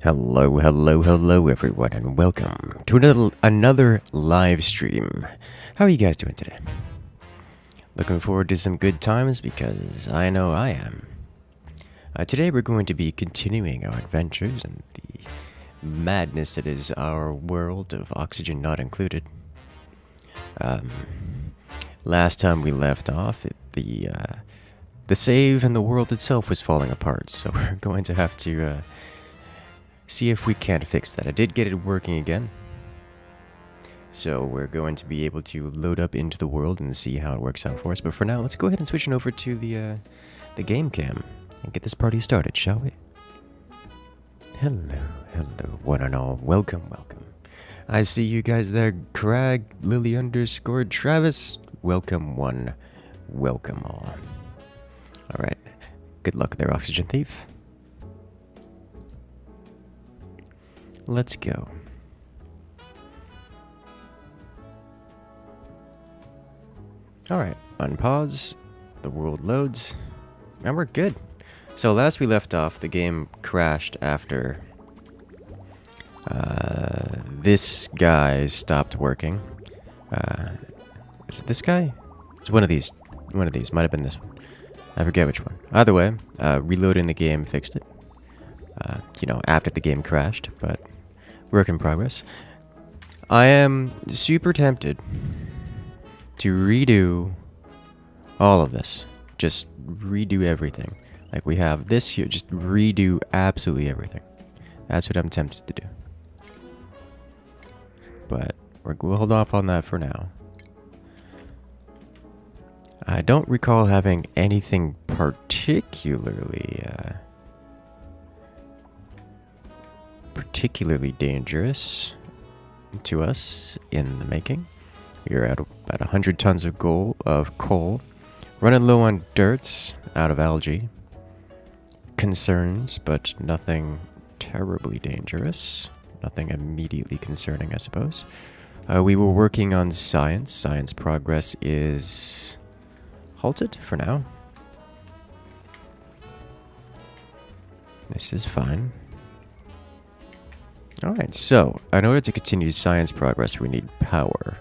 Hello, hello, hello, everyone, and welcome to another live stream. How are you guys doing today? Looking forward to some good times because I know I am. Today we're going to be continuing our adventures in the madness that is our world of oxygen not included. Last time we left off, the save and the world itself was falling apart, so we're going to have to see if we can't fix that. I did get it working again. So we're going to be able to load up into the world and see how it works out for us. But for now, let's go ahead and switch it over to the game cam and get this party started, shall we? Hello, hello, one and all. Welcome, welcome. I see you guys there, Crag, Lily _ Travis. Welcome one, welcome all. Alright, good luck there, Oxygen Thief. Let's go. Alright, unpause, the world loads, and we're good. So last we left off, the game crashed after this guy stopped working. Is it this guy? It's one of these. One of these. Might have been this one. I forget which one. Either way, reloading the game fixed it. You know, after the game crashed, but work in progress. I am super tempted to redo all of this. Just redo everything. Like we have this here, just redo absolutely everything. That's what I'm tempted to do. But we'll hold off on that for now. I don't recall having anything particularly dangerous to us in the making. We're at about 100 tons of coal, running low on dirt out of algae. Concerns, but nothing terribly dangerous. Nothing immediately concerning, I suppose. We were working on science. Science progress is halted for now. This is fine. Alright, so in order to continue science progress, we need power.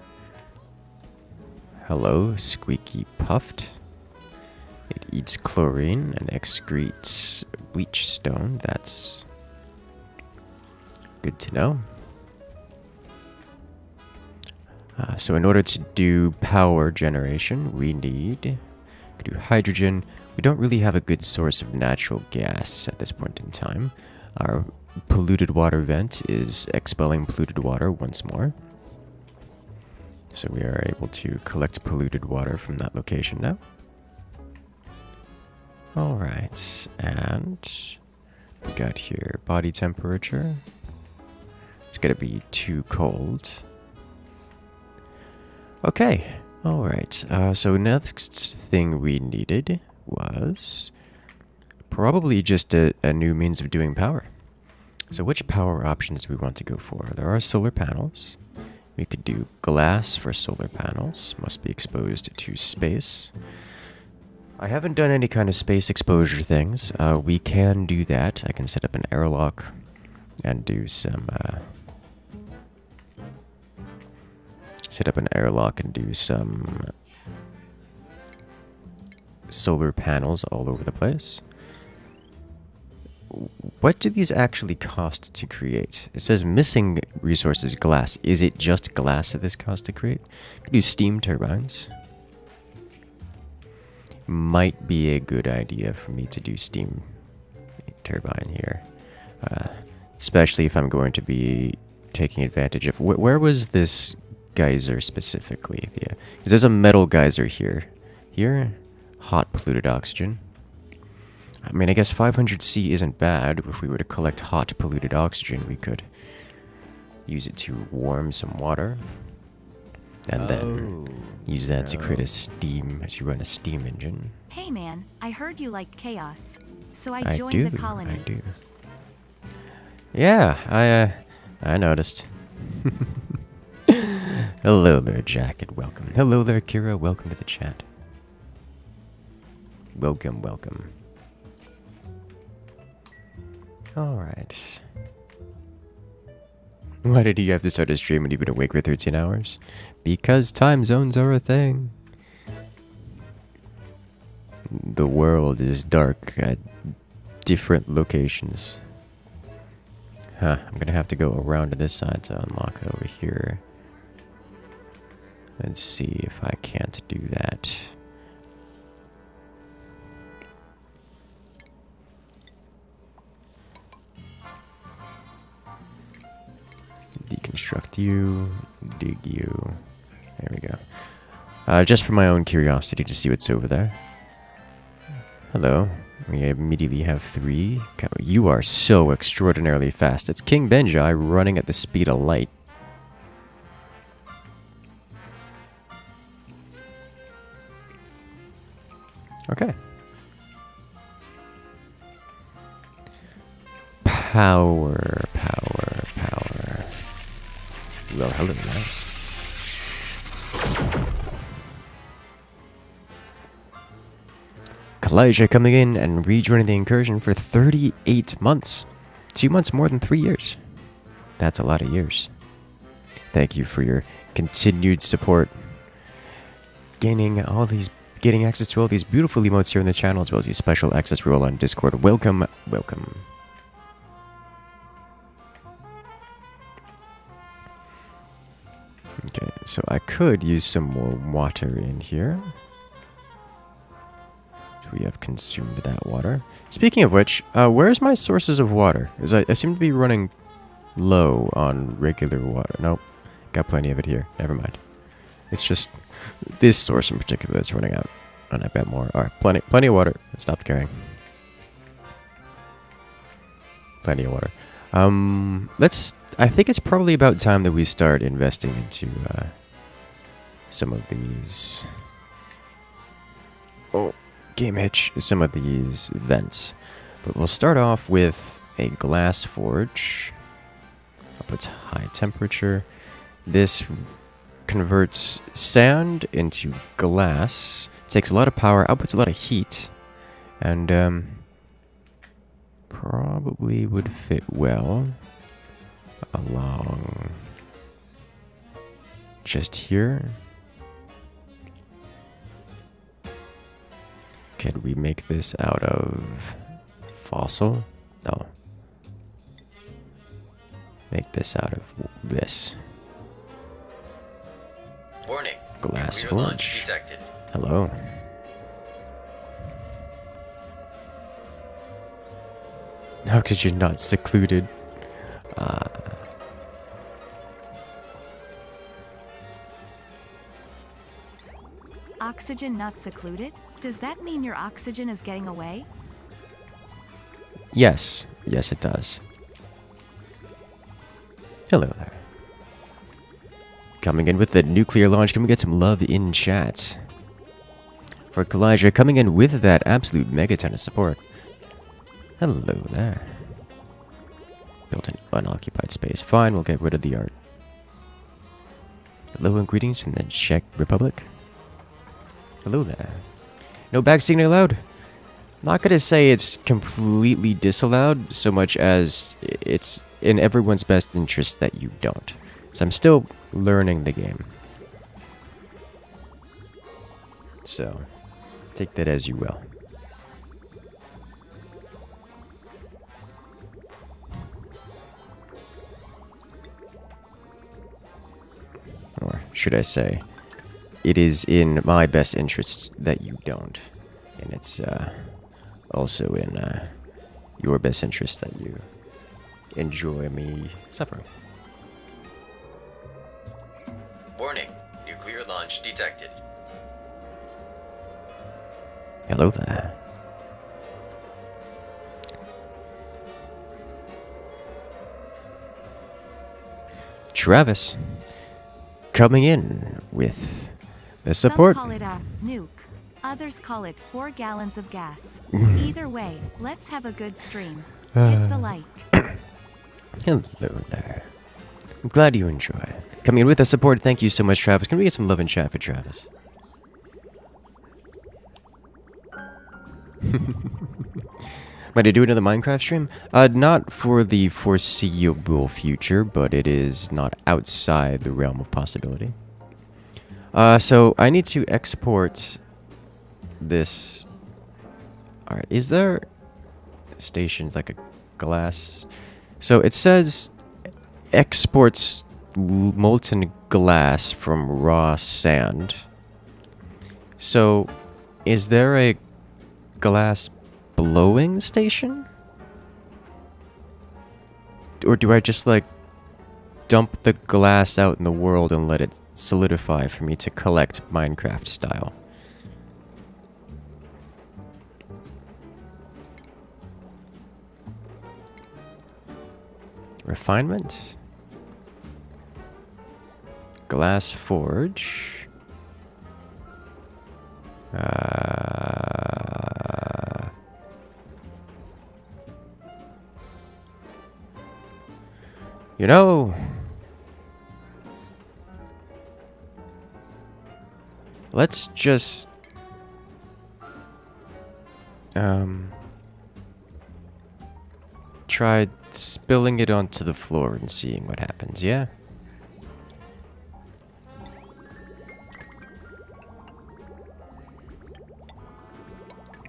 Hello, Squeaky Puffed. It eats chlorine and excretes bleach stone. That's good to know. So in order to do power generation, we need to do hydrogen. We don't really have a good source of natural gas at this point in time. Our polluted water vent is expelling polluted water once more. So we are able to collect polluted water from that location now. Alright, and we got here body temperature. It's gonna be too cold. Okay, alright. So next thing we needed was probably just a new means of doing power. So which power options do we want to go for? There are solar panels. We could do glass for solar panels. Must be exposed to space. I haven't done any kind of space exposure things. We can do that. I can set up an airlock and do some solar panels all over the place. What do these actually cost to create? It says missing resources glass. Is it just glass that this costs to create? I could do steam turbines. Might be a good idea for me to do steam turbine here. Especially if I'm going to be taking advantage of... Where was this geyser specifically? Yeah, because there's a metal geyser here. Here, hot polluted oxygen. I mean, I guess 500C isn't bad. If we were to collect hot polluted oxygen, we could use it to warm some water. And then use that to create a steam, to run a steam engine. Hey man, I heard you like chaos, so I joined the colony. I do. Yeah, I noticed. Hello there, Jacket. Welcome. Hello there, Kira. Welcome to the chat. Welcome, welcome. Alright. Why did he have to start a stream when you've been awake for 13 hours? Because time zones are a thing. The world is dark at different locations. Huh, I'm gonna have to go around to this side to unlock it over here. Let's see if I can't do that. Deconstruct you, dig you. There we go. Just for my own curiosity to see what's over there. Hello. We immediately have 3. You are so extraordinarily fast. It's King Benjai running at the speed of light. Okay. Power. Well, hello there. Elijah coming in and rejoining the incursion for 38 months. 2 months more than 3 years. That's a lot of years. Thank you for your continued support. Getting access to all these beautiful emotes here in the channel, as well as your special access role on Discord. Welcome, welcome. Okay, so I could use some more water in here. We have consumed that water. Speaking of which, where's my sources of water? Because I seem to be running low on regular water. Nope, got plenty of it here. Never mind. It's just this source in particular that's running out. And I've got more. Alright, plenty of water. I stopped carrying. Plenty of water. I think it's probably about time that we start investing into some of these. Oh. Game hitch, some of these vents. But we'll start off with a glass forge. I'll put high temperature. This converts sand into glass. Takes a lot of power, outputs a lot of heat. And probably would fit well along just here. Can we make this out of fossil? No. Make this out of this. Warning. Glass Nuclear launch forge. detected. Hello. Oxygen not secluded. Oxygen not secluded? Does that mean your oxygen is getting away? Yes. Yes, it does. Hello there. Coming in with the nuclear launch. Can we get some love in chat? For Kalijah coming in with that absolute megaton of support. Hello there. Built an unoccupied space. Fine, we'll get rid of the art. Hello and greetings from the Czech Republic. Hello there. No backseating allowed. Not gonna say it's completely disallowed so much as it's in everyone's best interest that you don't. So I'm still learning the game. So, take that as you will. Or should I say, it is in my best interests that you don't. And it's also in your best interest that you enjoy me suffering. Warning. Nuclear launch detected. Hello there. Travis, coming in with the support. Some call it a nuke. Others call it 4 gallons of gas. Either way, let's have a good stream. Hit the like. Hello there. I'm glad you enjoy. Coming in with the support. Thank you so much, Travis. Can we get some love in chat for Travis? Might I do another Minecraft stream? Not for the foreseeable future, but it is not outside the realm of possibility. So I need to export this. Alright, is there stations like a glass? So it says exports molten glass from raw sand. So is there a glass blowing station? Or do I just like dump the glass out in the world and let it solidify for me to collect Minecraft style? Refinement? Glass forge? You know, let's just try spilling it onto the floor and seeing what happens, yeah?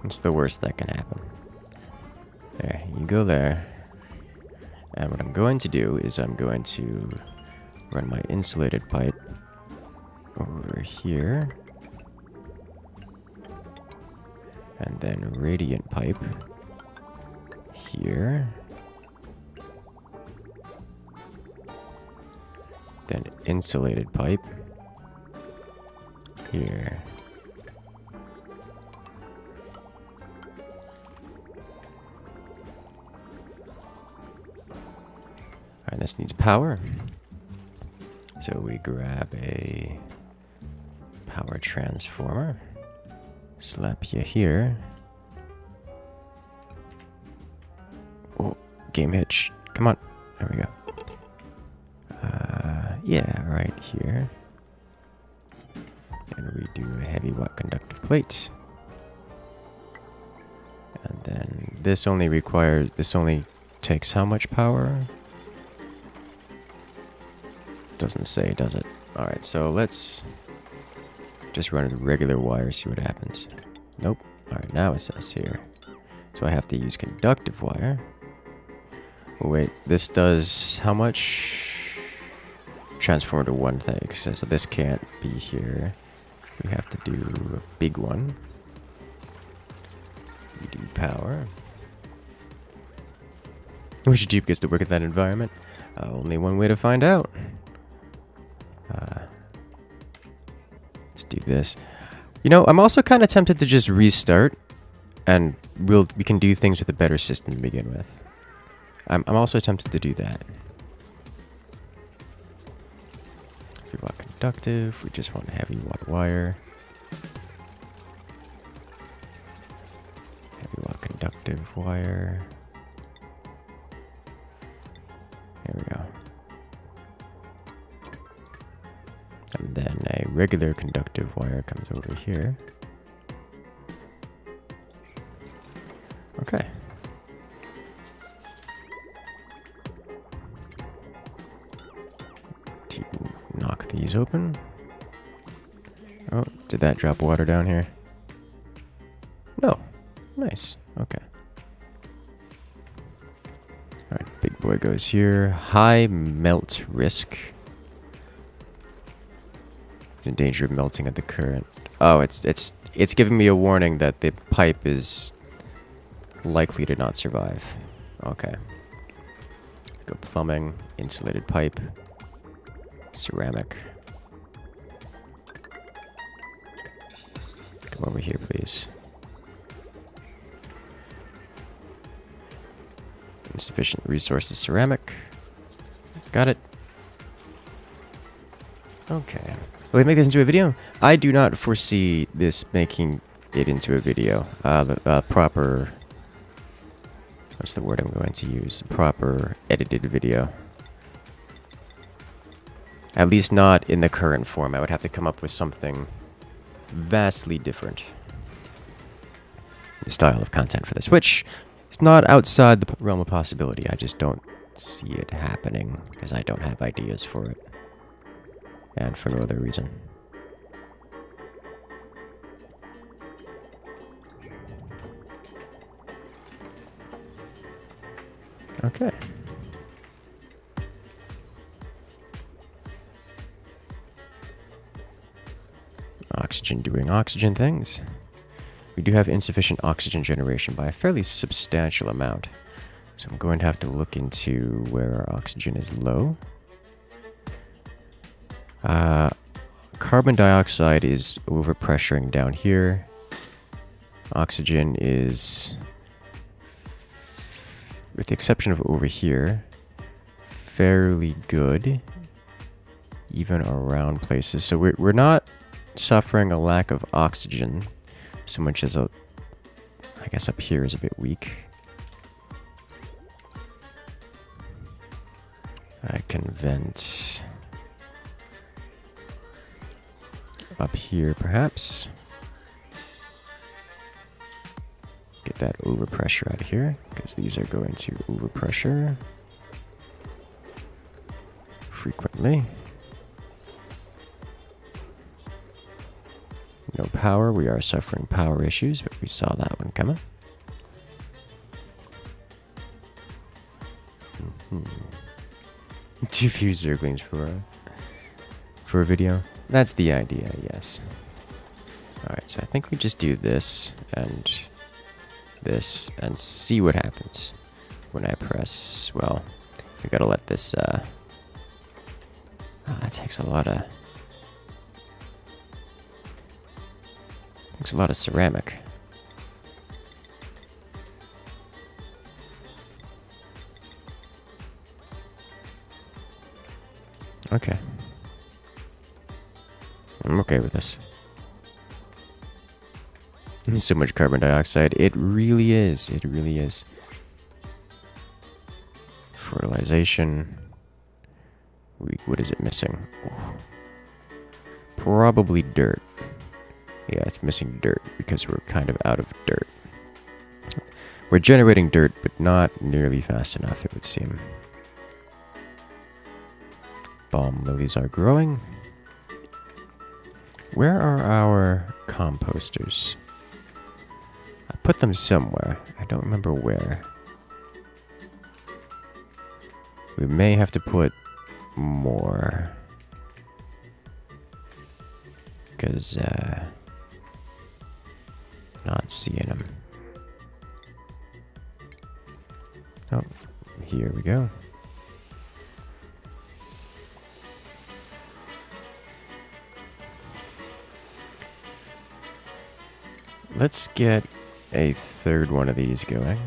What's the worst that can happen? There, you go there. And what I'm going to do is I'm going to run my insulated pipe over here. And then radiant pipe here. Then insulated pipe here. And this needs power. So we grab a power transformer. Slap you here. Oh, game hitch. Come on. There we go. Yeah, right here. And we do a heavy watt conductive plate. And then this only takes how much power? Doesn't say, does it? Alright, so let's just run a regular wire, see what happens. Nope. Alright, now it says here. So I have to use conductive wire. Oh wait, this does how much? Transform to one thing. So this can't be here. We have to do a big one. We do power. Wish Jeep gets to work in that environment. Only one way to find out. Let's do this. You know, I'm also kind of tempted to just restart, and we can do things with a better system to begin with. I'm also tempted to do that. If we want conductive, we just want heavy watt wire. Heavy watt conductive wire. There we go. And then a regular conductive wire comes over here. Okay. To knock these open. Oh, did that drop water down here? No. Nice. Okay. Alright, big boy goes here. High melt risk. In danger of melting at the current. Oh, it's giving me a warning that the pipe is likely to not survive. Okay. Go plumbing, insulated pipe, ceramic. Come over here, please. Insufficient resources, ceramic. Got it. Okay. Will we make this into a video? I do not foresee this making it into a video. Proper... What's the word I'm going to use? Proper edited video. At least not in the current form. I would have to come up with something vastly different. The style of content for this, which is it's not outside the realm of possibility. I just don't see it happening because I don't have ideas for it. And for no other reason. Okay. Oxygen doing oxygen things. We do have insufficient oxygen generation by a fairly substantial amount. So I'm going to have to look into where our oxygen is low. Carbon dioxide is overpressuring down here. Oxygen is, with the exception of over here, fairly good, even around places. So we're not suffering a lack of oxygen so much as I guess up here is a bit weak. I can vent up here perhaps. Get that overpressure out of here because these are going to overpressure frequently. No power. We are suffering power issues, but we saw that one coming. Too few circlings for a video. That's the idea, yes. Alright, so I think we just do this and see what happens when I press. Well, we gotta let this that takes a lot of ceramic. Okay. I'm okay with this. So much carbon dioxide. It really is. It really is. Fertilization. What is it missing? Oh. Probably dirt. Yeah, it's missing dirt because we're kind of out of dirt. We're generating dirt, but not nearly fast enough, it would seem. Balm lilies are growing. Where are our composters? I put them somewhere. I don't remember where. We may have to put more. Because, not seeing them. Oh, here we go. Let's get a third one of these going.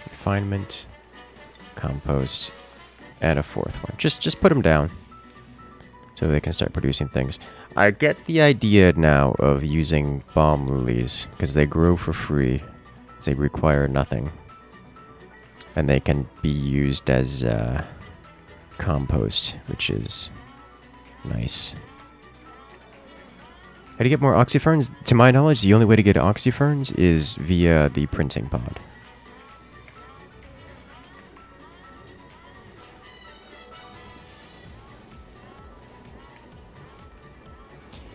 Refinement, compost, and a fourth one. Just put them down so they can start producing things. I get the idea now of using balm lilies because they grow for free. They require nothing. And they can be used as compost, which is nice. How do you get more oxyferns? To my knowledge, the only way to get oxyferns is via the printing pod.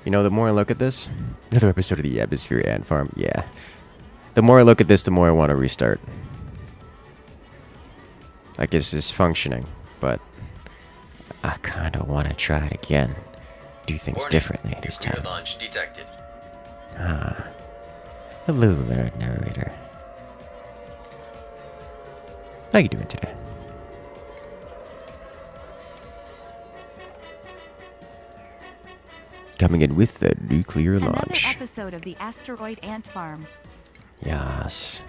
You know, the more I look at this, another episode of the Atmosphere Ant Farm, yeah. The more I look at this, the more I want to restart. I guess it's functioning, but I kind of want to try it again. Do things Warning, differently this nuclear time. launch detected. Ah. Hello there, narrator. How you doing today? Coming in with the nuclear launch. Another episode of the Asteroid Ant Farm. Yes.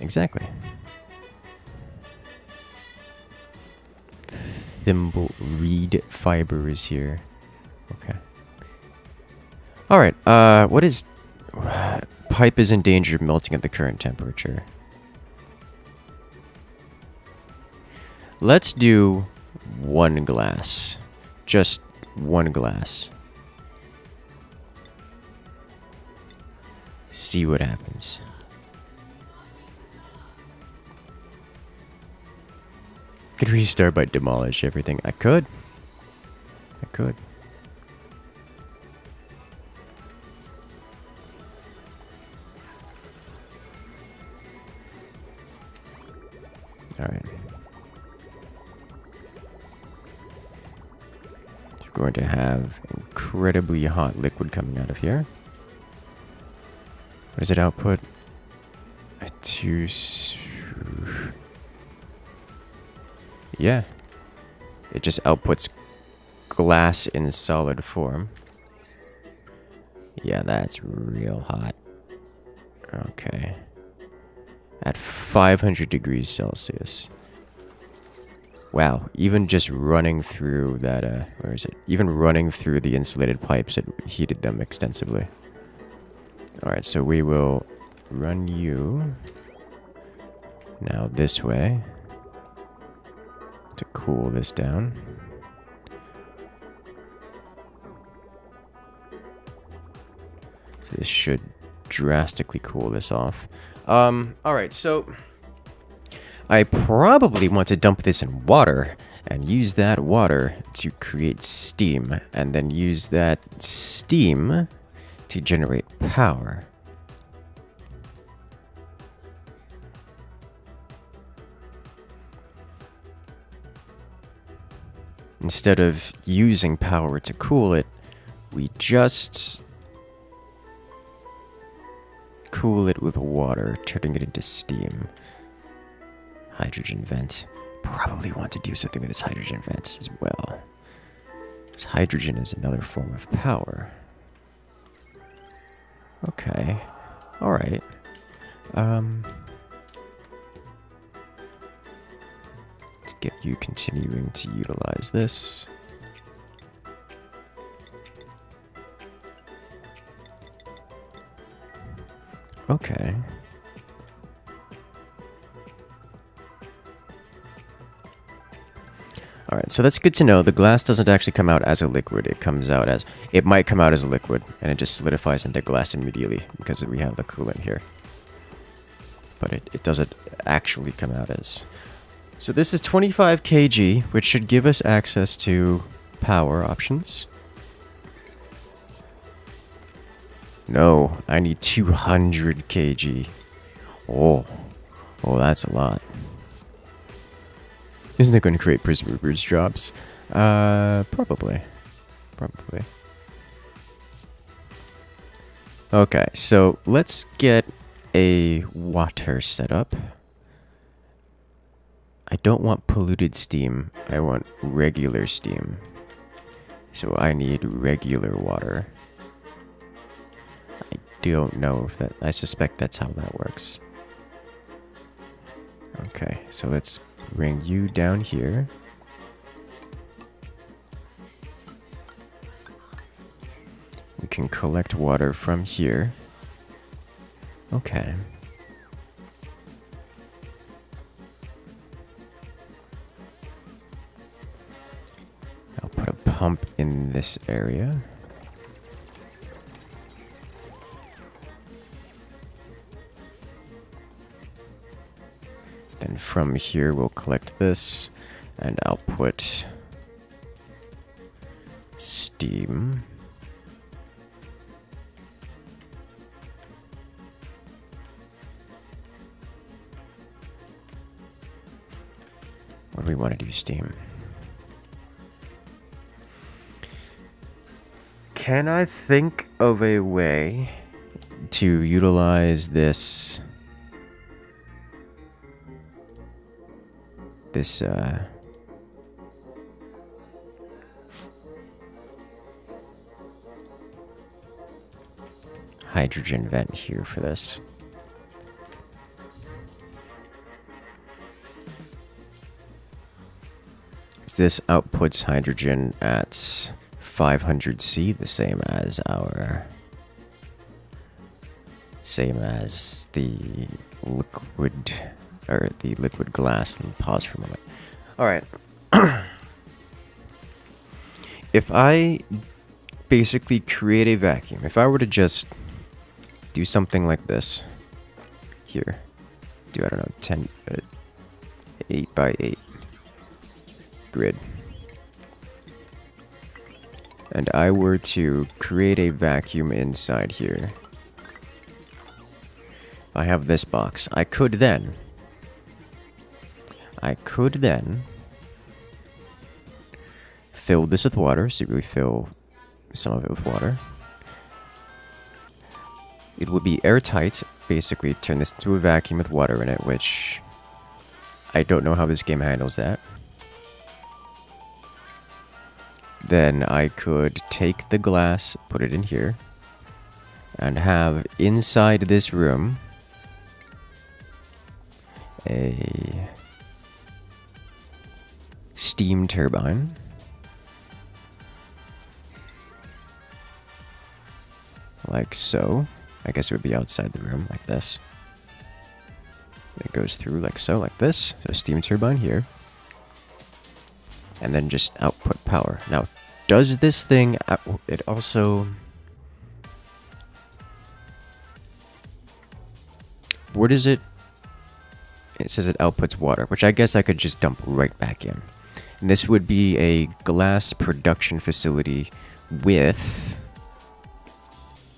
Exactly. Thimble reed fiber is here. Okay. Alright, what is... pipe is in danger of melting at the current temperature. Let's do one glass. Just one glass. See what happens. could restart by demolish everything. I could. I could. Alright. So we're going to have incredibly hot liquid coming out of here. What does it output? Yeah. It just outputs glass in solid form. Yeah, that's real hot. Okay. At 500 degrees Celsius. Wow, even just running through that, where is it? Even running through the insulated pipes, it heated them extensively. Alright, so we will run you now this way to cool this down. So this should drastically cool this off. Alright, so I probably want to dump this in water and use that water to create steam, and then use that steam to generate power. Instead of using power to cool it, we just cool it with water, turning it into steam. Hydrogen vent. Probably want to do something with this hydrogen vent as well. Because hydrogen is another form of power. Okay. Alright. Let's get you continuing to utilize this. Okay. Alright, so that's good to know. The glass doesn't actually come out as a liquid. It comes out as... It might come out as a liquid, and it just solidifies into glass immediately, because we have the coolant here. But it doesn't actually come out as... So this is 25 kg, which should give us access to power options. No, I need 200 kg. Oh, that's a lot. Isn't it going to create Prism Rupert drops? Probably. Probably. Okay, so let's get a water setup. I don't want polluted steam. I want regular steam. So I need regular water. I don't know if that... I suspect that's how that works. Okay, so let's bring you down here. We can collect water from here. Okay. I'll put a pump in this area. Then from here we'll collect this and output steam. What do we want to do, steam? Can I think of a way to utilize this hydrogen vent here for this? This outputs hydrogen at 500 C, the same as the liquid, or the liquid glass. Let me pause for a moment. Alright. If I basically create a vacuum, if I were to just do something like this, here, do, I don't know, 8 by 8. grid, and I were to create a vacuum inside here, I have this box. I could then fill this with water, so we fill some of it with water. It would be airtight, basically turn this into a vacuum with water in it, which I don't know how this game handles that. Then I could take the glass, put it in here, and have inside this room a steam turbine. Like so. I guess it would be outside the room, like this. It goes through like so, like this. So steam turbine here. And then just output power. Now, does this thing... it also... Where does it... It says it outputs water, which I guess I could just dump right back in. And this would be a glass production facility with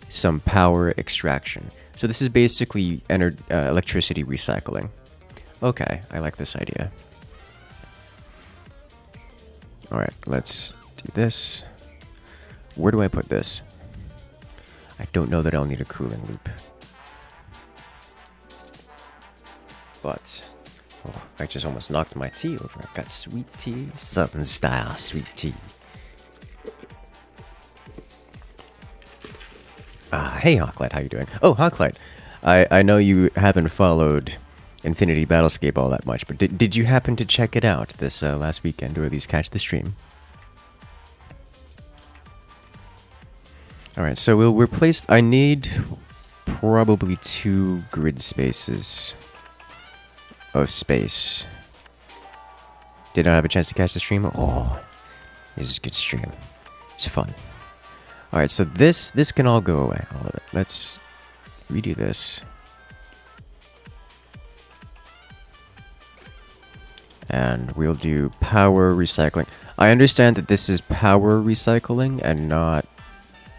some power extraction. So this is basically electricity recycling. Okay, I like this idea. Alright, let's do this. Where do I put this? I don't know that I'll need a cooling loop. But, oh, I just almost knocked my tea over. I've got sweet tea, Southern style sweet tea. Hey Hawklight, how you doing? Oh, Hawklight, I know you haven't followed Infinity Battlescape all that much, but did you happen to check it out this last weekend, or at least catch the stream? Alright, so we'll replace... I need probably 2 grid spaces of space. Did not have a chance to catch the stream? Oh, this is a good stream. It's fun. Alright, so this can all go away, all of it. Let's redo this. And we'll do power recycling. I understand that this is power recycling and not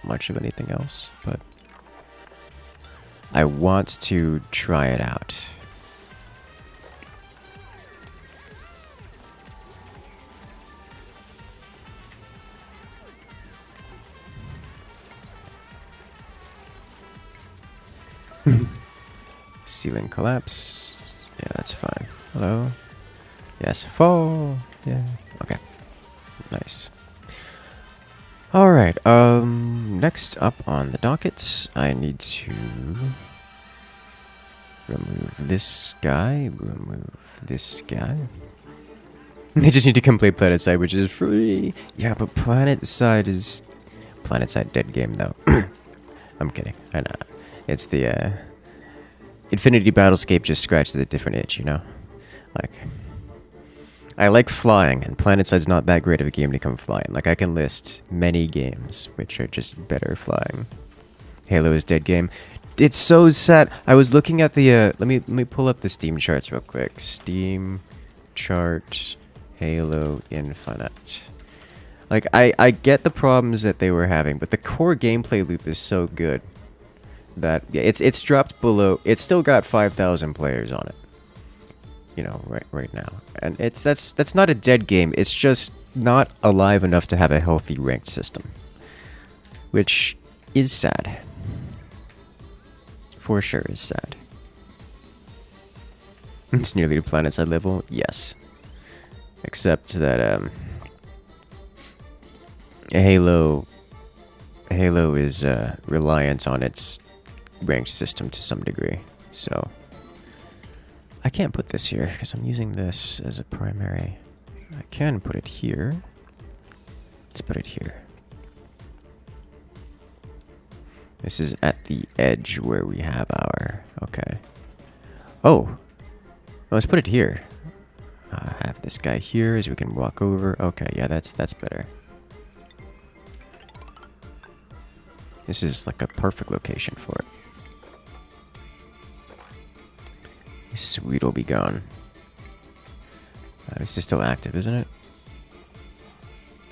much of anything else, but I want to try it out. Ceiling collapse. Yeah, that's fine. Hello? Yes, fall. Yeah. Okay. Nice. Alright, next up on the dockets, I need to remove this guy, remove this guy. They just need to come play PlanetSide, which is free. Yeah, but PlanetSide is... PlanetSide dead game, though. I'm kidding. I know. It's the, Infinity Battlescape just scratches a different itch, you know? Like... I like flying, and PlanetSide's not that great of a game to come flying. Like, I can list many games which are just better flying. Halo is dead game. It's so sad. I was looking at the, let me pull up the Steam charts real quick. Steam chart Halo Infinite. Like, I get the problems that they were having, but the core gameplay loop is so good that, yeah, it's dropped below. It's still got 5,000 players on it. You know, right now, and that's not a dead game. It's just not alive enough to have a healthy ranked system, which is sad. For sure, is sad. It's nearly to PlanetSide level, yes. Except that Halo is reliant on its ranked system to some degree, so. I can't put this here because I'm using this as a primary. I can put it here. Let's put it here. This is at the edge where we have our... Okay. Oh! Let's put it here. Have this guy here as we can walk over. Okay, yeah, that's better. This is like a perfect location for it. Sweet will be gone. This is still active, isn't it?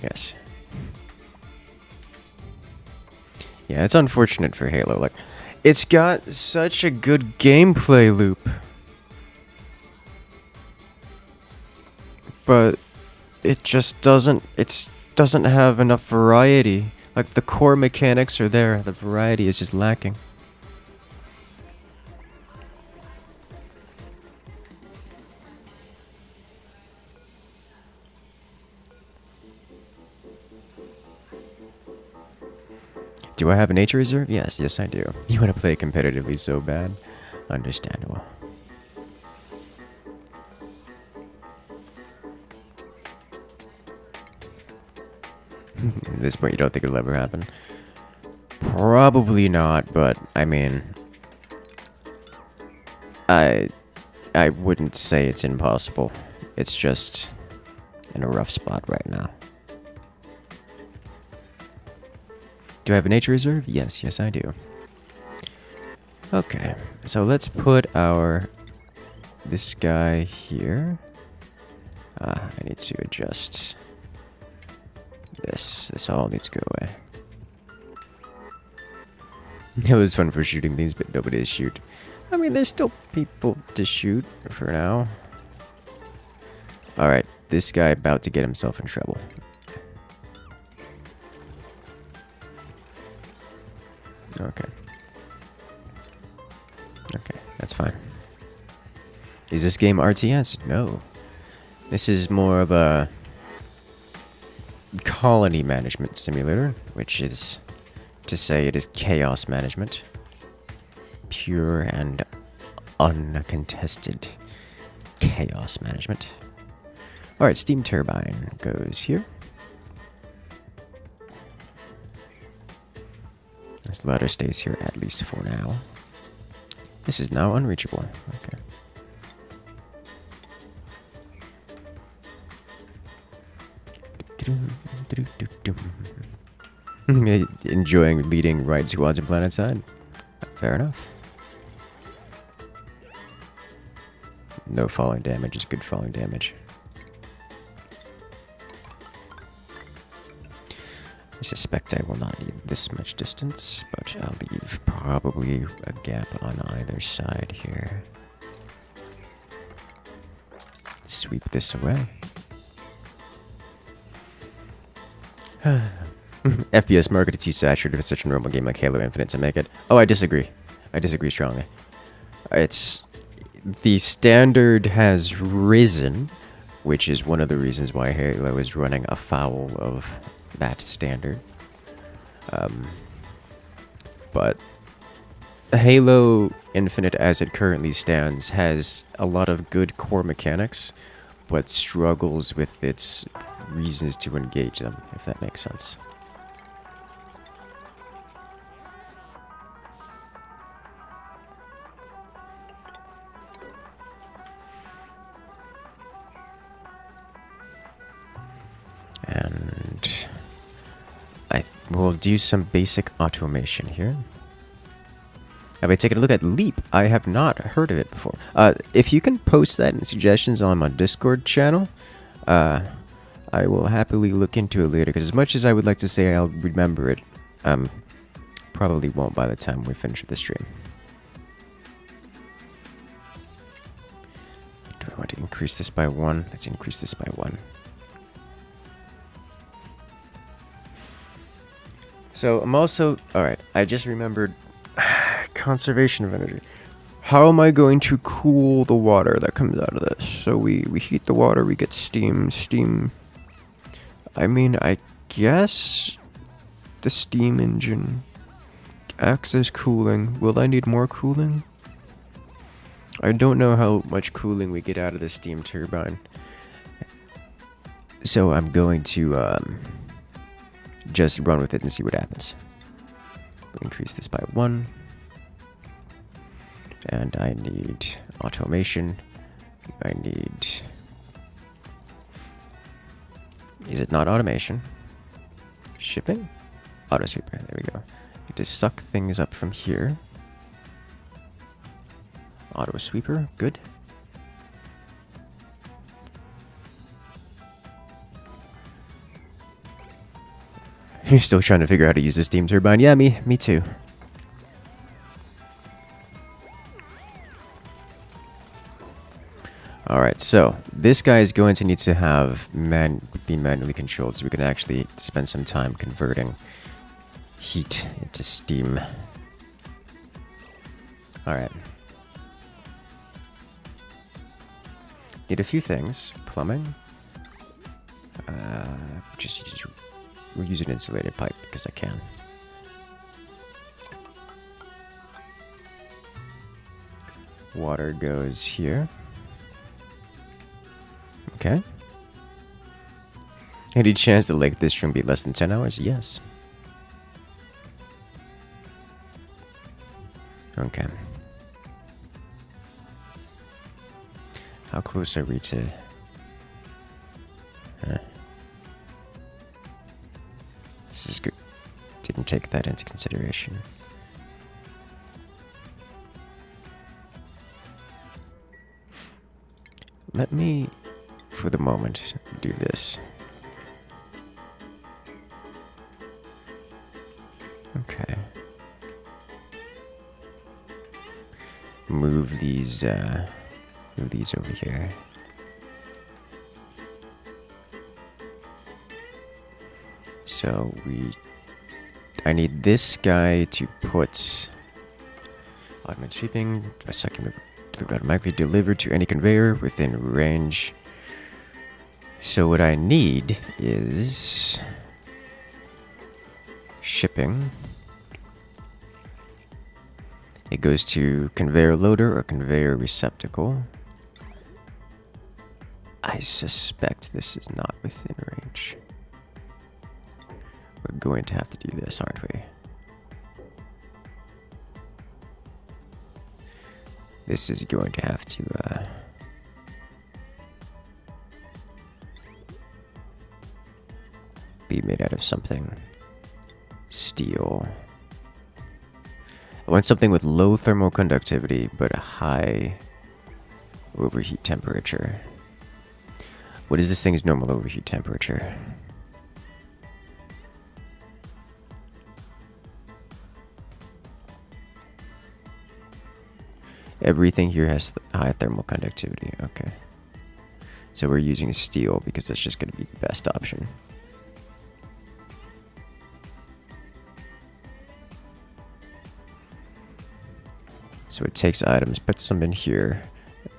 Yes. Yeah, it's unfortunate for Halo. Like, it's got such a good gameplay loop, but it just doesn't. It doesn't have enough variety. Like, the core mechanics are there, the variety is just lacking. Do I have a nature reserve? Yes, yes I do. You want to play competitively so bad? Understandable. At this point, you don't think it'll ever happen? Probably not, but I mean, I wouldn't say it's impossible. It's just in a rough spot right now. Do I have a nature reserve? Yes, yes I do. Okay, so let's put this guy here. I need to adjust this. This all needs to go away. It was fun for shooting these, but nobody to shoot. I mean, there's still people to shoot for now. Alright, this guy about to get himself in trouble. Okay. Okay, that's fine. Is this game RTS? No. This is more of a colony management simulator, which is to say it is chaos management. Pure and uncontested chaos management. Alright, steam turbine goes here. This ladder stays here at least for now. This is now unreachable. Okay. Enjoying leading right squads in planet side? Fair enough. No falling damage is good falling damage. I suspect I will not need this much distance, but I'll leave probably a gap on either side here. Sweep this away. FPS market is too saturated for such a normal game like Halo Infinite to make it. Oh, I disagree. I disagree strongly. The standard has risen, which is one of the reasons why Halo is running afoul of that standard. But Halo Infinite, as it currently stands, has a lot of good core mechanics, but struggles with its reasons to engage them, if that makes sense. And I will do some basic automation here. Have I taken a look at Leap? I have not heard of it before. If you can post that in suggestions on my Discord channel, I will happily look into it later, because as much as I would like to say I'll remember it, probably won't by the time we finish the stream. Do I want to increase this by 1? Let's increase this by 1. So I'm also... Alright, I just remembered conservation of energy. How am I going to cool the water that comes out of this? So we heat the water, we get steam. Steam... I mean, I guess the steam engine acts as cooling. Will I need more cooling? I don't know how much cooling we get out of the steam turbine. So I'm going to just run with it and see what happens. Increase this by 1. And I need automation. I need... Is it not automation? Shipping? Auto sweeper. There we go. Need to suck things up from here. Auto sweeper. Good. You're still trying to figure out how to use the steam turbine? Yeah, me too. Alright, so this guy is going to need to be manually controlled, so we can actually spend some time converting heat into steam. Alright. Need a few things. Plumbing. We'll use an insulated pipe because I can. Water goes here. Okay. Any chance to make this stream be less than 10 hours? Yes. Okay. How close are we to... This is good. Didn't take that into consideration. Let me, for the moment, do this. Okay. Move these over here. So I need this guy to put automated sweeping. A second automatically delivered to any conveyor within range. So what I need is shipping. It goes to conveyor loader or conveyor receptacle. I suspect this is not within range. We're going to have to do this, aren't we? This is going to have to be made out of something. Steel. I want something with low thermal conductivity, but a high overheat temperature. What is this thing's normal overheat temperature? Everything here has high thermal conductivity. Okay. So we're using steel because that's just going to be the best option. So it takes items, puts them in here,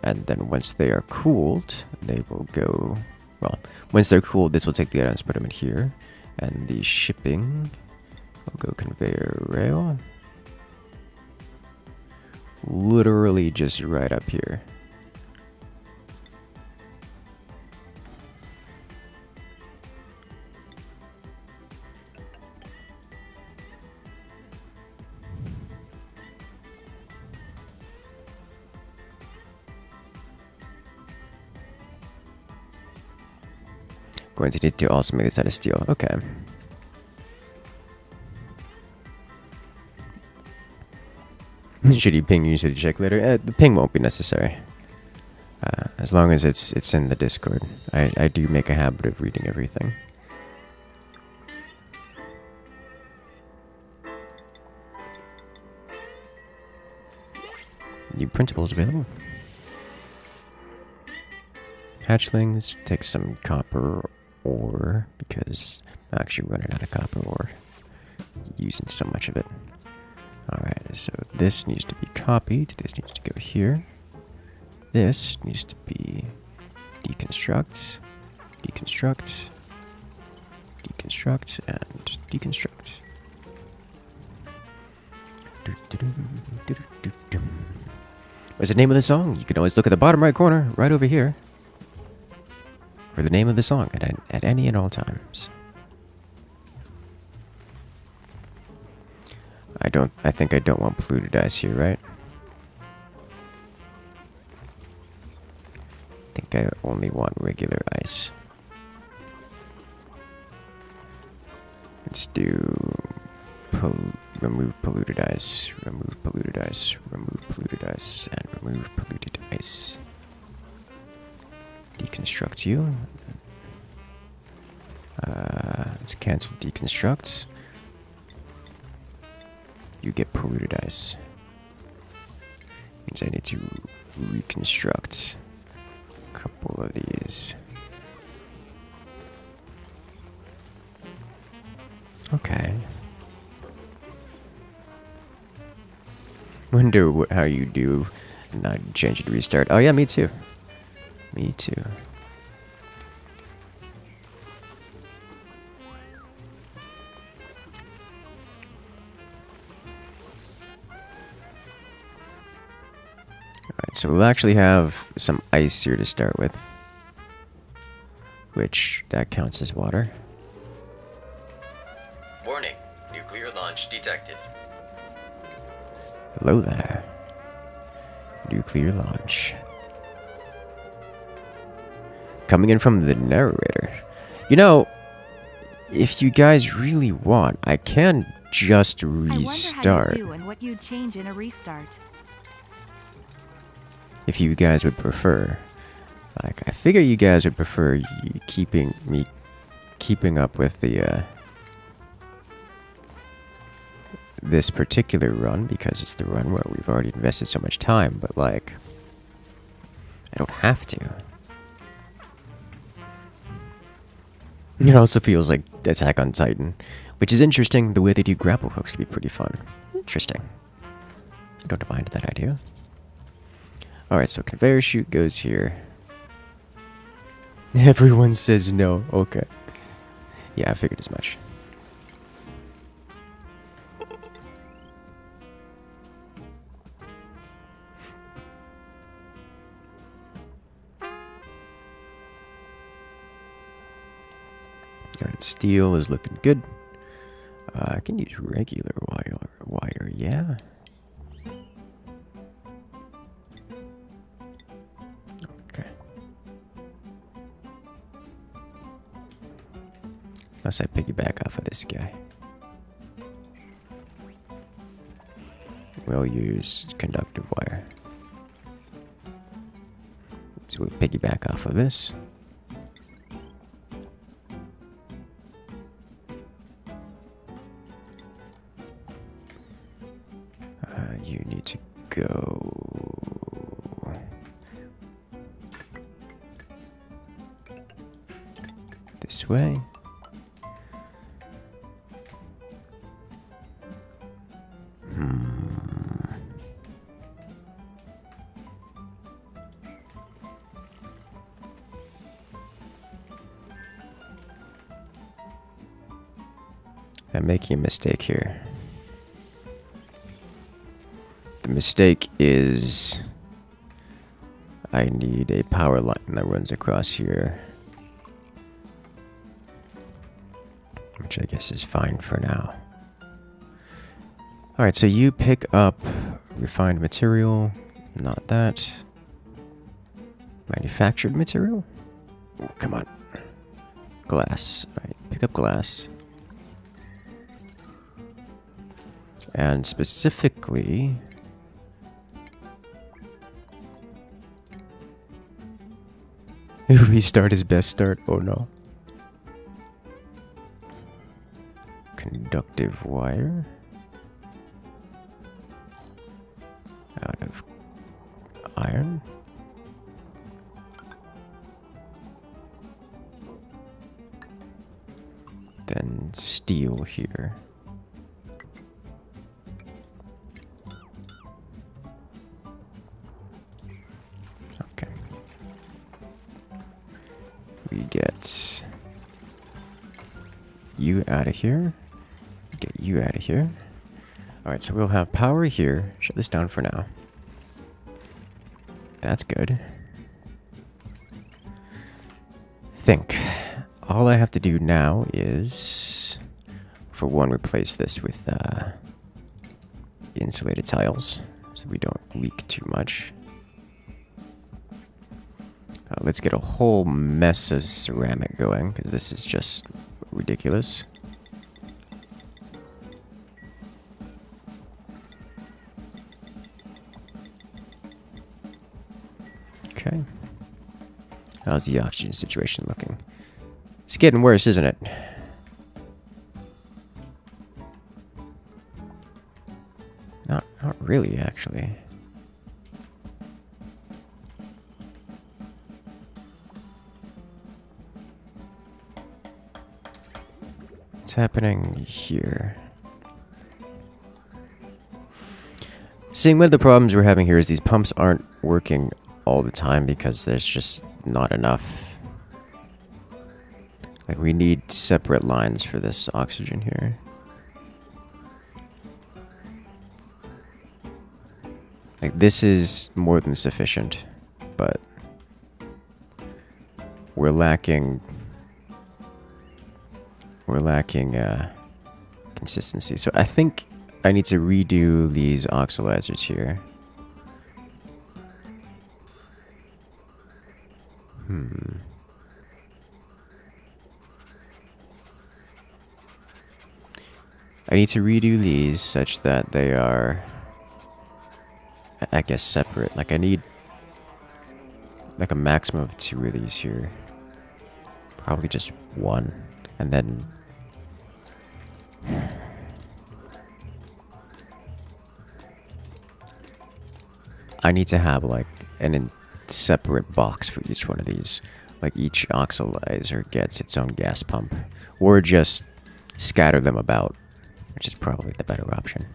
and then once they are cooled, they will go... Well, once they're cooled, this will take the items, put them in here, and the shipping will go conveyor rail. Literally just right up here. Going to need to also make this out of steel. Okay. Should you ping you to check later? The ping won't be necessary. As long as it's in the Discord. I do make a habit of reading everything. New printables available. Hatchlings, take some copper ore because I'm actually running out of copper ore. Using so much of it. Alright, so this needs to be copied. This needs to go here. This needs to be deconstruct, deconstruct, deconstruct, and deconstruct. What's the name of the song? You can always look at the bottom right corner, right over here, for the name of the song at any and all times. I think I don't want polluted ice here, right? I think I only want regular ice. Let's do remove polluted ice, remove polluted ice, remove polluted ice, and remove polluted ice. Deconstruct you. Let's cancel deconstruct. You get polluted ice. Means I need to reconstruct a couple of these. Okay. Wonder how you do not change it to restart. Oh yeah, me too. Me too. Alright, so we'll actually have some ice here to start with. Which, that counts as water. Warning. Nuclear launch detected. Hello there. Nuclear launch. Coming in from the narrator. You know, if you guys really want, I can just restart. I wonder how you do and what you'd change in a restart. If you guys would prefer. Like, I figure you guys would prefer keeping up with the this particular run because it's the run where we've already invested so much time, but like I don't have to. It also feels like Attack on Titan, which is interesting. The way they do grapple hooks could be pretty fun. Interesting. I don't mind that idea. Alright, so conveyor chute goes here. Everyone says no. Okay. Yeah, I figured as much. Alright, steel is looking good. I can use regular wire, yeah. Okay. Unless I piggyback off of this guy. We'll use conductive wire. So we'll piggyback off of this. You need to go this way. I'm making a mistake here. The mistake is I need a power line that runs across here, which I guess is fine for now. Alright, so you pick up refined material, not that. Manufactured material? Oh, come on. Glass. Alright, pick up glass. And specifically, restart is best start. Oh no. Conductive wire. Out of iron. Then steel here. Okay. We get you out of here. Get you out of here. Alright, so we'll have power here. Shut this down for now. That's good. Think. All I have to do now is, for one, replace this with insulated tiles so we don't leak too much. Let's get a whole mess of ceramic going, because this is just ridiculous. Okay. How's the oxygen situation looking? It's getting worse, isn't it? Not really, actually. What's happening here? Seeing one of the problems we're having here is these pumps aren't working all the time because there's just not enough. Like, we need separate lines for this oxygen here. Like, this is more than sufficient, but we're lacking consistency. So I think I need to redo these oxidizers here. I need to redo these such that they are, I guess, separate. Like, I need like a maximum of 2 of these here. Probably just 1. And then I need to have like an separate box for each one of these. Like, each oxidizer gets its own gas pump. Or just scatter them about, which is probably the better option.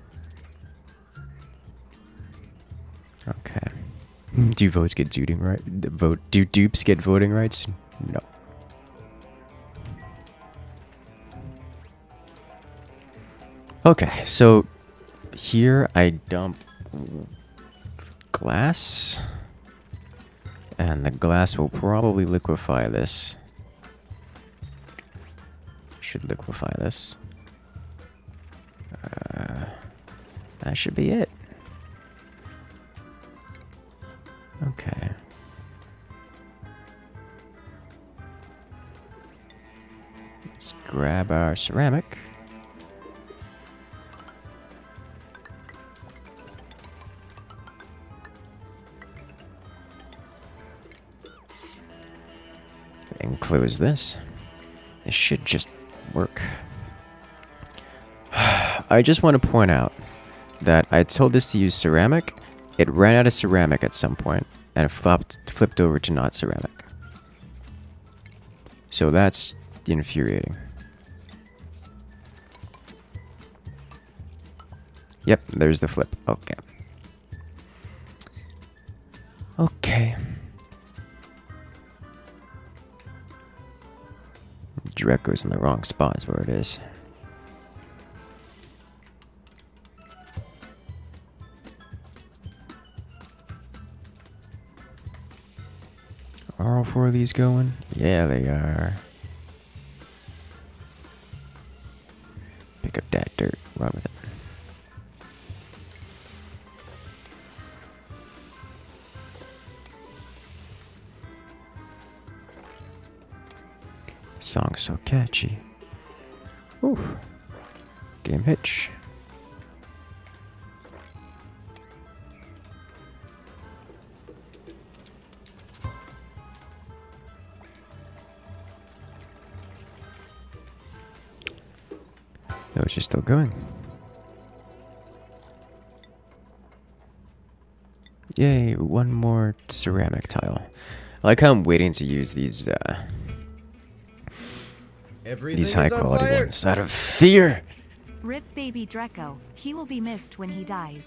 Okay. Do votes get voting right? Do dupes get voting rights? No. Okay, so here I dump glass, and the glass will probably liquefy this. Should liquefy this. That should be it. Okay. Let's grab our ceramic. And close this. This should just work. I just want to point out that I told this to use ceramic. It ran out of ceramic at some point, and it flipped over to not ceramic. So that's infuriating. Yep, there's the flip. Okay. Okay. Draco's in the wrong spot is where it is. Are all 4 of these going? Yeah, they are. Pick up that dirt. Run with it. Song's so catchy. Ooh. Game hitch. Those are still going. Yay, 1 more ceramic tile. I like how I'm waiting to use these high quality ones out of fear. Rip baby Draco. He will be missed when he dies.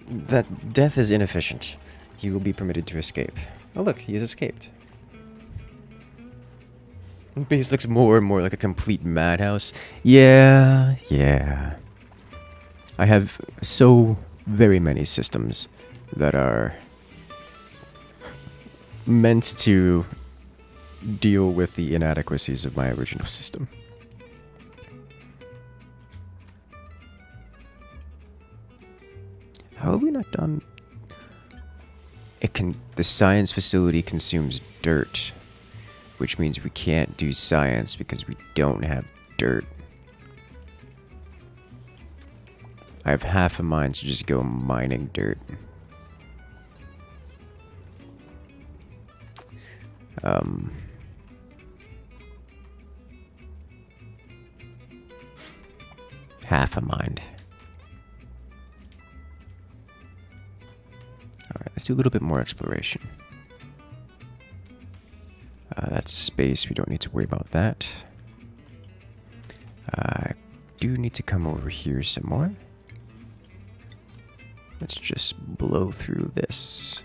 That death is inefficient. He will be permitted to escape. Oh look, he has escaped. Base looks more and more like a complete madhouse. Yeah. I have so very many systems that are meant to deal with the inadequacies of my original system. How have we not done? The science facility consumes dirt, which means we can't do science because we don't have dirt. I have half a mind to just go mining dirt. Half a mind. Let's do a little bit more exploration. That's space. We don't need to worry about that. I do need to come over here some more. Let's just blow through this.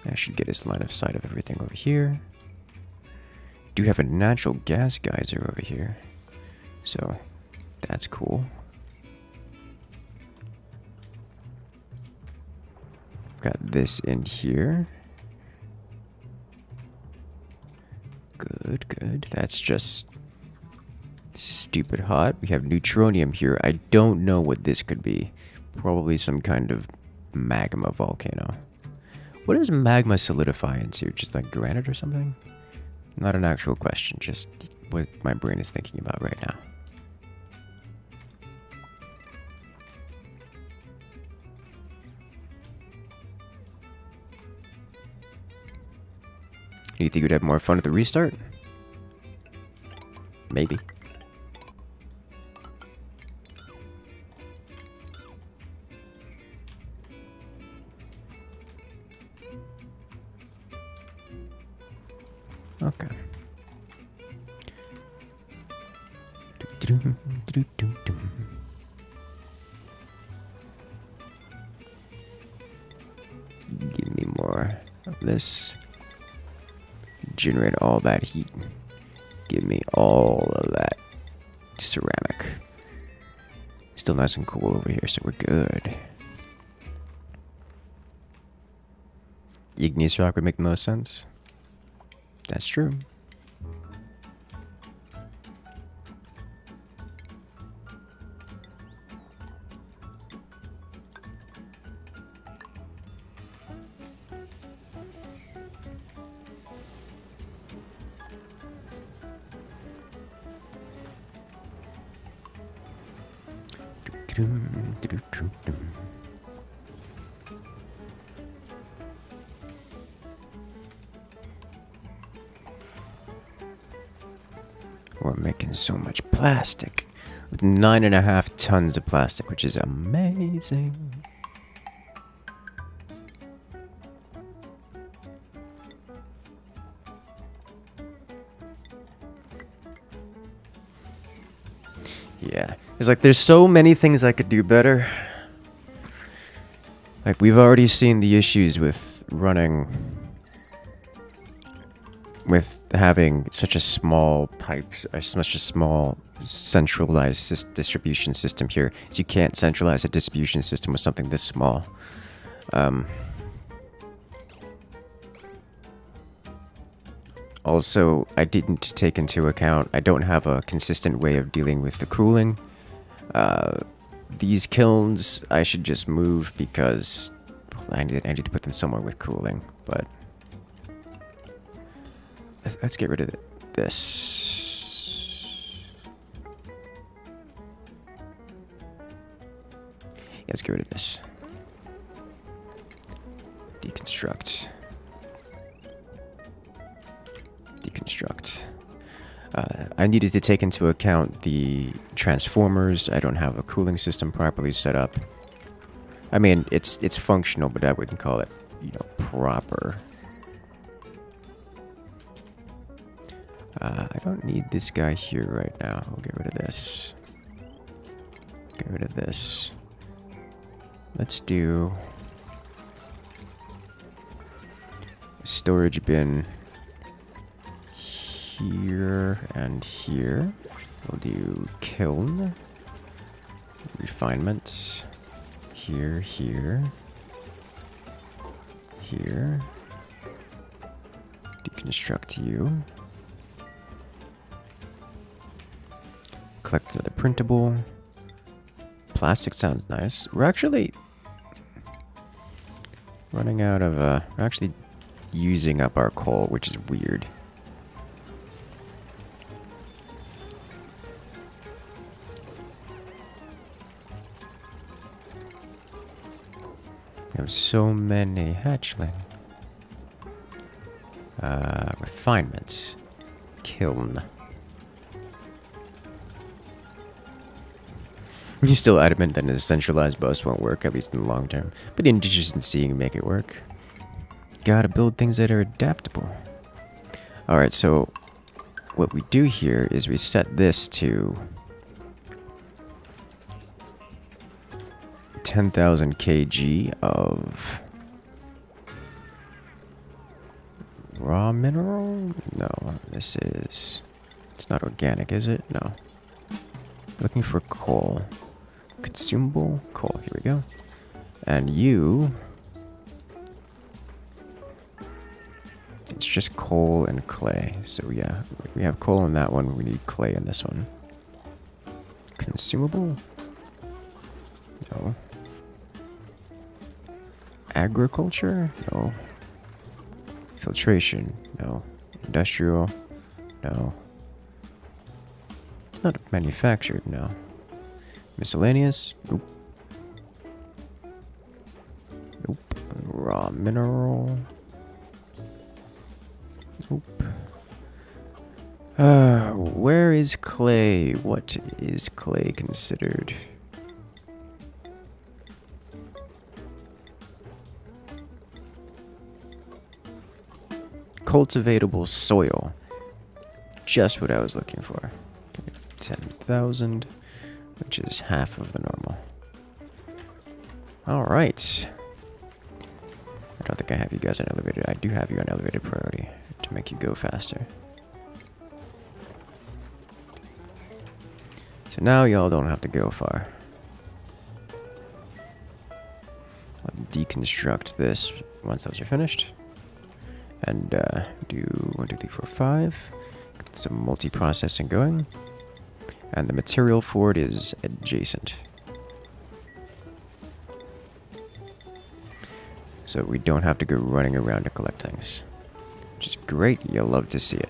That should get us line of sight of everything over here. Do have a natural gas geyser over here, so that's cool. Got this in here. Good, good. That's just stupid hot. We have neutronium here. I don't know what this could be. Probably some kind of magma volcano. What does magma solidify into? Just like granite or something? Not an actual question, just what my brain is thinking about right now. Do you think you'd have more fun at the restart? Maybe. Okay. Give me more of this. Generate all that heat. Give me all of that ceramic. Still nice and cool over here, so we're good. Igneous rock would make the most sense. That's true. We're making so much plastic. With 9.5 tons of plastic, which is amazing. Yeah. It's like there's so many things I could do better. Like we've already seen the issues with running, with having such a small pipes, such a small centralized distribution system here, is you can't centralize a distribution system with something this small. Also, I didn't take into account, I don't have a consistent way of dealing with the cooling. These kilns, I should just move because I need to put them somewhere with cooling, but let's get rid of this. Yeah, let's get rid of this. Deconstruct. Deconstruct. I needed to take into account the transformers. I don't have a cooling system properly set up. I mean, it's functional, but I wouldn't call it, you know, proper. I don't need this guy here right now. I'll get rid of this. Get rid of this. Let's do a storage bin here and here. We'll do kiln, refinements, here, here, here, deconstruct you, collect another printable. Plastic sounds nice. We're actually running out of, we're actually using up our coal, which is weird. We have so many hatchling. Refinements. Kiln. He's still adamant that a centralized bus won't work, at least in the long term. But interested in seeing him make it work. Gotta build things that are adaptable. Alright, so what we do here is we set this to 10,000 kg of raw mineral? No, this is... It's not organic, is it? No. Looking for coal. Consumable coal. Here we go. And you... It's just coal and clay. So yeah, we have coal in that one. We need clay in this one. Consumable? No. Agriculture? No. Filtration? No. Industrial? No. It's not manufactured? No. Miscellaneous? Nope. Nope. Raw mineral? Nope. Where is clay? What is clay considered? Cultivatable soil. Just what I was looking for. 10,000, which is half of the normal. Alright. I don't think I have you guys on elevated. I do have you on elevated priority to make you go faster. So now y'all don't have to go far. I'll deconstruct this once those are finished. And do 1, 2, 3, 4, 5. Get some multi-processing going. And the material for it is adjacent. So we don't have to go running around to collect things. Which is great. You'll love to see it.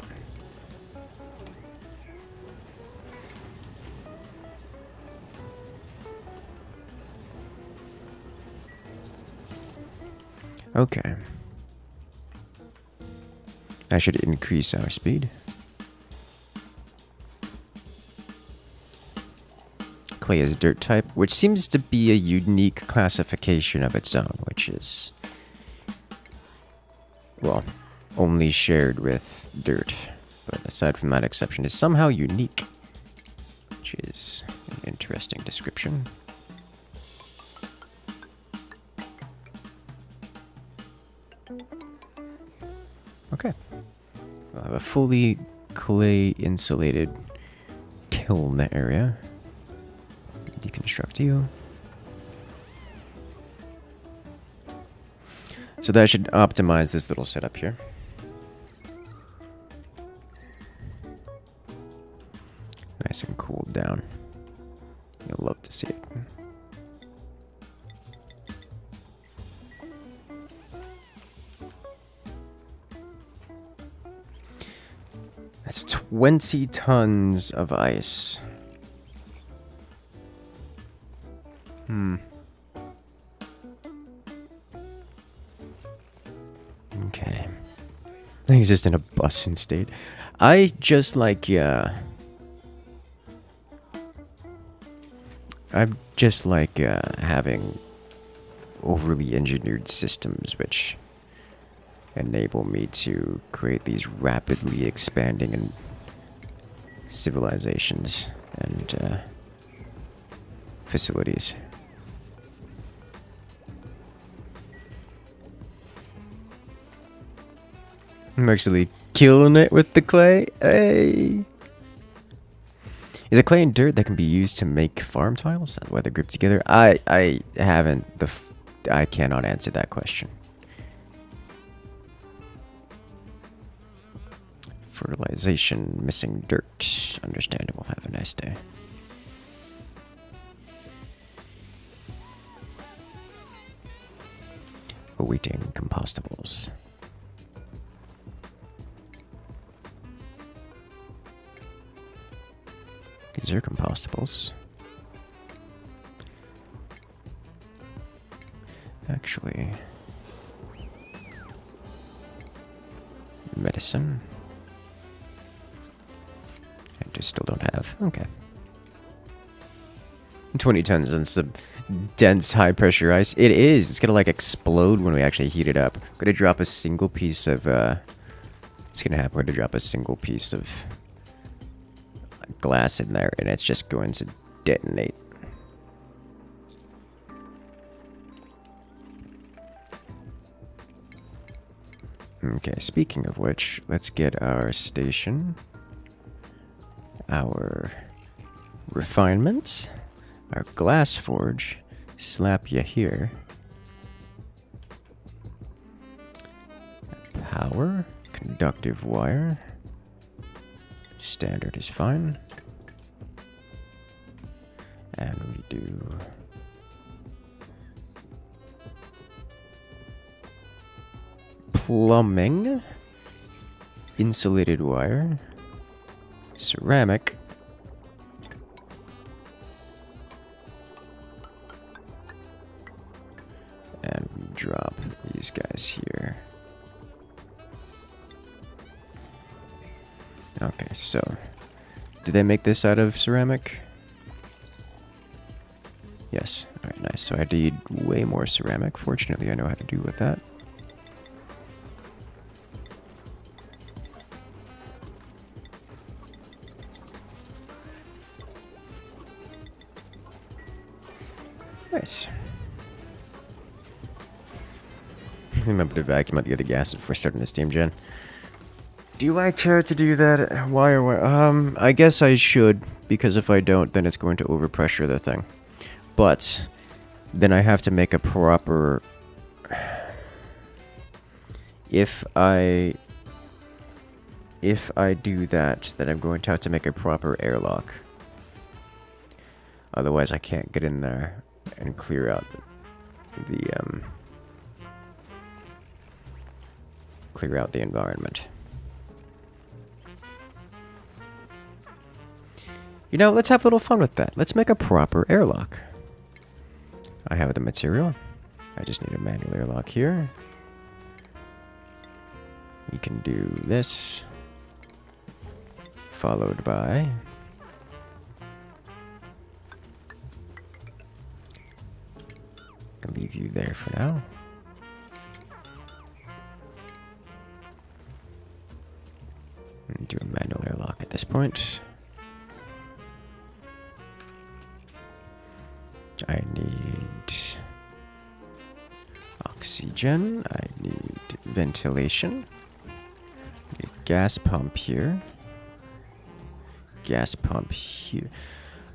Okay. That should increase our speed. Clay is dirt type, which seems to be a unique classification of its own, which is, well, only shared with dirt. But aside from that exception, is somehow unique, which is an interesting description. Okay. We'll have a fully clay insulated kiln area. Deconstruct you. So that should optimize this little setup here. Nice and cooled down. You'll love to see it. That's 20 tons of ice. Okay. They exist in a bussin' state. I just like, I'm just like having overly engineered systems which enable me to create these rapidly expanding and civilizations and facilities. I'm actually killing it with the clay. Hey! Is it clay and dirt that can be used to make farm tiles? Why they're grouped together? I haven't. I cannot answer that question. Fertilization, missing dirt. Understandable. Have a nice day. Awaiting compostables. These are compostables. Actually, medicine. I just still don't have. Okay. 20 tons and some dense high pressure ice. It is. It's gonna like explode when we actually heat it up. I'm gonna drop a single piece of it's gonna happen. We're gonna drop a single piece of glass in there and it's just going to detonate. Okay, speaking of which, let's get our station, our refinements, our glass forge, slap you here. Power, conductive wire, standard is fine. And we do plumbing, insulated wire, ceramic, and we drop these guys here. Okay, so did they make this out of ceramic? Yes. Alright, nice. So I need way more ceramic. Fortunately, I know how to do with that. Nice. Remember to vacuum out the other gas before starting the steam gen. Do I care to do that? Why or why? I guess I should, because if I don't, then it's going to overpressure the thing. But then I have to make a proper... If I do that, then I'm going to have to make a proper airlock. Otherwise, I can't get in there and clear out the environment. You know, let's have a little fun with that. Let's make a proper airlock. I have the material. I just need a manual airlock here. We can do this, followed by I'll leave you there for now. And do a manual airlock at this point. I need oxygen. I need ventilation. I need gas pump here. Gas pump here.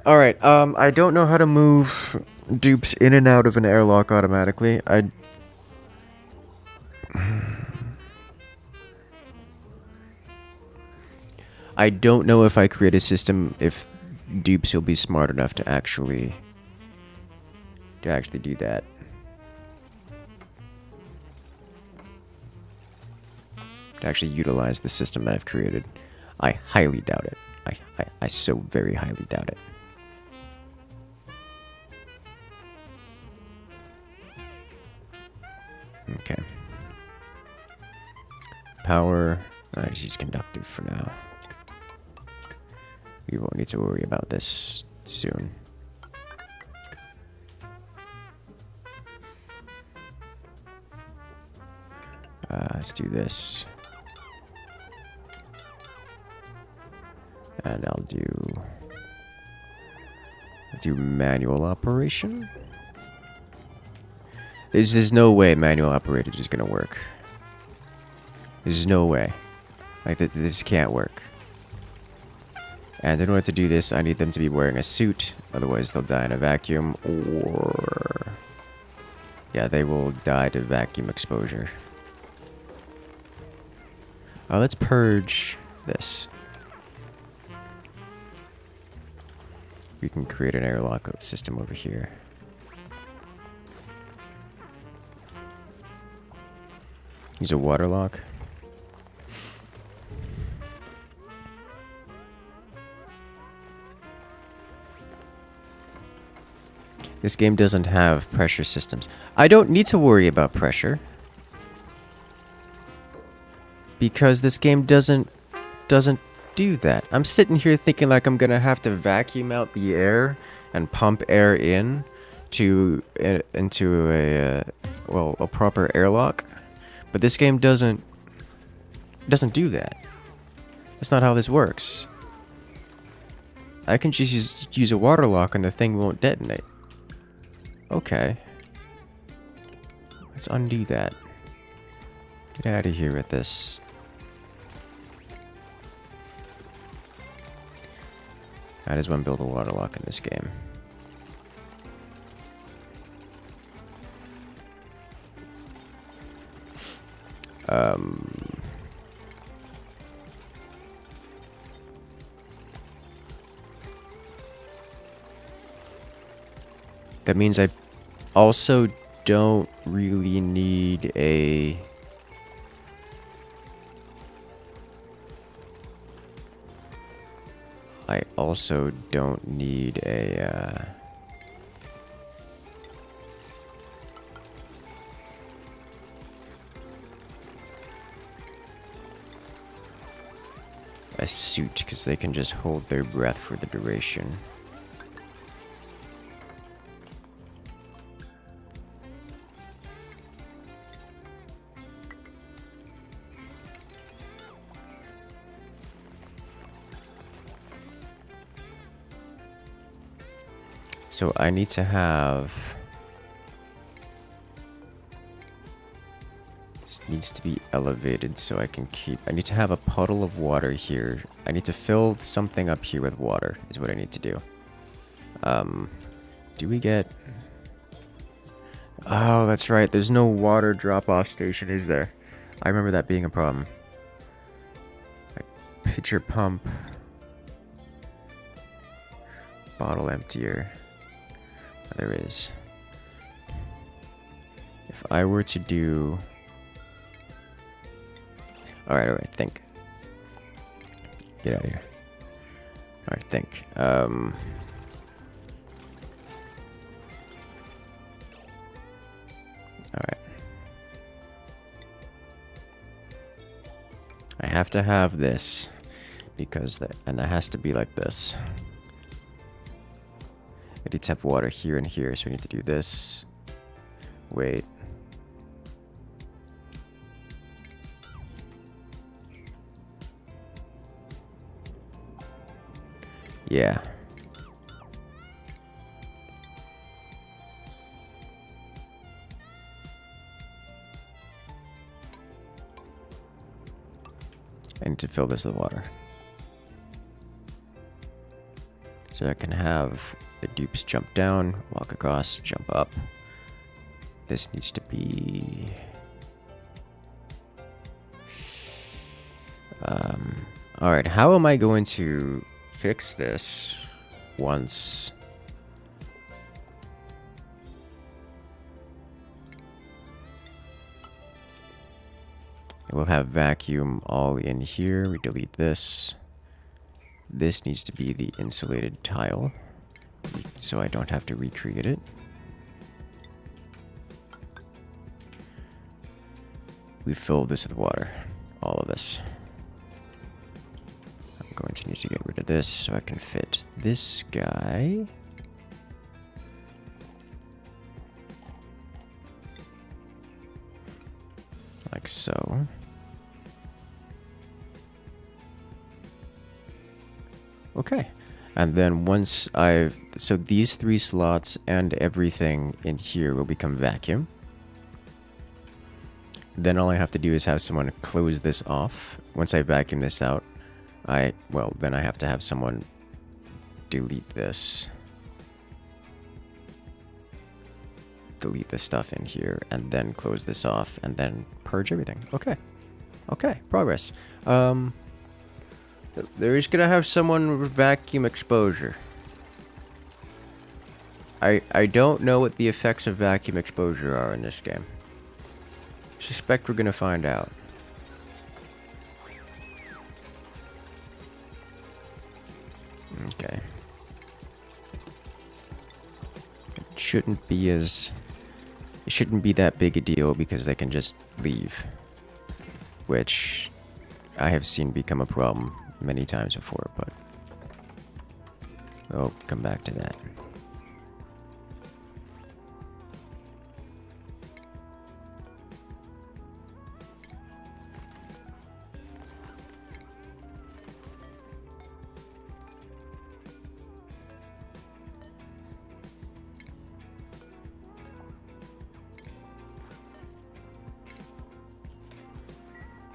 Alright, I don't know how to move dupes in and out of an airlock automatically. I don't know if I create a system, if dupes will be smart enough to actually do that. To actually utilize the system that I've created. I highly doubt it. I so very highly doubt it. Okay. Power. I just use conductive for now. We won't need to worry about this soon. Let's do this. And I'll do manual operation. There's no way manual operated is gonna work. There's no way. Like, this can't work. And in order to do this, I need them to be wearing a suit. Otherwise, they'll die in a vacuum. Or... yeah, they will die to vacuum exposure. Let's purge this. We can create an airlock system over here. Use a water lock. This game doesn't have pressure systems. I don't need to worry about pressure. Because this game doesn't do that? I'm sitting here thinking like I'm gonna have to vacuum out the air and pump air in to into a well, a proper airlock, but this game doesn't do that. That's not how this works. I can just use a water lock and the thing won't detonate. Okay. Let's undo that. Get out of here with this. How does one build a water lock in this game? That means I also don't really need a... I also don't need a suit, because they can just hold their breath for the duration. So I need to have... This needs to be elevated so I can keep... I need to have a puddle of water here. I need to fill something up here with water, is what I need to do. Do we get... Oh, that's right. There's no water drop-off station, is there? I remember that being a problem. Like, pitcher pump. Bottle emptier. There is. If I were to do... Alright, think. Get out of here. Alright, think. Alright. I have to have this, because that, and it has to be like this. I need to have water here and here, so we need to do this. Wait. Yeah. I need to fill this with water. So I can have the dupes jump down, walk across, jump up. This needs to be... Alright, how am I going to fix this once... We'll have vacuum all in here. We delete this. This needs to be the insulated tile, so I don't have to recreate it. We fill this with water. All of this. I'm going to need to get rid of this so I can fit this guy. Like so. Okay, and then once I've... So these 3 slots and everything in here will become vacuum. Then all I have to do is have someone close this off. Once I vacuum this out, then I have to have someone delete this. Delete the stuff in here, and then close this off, and then purge everything. Okay. Okay, progress. They're just gonna have someone with vacuum exposure. I don't know what the effects of vacuum exposure are in this game. Suspect we're gonna find out. Okay. It shouldn't be as... It shouldn't be that big a deal because they can just leave. Which I have seen become a problem many times before, but we'll come back to that.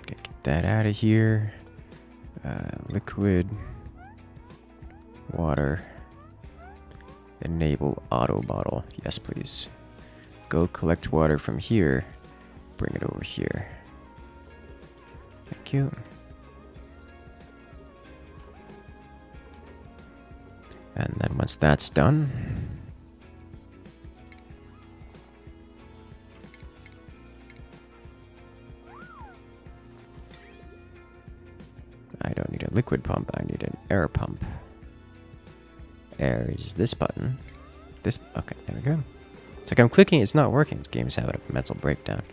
Okay, get that out of here. Liquid, water, enable auto bottle. Yes, please. Go collect water from here, bring it over here. Thank you. And then once that's done, I don't need a liquid pump, I need an air pump. Air is this button. This, okay, there we go. It's like I'm clicking, it's not working. This game's having a mental breakdown.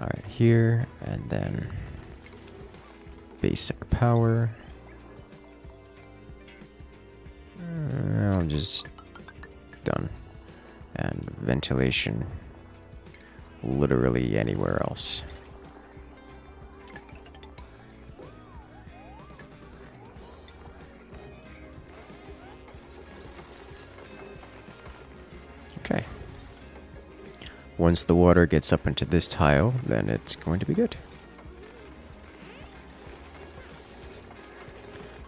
Alright, here, and then basic power. I'll just, done. And ventilation, literally anywhere else. Okay. Once the water gets up into this tile, then it's going to be good.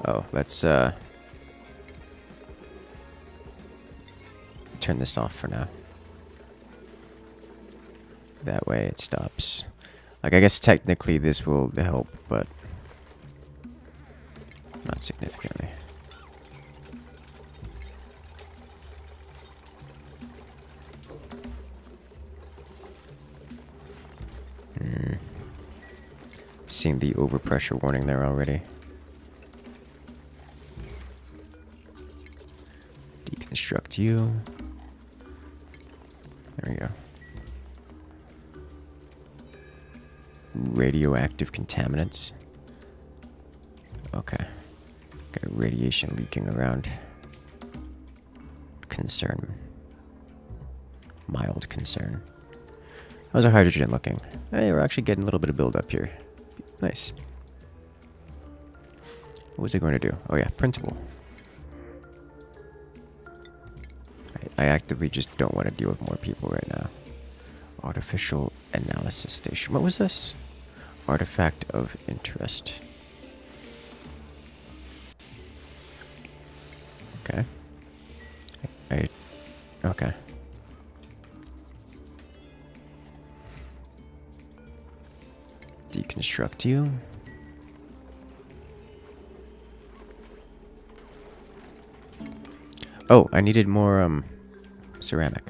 Oh, let's turn this off for now. That way it stops. Like, I guess technically this will help, but not significantly. Seeing the overpressure warning there already. Deconstruct you. There we go. Radioactive contaminants. Okay. Got radiation leaking around. Concern. Mild concern. How's our hydrogen looking? Hey, we're actually getting a little bit of build up here. Nice. What was I going to do? Oh yeah, printable. I actively just don't want to deal with more people right now. Artificial analysis station. What was this? Artifact of interest. Okay. Okay. Deconstruct you. Oh, I needed more ceramic.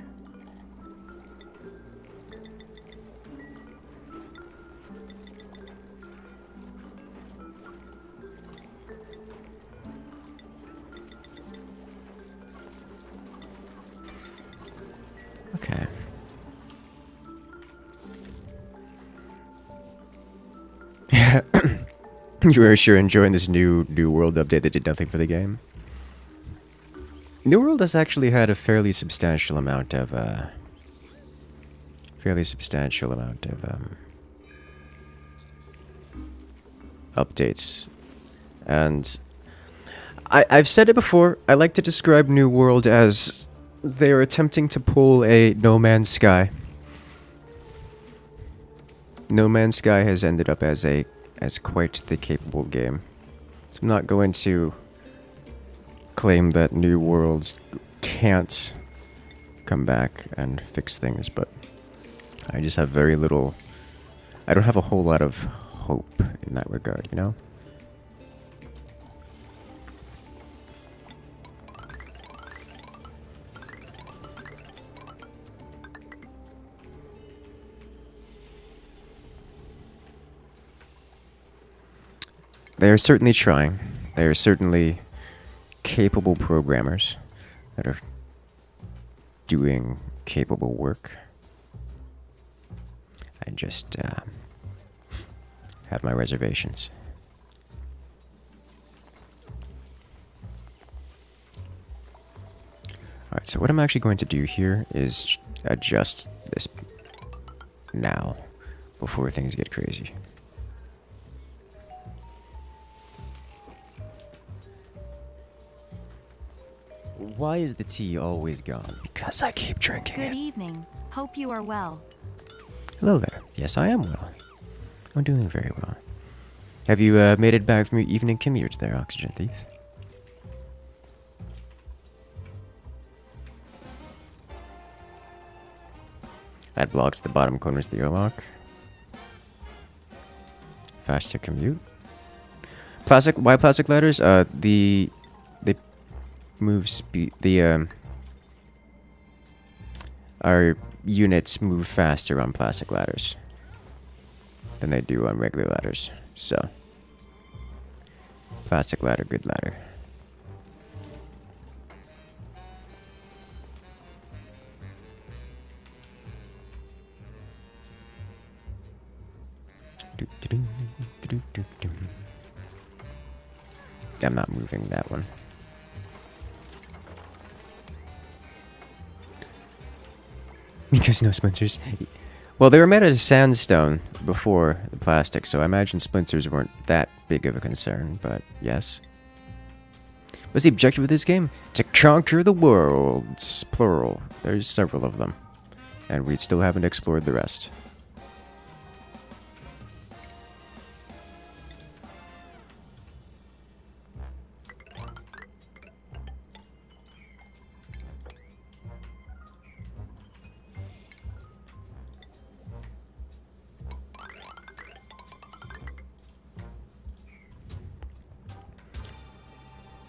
Okay. You are sure enjoying this new world update that did nothing for the game? New World has actually had a fairly substantial amount of updates, and I've said it before. I like to describe New World as they are attempting to pull a No Man's Sky. No Man's Sky has ended up as quite the capable game. I'm not going to claim that New Worlds can't come back and fix things, but I just have very little. I don't have a whole lot of hope in that regard, you know? They are certainly trying. They are certainly capable programmers that are doing capable work. I just have my reservations. Alright, so what I'm actually going to do here is adjust this now, before things get crazy. Why is the tea always gone? Because I keep drinking Good it. evening. Hope you are well. Hello there. Yes, I am well. I'm doing very well. Have you made it back from your evening commute there, Oxygen Thief? Add blocks to the bottom corners of the airlock. Faster commute. Plastic. Why plastic ladders? They move speed. Our units move faster on plastic ladders than they do on regular ladders. So, plastic ladder, good ladder. I'm not moving that one. Because no splinters. Well, they were made out of sandstone before the plastic, so I imagine splinters weren't that big of a concern, but yes. What's the objective of this game? To conquer the worlds, plural. There's several of them, and we still haven't explored the rest.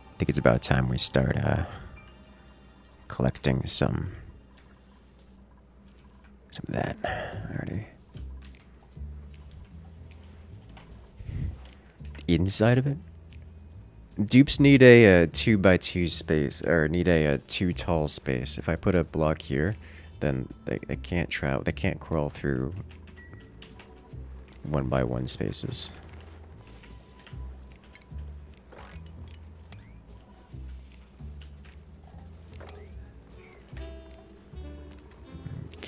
I think it's about time we start collecting some of that already. Inside of it? Dupes need a 2x2 space, or need a 2 tall space. If I put a block here, then they can't travel. They can't crawl through 1x1 spaces.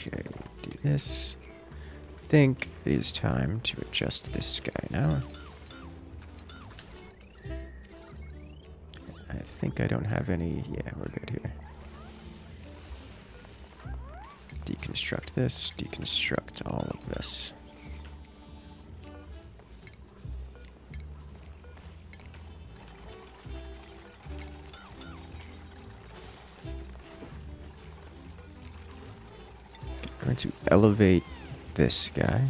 Okay, do this. I think it is time to adjust this guy now. I think I don't have any. Yeah, we're good here. Deconstruct this, deconstruct all of this. Going to elevate this guy.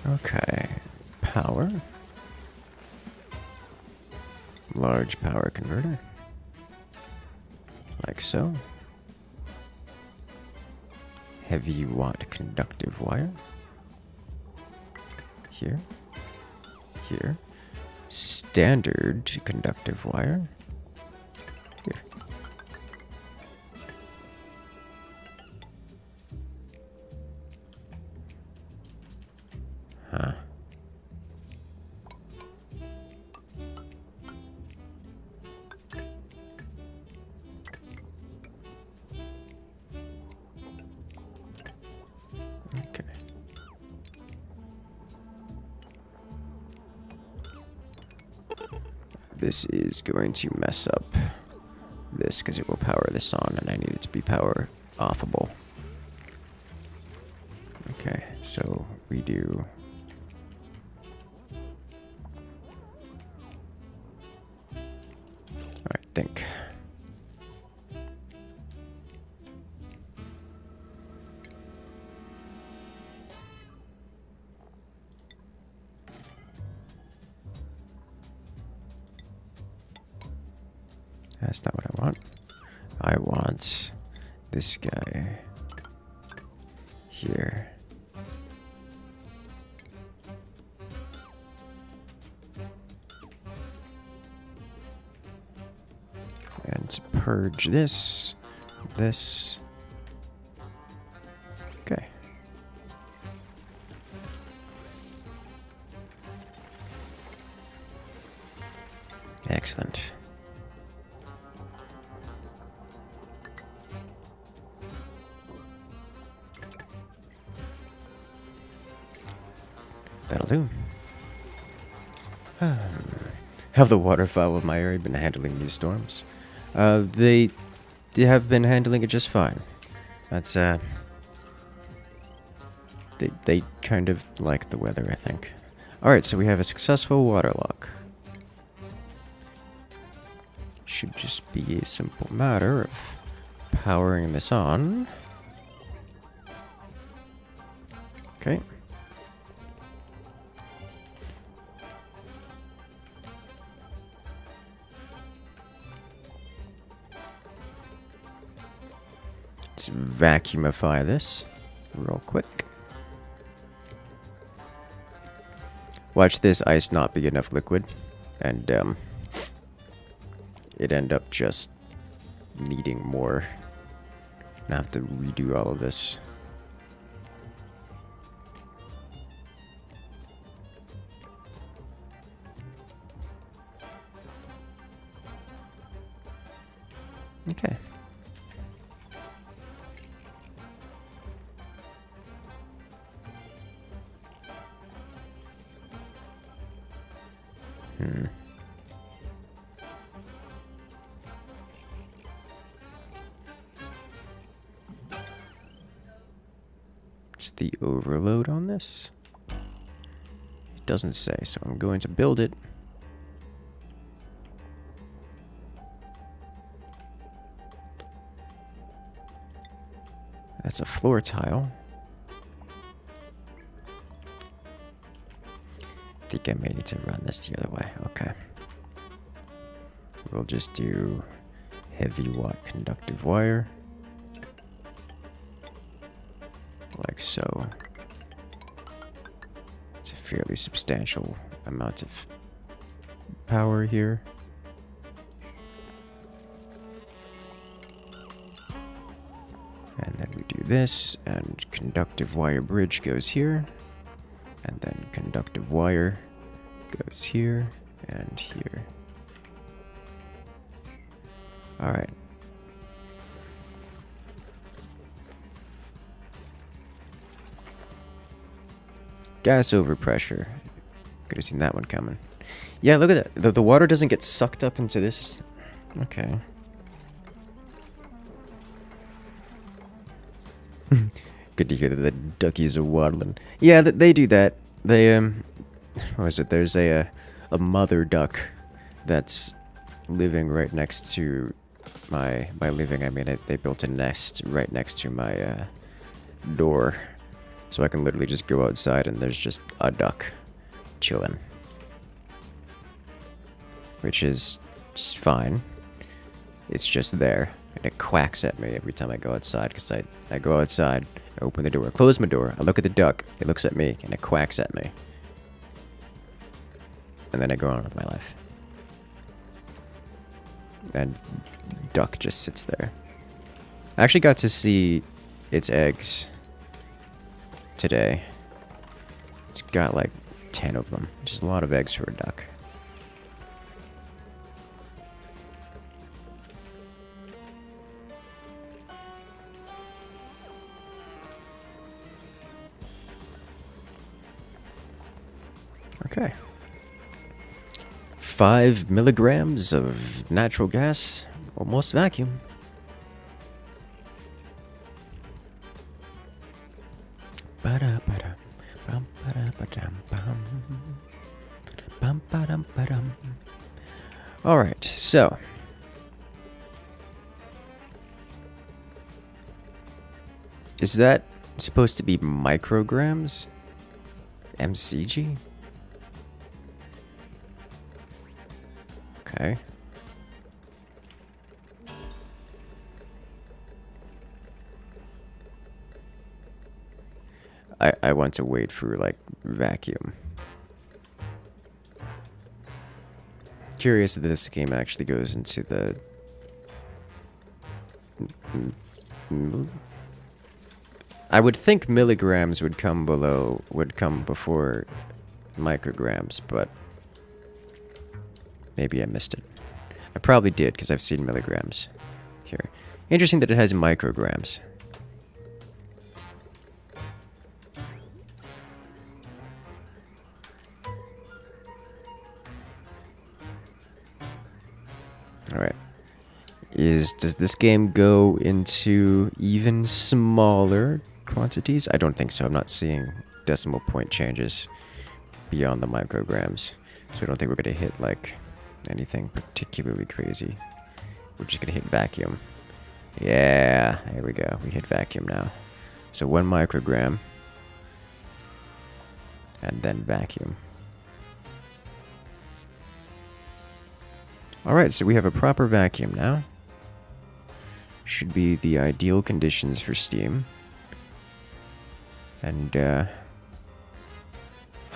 Okay, power. Large power converter. Like so. Heavy watt conductive wire. Here. Here. Standard conductive wire. Here. Huh. Okay. This is going to mess up this because it will power this on, and I need it to be power offable. Okay, so we do. Alright, think. That's not what I want. I want this guy here. And to purge this. Okay. Excellent. That'll do. Have the waterfowl of my area been handling these storms? They have been handling it just fine. That's, They kind of like the weather, I think. Alright, so we have a successful water lock. Should just be a simple matter of powering this on. Okay. Let's vacuumify this real quick. Watch this ice not be enough liquid, and it end up just needing more. And I have to redo all of this. Okay. What's the overload on this? It doesn't say, so I'm going to build it. That's a floor tile. I think I may need to run this the other way. Okay. We'll just do heavy watt conductive wire. Like so. It's a fairly substantial amount of power here. And then we do this, and conductive wire bridge goes here. And then conductive wire goes here and here. Alright. Gas overpressure. Could have seen that one coming. Yeah, look at that. The water doesn't get sucked up into this. Okay. Good to hear that the duckies are waddling. Yeah, they do that. They, what was it? There's a mother duck that's living right next to by living, I mean, they built a nest right next to my, door. So I can literally just go outside and there's just a duck chilling. Which is just fine. It's just there. And it quacks at me every time I go outside, because I go outside, I open the door, close my door, I look at the duck, it looks at me, and it quacks at me. And then I go on with my life. And duck just sits there. I actually got to see its eggs today. It's got like 10 of them, which is a lot of eggs for a duck. Okay. 5 milligrams of natural gas, almost vacuum. Alright, so. Is that supposed to be micrograms? MCG? Okay. I want to wait for, like, vacuum. Curious that this game actually goes into the... I would think milligrams would come before micrograms, but maybe I missed it. I probably did, because I've seen milligrams here. Interesting that it has micrograms. Alright. Does this game go into even smaller quantities? I don't think so. I'm not seeing decimal point changes beyond the micrograms. So I don't think we're going to hit, like, anything particularly crazy. We're just going to hit vacuum. Yeah, there we go. We hit vacuum now. So 1 microgram. And then vacuum. Alright, so we have a proper vacuum now. Should be the ideal conditions for steam. And,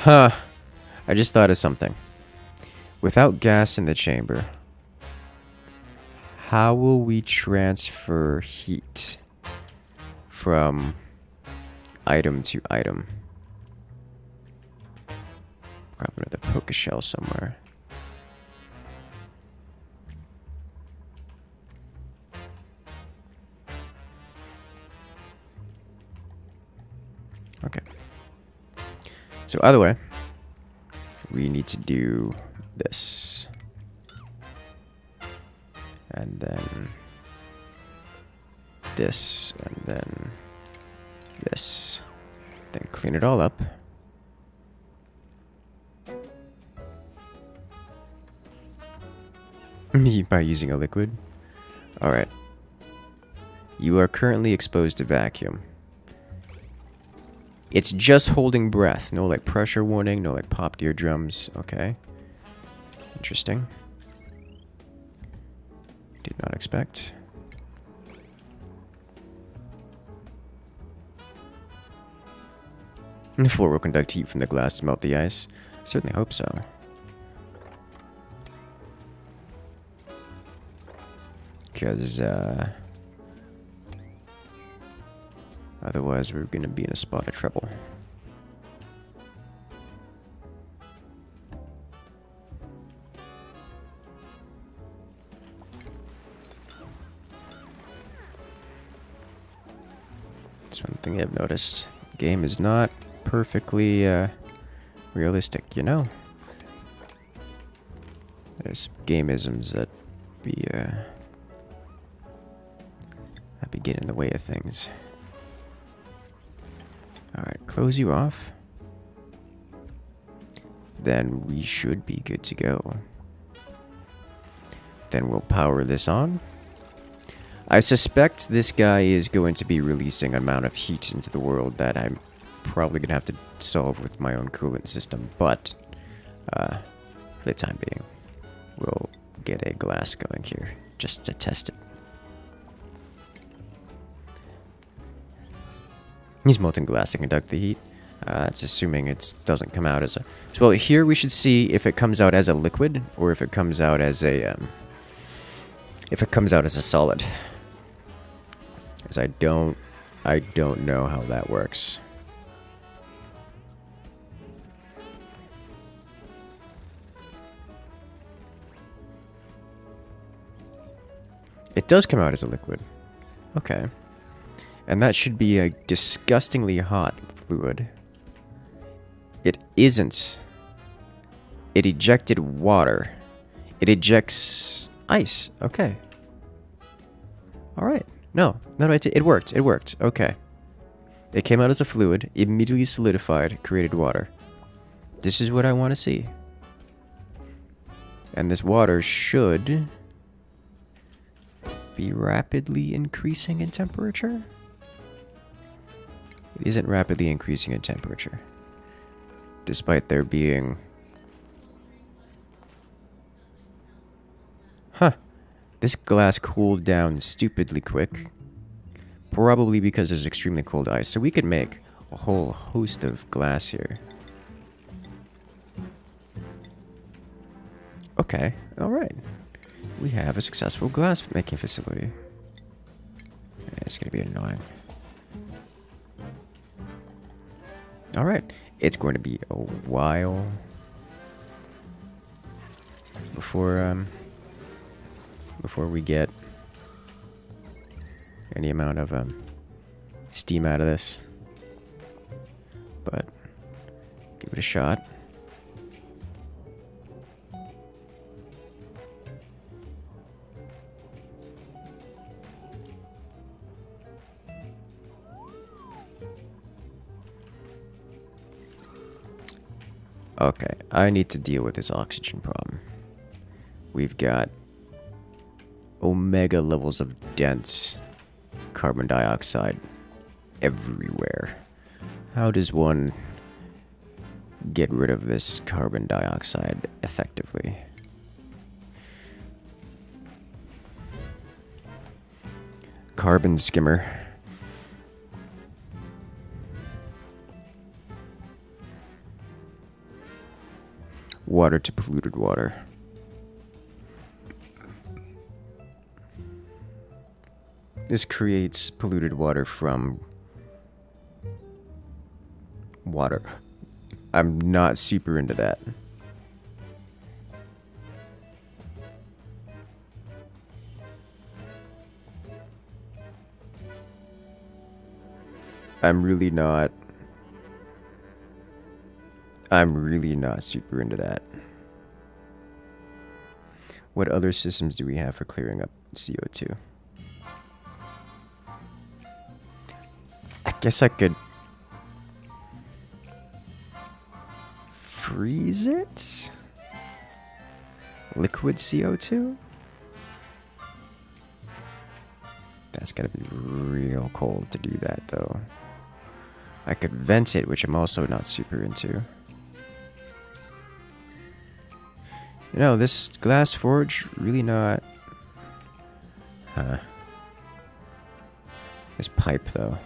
I just thought of something. Without gas in the chamber, how will we transfer heat from item to item? Grab another poke shell somewhere. Okay. So either way, we need to do this. And then this, and then this. Then clean it all up. By using a liquid. Alright. You are currently exposed to vacuum. It's just holding breath. No, like, pressure warning. No, like, popped eardrums. Okay. Interesting. Did not expect. The floor will conduct heat from the glass to melt the ice. Certainly hope so. Because, otherwise we're going to be in a spot of trouble. That's one thing I've noticed. The game is not perfectly realistic, you know? There's gameisms that get in the way of things. Alright, close you off. Then we should be good to go. Then we'll power this on. I suspect this guy is going to be releasing an amount of heat into the world that I'm probably going to have to solve with my own coolant system, but for the time being, we'll get a glass going here just to test it. Use molten glass to conduct the heat. It's assuming it doesn't come out as a... So, well, here we should see if it comes out as a liquid or if it comes out as a... solid. Because I don't know how that works. It does come out as a liquid. Okay. And that should be a disgustingly hot fluid. It isn't. It ejected water. It ejects ice. Okay. Alright. No, it worked. It worked. Okay. It came out as a fluid, immediately solidified, created water. This is what I want to see. And this water should be rapidly increasing in temperature. It isn't rapidly increasing in temperature, despite there being... Huh. This glass cooled down stupidly quick. Probably because there's extremely cold ice. So we could make a whole host of glass here. Okay, alright. We have a successful glass making facility. It's gonna be annoying. Alright, it's going to be a while before before we get any amount of steam out of this. But give it a shot. Okay, I need to deal with this oxygen problem. We've got omega levels of dense carbon dioxide everywhere. How does one get rid of this carbon dioxide effectively? Carbon skimmer. Water to polluted water. This creates polluted water from water. I'm not super into that. I'm really not super into that. What other systems do we have for clearing up CO2? I guess I could freeze it? Liquid CO2? That's gotta be real cold to do that, though. I could vent it, which I'm also not super into. You know, this glass forge, really not... Huh. This pipe, though.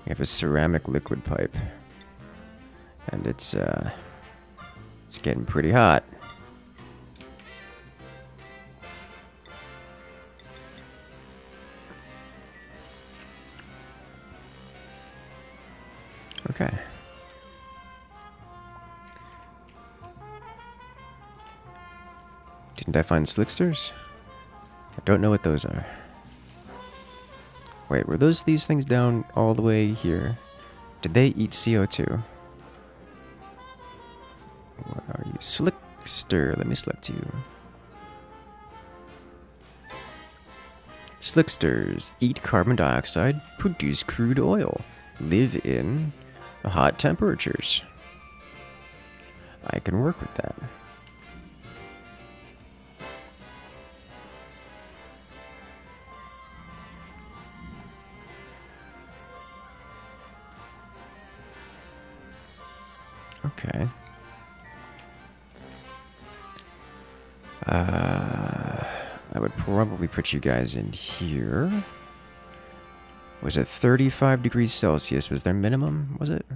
We have a ceramic liquid pipe. And it's getting pretty hot. Okay. Didn't I find slicksters? I don't know what those are. Wait, were these things down all the way here? Did they eat CO2? What are you? Slickster. Let me select you. Slicksters eat carbon dioxide, produce crude oil, live in hot temperatures. I can work with that. Okay. I would probably put you guys in here. Was it 35 degrees Celsius? Was their minimum? Was it?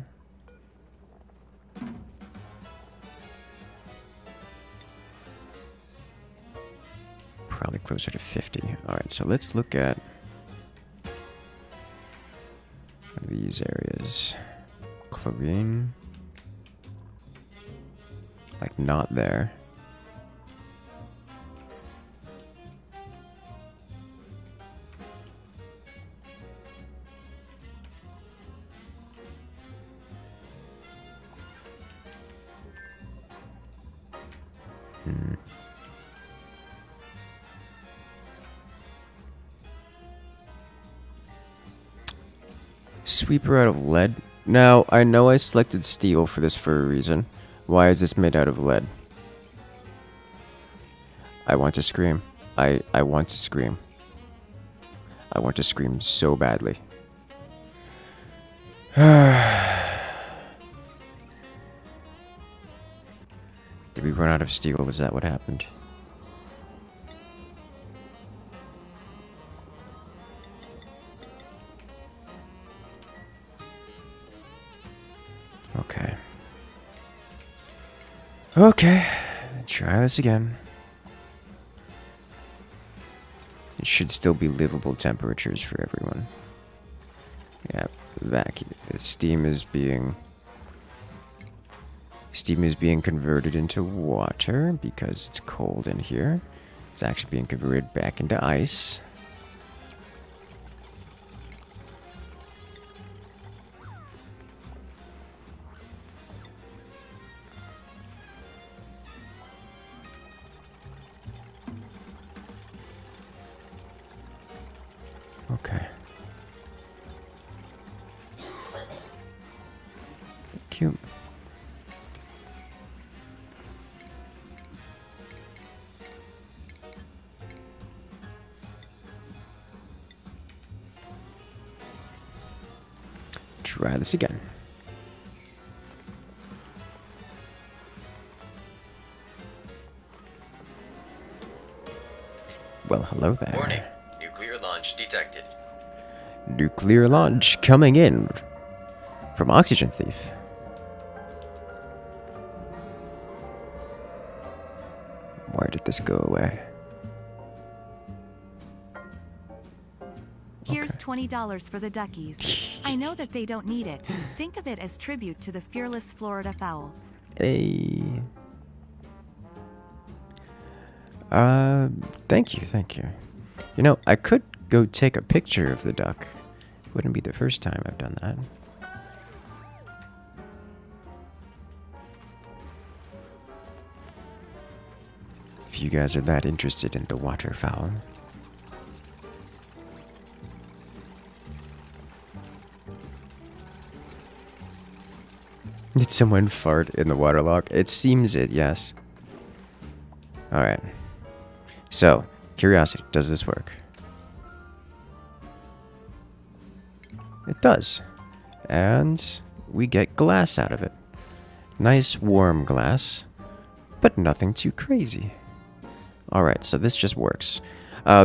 Probably closer to 50. Alright, so let's look at these areas. Chlorine. Like, not there. Sweeper out of lead. Now, I know I selected steel for this for a reason. Why is this made out of lead? I want to scream. I want to scream. I want to scream so badly. Did we run out of steel? Is that what happened? Okay. Okay. Try this again. It should still be livable temperatures for everyone. Yeah, vacuum. The steam is being Steam is being converted into water because it's cold in here. It's actually being converted back into ice. Okay. Cute. Try this again. Well, hello there. Warning. Nuclear launch detected. Nuclear launch coming in from Oxygen Thief. Where did this go away? Here's Okay. $20 for the duckies. I know that they don't need it. Think of it as tribute to the fearless Florida fowl. Hey. Thank you, thank you. You know, I could go take a picture of the duck. Wouldn't be the first time I've done that. If you guys are that interested in the waterfowl. Did someone fart in the waterlock? It seems it, yes. Alright. So, curiosity, does this work? It does. And we get glass out of it. Nice warm glass, but nothing too crazy. Alright, so this just works.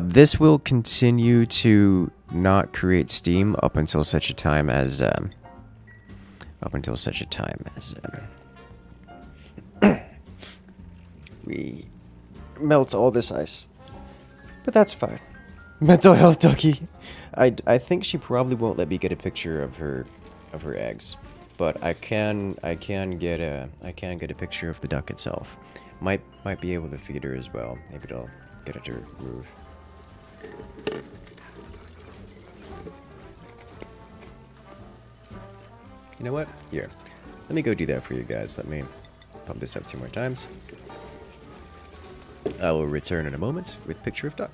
This will continue to not create steam up until such a time as we melt all this ice. But that's fine. Mental health ducky. I think she probably won't let me get a picture of her eggs, but I can get a picture of the duck itself. Might be able to feed her as well. Maybe it'll get it to move. You know what? Here. Let me go do that for you guys. Let me pump this up 2 more times. I will return in a moment with picture of duck.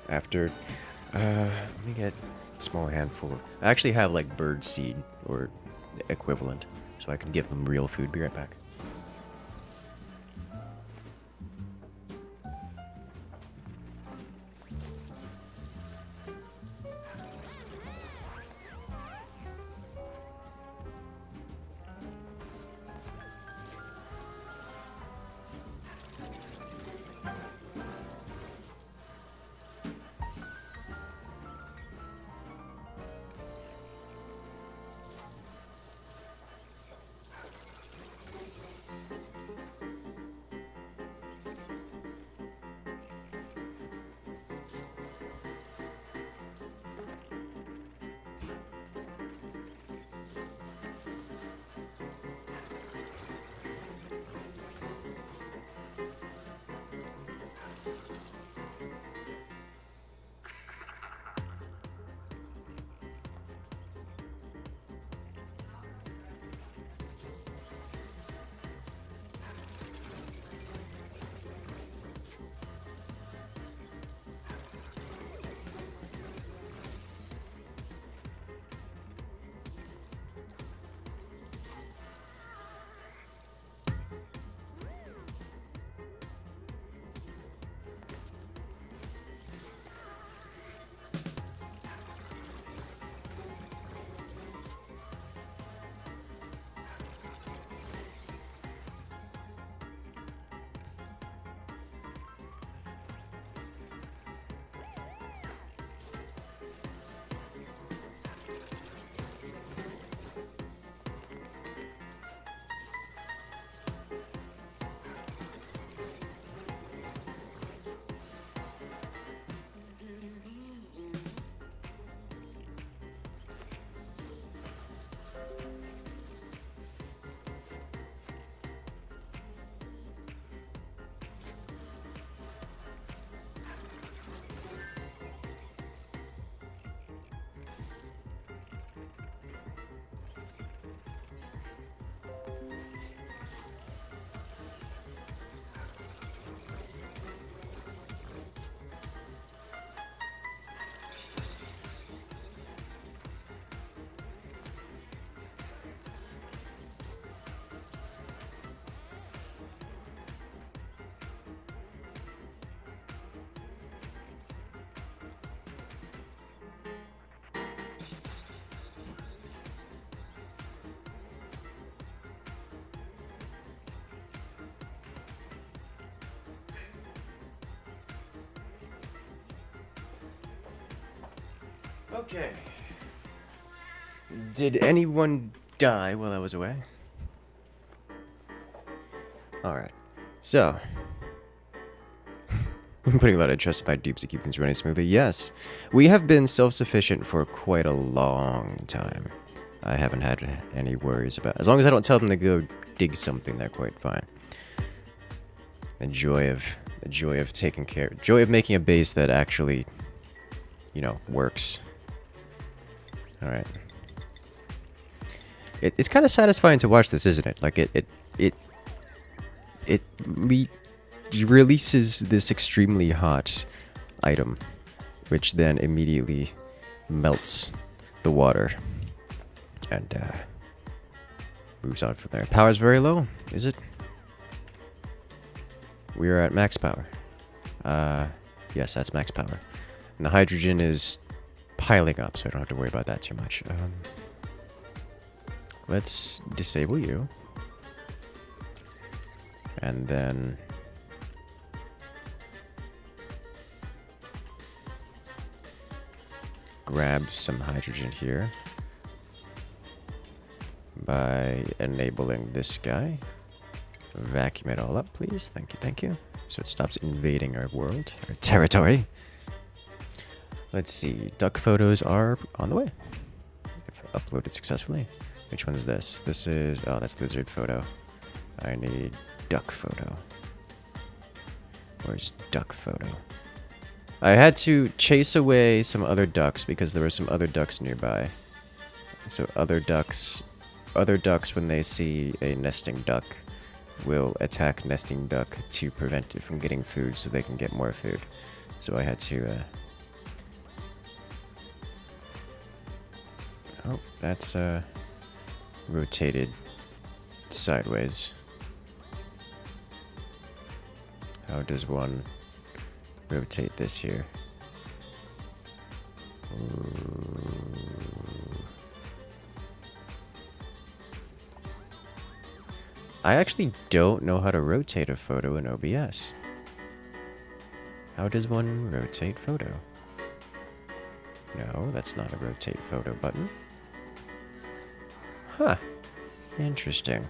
After, let me get a small handful. I actually have like bird seed or equivalent, so I can give them real food. Be right back. Okay. Did anyone die while I was away? Alright. So. I'm putting a lot of trust in my dupes to keep things running smoothly. Yes. We have been self-sufficient for quite a long time. I haven't had any worries about... As long as I don't tell them to go dig something, they're quite fine. The joy of taking care... Joy of making a base that actually, you know, works. Alright. It's kind of satisfying to watch this, isn't it? Like, it releases this extremely hot item, which then immediately melts the water and moves on from there. Power's very low, is it? We are at max power. Yes, that's max power. And the hydrogen is piling up, so I don't have to worry about that too much. Let's disable you. And then... grab some hydrogen here. By enabling this guy. Vacuum it all up, please. Thank you, thank you. So it stops invading our world, our territory. Let's see. Duck photos are on the way. If uploaded successfully. Which one is this? This is... oh, that's lizard photo. I need duck photo. Where's duck photo? I had to chase away some other ducks because there were some other ducks nearby. So other ducks, when they see a nesting duck, will attack nesting duck to prevent it from getting food so they can get more food. So I had to... oh, that's rotated sideways. How does one rotate this here? Ooh. I actually don't know how to rotate a photo in OBS. How does one rotate photo? No, that's not a rotate photo button. Huh. Interesting.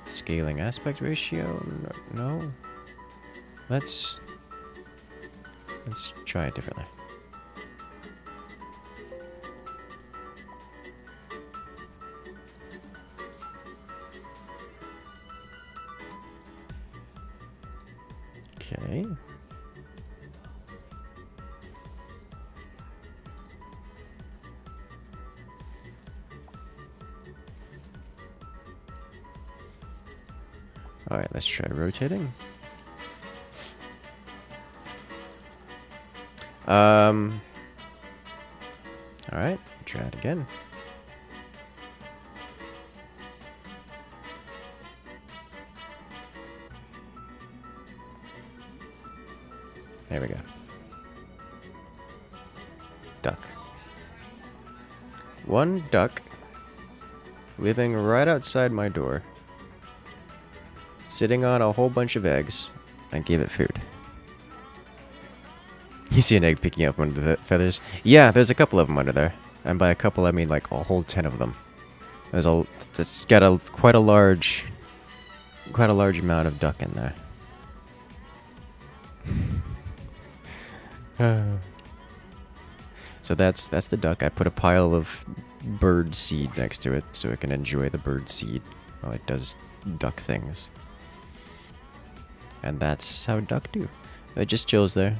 Scaling aspect ratio? No. Let's try it differently. Okay. All right, let's try rotating. All right, try it again. There we go. Duck. One duck living right outside my door, sitting on a whole bunch of eggs, and gave it food. You see an egg picking up one of the feathers? Yeah, there's a couple of them under there. And by a couple, I mean like a whole 10 of them. It's got quite a large amount of duck in there. So that's the duck. I put a pile of bird seed next to it so it can enjoy the bird seed while it does duck things. And that's how duck do. It just chills there.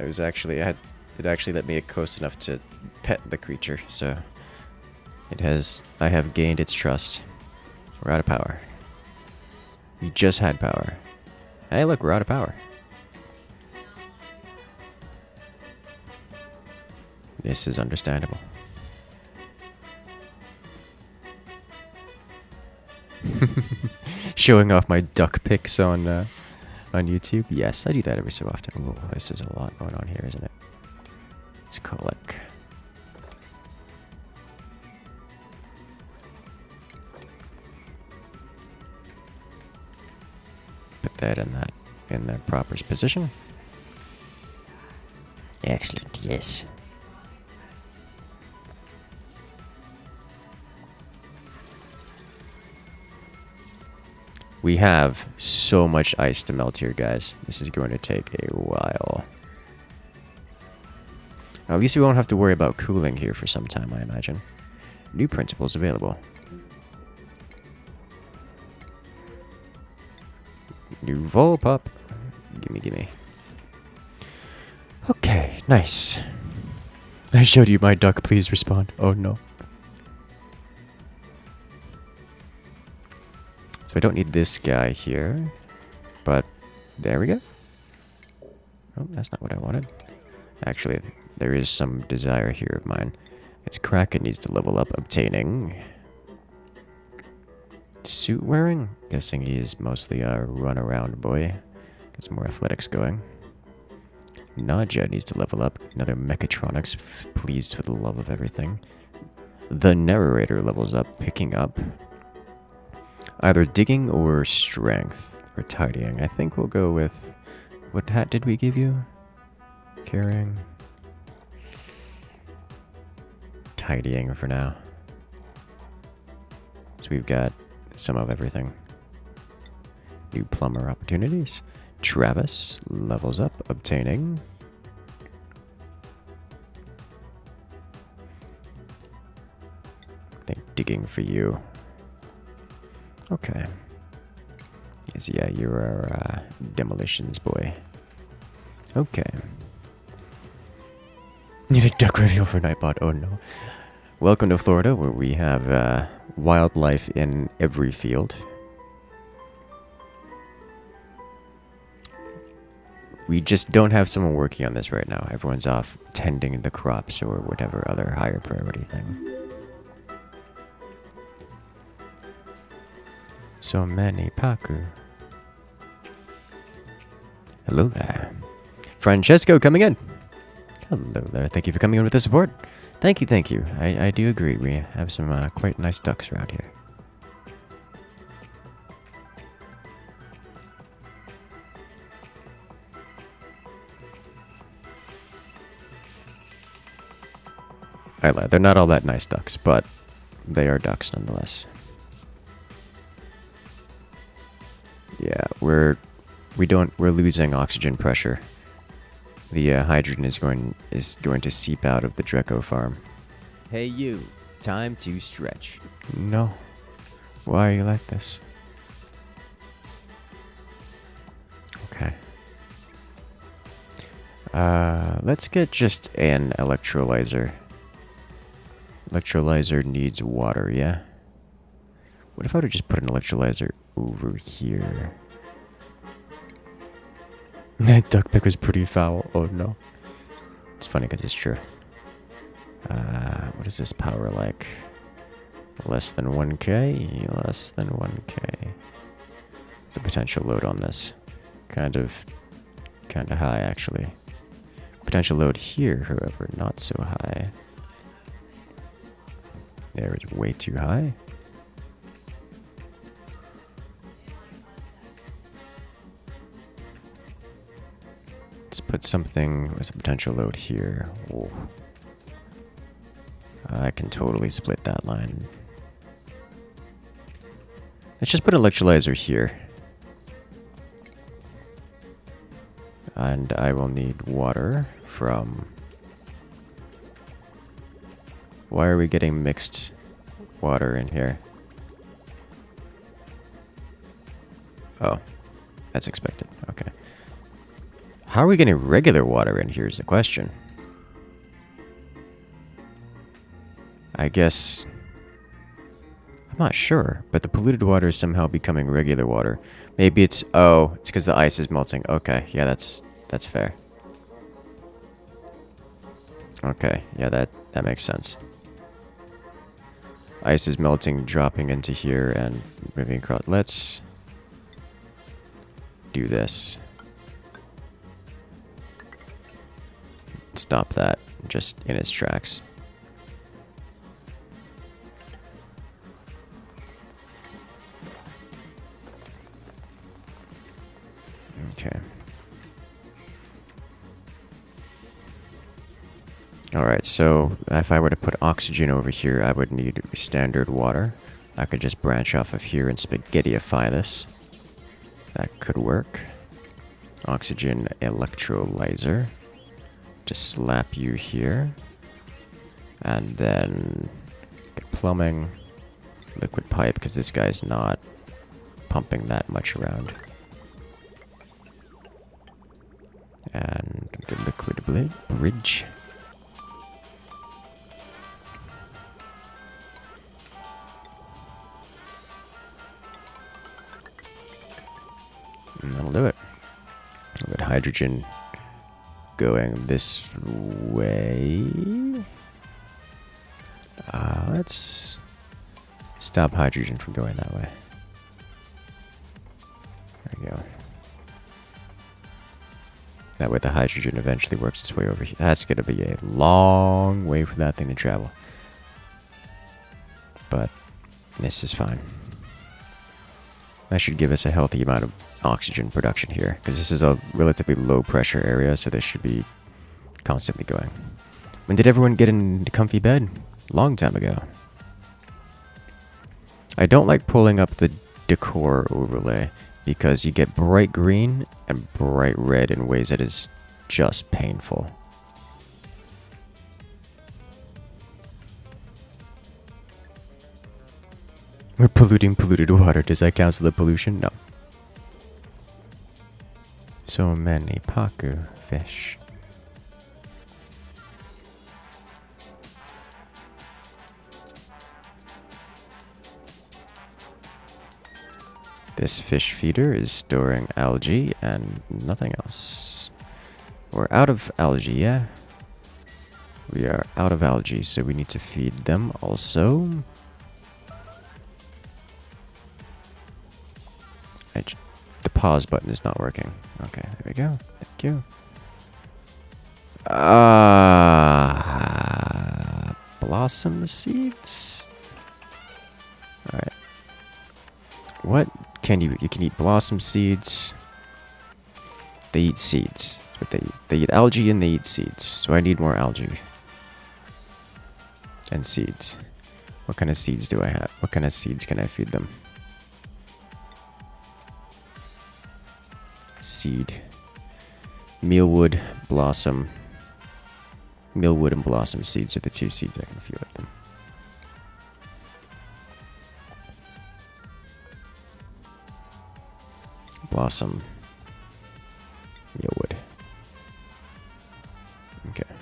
It actually let me get close enough to pet the creature, so I have gained its trust. We're out of power. We just had power. Hey, look, we're out of power. This is understandable. Showing off my duck pics on YouTube. Yes, I do that every so often. Ooh, this is a lot going on here, isn't it? Let's click. Put that in their proper position. Excellent, yes. We have so much ice to melt here, guys. This is going to take a while. At least we won't have to worry about cooling here for some time, I imagine. New principles available. New vol pop. Gimme, gimme. Okay, nice. I showed you my duck, please respond. Oh no. So I don't need this guy here. But there we go. Oh, that's not what I wanted. Actually, there is some desire here of mine. Its Kraken needs to level up, obtaining suit wearing. Guessing he is mostly a run-around boy. Get some more athletics going. Nadja needs to level up. Another mechatronics, please for the love of everything. The narrator levels up, picking up either digging or strength or tidying. I think we'll go with... What hat did we give you? Carrying. Tidying for now. So we've got some of everything. New plumber opportunities. Travis levels up, obtaining. I think digging for you. Okay. Yes, yeah, you're our demolitions boy. Okay. Need a duck reveal for Nightbot. Oh no. Welcome to Florida, where we have wildlife in every field. We just don't have someone working on this right now. Everyone's off tending the crops or whatever other higher priority thing. So many Paku. Hello there. Francesco coming in. Hello there. Thank you for coming in with the support. Thank you, thank you. I do agree. We have some quite nice ducks around here. I lied. They're not all that nice ducks, but they are ducks nonetheless. Yeah, we're losing oxygen pressure. The hydrogen is going to seep out of the Dreco farm. Hey you, time to stretch. No. Why are you like this? Okay. Let's get just an electrolyzer. Electrolyzer needs water, yeah? What if I were to just put an electrolyzer over here? That duck pick was pretty foul. Oh no. It's funny because it's true. What is this power like? Less than 1k? Less than 1k. What's the potential load on this? Kind of high, actually. Potential load here, however, not so high. There, it's way too high. Let's put something with a potential load here. Whoa. I can totally split that line. Let's just put an electrolyzer here. And I will need water from... Why are we getting mixed water in here? Oh, that's expected. Okay. How are we getting regular water in here is the question. I guess... I'm not sure, but the polluted water is somehow becoming regular water. Maybe it's... Oh, it's because the ice is melting. Okay, yeah, that's fair. Okay, yeah, that makes sense. Ice is melting, dropping into here, and moving across. Let's do this. Stop that, just in its tracks. Okay. Alright, so if I were to put oxygen over here, I would need standard water. I could just branch off of here and spaghettiify this. That could work. Oxygen electrolyzer. Just slap you here. And then get plumbing. Liquid pipe, because this guy's not pumping that much around. And the liquid bridge. And that'll do it. We've got hydrogen going this way. Let's stop hydrogen from going that way. There we go. That way the hydrogen eventually works its way over here. That's going to be a long way for that thing to travel. But this is fine. That should give us a healthy amount of oxygen production here, because this is a relatively low pressure area, so this should be constantly going. When did everyone get into comfy bed? Long time ago. I don't like pulling up the decor overlay, because you get bright green and bright red in ways that is just painful. We're polluting polluted water. Does that count as the pollution? No. So many paku fish. This fish feeder is storing algae and nothing else. We're out of algae, yeah? We are out of algae, so we need to feed them also. The pause button is not working. Okay, there we go. Thank you. Blossom seeds? Alright. What can you eat? You can eat blossom seeds. They eat seeds. But they eat algae and they eat seeds. So I need more algae. And seeds. What kind of seeds do I have? What kind of seeds can I feed them? Seed. Mealwood, blossom. Mealwood and blossom seeds are the two seeds I can feed with them. Blossom. Mealwood. Okay.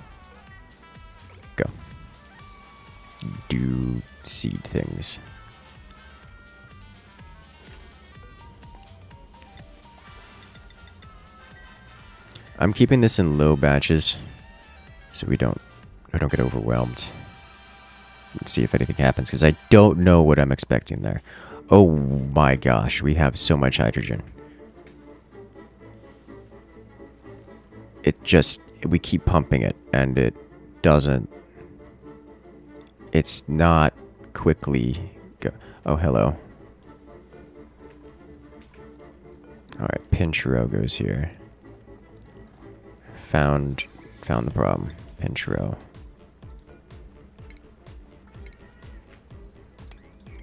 Go. Do seed things. I'm keeping this in low batches so we don't get overwhelmed. Let's see if anything happens, because I don't know what I'm expecting there. Oh my gosh, we have so much hydrogen. We keep pumping it and it doesn't, it's not quickly go. Oh, hello. Alright, pinch row goes here. Found the problem. Pinch row.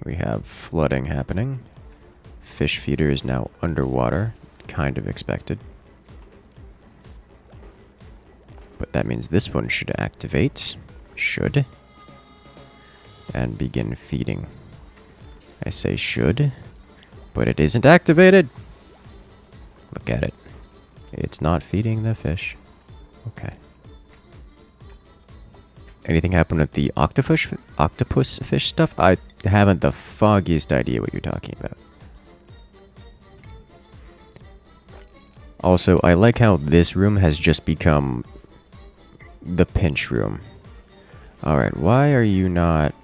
We have flooding happening. Fish feeder is now underwater. Kind of expected. But that means this one should activate. Should. And begin feeding. I say should, but it isn't activated. Look at it. It's not feeding the fish. Okay. Anything happen with the octopus fish stuff? I haven't the foggiest idea what you're talking about. Also, I like how this room has just become the pinch room. Alright, why are you not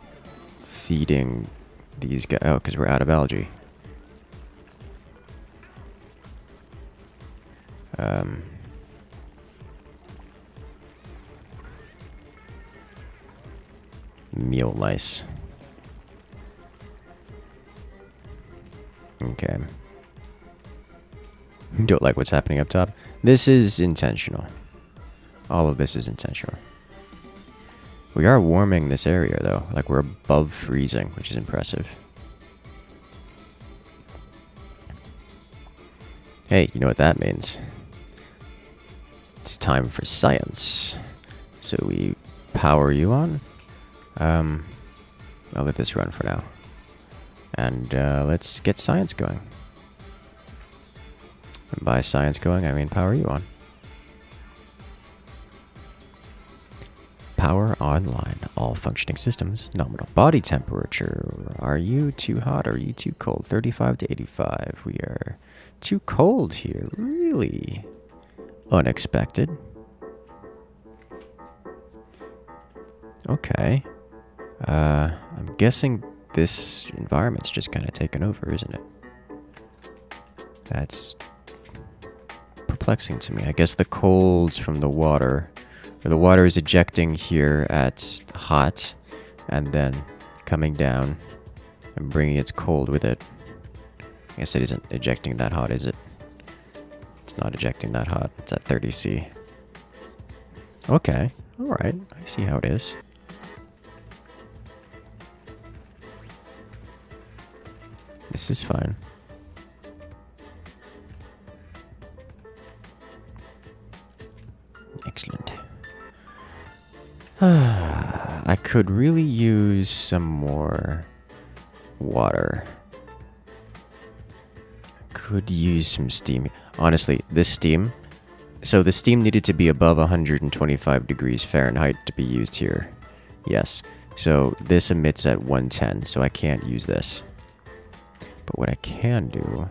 feeding these guys? Oh, because we're out of algae. Meal lice. Okay. Don't like what's happening up top. This is intentional. All of this is intentional. We are warming this area, though. Like, we're above freezing, which is impressive. Hey, you know what that means? It's time for science. So we power you on. I'll let this run for now. And let's get science going. And by science going, I mean power you on. Power online. All functioning systems. Nominal body temperature. Are you too hot or are you too cold? 35 to 85. We are too cold here. Really? Unexpected. Okay. I'm guessing this environment's just kind of taken over, isn't it? That's perplexing to me. I guess the cold's from the water. Or the water is ejecting here at hot, and then coming down and bringing its cold with it. I guess it isn't ejecting that hot, is it? It's not ejecting that hot. It's at 30°C. Okay. Alright. I see how it is. This is fine. Excellent. I could really use some more water. Could use some steam. Honestly, this steam... So the steam needed to be above 125 degrees Fahrenheit to be used here. Yes. So this emits at 110, so I can't use this. But what I can do...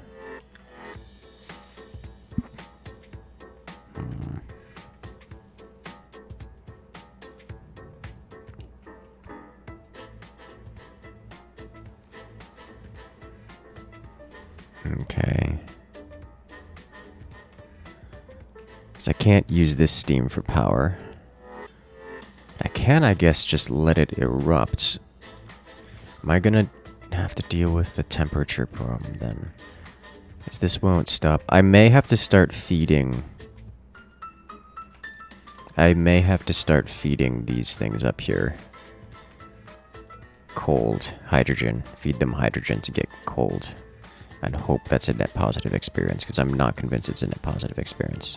Okay. So I can't use this steam for power. I can, I guess, just let it erupt. Am I gonna have to deal with the temperature problem then? Because this won't stop. I may have to start feeding... these things up here. Cold. Hydrogen. Feed them hydrogen to get cold. And hope that's a net positive experience, because I'm not convinced it's a net positive experience.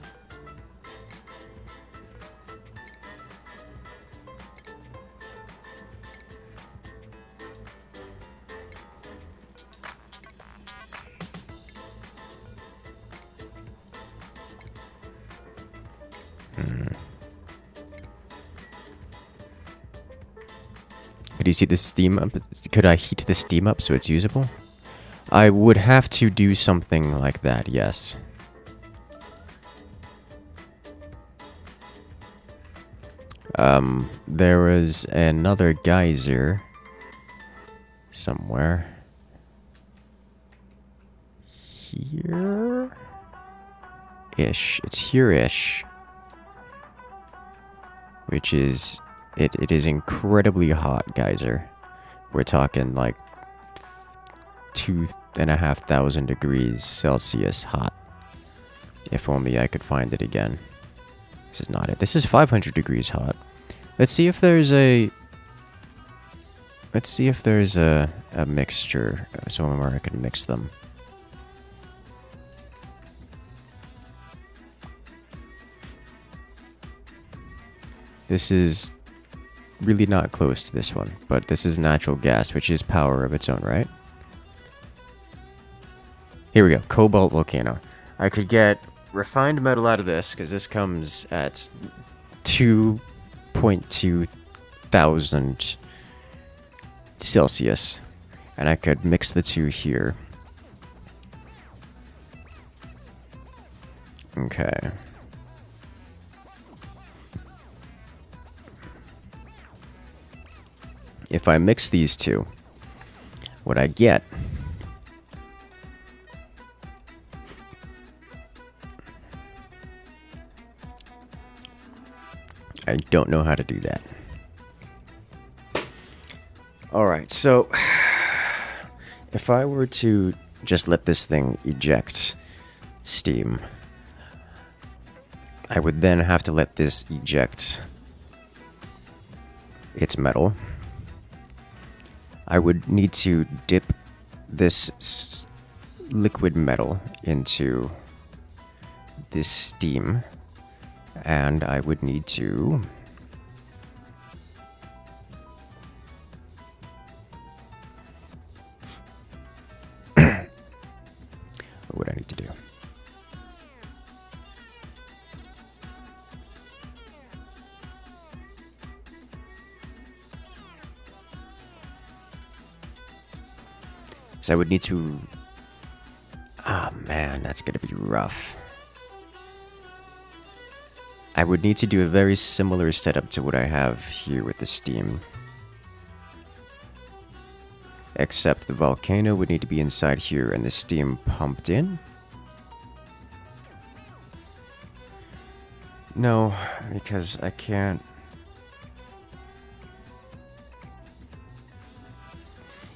Could you see the steam up? Could I heat the steam up so it's usable? I would have to do something like that, yes. There was another geyser somewhere. Here-ish. It's here-ish. Which is... It is incredibly hot, geyser. We're talking like 2,500 degrees Celsius hot. If only I could find it again. This is not it. This is 500 degrees hot. Let's see if there's a... Let's see if there's a mixture. Somewhere I can mix them. This is really not close to this one, but this is natural gas, which is power of its own, right? Here we go. Cobalt volcano. I could get refined metal out of this, because this comes at 2.2 thousand Celsius. And I could mix the two here. Okay. If I mix these two, what I get... I don't know how to do that. Alright, so... if I were to just let this thing eject steam, I would then have to let this eject it's metal. I would need to dip this liquid metal into this steam, and I would need to what would I need to do? So I would need to... Oh man, that's gonna be rough. I would need to do a very similar setup to what I have here with the steam. Except the volcano would need to be inside here and the steam pumped in. No, because I can't...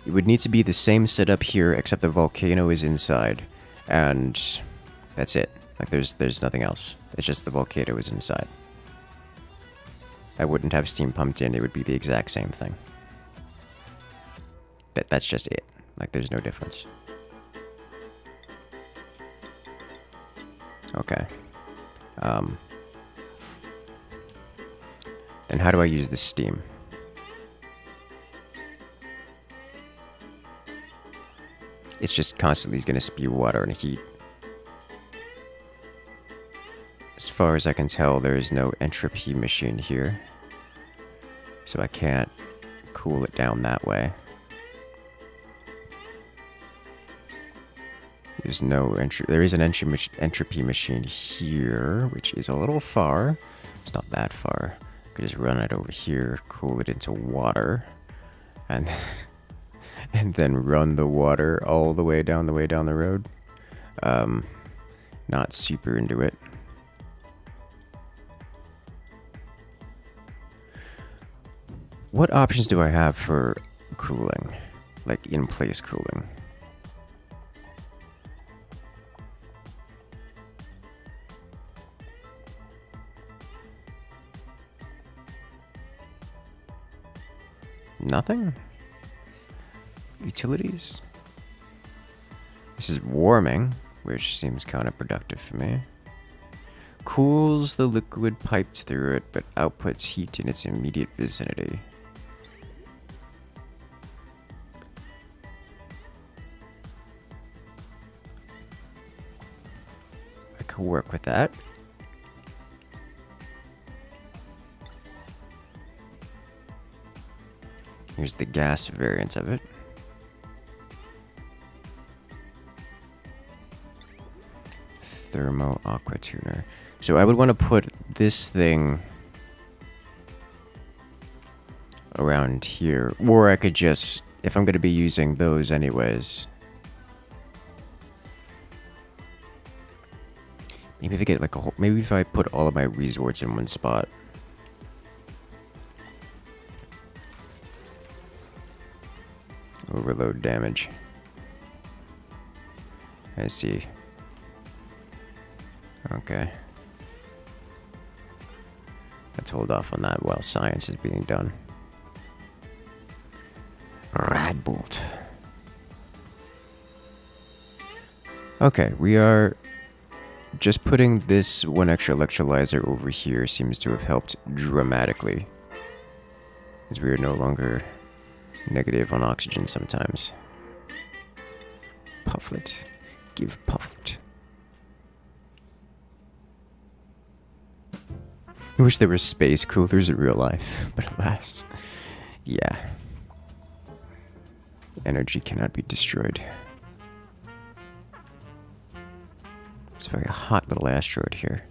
It would need to be the same setup here, except the volcano is inside, and that's it. Like, there's nothing else. It's just the volcano is inside. I wouldn't have steam pumped in, it would be the exact same thing. That's just it. Like, there's no difference. Okay. Then how do I use this steam? It's just constantly going to spew water and heat. As far as I can tell, there is no entropy machine here. So I can't cool it down that way. There's no there is an entropy machine here, which is a little far. It's not that far. I could just run it over here, cool it into water, and and then run the water all the way down the road. Not super into it. What options do I have for cooling? Like in place cooling? Nothing? Utilities? This is warming, which seems counterproductive for me. Cools the liquid piped through it, but outputs heat in its immediate vicinity. I could work with that. Here's the gas variant of it. Thermo aqua tuner. So I would want to put this thing around here, or I could just, if I'm going to be using those anyways, maybe if I get like a whole, maybe if I put all of my resorts in one spot. Overload damage. I see. Okay. Let's hold off on that while science is being done. Radbolt. Okay, we are just putting this one extra electrolyzer over here seems to have helped dramatically, as we are no longer negative on oxygen sometimes. Pufflet. Give Pufflet. I wish there were space coolers in real life, but alas. Yeah. Energy cannot be destroyed. It's a very hot little asteroid here.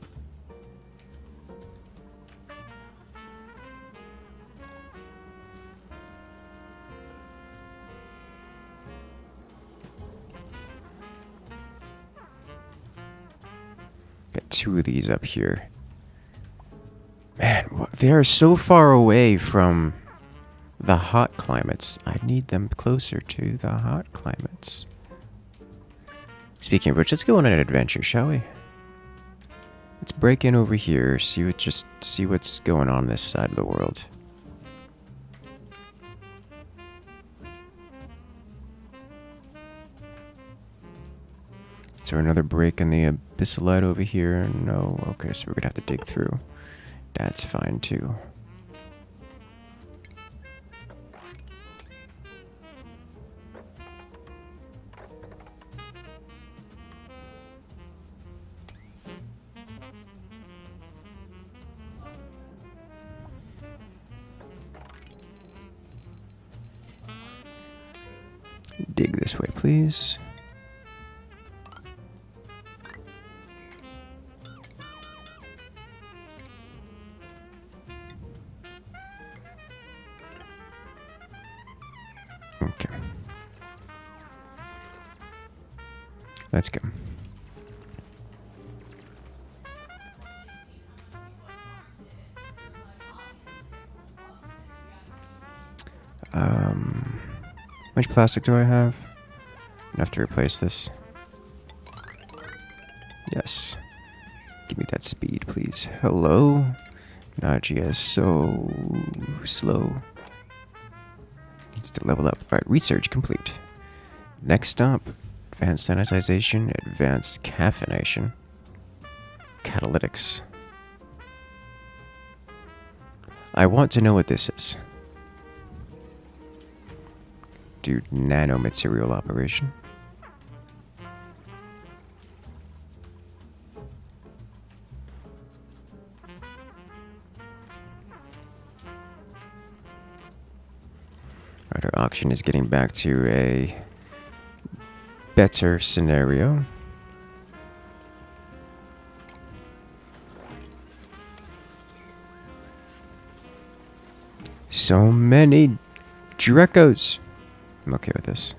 Got two of these up here. Man, they are so far away from the hot climates. I need them closer to the hot climates. Speaking of which, let's go on an adventure, shall we? Let's break in over here, see what's going on this side of the world. there another break in the abyssalite over here? No. Okay, so we're gonna have to dig through. That's fine too. Dig this way, please. Okay. Let's go. How much plastic do I have? Enough to replace this. Yes. Give me that speed, please. Hello? Nagia is so slow. Needs to level up. Alright, research complete. Next stop, advanced sanitization, advanced caffeination, catalytics. I want to know what this is. Do nanomaterial operation. Alright, our auction is getting back to a better scenario. So many Drecos. I'm okay with this.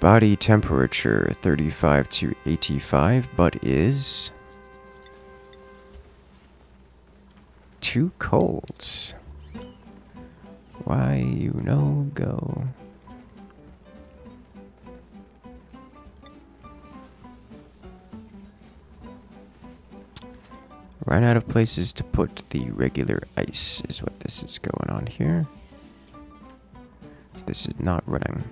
Body temperature 35 to 85, but is too cold. Why you no go? Ran out of places to put the regular ice is what this is going on here. This is not running.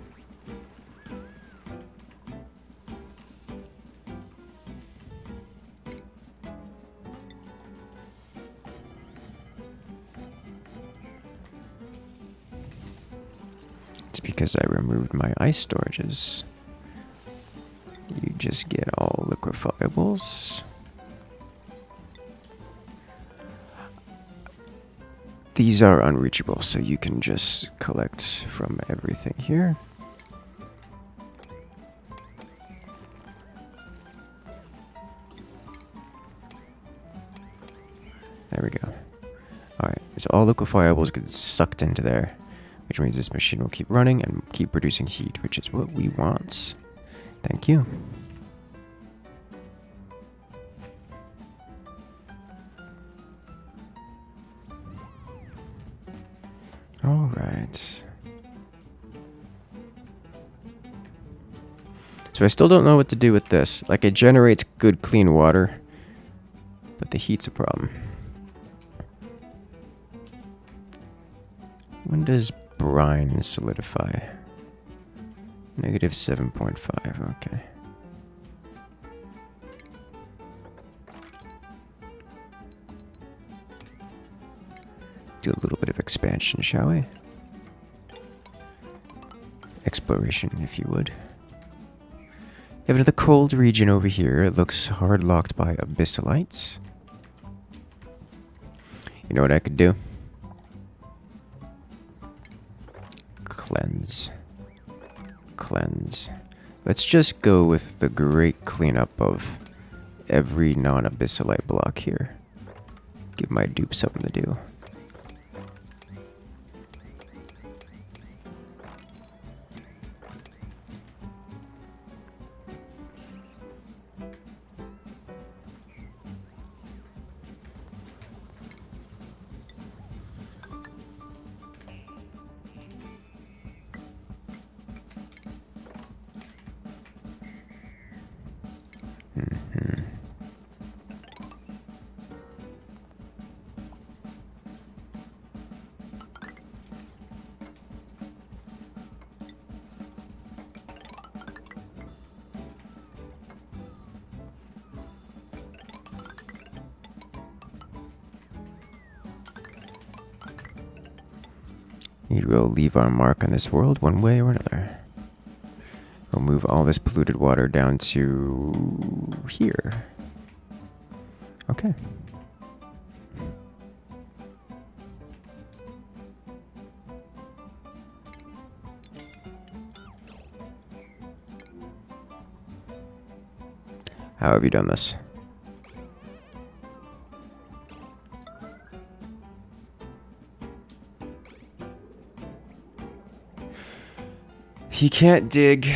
It's because I removed my ice storages. You just get all liquefiables. These are unreachable, so you can just collect from everything here. There we go. Alright, so all liquefiables get sucked into there, which means this machine will keep running and keep producing heat, which is what we want. Thank you. All right. So I still don't know what to do with this. Like, it generates good, clean water, but the heat's a problem. When does brine solidify? Negative 7.5, okay. Do a little bit of expansion, shall we? Exploration, if you would. You have another cold region over here. It looks hard locked by abyssalites. You know what I could do? Cleanse. Cleanse. Let's just go with the great cleanup of every non-abyssalite block here. Give my dupe something to do. We will leave our mark on this world one way or another. We'll move all this polluted water down to here. Okay. How have you done this? He can't dig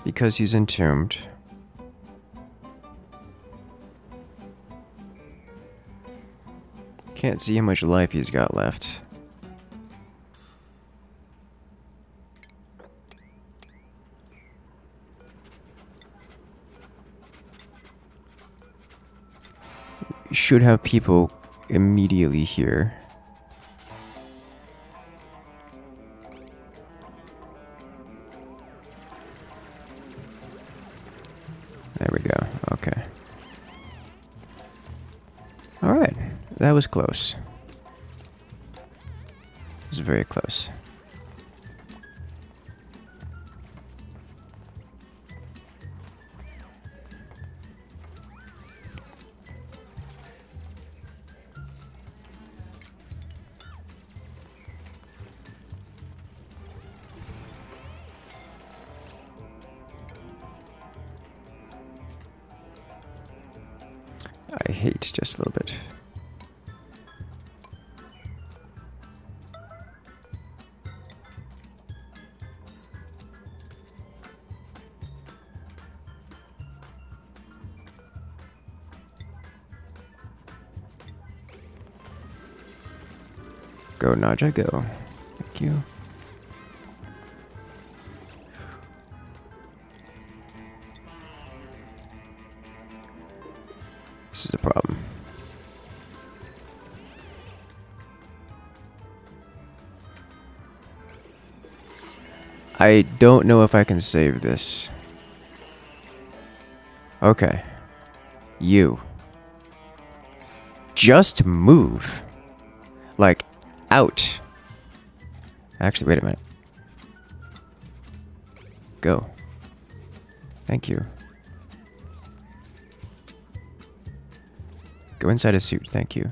because he's entombed. Can't see how much life he's got left. Should have people immediately here. There we go. Okay. Alright. That was close. It was very close. I hate just a little bit. Go, Naja, go. Thank you. This is a problem. I don't know if I can save this. Okay. You. Just move. Like, out. Actually, wait a minute. Go. Thank you. Go inside a suit, thank you.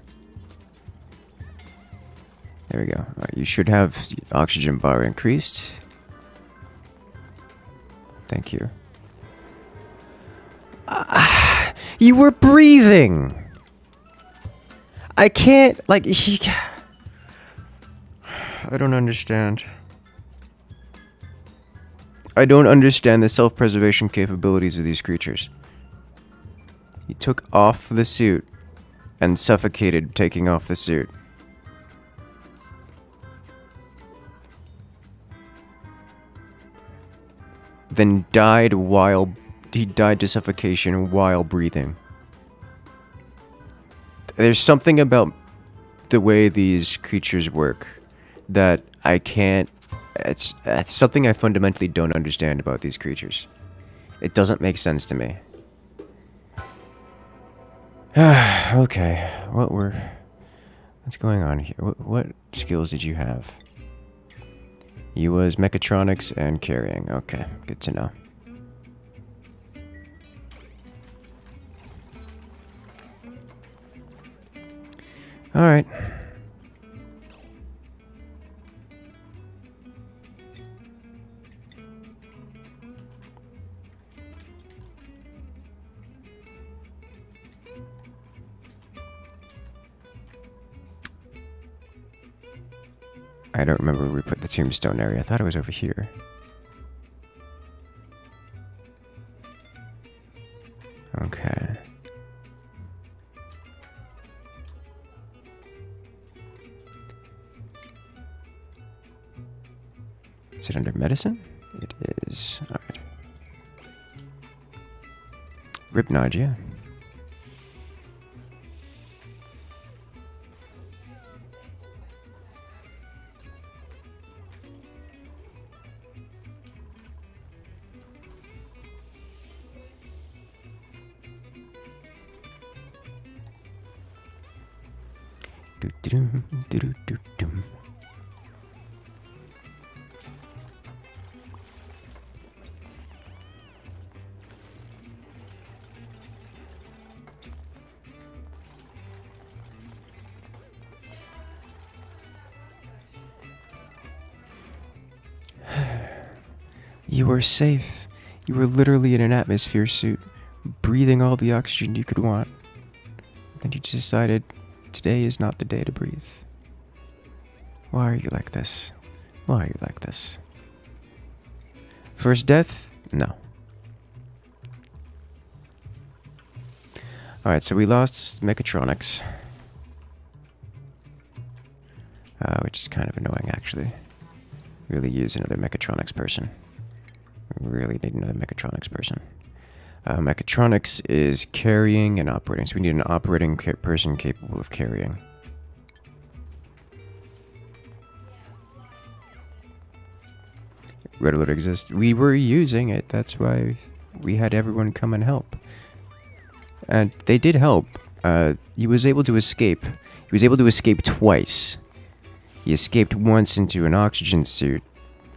There we go. Alright, you should have the oxygen bar increased. Thank you. You were breathing! I can't, like, I don't understand. I don't understand the self-preservation capabilities of these creatures. He took off the suit and suffocated taking off the suit. Then died while... He died to suffocation while breathing. There's something about the way these creatures work that I can't... It's something I fundamentally don't understand about these creatures. It doesn't make sense to me. Okay, what's going on here? What skills did you have? You was mechatronics and carrying. Okay, good to know. All right. I don't remember where we put the tombstone area. I thought it was over here. Okay. Is it under medicine? It is. Alright. Rip Nadia. Do-do-dum, do-do-do-dum. You were safe. You were literally in an atmosphere suit, breathing all the oxygen you could want. Then you decided today is not the day to breathe. Why are you like this? Why are you like this? First death? No. Alright, so we lost mechatronics. Which is kind of annoying, actually. Really use another mechatronics person. We really need another mechatronics person. Mechatronics is carrying and operating, so we need an operating person capable of carrying. Red alert exists. We were using it, that's why we had everyone come and help. And they did help. He was able to escape. He was able to escape twice. He escaped once into an oxygen suit.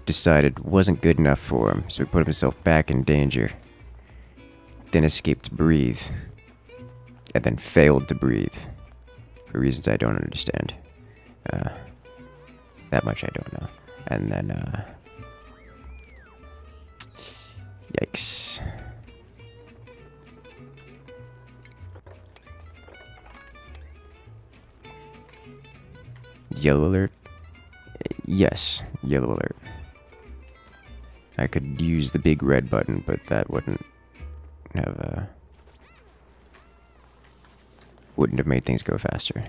Decided wasn't good enough for him, so he put himself back in danger. Then escaped to breathe. And then failed to breathe. For reasons I don't understand. That much I don't know. And then, yikes. Yellow alert? Yes, yellow alert. I could use the big red button, but that wouldn't have made things go faster.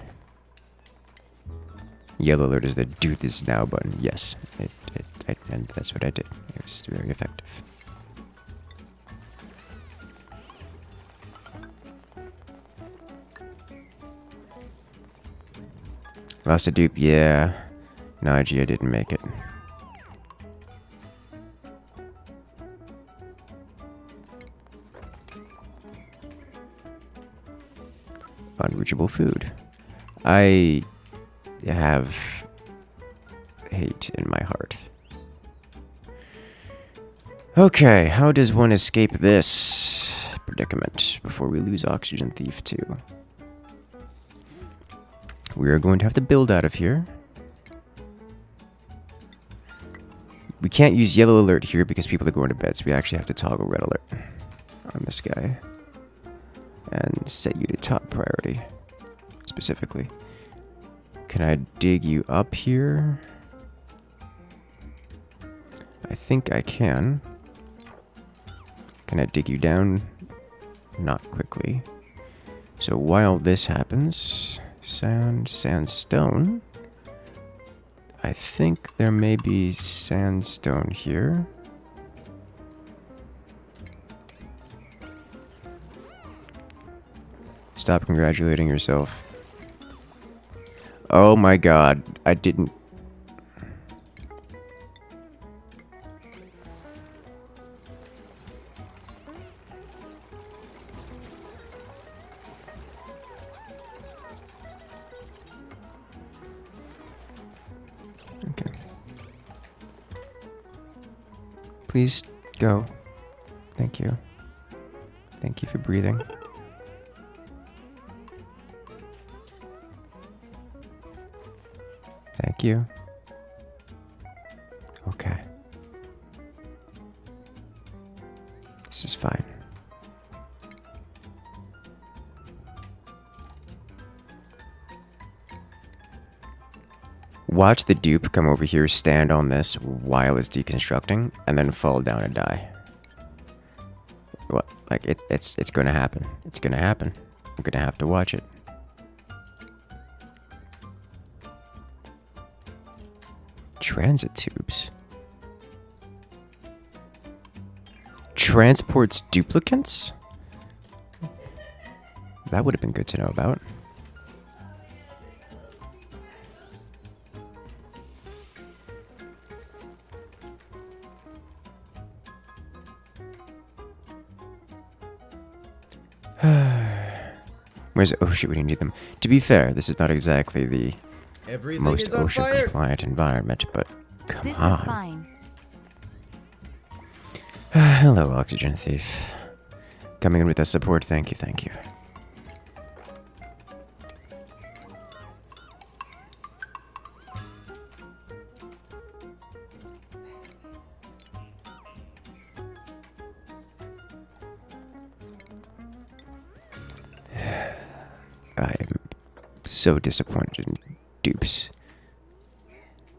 Yellow alert is the do this now button. Yes, and that's what I did. It was very effective. Lost a dupe, yeah. Najee, I didn't make it. Unreachable food. I have hate in my heart. Okay, how does one escape this predicament before we lose Oxygen Thief 2? We are going to have to build out of here. We can't use yellow alert here because people are going to bed, so we actually have to toggle red alert on this guy. And set you to top priority, specifically. Can I dig you up here? I think I can. Can I dig you down? Not quickly. So while this happens, sandstone. I think there may be sandstone here. Stop congratulating yourself. Oh my god, I didn't... Okay. Please go. Thank you. Thank you for breathing. Thank you. Okay. This is fine. Watch the dupe come over here, stand on this while it's deconstructing, and then fall down and die. What? Like, it's gonna happen. It's gonna happen. I'm gonna have to watch it. Transit tubes. Transports duplicates? That would have been good to know about. Where's OSHA when you need them? To be fair, this is not exactly the Everything most is on OSHA fire. compliant environment, but come This is on. fine. Hello, Oxygen Thief. Coming in with that support, thank you, thank you. I am so disappointed in dupes.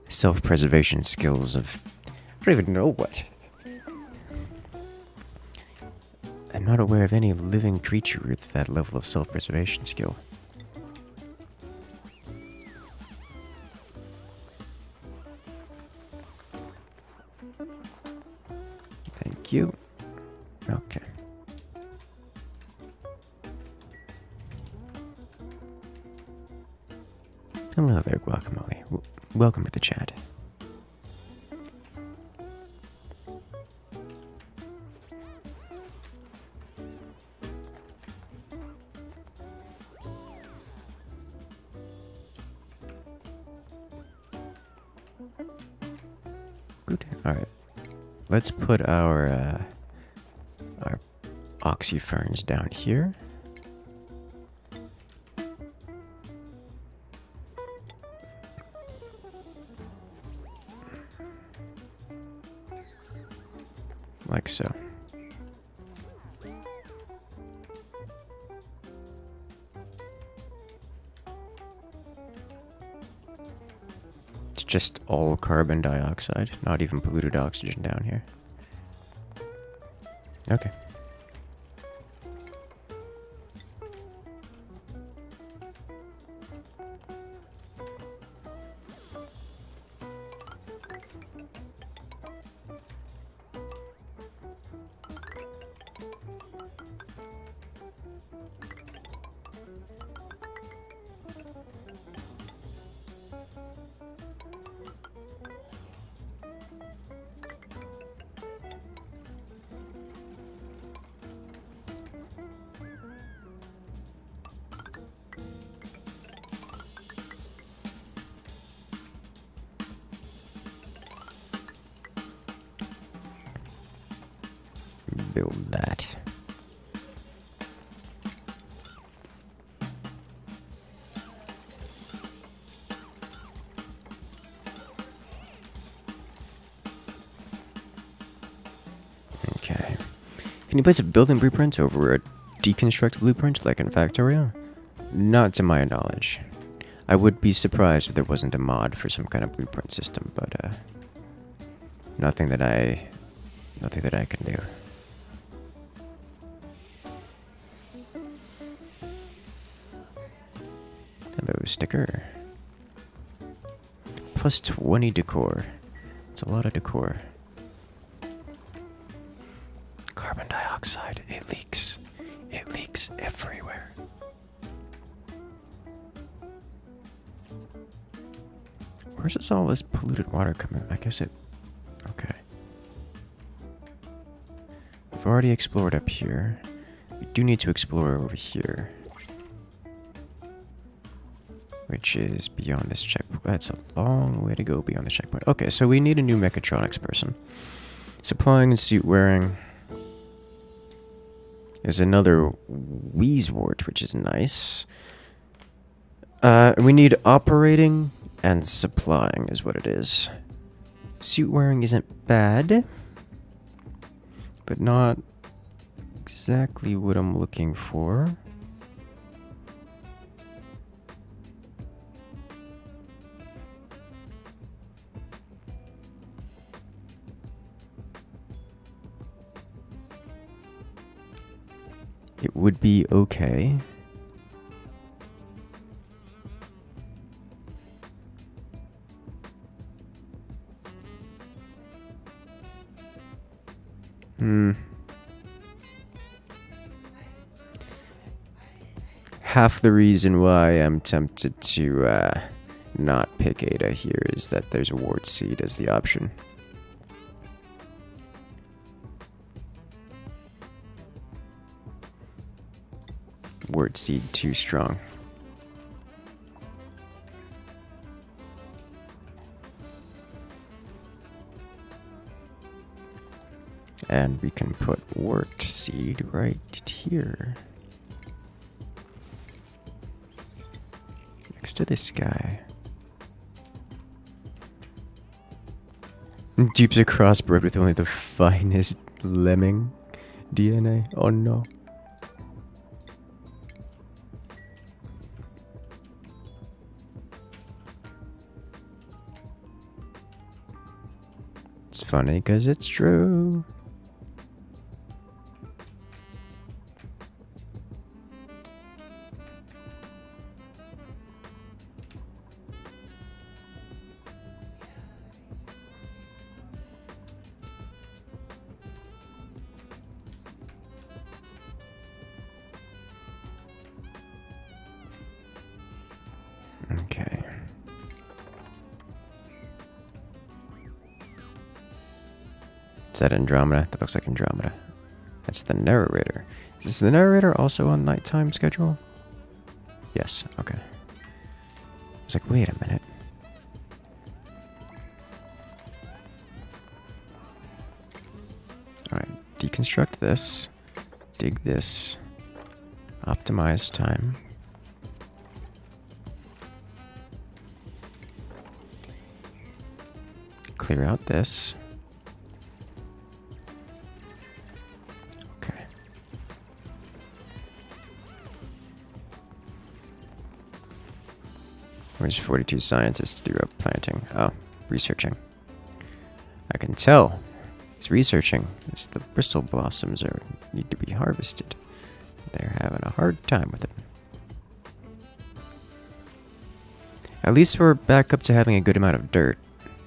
Self-preservation skills of... I don't even know what. I'm not aware of any living creature with that level of self-preservation skill. Thank you. Okay. Hello there, Guacamole. Welcome to the chat. Good. All right. Let's put our oxyferns down here. Like so. It's just all carbon dioxide, not even polluted oxygen down here. Okay. Build that. Okay. Can you place a building blueprint over a deconstruct blueprint like in Factorio? Not to my knowledge. I would be surprised if there wasn't a mod for some kind of blueprint system, but nothing that I can do. Hello, sticker. Plus 20 decor. It's a lot of decor. Carbon dioxide, it leaks. It leaks everywhere. Where's this all this polluted water coming? I guess it... Okay. We've already explored up here. We do need to explore over here. Which is beyond this checkpoint. That's a long way to go beyond the checkpoint. Okay, so we need a new mechatronics person. Supplying and suit wearing is another Wheezewort, which is nice. We need operating and supplying is what it is. Suit wearing isn't bad, but not exactly what I'm looking for. It would be okay. Half the reason why I'm tempted to not pick Ada here is that there's a ward seed as the option. word seed too strong. And we can put wort seed right here. Next to this guy. Dupes are crossbred with only the finest lemming DNA. Oh no. It's funny because it's true. Okay. Is that Andromeda? That looks like Andromeda. That's the narrator. Is the narrator also on nighttime schedule? Yes, okay. I was like, wait a minute. Alright, deconstruct this. Dig this. Optimize time. Clear out this. Okay. Where's 42 scientists do up planting? Oh, researching. I can tell. He's researching. It's the bristle blossoms need to be harvested. They're having a hard time with it. At least we're back up to having a good amount of dirt.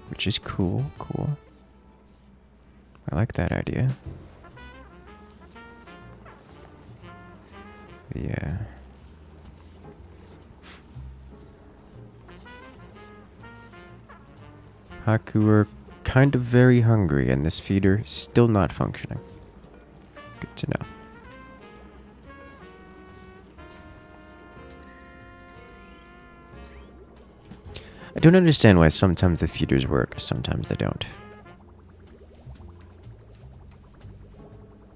Which is cool, cool. I like that idea. Yeah. Haku are kind of very hungry, and this feeder still not functioning. Good to know. I don't understand why sometimes the feeders work, sometimes they don't.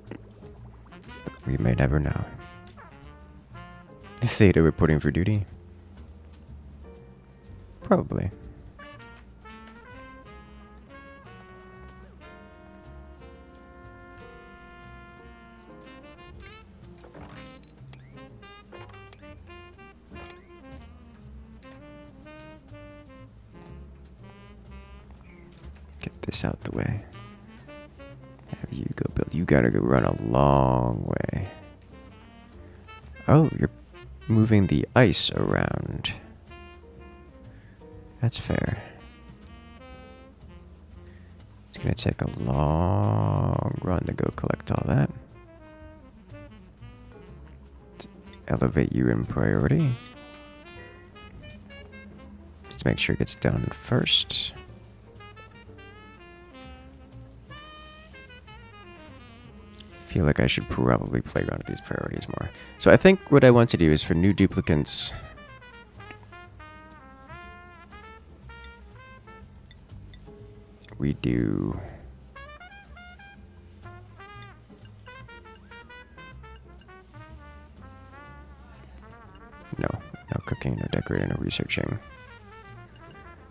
But we may never know. Theta reporting for duty? Probably. Get this out the way. Have you go build. You gotta go run a long way. Oh, you're moving the ice around. That's fair. It's gonna take a long run to go collect all that. Let's elevate you in priority. Just to make sure it gets done first. I feel like I should probably play around with these priorities more. So I think what I want to do is for new duplicants, we do no cooking, no decorating, no researching.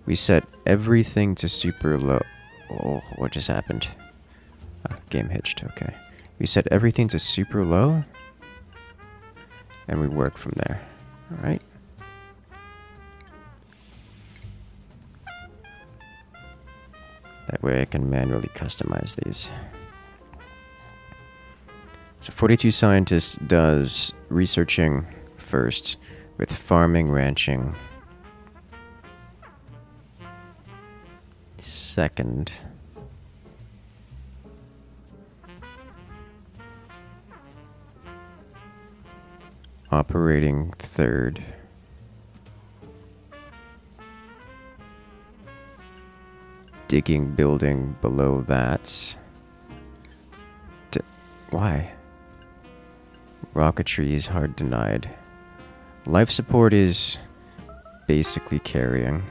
We set everything to super low. Oh, what just happened? Ah, game hitched, okay. We set everything to super low, and we work from there. Alright. That way I can manually customize these. So 42 scientists does researching first, with farming, ranching second. Operating third. Digging, building below that. Why? Rocketry is hard denied. Life support is basically carrying,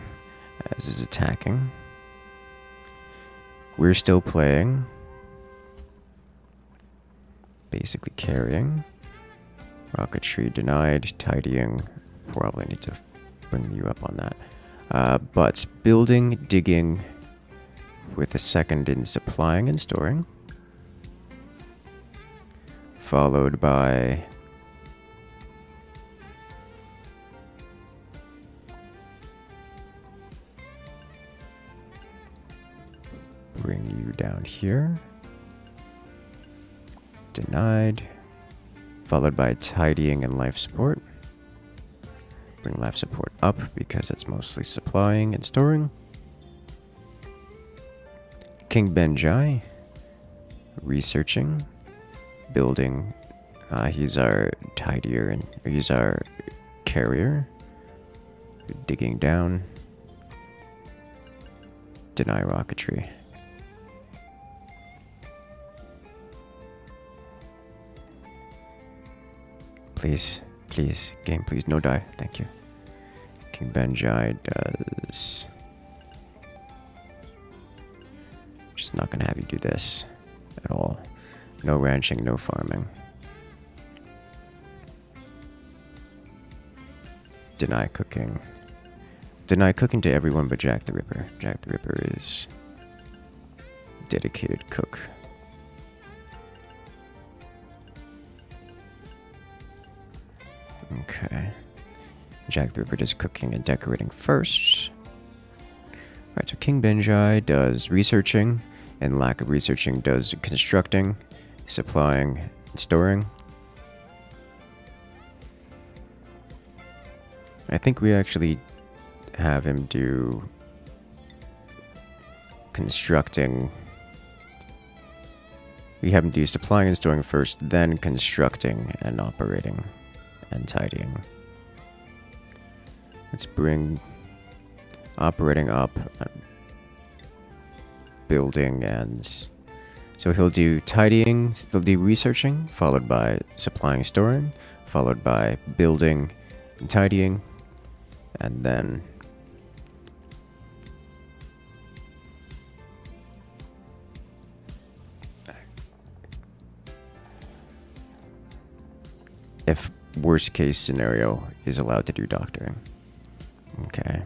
as is attacking. We're still playing. Basically carrying. Rocketry denied. Tidying. Probably need to bring you up on that. But building, digging, with a second in supplying and storing. Followed by bring you down here. Denied. Followed by tidying and life support. Bring life support up because it's mostly supplying and storing. King Benjai. Researching. Building. He's our tidier and he's our carrier. Digging down. Deny rocketry. Please, please, game, please, no die. Thank you. King Benjai does. Just not gonna have you do this at all. No ranching, no farming. Deny cooking. Deny cooking to everyone but Jack the Ripper. Jack the Ripper is dedicated cook. Okay. Jack the Ripper does cooking and decorating first. Alright, so King Benjai does researching, and lack of researching does constructing, supplying, and storing. I think we actually have him do constructing. We have him do supplying and storing first, then constructing and operating and tidying. Let's bring operating up, building, and so he'll do tidying, he'll do researching, followed by supplying, storing, followed by building and tidying, and then if worst case scenario is allowed to do doctoring. Okay.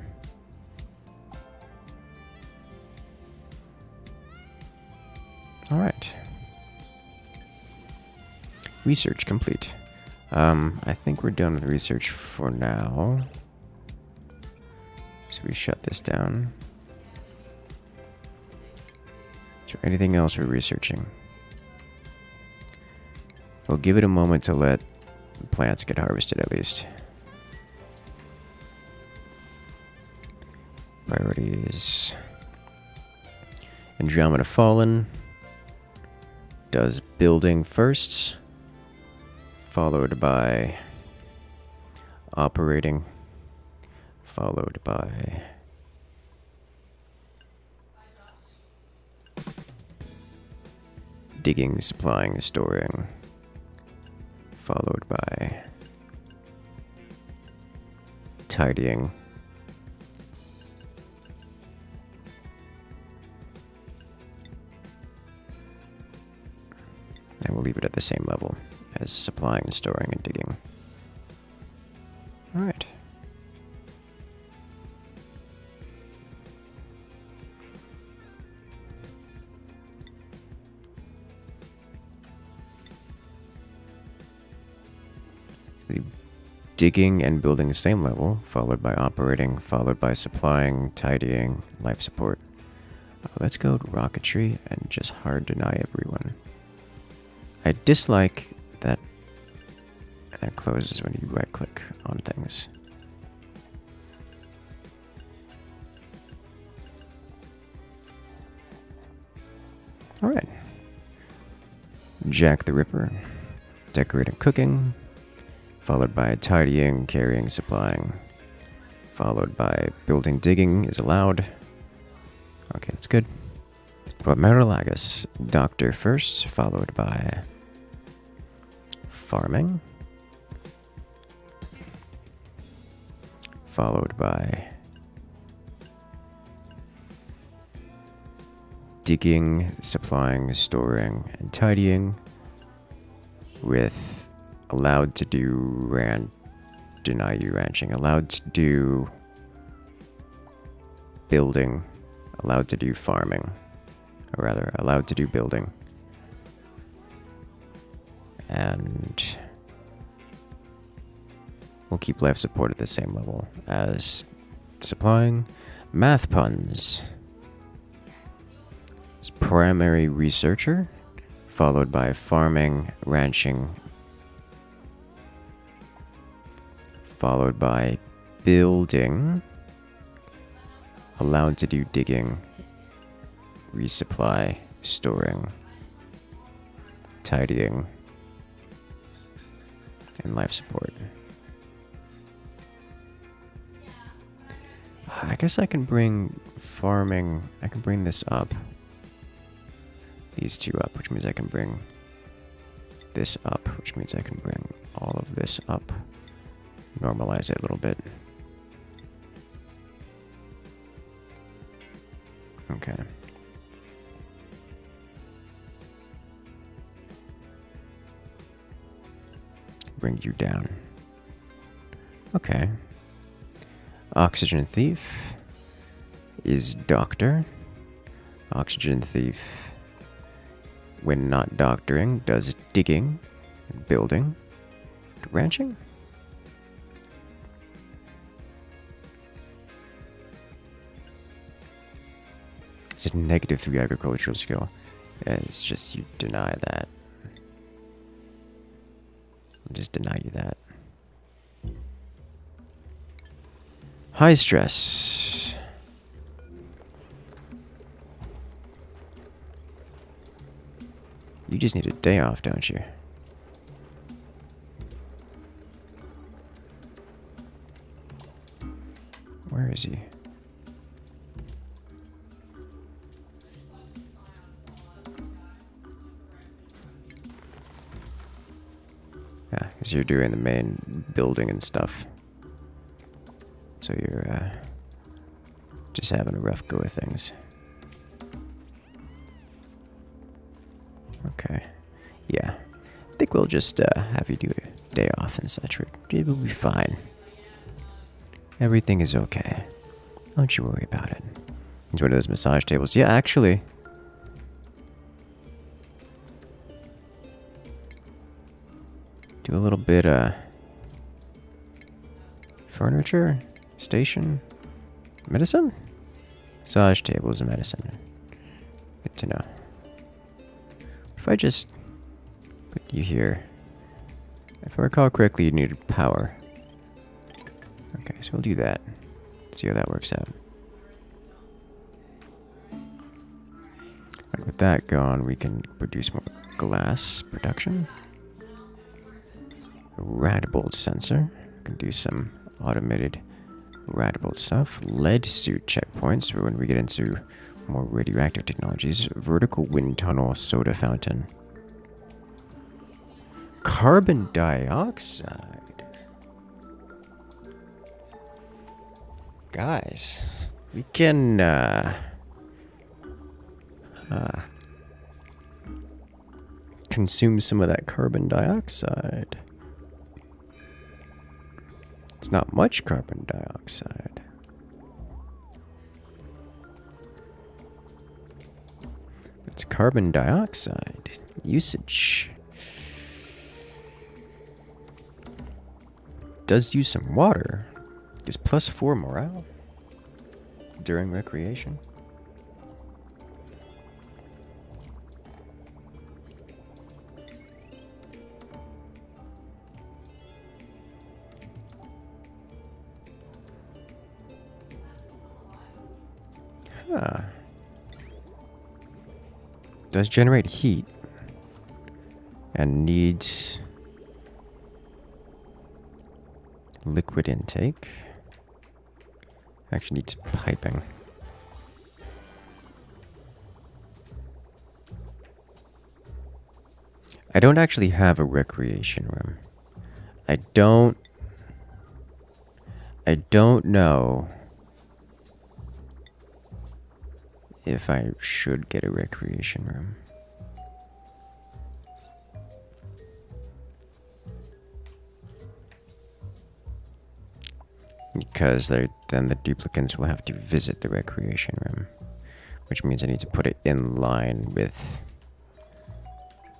All right. Research complete. I think we're done with research for now. So we shut this down. Is there anything else we're researching? We'll give it a moment to let plants get harvested at least. Priorities. Andromeda Fallen does building first, followed by operating, followed by digging, supplying, storing, followed by tidying, and we'll leave it at the same level as supplying and storing and digging. All right. Digging and building the same level, followed by operating, followed by supplying, tidying, life support. Let's go to rocketry and just hard deny everyone. I dislike that it closes when you right click on things. Alright. Jack the Ripper. Decorating, cooking. Followed by tidying, carrying, supplying. Followed by building, digging is allowed. Okay, that's good. What about Merolagus? Doctor first, followed by farming, followed by digging, supplying, storing, and tidying, with allowed to do deny you ranching, allowed to do building, allowed to do farming, or rather, allowed to do building. And we'll keep life support at the same level as supplying. Math puns. It's primary researcher, followed by farming, ranching, followed by building, allowed to do digging, resupply, storing, tidying, and life support. I guess I can bring farming, I can bring this up. These two up, which means I can bring this up, which means I can bring all of this up. Normalize it a little bit. Okay. Bring you down. Okay. Oxygen thief is doctor. Oxygen thief, when not doctoring, does digging, building, ranching. It's a -3 agricultural skill. It's just you deny that. I'll just deny you that. High stress. You just need a day off, don't you? Where is he? Yeah, because you're doing the main building and stuff. So you're just having a rough go of things. Okay. Yeah. I think we'll just have you do a day off and such. It will be fine. Everything is okay. Don't you worry about it. It's one of those massage tables. Yeah, actually. Do a little bit, furniture, station, medicine? Massage table is a medicine. Good to know. If I just put you here. If I recall correctly, you needed power. Okay, so we'll do that. See how that works out. And with that gone, we can produce more glass production. Radibolt sensor. We can do some automated radibolt stuff. Lead suit checkpoints for when we get into more radioactive technologies. Vertical wind tunnel soda fountain. Carbon dioxide. Guys, we can consume some of that carbon dioxide. It's not much carbon dioxide. It's carbon dioxide usage. Does use some water. Is +4 morale during recreation. Huh. Does generate heat and needs liquid intake. Actually needs piping. I don't actually have a recreation room. I don't know if I should get a recreation room. Because then the duplicants will have to visit the recreation room. Which means I need to put it in line with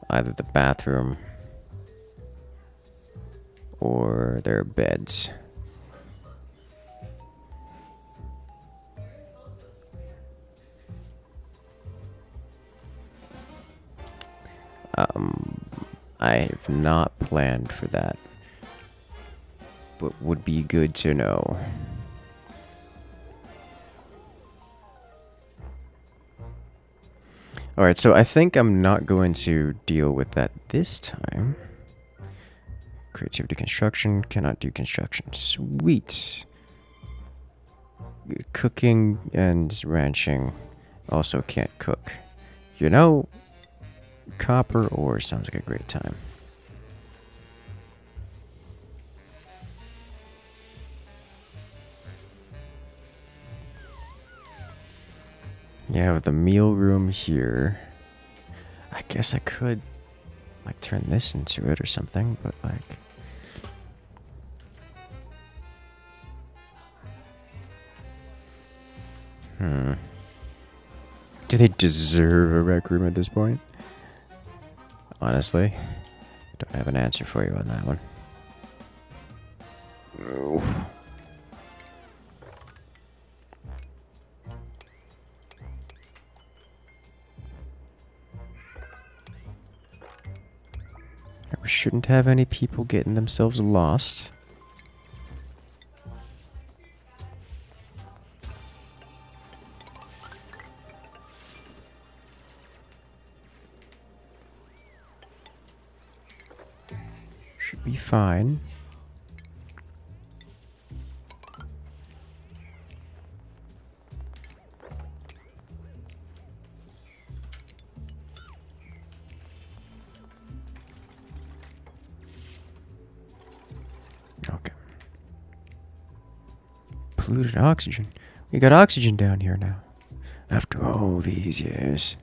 either the bathroom or their beds. I have not planned for that, but would be good to know. Alright, so I think I'm not going to deal with that this time. Creativity construction, cannot do construction. Sweet. Cooking and ranching, also can't cook. You know, copper ore sounds like a great time. You have the meal room here. I guess I could, like, turn this into it or something, but, like... Do they deserve a rec room at this point? Honestly, I don't have an answer for you on that one. Ooh. We shouldn't have any people getting themselves lost. Should be fine. Okay. Polluted oxygen. We got oxygen down here now. After all these years.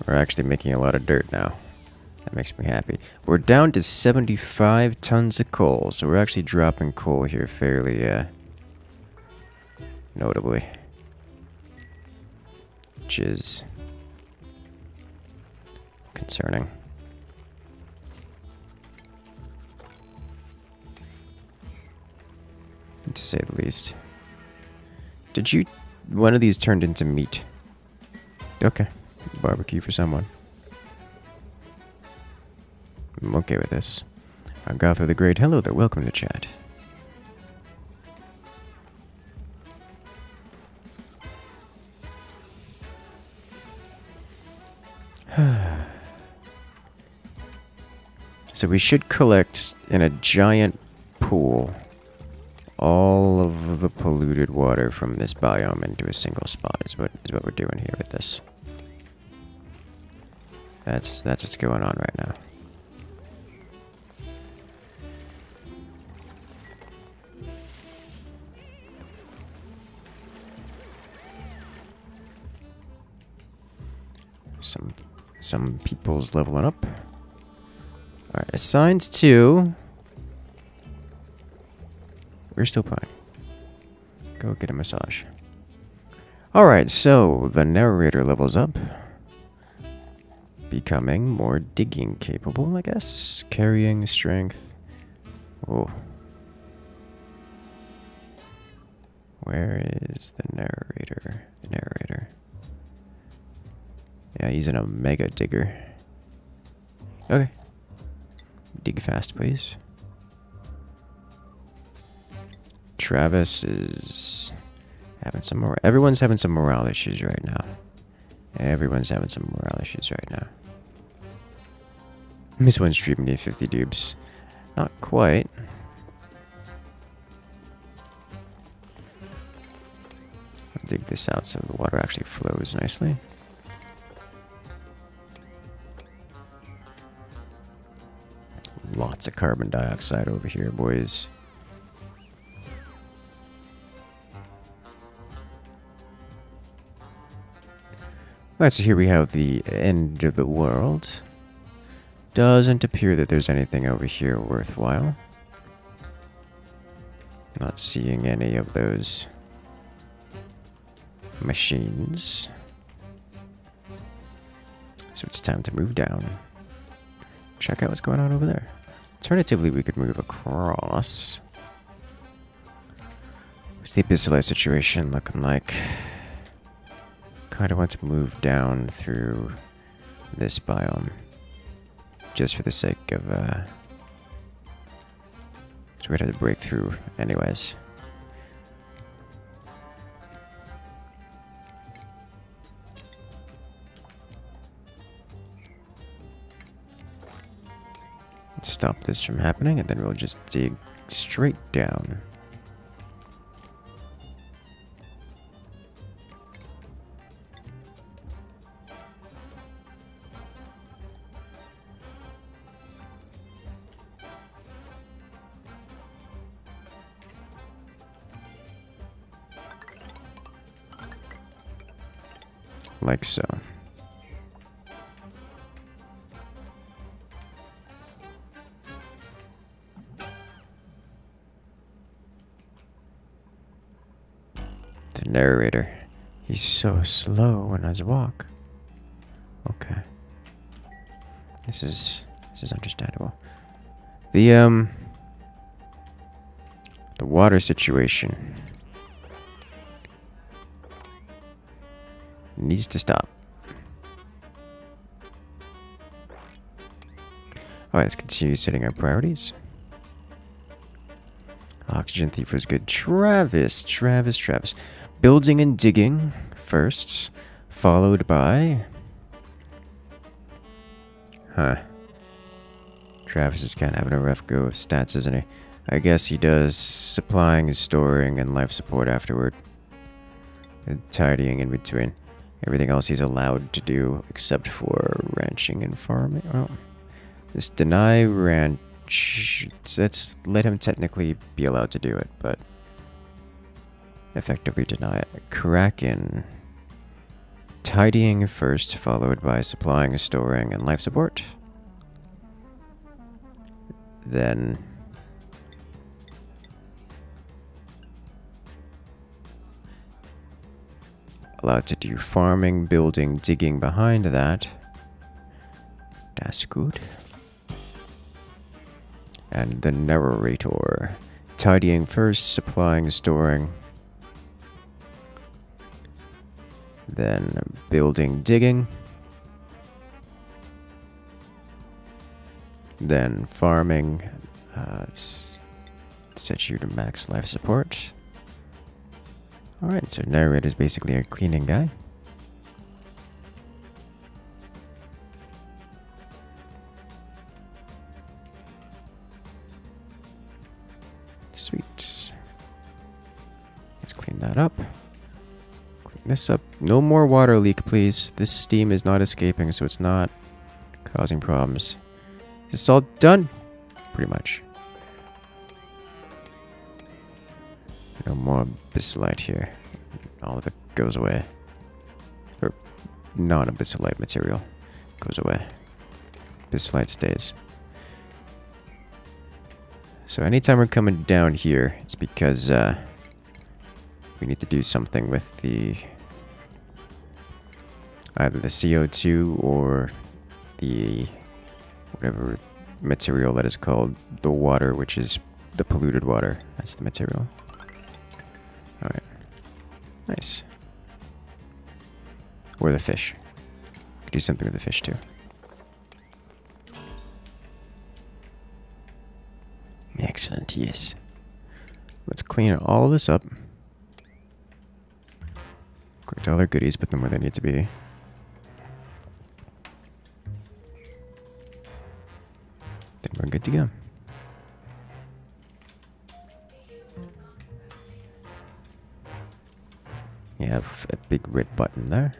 We're actually making a lot of dirt now. That makes me happy. We're down to 75 tons of coal, so we're actually dropping coal here fairly, notably. Which is concerning. To say the least. Did you... One of these turned into meat. Okay. Barbecue for someone. I'm okay with this. Agatha the Great. Hello there. Welcome to chat. So we should collect in a giant pool all of the polluted water from this biome into a single spot is what we're doing here with this. That's what's going on right now. Some people's leveling up. Alright, assigns to... We're still playing. Go get a massage. Alright, so the narrator levels up. Becoming more digging capable, I guess. Carrying strength. Oh. Where is the narrator? Yeah, he's an omega digger. Okay. Dig fast, please. Travis is having some more. Everyone's having some morale issues right now. Everyone's having some morale issues right now. Miss one stream near 50 dubes. Not quite. I'll dig this out so the water actually flows nicely. Lots of carbon dioxide over here, boys. Alright, so here we have the end of the world. Doesn't appear that there's anything over here worthwhile. Not seeing any of those machines. So it's time to move down. Check out what's going on over there. Alternatively, we could move across. What's the Abyssalite situation looking like? Kind of want to move down through this biome. Just for the sake of, so we'd have to break through anyways. Stop this from happening, and then we'll just dig straight down. Like so. The narrator. He's so slow when I walk. Okay. This is understandable. The water situation needs to stop. Alright, let's continue setting our priorities. Oxygen thief was good. Travis. Building and digging first, followed by... Huh. Travis is kind of having a rough go of stats, isn't he? I guess he does supplying, storing, and life support afterward. And tidying in between. Everything else he's allowed to do, except for ranching and farming. Oh. This deny ranch... Let's let him technically be allowed to do it, but... effectively deny it. Kraken. Tidying first, followed by supplying, storing, and life support. Then... allowed to do farming, building, digging behind that. That's good. And the narrator. Tidying first, supplying, storing. Then building, digging. Then farming. Let's set you to max life support. Alright, so narrator is basically a cleaning guy. Sweet. Let's clean that up. Clean this up. No more water leak, please. This steam is not escaping, so it's not causing problems. This is all done? Pretty much. No more abyssalite here. All of it goes away. Or non-abyssalite material goes away. Abyssalite stays. So anytime we're coming down here, it's because we need to do something with the either the CO2 or the whatever material that is called the water, which is the polluted water. That's the material. Alright. Nice. Or the fish. Could do something with the fish too. Excellent, yes. Let's clean all this up. Collect all our goodies, put them where they need to be. we're good to go. You have a big red button there.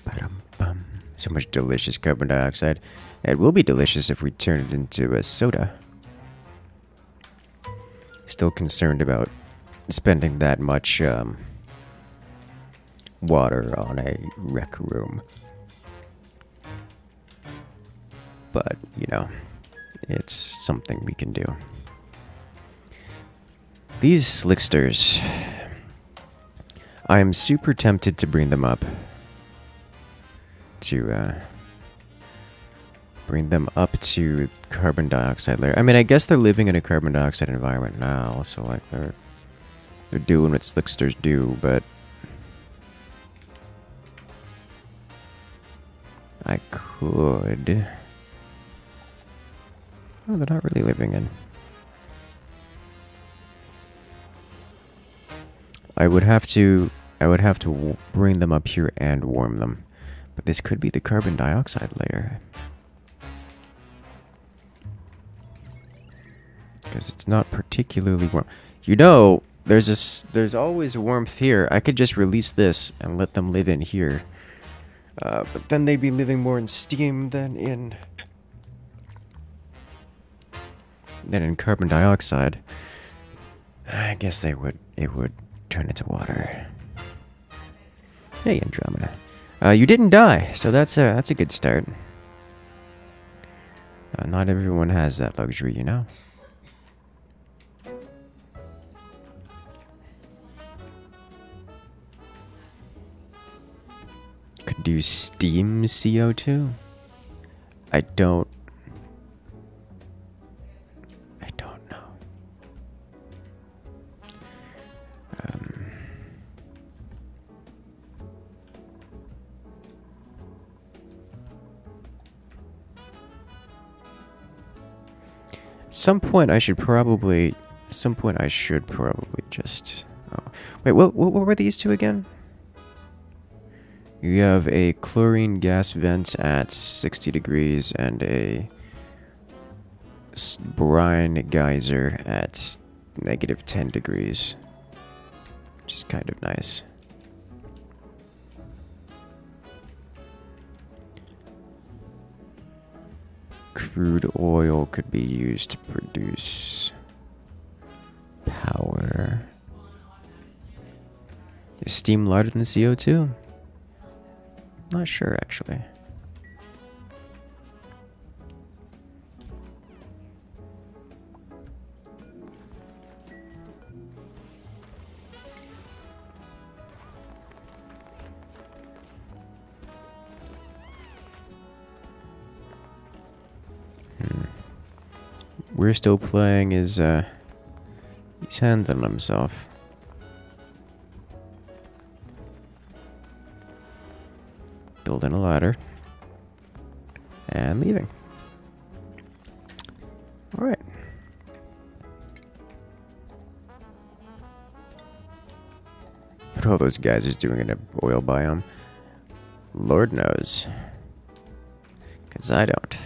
Ba-dum-bum. So much delicious carbon dioxide. It will be delicious if we turn it into a soda. Still concerned about spending that much water on a rec room. But, you know, it's something we can do. These slicksters, I am super tempted to bring them up. Bring them up to carbon dioxide layer. I mean, I guess they're living in a carbon dioxide environment now, so like they're doing what slicksters do, but I could. Oh, they're not really living in. I would have to bring them up here and warm them. But this could be the carbon dioxide layer. Because it's not particularly warm. You know, there's always warmth here. I could just release this and let them live in here. But then they'd be living more in steam than in carbon dioxide. I guess it would turn into water. Hey, Andromeda. You didn't die, so that's a good start. Not everyone has that luxury, you know. Could do steam CO2. I don't know. Some point I should probably just. Oh. Wait, what were these two again? You have a chlorine gas vent at 60 degrees and a brine geyser at negative 10 degrees, which is kind of nice. Crude oil could be used to produce power. Is steam lighter than CO2? Not sure, actually. We're still playing is he's handling himself. Building a ladder. And leaving. Alright. What are all those guys is doing in an oil biome? Lord knows. 'Cause I don't.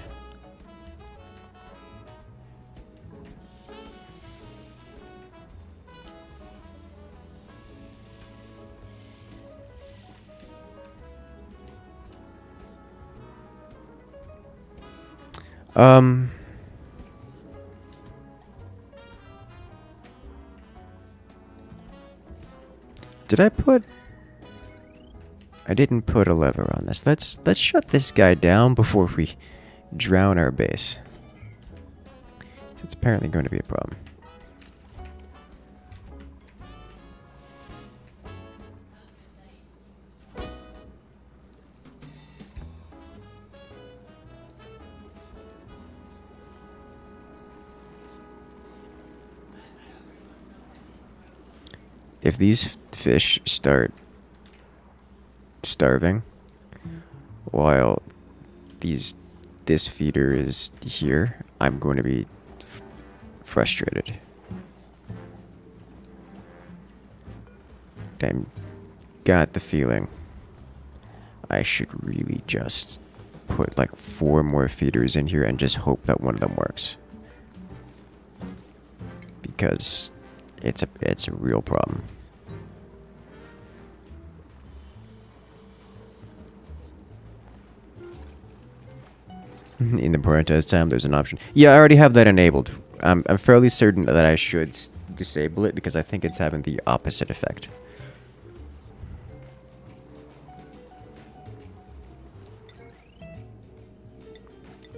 Did I put... I didn't put a lever on this. Let's shut this guy down before we drown our base. It's apparently going to be a problem. If these fish start starving while this feeder is here, I'm going to be frustrated. Got the feeling I should really just put like 4 more feeders in here and just hope that one of them works. Because it's a real problem. In the prioritize time, there's an option. Yeah, I already have that enabled. I'm fairly certain that I should disable it because I think it's having the opposite effect.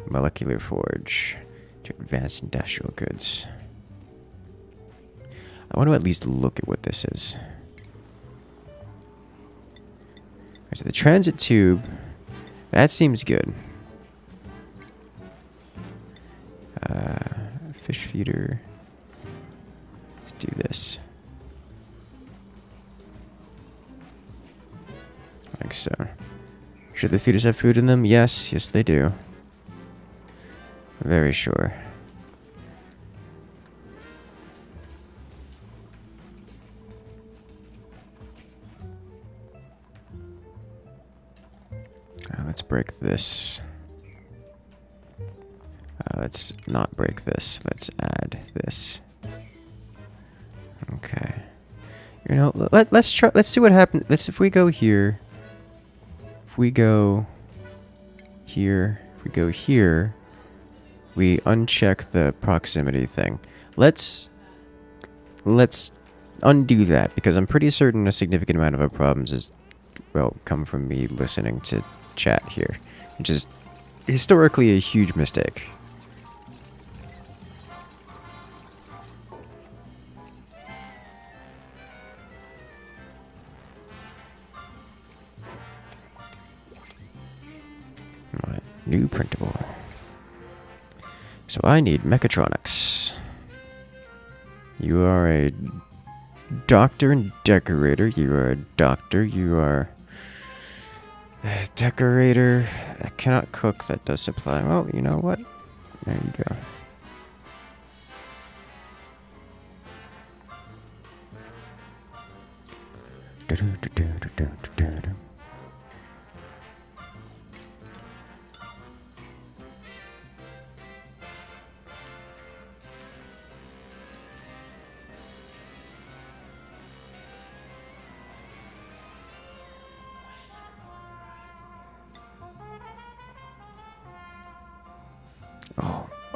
Molecular forge to advanced industrial goods. I want to at least look at what this is. Alright, so the transit tube, that seems good. Fish feeder. Let's do this. Like so. Should the feeders have food in them? Yes, yes they do. Very sure. Let's break this. Let's not break this. Let's add this. Okay. You know, let's try. Let's see what happens. If we go here. If we go here. If we go here. We uncheck the proximity thing. Let's undo that because I'm pretty certain a significant amount of our problems is, well, come from me listening to chat here, which is historically a huge mistake. Alright, new printable. So I need mechatronics. You are a doctor and decorator. You are a doctor. You are a decorator. I cannot cook. That does supply. Oh, you know what? There you go.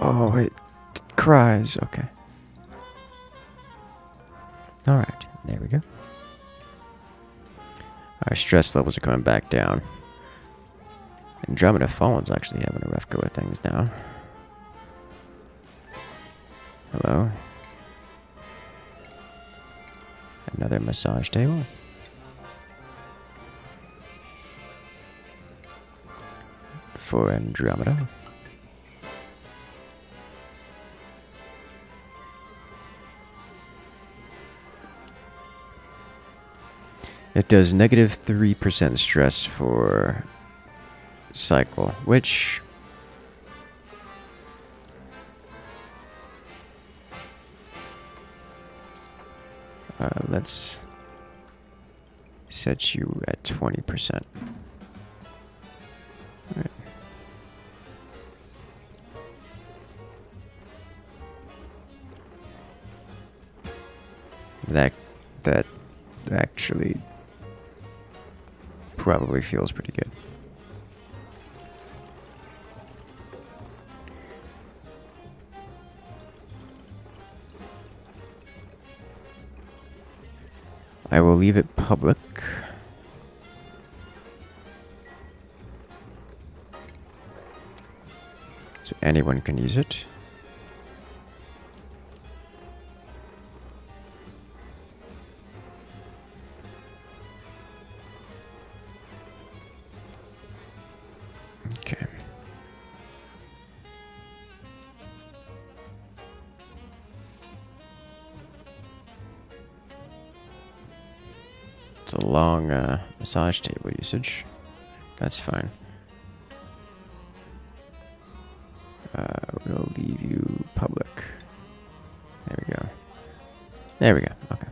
Oh, it cries. Okay. Alright, there we go. Our stress levels are coming back down. Andromeda Fallen's actually having a rough go of things now. Hello. Another massage table. For Andromeda. It does negative 3% stress for cycle, which let's set you at 20%. Right. That actually probably feels pretty good. I will leave it public. So anyone can use it. Okay. It's a long massage table usage. That's fine. We'll leave you public. There we go. There we go. Okay.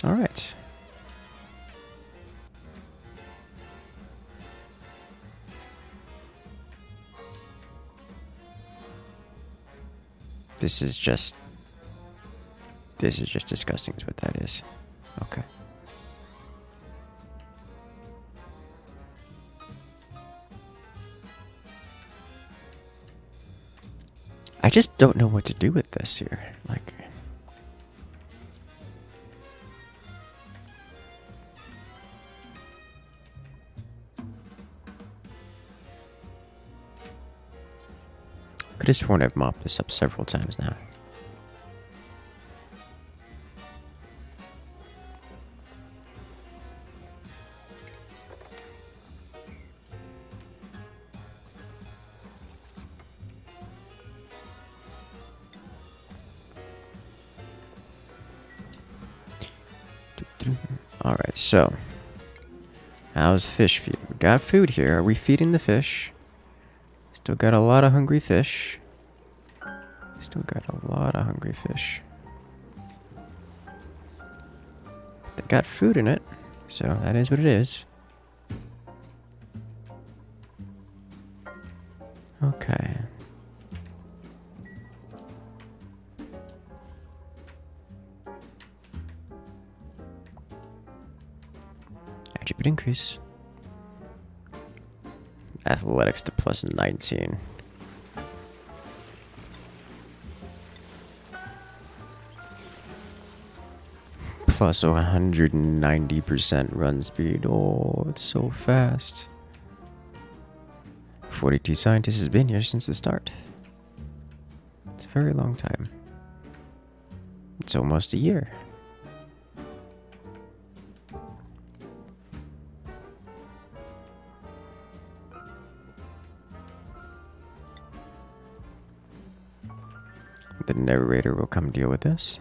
All right. This is just disgusting is what that is. Okay. I just don't know what to do with this here. Like, could have sworn I've mopped this up several times now. Alright, so how's fish feed? We got food here. Are we feeding the fish? Still got a lot of hungry fish. Still got a lot of hungry fish. They got food in it, so that is what it is. Okay. Attribute increase. Athletics to plus 19. Plus 190% run speed. Oh, it's so fast. 42 scientists has been here since the start. It's a very long time. It's almost a year. The narrator will come deal with this.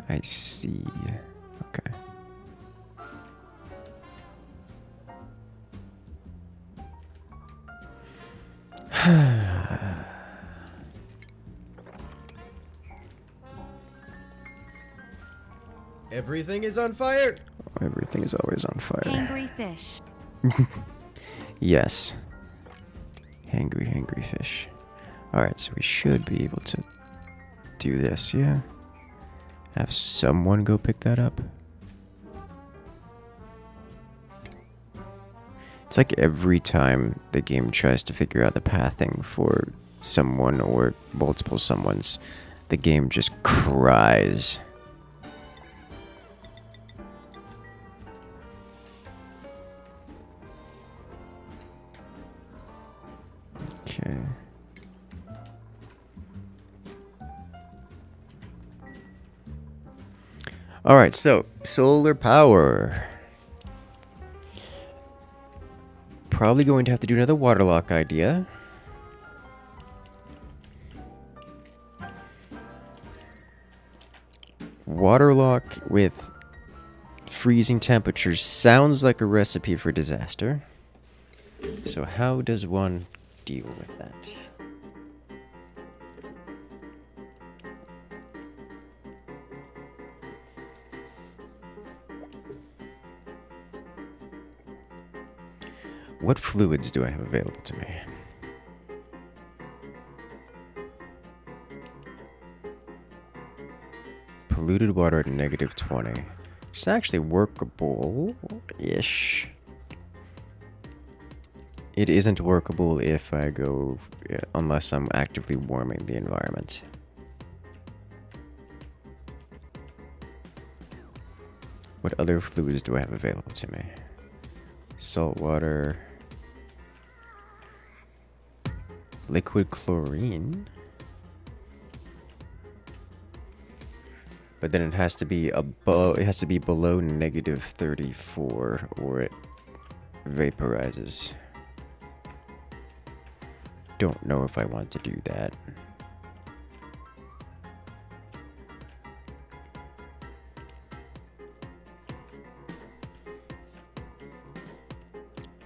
I see. Okay. Everything is on fire! Everything is always on fire. Angry fish. Yes. Hangry fish. Alright, so we should be able to do this, yeah? Have someone go pick that up. It's like every time the game tries to figure out the pathing for someone or multiple someones, the game just cries. Okay. Alright, so solar power. Probably going to have to do another waterlock idea. Waterlock with freezing temperatures sounds like a recipe for disaster. So how does one deal with that? What fluids do I have available to me? Polluted water at -20. It's actually workable-ish. It isn't workable if I go, unless I'm actively warming the environment. What other fluids do I have available to me? Salt water. Liquid chlorine. But then it has to be above, it has to be below -34 or it vaporizes. Don't know if I want to do that.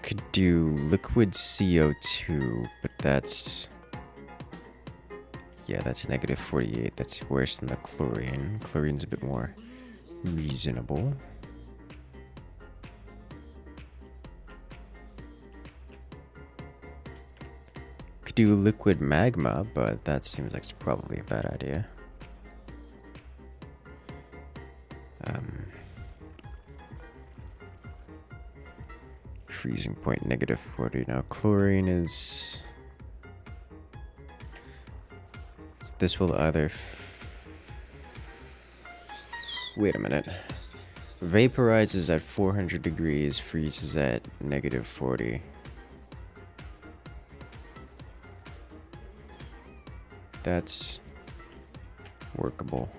Could do liquid CO2, but that's... Yeah, that's negative 48. That's worse than the chlorine. Chlorine's a bit more reasonable. Could do liquid magma, but that seems like it's probably a bad idea. Freezing point negative 40. Now chlorine is... This will either... Wait a minute. Vaporizes at 400 degrees, freezes at negative 40. That's workable.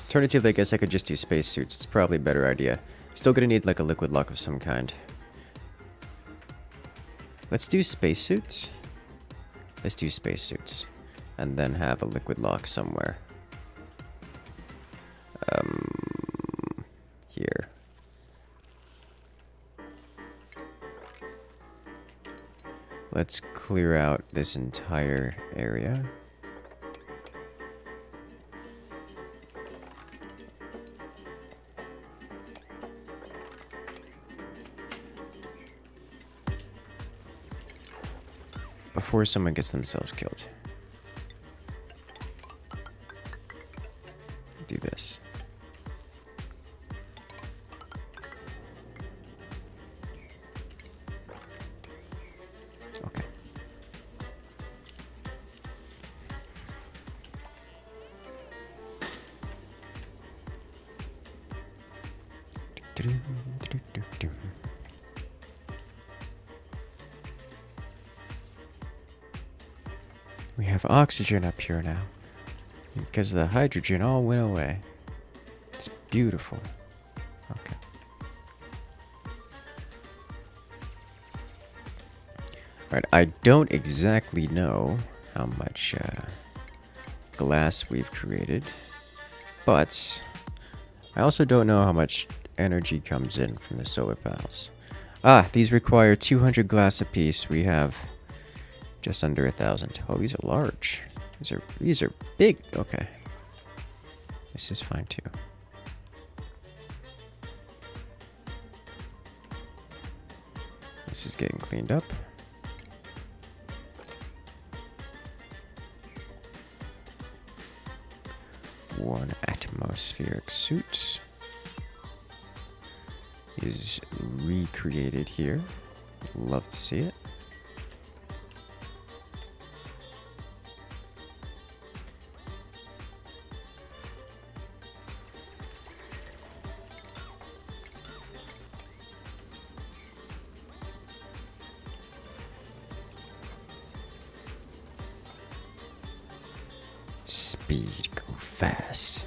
Alternatively, I guess I could just do spacesuits. It's probably a better idea. Still gonna need like a liquid lock of some kind. Let's do spacesuits. Let's do spacesuits. And then have a liquid lock somewhere. Here. Let's clear out this entire area. Before someone gets themselves killed. Do this. Okay. We have oxygen up here now. Because the hydrogen all went away. It's beautiful. Okay. Alright, I don't exactly know how much glass we've created. But I also don't know how much energy comes in from the solar panels. Ah, these require 200 glass apiece. We have just under 1,000. Oh, these are large. These are big. Okay. This is fine too. This is getting cleaned up. One atmospheric suit is recreated here. Love to see it. Speed, go fast.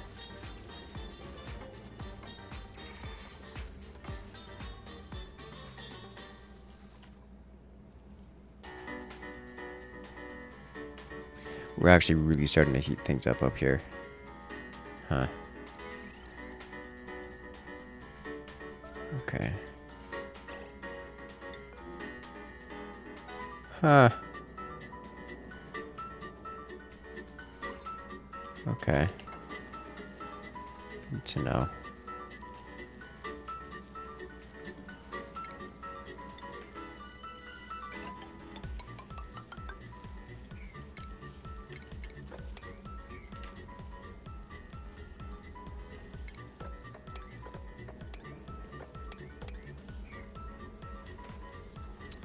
We're actually really starting to heat things up here. Huh. Okay. Huh. Okay. Good to know.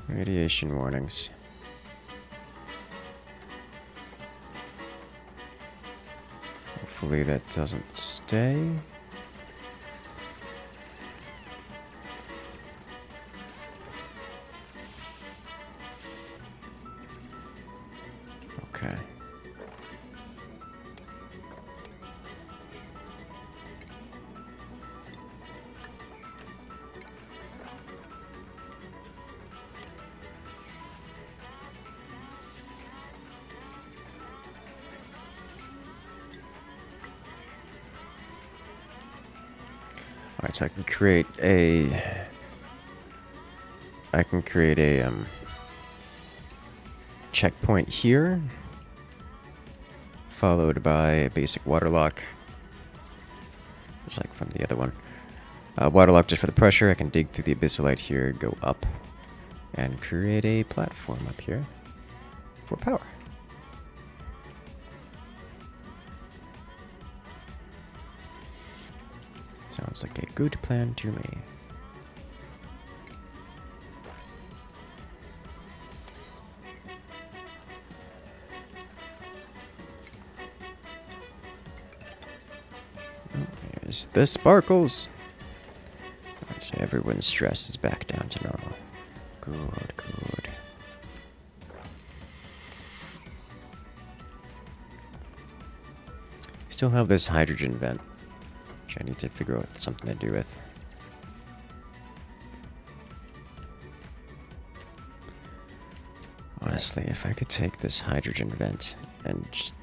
Radiation warnings. Hopefully that doesn't stay. Okay. Alright, so I can create a checkpoint here, followed by a basic water lock, just like from the other one. Water lock just for the pressure. I can dig through the abyssalite here, go up, and create a platform up here for power. Sounds like a good plan to me. There's the sparkles. Alright, so everyone's stress is back down to normal. Good, good. Still have this hydrogen vent, which I need to figure out something to do with. Honestly, if I could take this hydrogen vent and just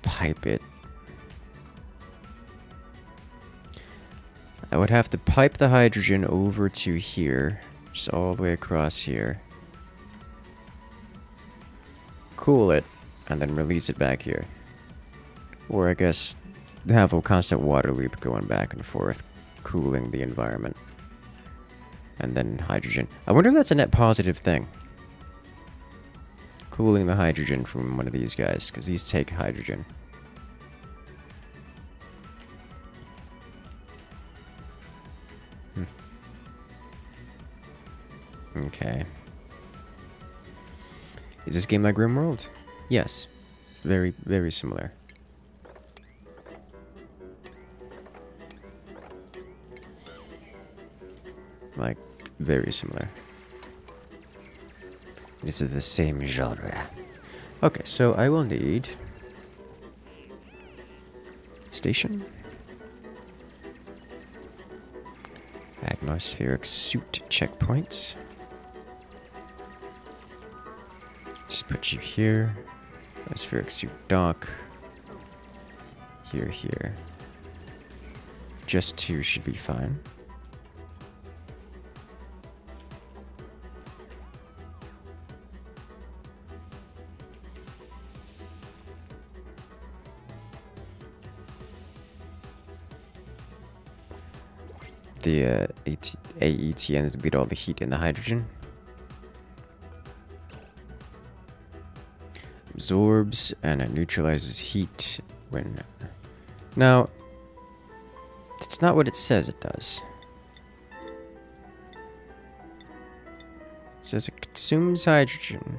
pipe it, I would have to pipe the hydrogen over to here, just all the way across here. Cool it, and then release it back here. Or I guess have a constant water loop going back and forth, cooling the environment. And then hydrogen. I wonder if that's a net positive thing. Cooling the hydrogen from one of these guys, because these take hydrogen. Okay. Is this game like RimWorld? Yes. Very, very similar. Like, very similar. This is the same genre. Okay, so I will need station, atmospheric suit checkpoints. Just put you here. Atmospheric suit dock. Here, here. Just 2 should be fine. The AETNs lead all the heat in the hydrogen. Absorbs and it neutralizes heat when... Now, it's not what it says it does. It says it consumes hydrogen.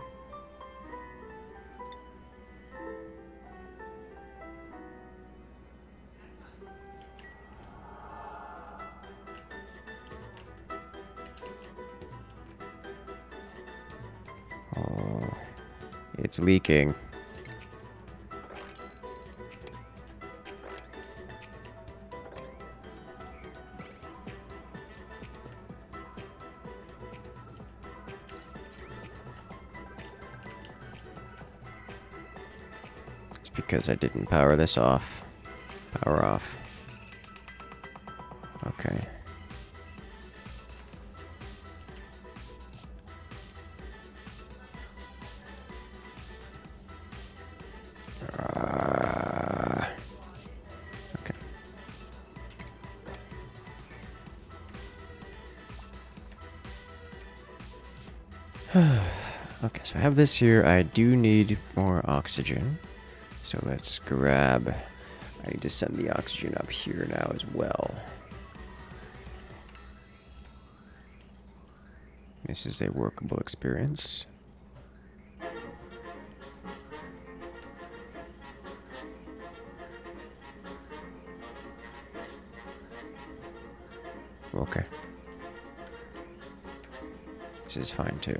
Oh, it's leaking. It's because I didn't power this off. Power off. Okay. Okay. Okay, so I have this here. I do need more oxygen. So let's grab... I need to send the oxygen up here now as well. This is a workable experience. Okay. This is fine too.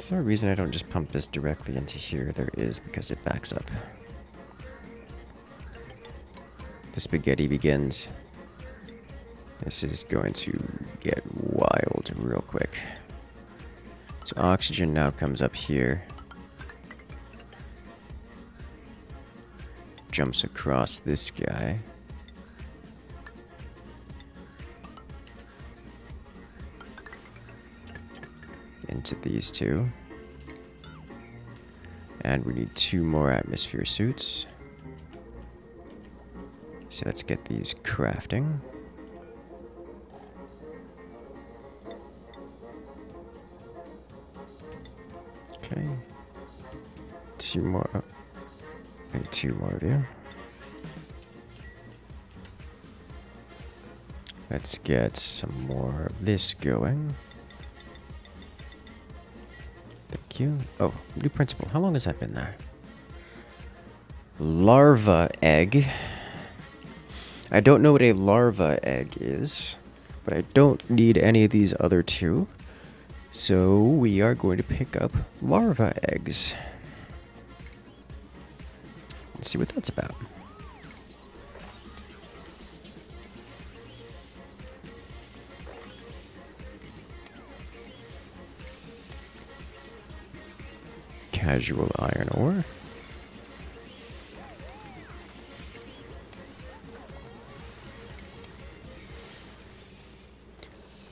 Is there a reason I don't just pump this directly into here? There is, because it backs up. The spaghetti begins. This is going to get wild real quick. So oxygen now comes up here. Jumps across this guy. Into these two. And we need 2 more atmosphere suits. So let's get these crafting. Okay. 2 more. Oh. Maybe 2 more of you. Let's get some more of this going. Thank you. Oh, new principle. How long has that been there? Larva egg. I don't know what a larva egg is, but I don't need any of these other 2. So we are going to pick up larva eggs. Let's see what that's about. Casual iron ore.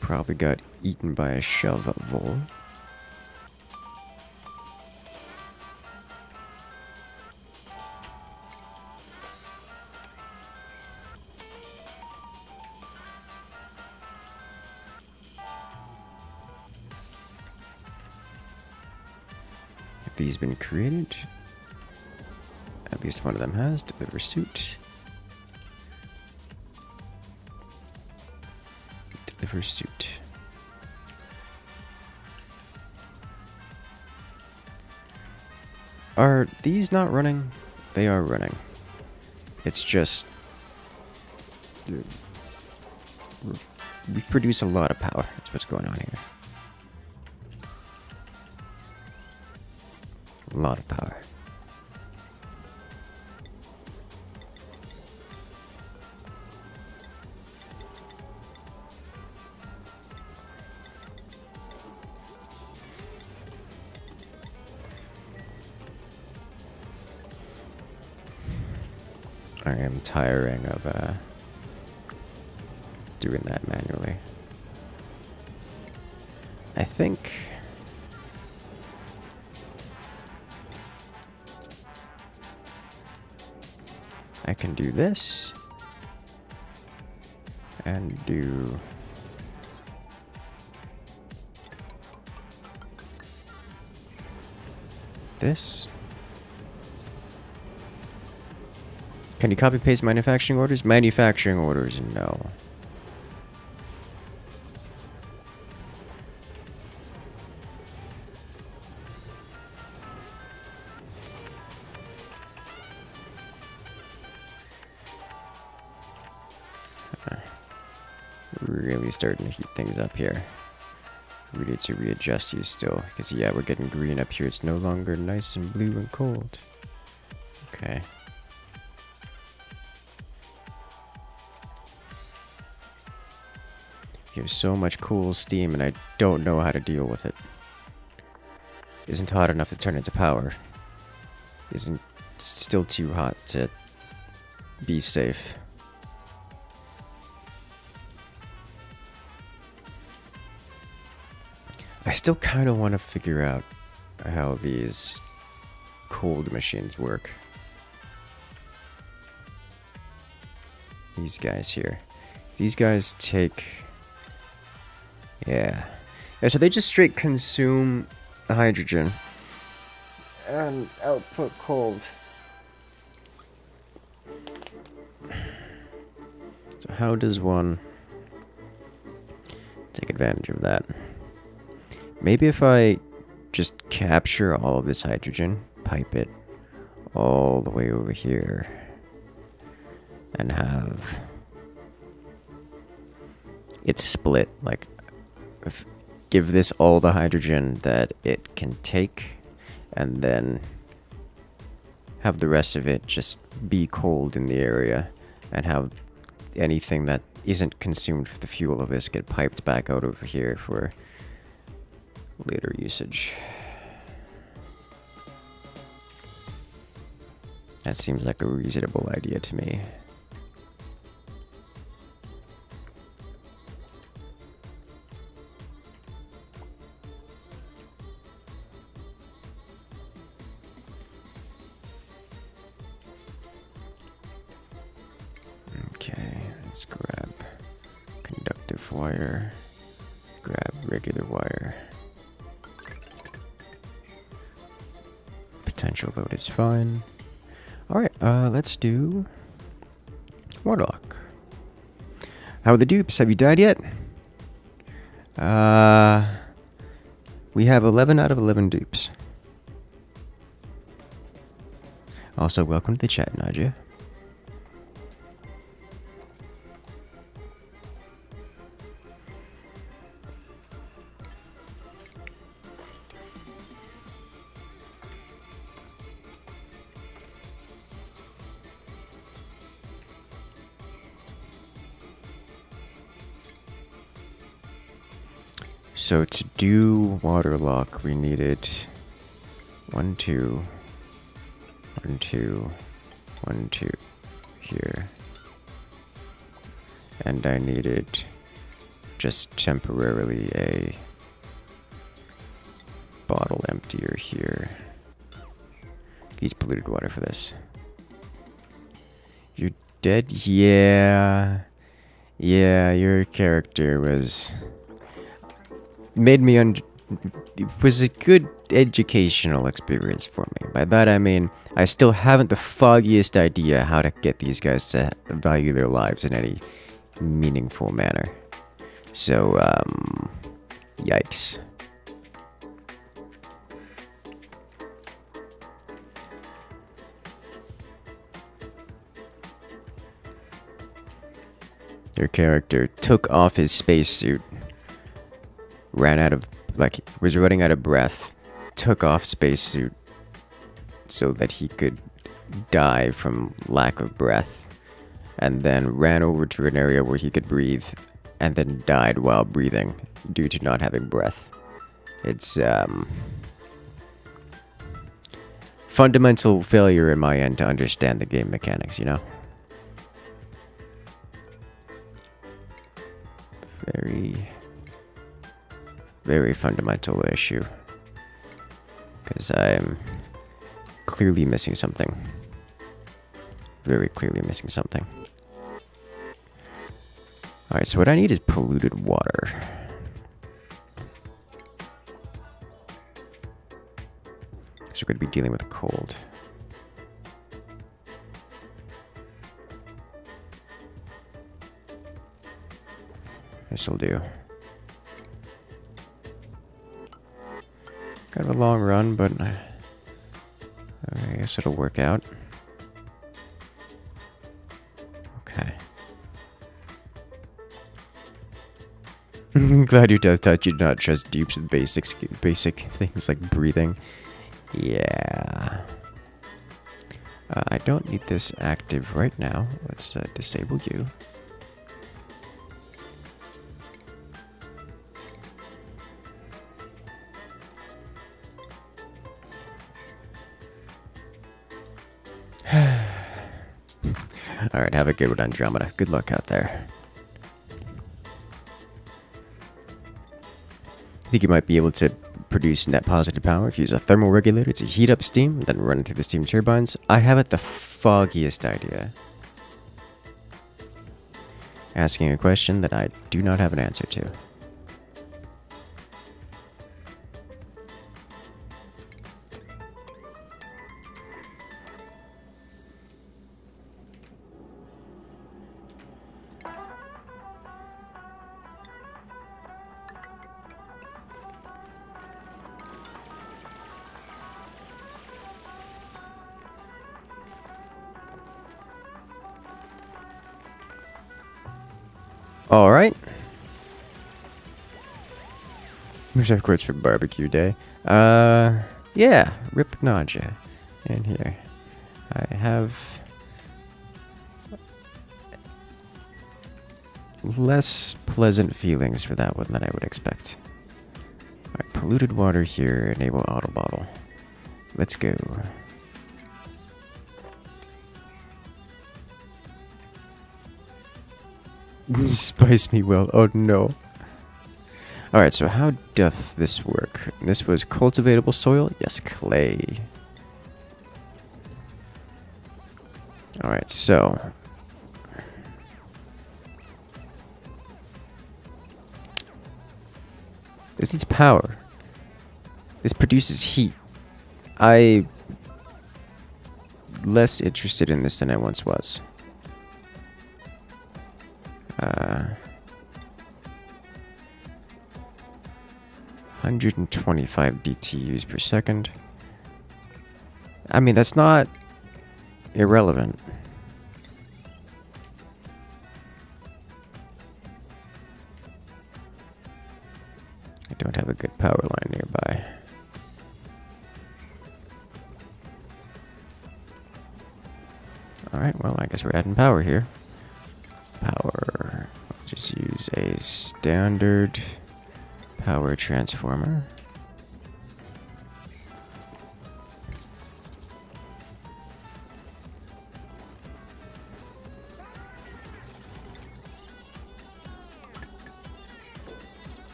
Probably got eaten by a shovel. Have these been created? At least one of them has. Deliver suit. Deliver suit. Are these not running? They are running. It's just... we produce a lot of power. That's what's going on here. A lot of power. I am tiring of doing that manually. I think I can do this and do this. Can you copy paste manufacturing orders? Manufacturing orders, no. Really starting to heat things up here. We need to readjust you still, because yeah, we're getting green up here. It's no longer nice and blue and cold. Okay. You have so much cool steam, and I don't know how to deal with it. Isn't hot enough to turn into power. Isn't still too hot to be safe. I still kind of want to figure out how these cold machines work. These guys here. These guys take... Yeah, so they just straight consume hydrogen and output cold. So how does one take advantage of that? Maybe if I just capture all of this hydrogen, pipe it all the way over here, and have it split, like... give this all the hydrogen that it can take, and then have the rest of it just be cold in the area, and have anything that isn't consumed for the fuel of this get piped back out over here for later usage. That seems like a reasonable idea to me. Okay, let's grab conductive wire, grab regular wire. Potential load is fine. Alright, let's do Warlock. How are the dupes? Have you died yet? We have 11 out of 11 dupes. Also, welcome to the chat, Nadia. So to do Waterlock, we needed 1, 2, 1, 2, 1, 2 here. And I needed just temporarily a bottle emptier here. Use polluted water for this. You're dead? Yeah. Yeah, your character was... made me it was a good educational experience for me. By that I mean, I still haven't the foggiest idea how to get these guys to value their lives in any meaningful manner. So, yikes. Your character took off his spacesuit, ran out of, was running out of breath, took off spacesuit so that he could die from lack of breath, and then ran over to an area where he could breathe, and then died while breathing due to not having breath. It's, fundamental failure in my end to understand the game mechanics, you know? Very fundamental issue. Because I'm clearly missing something. Very clearly missing something. Alright, so what I need is polluted water. So we're going to be dealing with cold. This'll do. Kind of a long run, but I guess it'll work out. Okay. I'm glad your death touch did not trust dupes with basic things like breathing. Yeah. I don't need this active right now. Let's disable you. Alright, have a good one, Andromeda. Good luck out there. I think you might be able to produce net positive power if you use a thermal regulator to heat up steam, then run through the steam turbines. I haven't the foggiest idea. Asking a question that I do not have an answer to. Alright. Reserve quartz for barbecue day. Yeah, rip nausea. And here. I have less pleasant feelings for that one than I would expect. Alright, polluted water here, enable auto bottle. Let's go. Spice me well. Oh no. Alright, so how doth this work? This was cultivatable soil? Yes, clay. Alright, so. This needs power. This produces heat. I'm less interested in this than I once was. 125 DTUs per second. I mean, that's not irrelevant. I don't have a good power line nearby. Alright, well, I guess we're adding power here. Power. I'll just use a standard power transformer.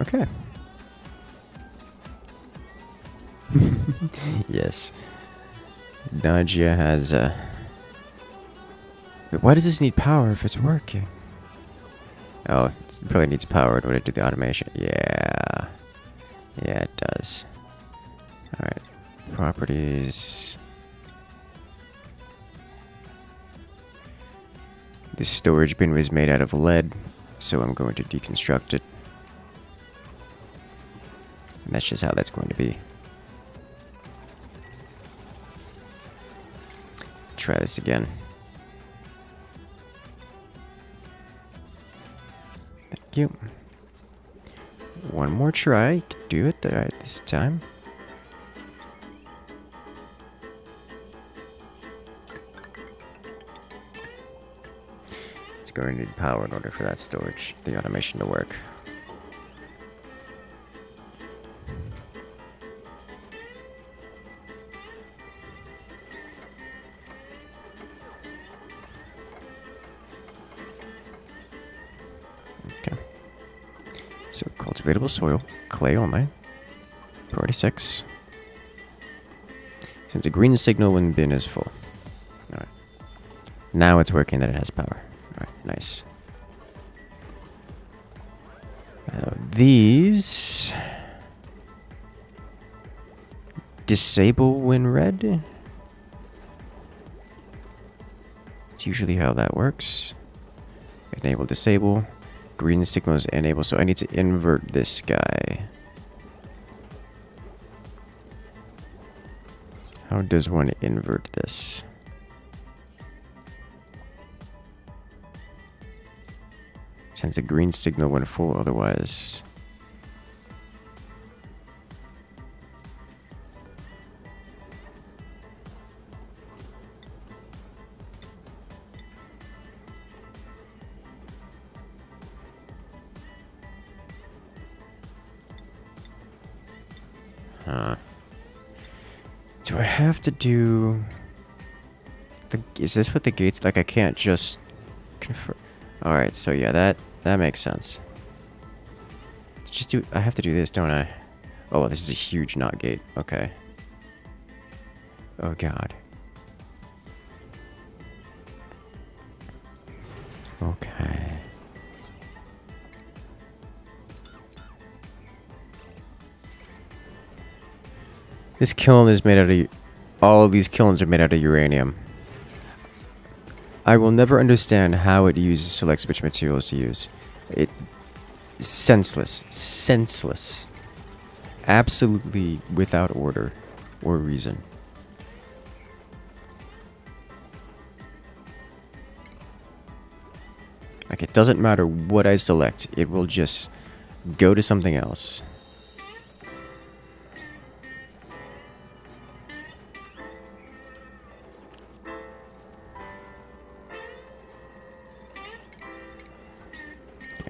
Okay. Yes. Nagia has why does this need power if it's working? Oh, it probably needs power in order to do the automation. Yeah. Yeah, it does. Alright. Properties. This storage bin was made out of lead, so I'm going to deconstruct it. And that's just how that's going to be. Try this again. Thank you. One more try. Do it right this time. It's going to need power in order for that storage, the automation to work. So, cultivatable soil, clay only, priority 6. Sends a green signal when bin is full. Alright. Now it's working that it has power. Alright, nice. These disable when red. It's usually how that works. Enable, disable. Green signal is enable, so I need to invert this guy. How does one invert this? Sends a green signal when full, otherwise. Do I have to do... Is this what the gates... Like, I can't just... confirm... Alright, so yeah, that makes sense. Just do... I have to do this, don't I? Oh, this is a huge NOT gate. Okay. Oh, God. Okay. This kiln is made out of... All of these kilns are made out of uranium. I will never understand how it selects which materials to use. It... Senseless. Senseless. Absolutely without order or reason. Like, it doesn't matter what I select. It will just go to something else.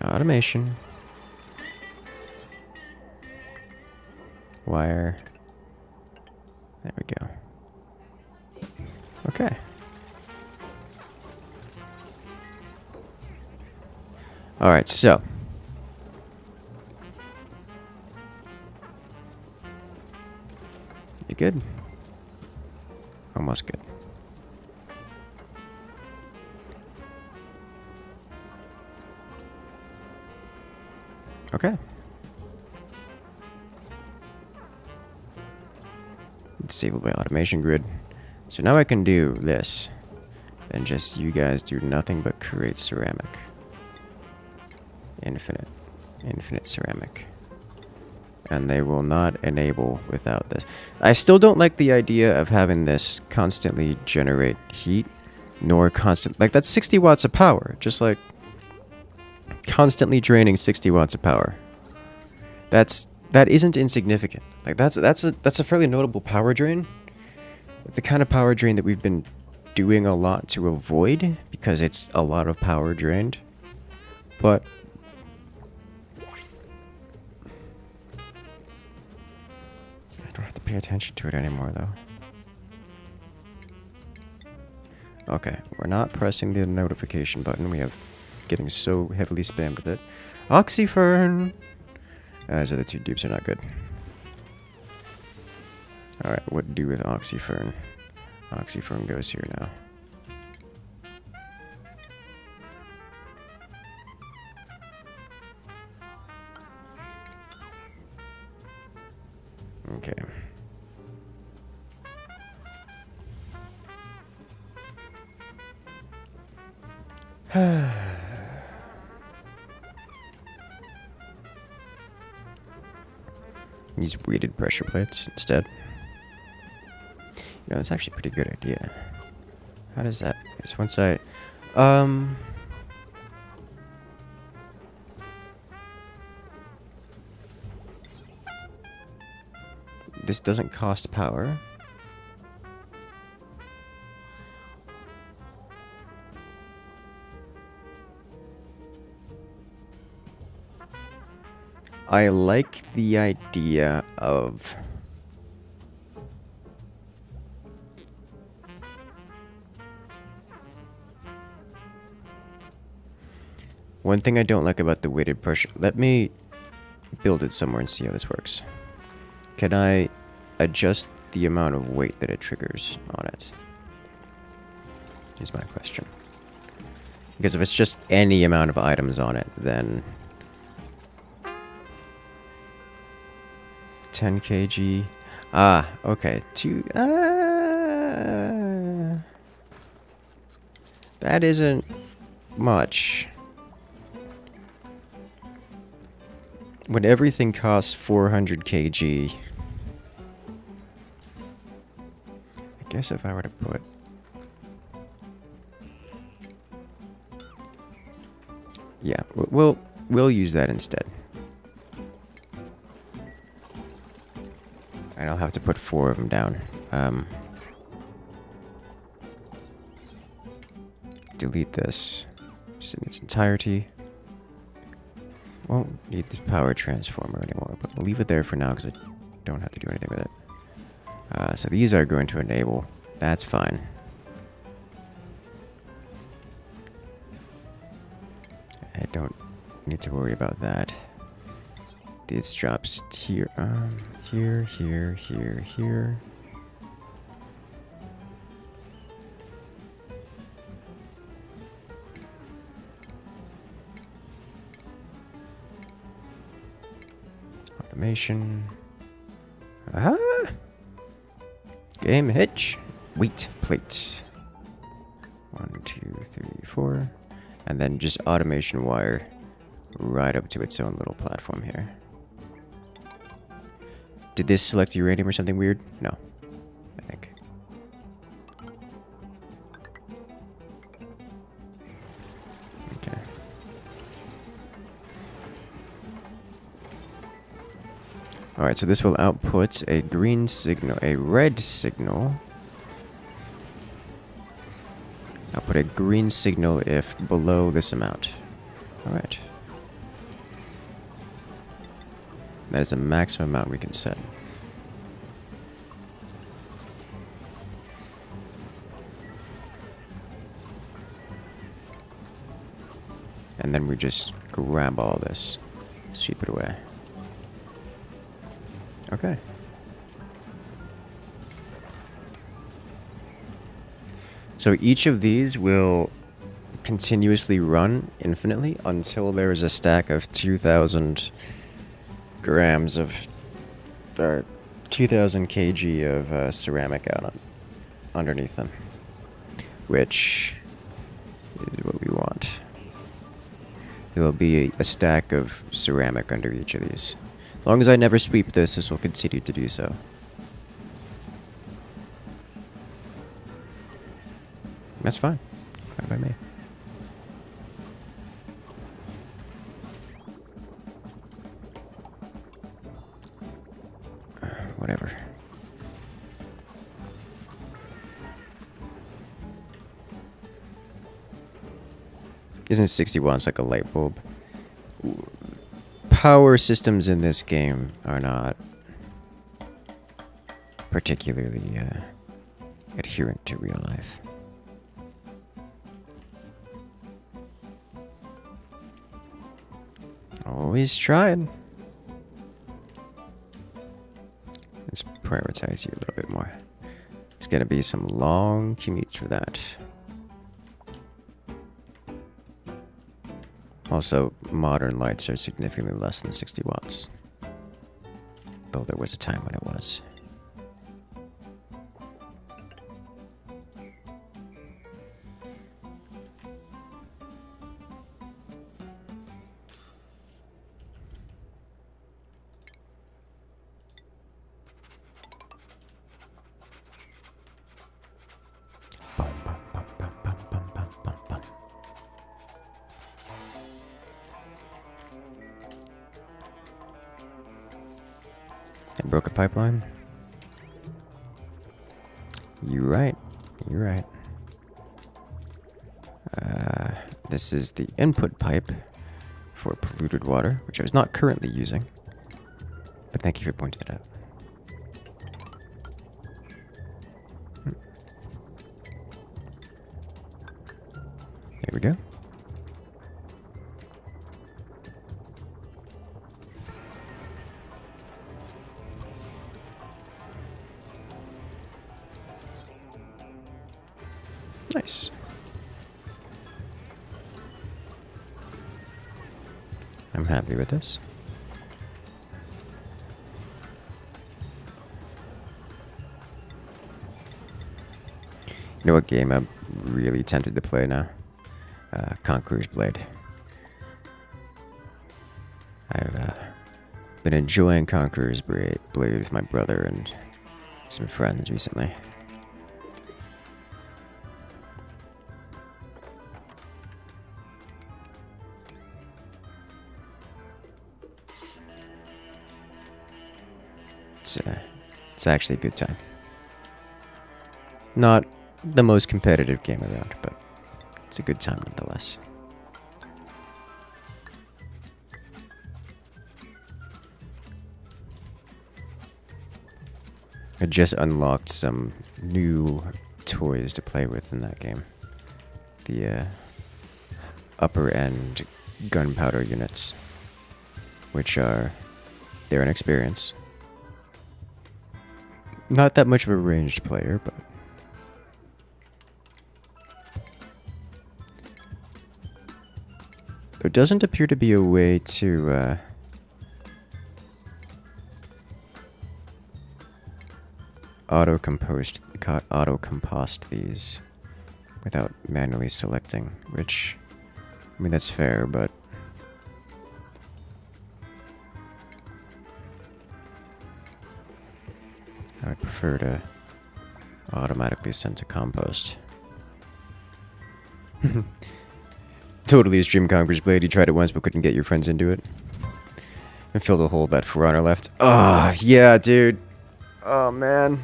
Automation. Wire. There we go. Okay. Alright, so. You good? Almost good. Okay. Disable by automation grid. So now I can do this. And just you guys do nothing but create ceramic. Infinite. Infinite ceramic. And they will not enable without this. I still don't like the idea of having this constantly generate heat. Nor constant... Like, that's 60 watts of power. Just like... Constantly draining 60 watts of power. That isn't insignificant. Like, that's a fairly notable power drain. The kind of power drain that we've been doing a lot to avoid, because it's a lot of power drained. But I don't have to pay attention to it anymore, though. Okay, we're not pressing the notification button. We have getting so heavily spammed with it. Oxyfern! Those other two dupes are not good. Alright, what to do with Oxyfern? Oxyfern goes here now. Okay. Use weighted pressure plates instead. You know, that's actually a pretty good idea. How does that... It's once I... This doesn't cost power. I like the idea of... One thing I don't like about the weighted pressure... Let me build it somewhere and see how this works. Can I adjust the amount of weight that it triggers on it? Is my question. Because if it's just any amount of items on it, then... 10 kg. Ah, okay. That isn't much. When everything costs 400 kg. I guess if I were to put... Yeah, we'll use that instead. And I'll have to put 4 of them down. Delete this just in its entirety. Won't need this power transformer anymore, but we'll leave it there for now because I don't have to do anything with it. So these are going to enable. That's fine. I don't need to worry about that. This drops here, here. Automation. Ah! Game hitch. Wheat plate. 1, 2, 3, 4. And then just automation wire right up to its own little platform here. Did this select uranium or something weird? No. I think. Okay. Alright, so this will output a green signal, a red signal. Output a green signal if below this amount. Alright. That is the maximum amount we can set. And then we just grab all this, sweep it away. Okay. So each of these will continuously run infinitely until there is a stack of 2,000 grams of, 2,000 kg of ceramic out underneath them, which is what we want. There'll be a stack of ceramic under each of these. As long as I never sweep this, this will continue to do so. That's fine. Fine by me. Whatever. Isn't 60 watts like a light bulb? Power systems in this game are not particularly adherent to real life. Always trying. Let's prioritize you a little bit more. It's gonna be some long commutes for that. Also, modern lights are significantly less than 60 watts. Though there was a time when it was. Bum, bum, bum, bum, bum, bum, bum, bum, bum. I broke a pipeline. You're right. You're right. This is the input pipe for polluted water, which I was not currently using. But thank you for pointing it out. There we go. Nice. I'm happy with this. You know what game I'm really tempted to play now? Conqueror's Blade. I've been enjoying Conqueror's Blade with my brother and some friends recently. It's actually a good time. Not the most competitive game around, but it's a good time nonetheless. I just unlocked some new toys to play with in that game. The upper end gunpowder units, which are, they're an experience. Not that much of a ranged player, but there doesn't appear to be a way to auto-compost these without manually selecting, which, I mean, that's fair, but I would prefer to automatically send to compost. Totally a stream Conqueror's Blade. You tried it once but couldn't get your friends into it. And fill the hole that For Honor left. Oh, yeah, dude. Oh, man.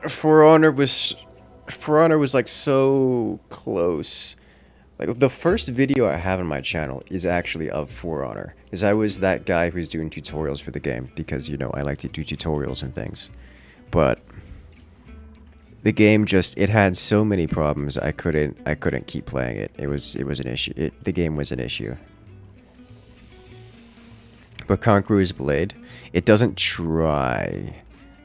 For Honor was like so close. Like the first video I have on my channel is actually of For Honor, because I was that guy who's doing tutorials for the game, because you know I like to do tutorials and things. But the game just, it had so many problems. I couldn't keep playing it. It was an issue. The game was an issue. But Conqueror's Blade, it doesn't try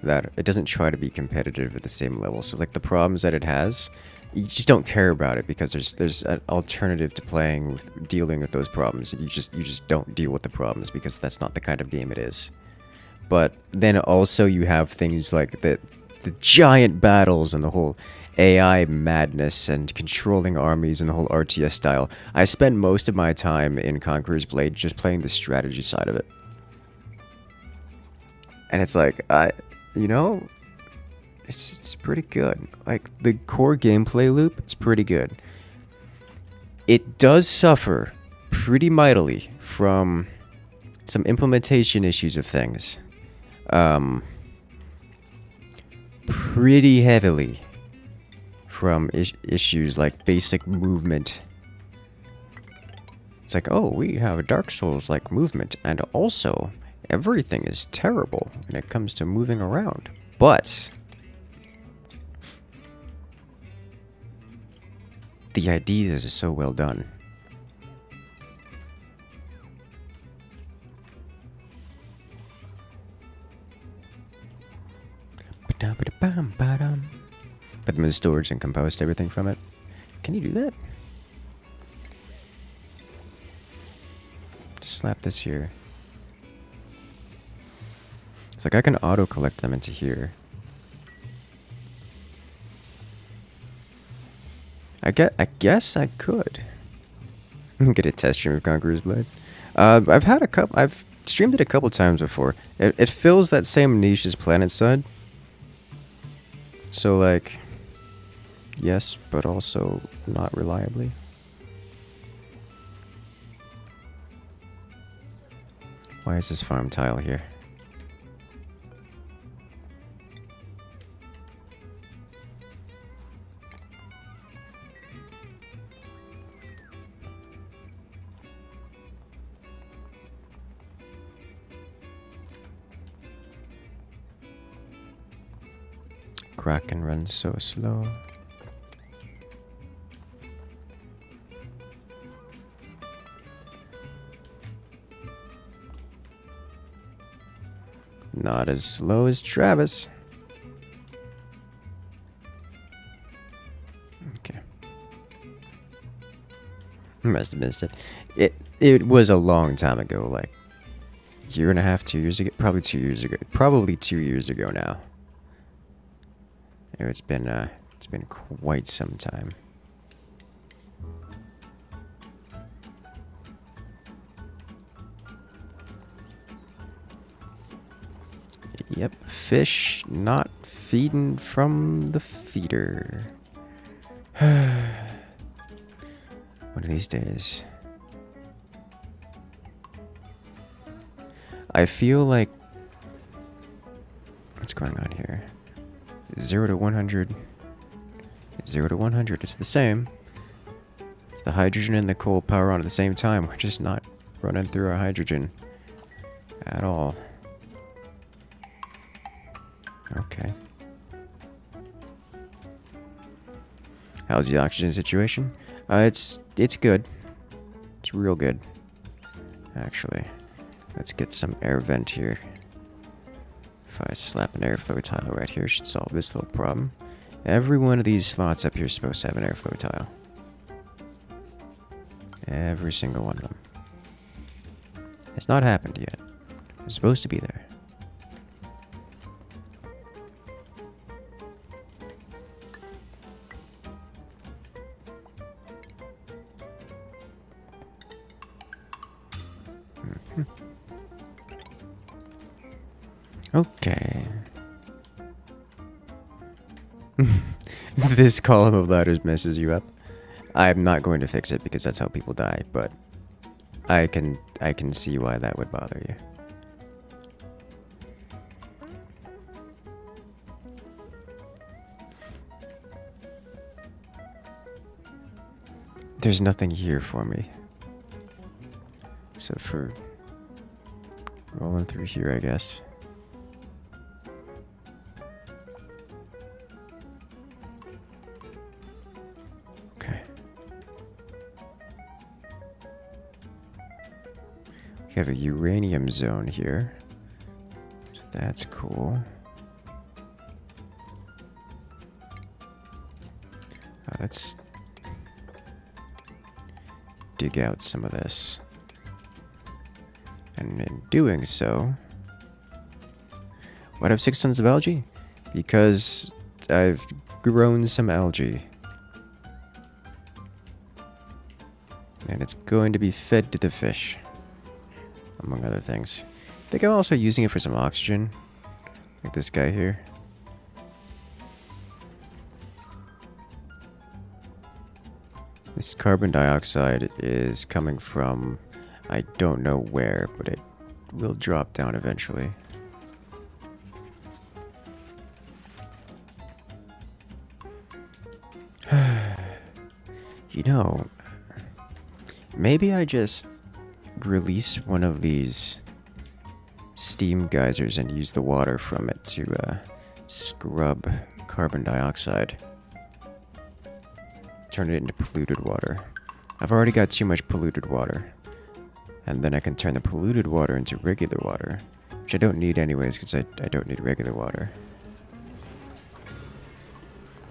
to be competitive at the same level. So like the problems that it has, you just don't care about it, because there's an alternative to dealing with those problems. You just don't deal with the problems, because that's not the kind of game it is. But then also you have things like the giant battles and the whole AI madness and controlling armies and the whole RTS style. I spend most of my time in Conqueror's Blade just playing the strategy side of it. And it's like, you know, it's pretty good. Like, the core gameplay loop, it's pretty good. It does suffer pretty mightily from some implementation issues of things. Pretty heavily from issues like basic movement. It's like, oh, we have a Dark Souls-like movement, and also everything is terrible when it comes to moving around. But the ideas are so well done. Put them in storage and compost everything from it. Can you do that? Just slap this here. It's like I can auto-collect them into here. I guess I could. Get a test stream of Conqueror's Blade. I've streamed it a couple times before. It fills that same niche as PlanetSide. So like, yes, but also not reliably. Why is this farm tile here? Kraken runs so slow. Not as slow as Travis. Okay. Must have missed it. It was a long time ago, like a year and a half, 2 years ago, probably 2 years ago, probably 2 years ago now. It's been quite some time. Yep, fish not feeding from the feeder. One of these days. I feel like... What's going on here? 0 to 100. 0 to 100. It's the same. It's the hydrogen and the coal power on at the same time. We're just not running through our hydrogen at all. Okay. How's the oxygen situation? It's good. It's real good. Actually, let's get some air vent here. If I slap an airflow tile right here, should solve this little problem. Every one of these slots up here is supposed to have an airflow tile. Every single one of them. It's not happened yet. It's supposed to be there. Okay. This column of ladders messes you up. I'm not going to fix it because that's how people die, but I can see why that would bother you. There's nothing here for me. Except for rolling through here, I guess. Okay. We have a uranium zone here. So that's cool. Let's dig out some of this. And in doing so, why do I have 6 tons of algae? Because I've grown some algae. And it's going to be fed to the fish, among other things. I think I'm also using it for some oxygen, like this guy here. This carbon dioxide is coming from, I don't know where, but it will drop down eventually. You know, maybe I just release one of these steam geysers and use the water from it to scrub carbon dioxide. Turn it into polluted water. I've already got too much polluted water. And then I can turn the polluted water into regular water, which I don't need anyways because I don't need regular water.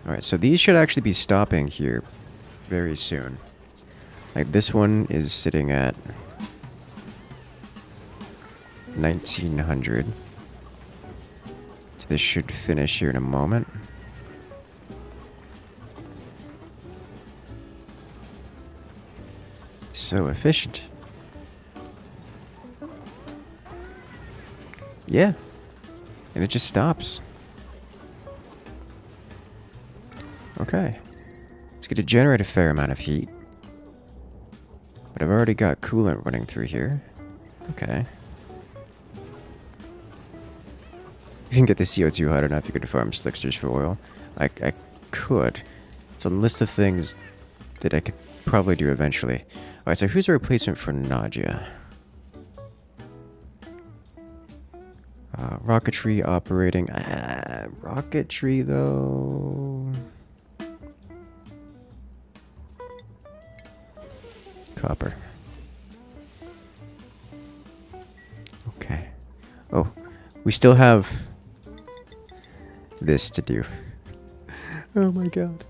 Alright, so these should actually be stopping here very soon. Like this one is sitting at 1900. So this should finish here in a moment. So efficient. Yeah. And it just stops. Okay. It's going to generate a fair amount of heat. But I've already got coolant running through here. Okay. You can get the CO2 hot enough, you could farm slicksters for oil. I could. It's a list of things that I could probably do eventually. Alright, so who's a replacement for Nadia? Rocketry operating. Rocketry, though. Copper. Okay. Oh, we still have this to do. Oh my god.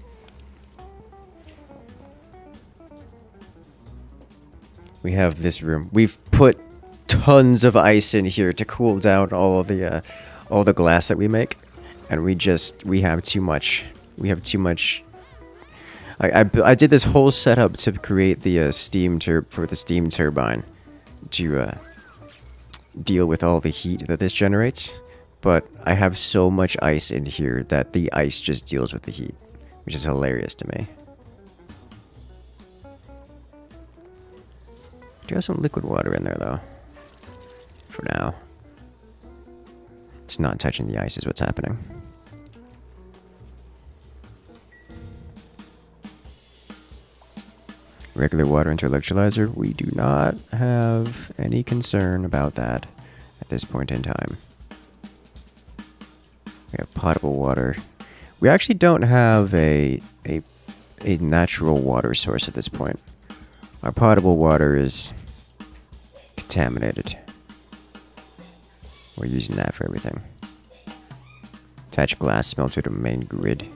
We have this room. We've put tons of ice in here to cool down all the glass that we make, and we have too much. We have too much. I did this whole setup to create the steam turbine to deal with all the heat that this generates, but I have so much ice in here that the ice just deals with the heat, which is hilarious to me. Do have some liquid water in there though. For now. It's not touching the ice is what's happening. Regular water into electrolyzer. We do not have any concern about that at this point in time. We have potable water. We actually don't have a natural water source at this point. Our potable water is contaminated. We're using that for everything. Attach glass smelter to main grid.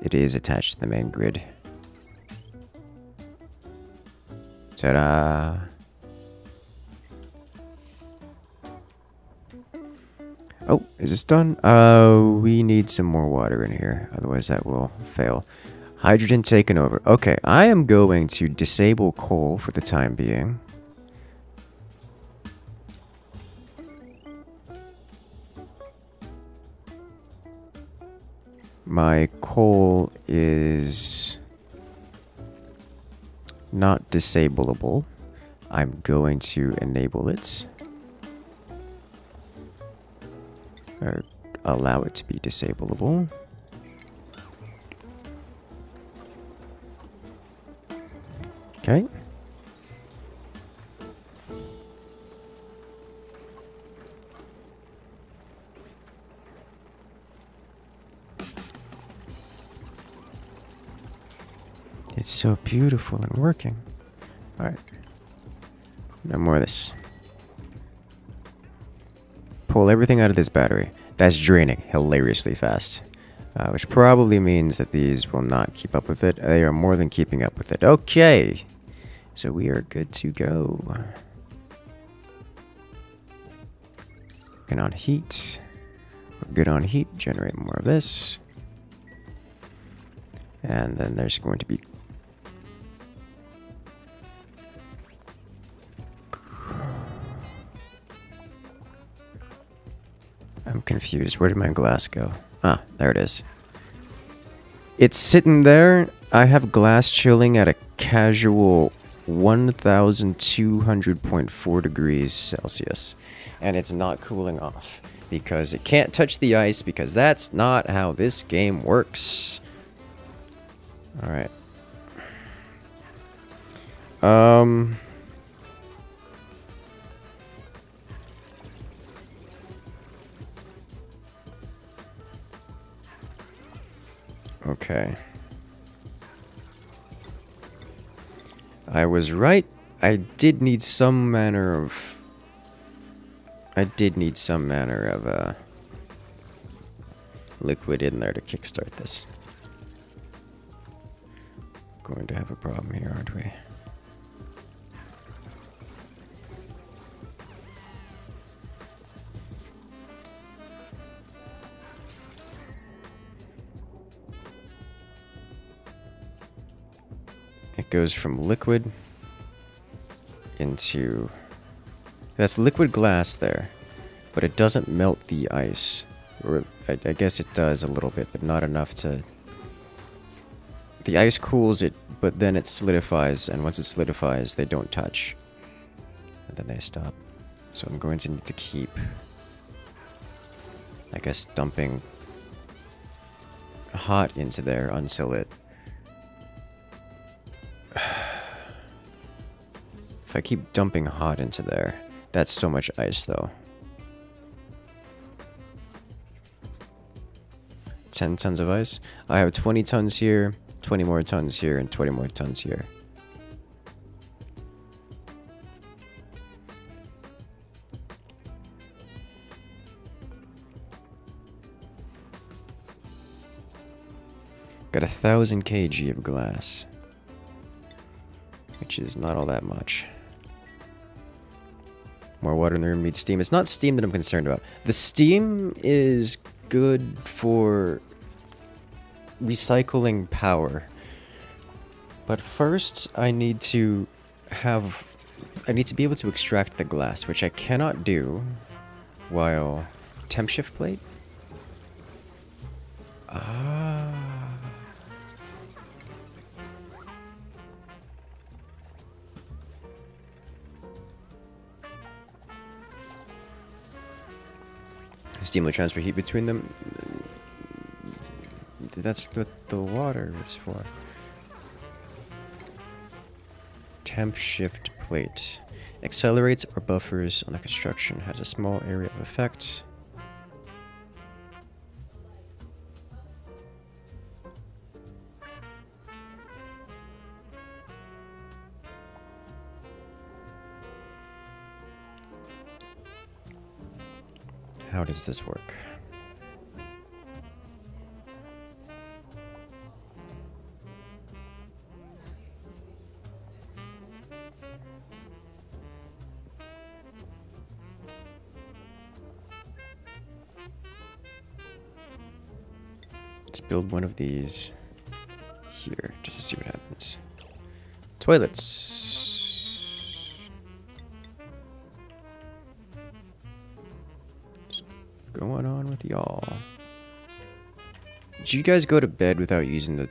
It is attached to the main grid. Ta-da! Oh, is this done? We need some more water in here. Otherwise that will fail. Hydrogen taken over. Okay, I am going to disable coal for the time being. My coal is not disableable. I'm going to enable it. Or allow it to be disableable. Okay. It's so beautiful and working. Alright. No more of this. Pull everything out of this battery. That's draining hilariously fast. Which probably means that these will not keep up with it. They are more than keeping up with it. Okay. So we are good to go. Good on heat. We're good on heat. Generate more of this. And then there's going to be... I'm confused. Where did my glass go? Ah, there it is. It's sitting there. I have glass chilling at a casual 1200.4 degrees Celsius. And it's not cooling off. Because it can't touch the ice, because that's not how this game works. Alright. Okay. I was right. I did need some manner of liquid in there to kickstart this. Going to have a problem here, aren't we? It goes from liquid into... That's liquid glass there, but it doesn't melt the ice. Or I guess it does a little bit, but not enough to... The ice cools it, but then it solidifies, and once it solidifies, they don't touch. And then they stop. So I'm going to need to keep, I guess, dumping hot into there until it... If I keep dumping hot into there, that's so much ice though. 10 tons of ice. I have 20 tons here, 20 more tons here, and 20 more tons here. Got 1,000 kg of glass, which is not all that much. More water in the room needs steam. It's not steam that I'm concerned about. The steam is good for recycling power. But first, I need to be able to extract the glass, which I cannot do while temp shift plate. Ah. Steam will transfer heat between them. That's what the water is for. Temp shift plate. Accelerates or buffers on the construction. Has a small area of effect. How does this work? Let's build one of these here just to see what happens. Toilets. Going on with y'all. Did you guys go to bed without using the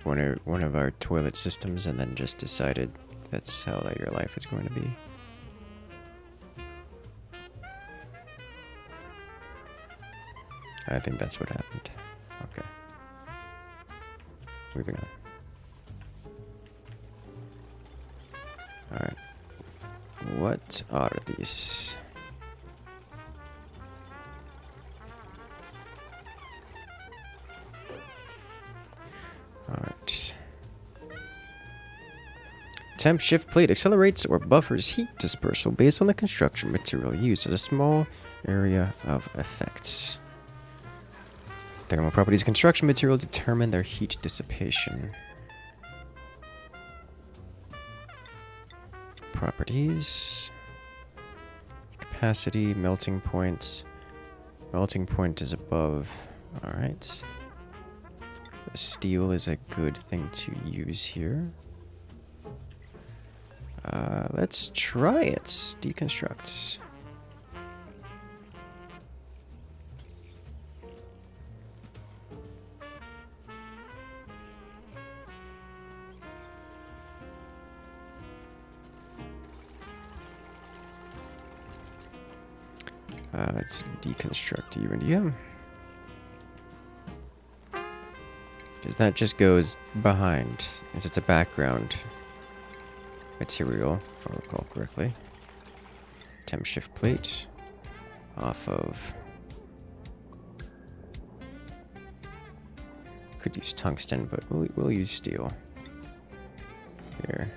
one of our toilet systems and then just decided that's how your life is going to be. I think that's what happened. Okay. Moving on. Alright. What are these? Alright. Temp shift plate accelerates or buffers heat dispersal based on the construction material used as a small area of effects. Thermal properties of construction material determine their heat dissipation. Properties. Capacity, melting point. Melting point is above. Alright. Steel is a good thing to use here. Let's try it. Deconstruct. Let's deconstruct you and you. Because that just goes behind, as it's a background material, if I recall correctly. Temp shift plate off of. Could use tungsten, but we'll use steel. Here.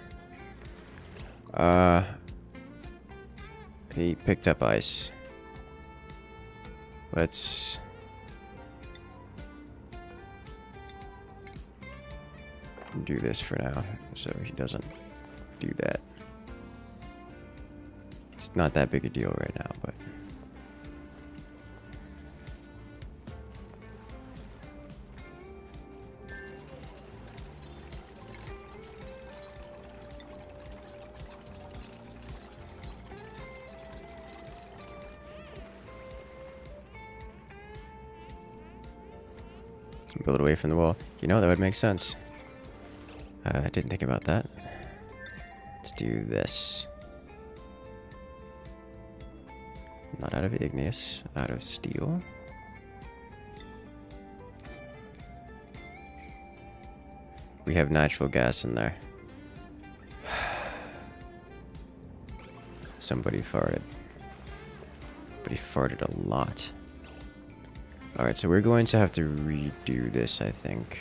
He picked up ice. Let's do this for now, so he doesn't do that. It's not that big a deal right now, but build away from the wall. You know, that would make sense. I didn't think about that. Let's do this. Not out of igneous, out of steel. We have natural gas in there. Somebody farted. But he farted a lot. Alright, so we're going to have to redo this, I think.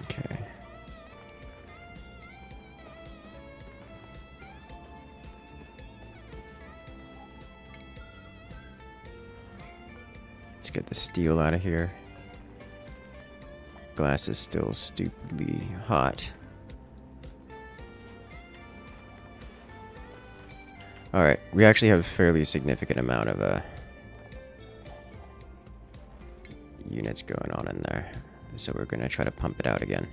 Okay. Let's get the steel out of here. Glass is still stupidly hot. Alright, we actually have a fairly significant amount of units going on in there. So we're going to try to pump it out again.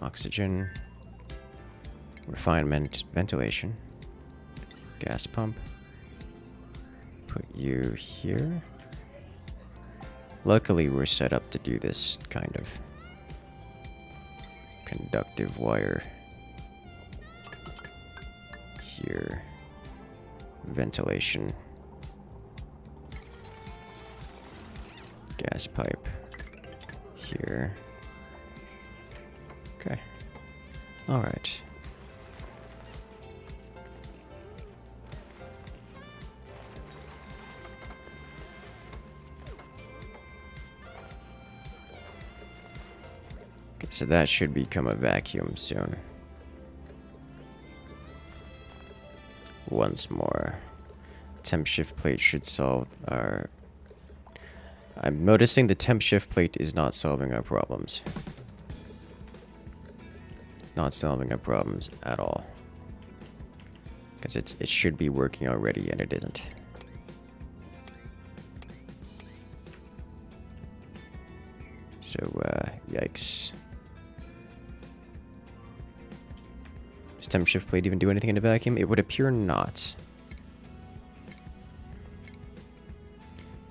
Oxygen. Refinement. Ventilation. Gas pump. Put you here. Luckily, we're set up to do this kind of conductive wire. Here. Ventilation. Gas pipe here. Okay. All right. Okay, so that should become a vacuum soon. Once more. Temp shift plate should solve our I'm noticing the temp shift plate is not solving our problems. Not solving our problems at all. Because it should be working already, and it isn't. So, yikes. Does temp shift plate even do anything in a vacuum? It would appear not.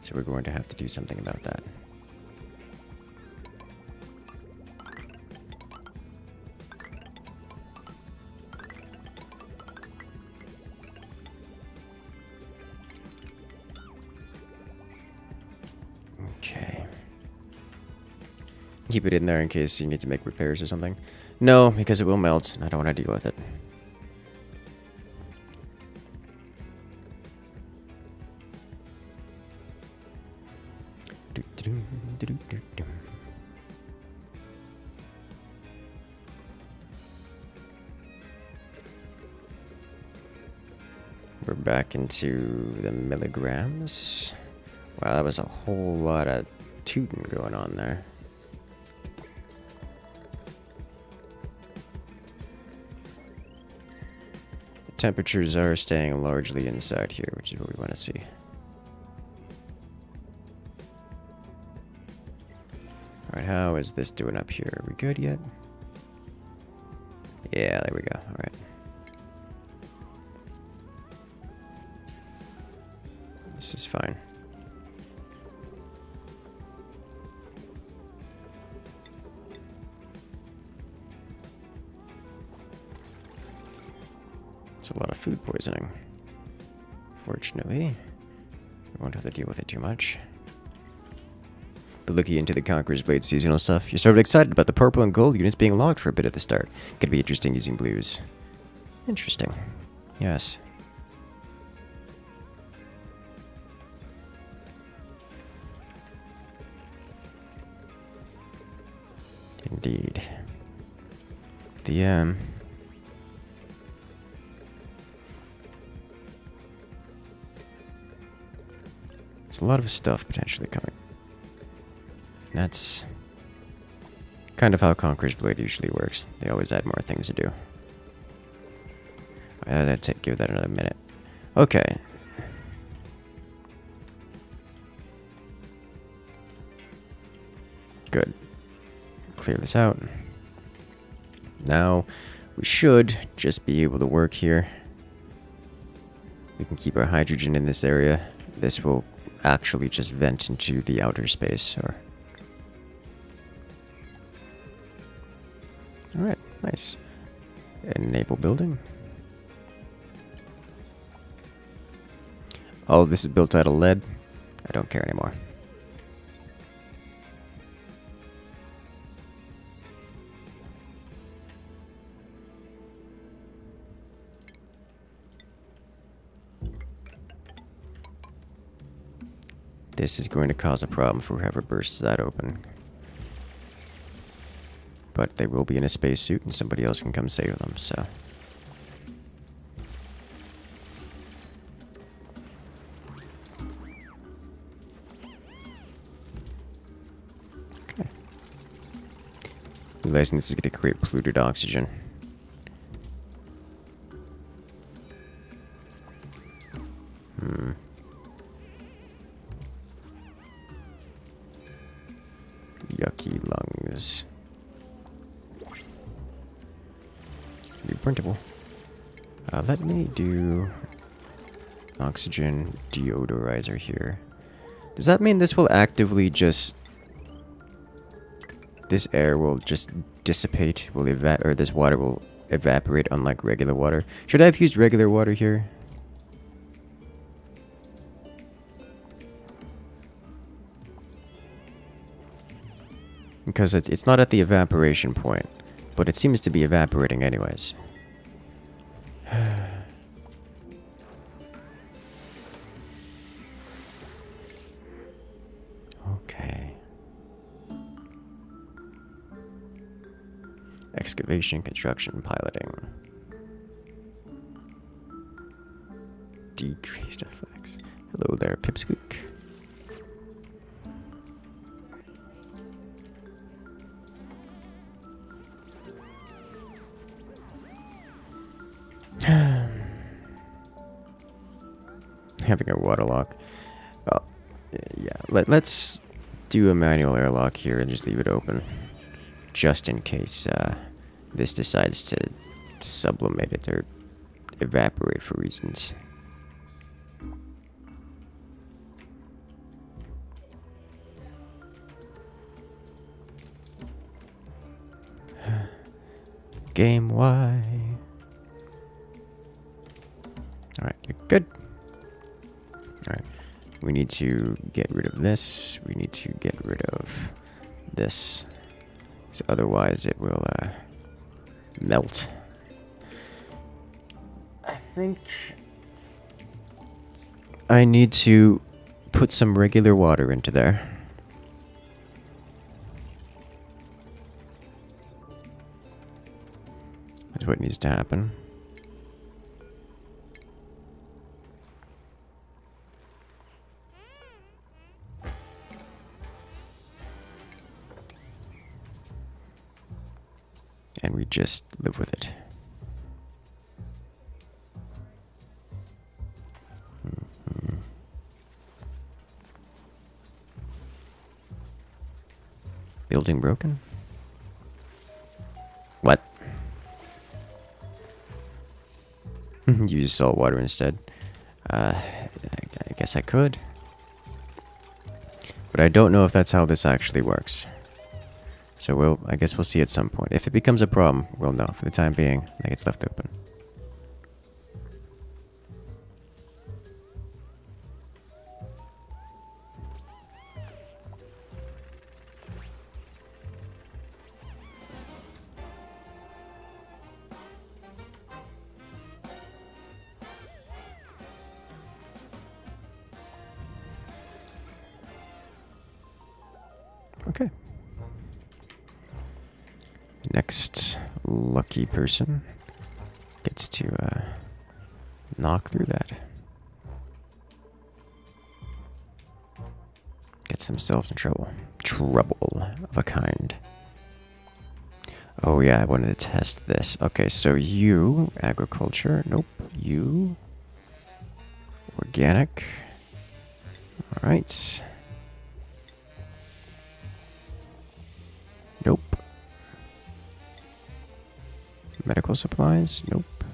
So we're going to have to do something about that. Okay. Keep it in there in case you need to make repairs or something. No, because it will melt, and I don't want to deal with it. We're back into the milligrams. Wow, that was a whole lot of tooting going on there. The temperatures are staying largely inside here, which is what we want to see. Alright, how is this doing up here? Are we good yet? Yeah, there we go. Alright. This is fine. It's a lot of food poisoning. Fortunately, we won't have to deal with it too much. But looking into the Conqueror's Blade seasonal stuff, you're sort of excited about the purple and gold units being logged for a bit at the start. Could be interesting using blues. Interesting. Yes. Indeed. The, it's a lot of stuff potentially coming. That's kind of how Conqueror's Blade usually works. They always add more things to do. I'd give that another minute. Okay. Good. Clear this out. Now, we should just be able to work here. We can keep our hydrogen in this area. This will actually just vent into the outer space, or... Alright, nice. Enable building. Oh, this is built out of lead? I don't care anymore. This is going to cause a problem for whoever bursts that open. But they will be in a spacesuit and somebody else can come save them, so... Okay. Realizing this is going to create polluted oxygen. Yucky lungs. Be printable. Let me do oxygen deodorizer here. Does that mean this will actively just... This air will just dissipate, or this water will evaporate unlike regular water? Should I have used regular water here? Because it's not at the evaporation point, but it seems to be evaporating anyways. Okay. Excavation, construction, piloting. Decreased effects. Hello there, Pipsqueak. having a water lock. Oh, yeah. Let's do a manual airlock here and just leave it open, just in case this decides to sublimate it or evaporate for reasons. Game Y. Alright, you're good. Alright. We need to get rid of this. We need to get rid of this. So otherwise it will melt. I think I need to put some regular water into there. That's what needs to happen. And we just live with it. Building broken? What? Use salt water instead. I guess I could. But I don't know if that's how this actually works. So I guess we'll see at some point. If it becomes a problem, we'll know. For the time being, I think it's left open. Okay. Next lucky person gets to knock through that. Gets themselves in trouble. Trouble of a kind. Oh yeah, I wanted to test this. Okay, so you, agriculture. Nope. You, organic. Alright. Nope. Medical supplies? Nope.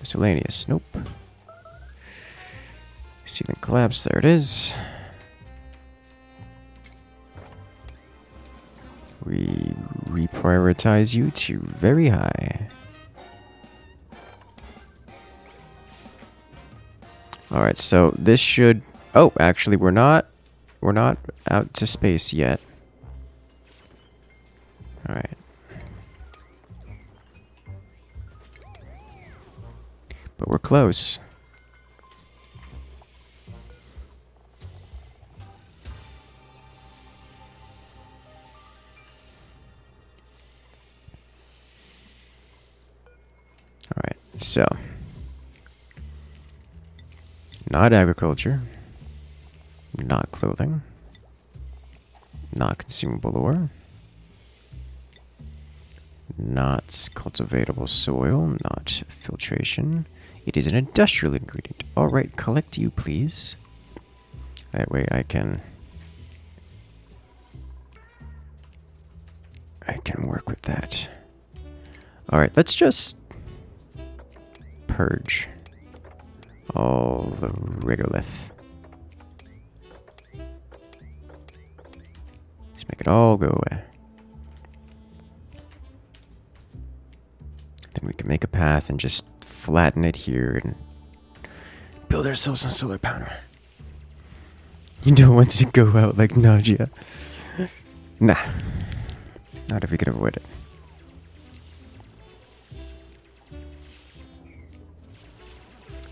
Miscellaneous? Nope. Ceiling collapse, there it is. We reprioritize you to very high. Alright, so this should... Oh, actually, we're not out to space yet. Alright. But we're close. Alright, so. Not agriculture. Not clothing. Not consumable ore. Not cultivatable soil. Not filtration. It is an industrial ingredient. Alright, collect you, please. That way I can work with that. Alright, let's just purge all the regolith. Let's make it all go away. Then we can make a path and just flatten it here and build ourselves some solar panel. You don't want to go out like nausea. Nah. Not if we can avoid it.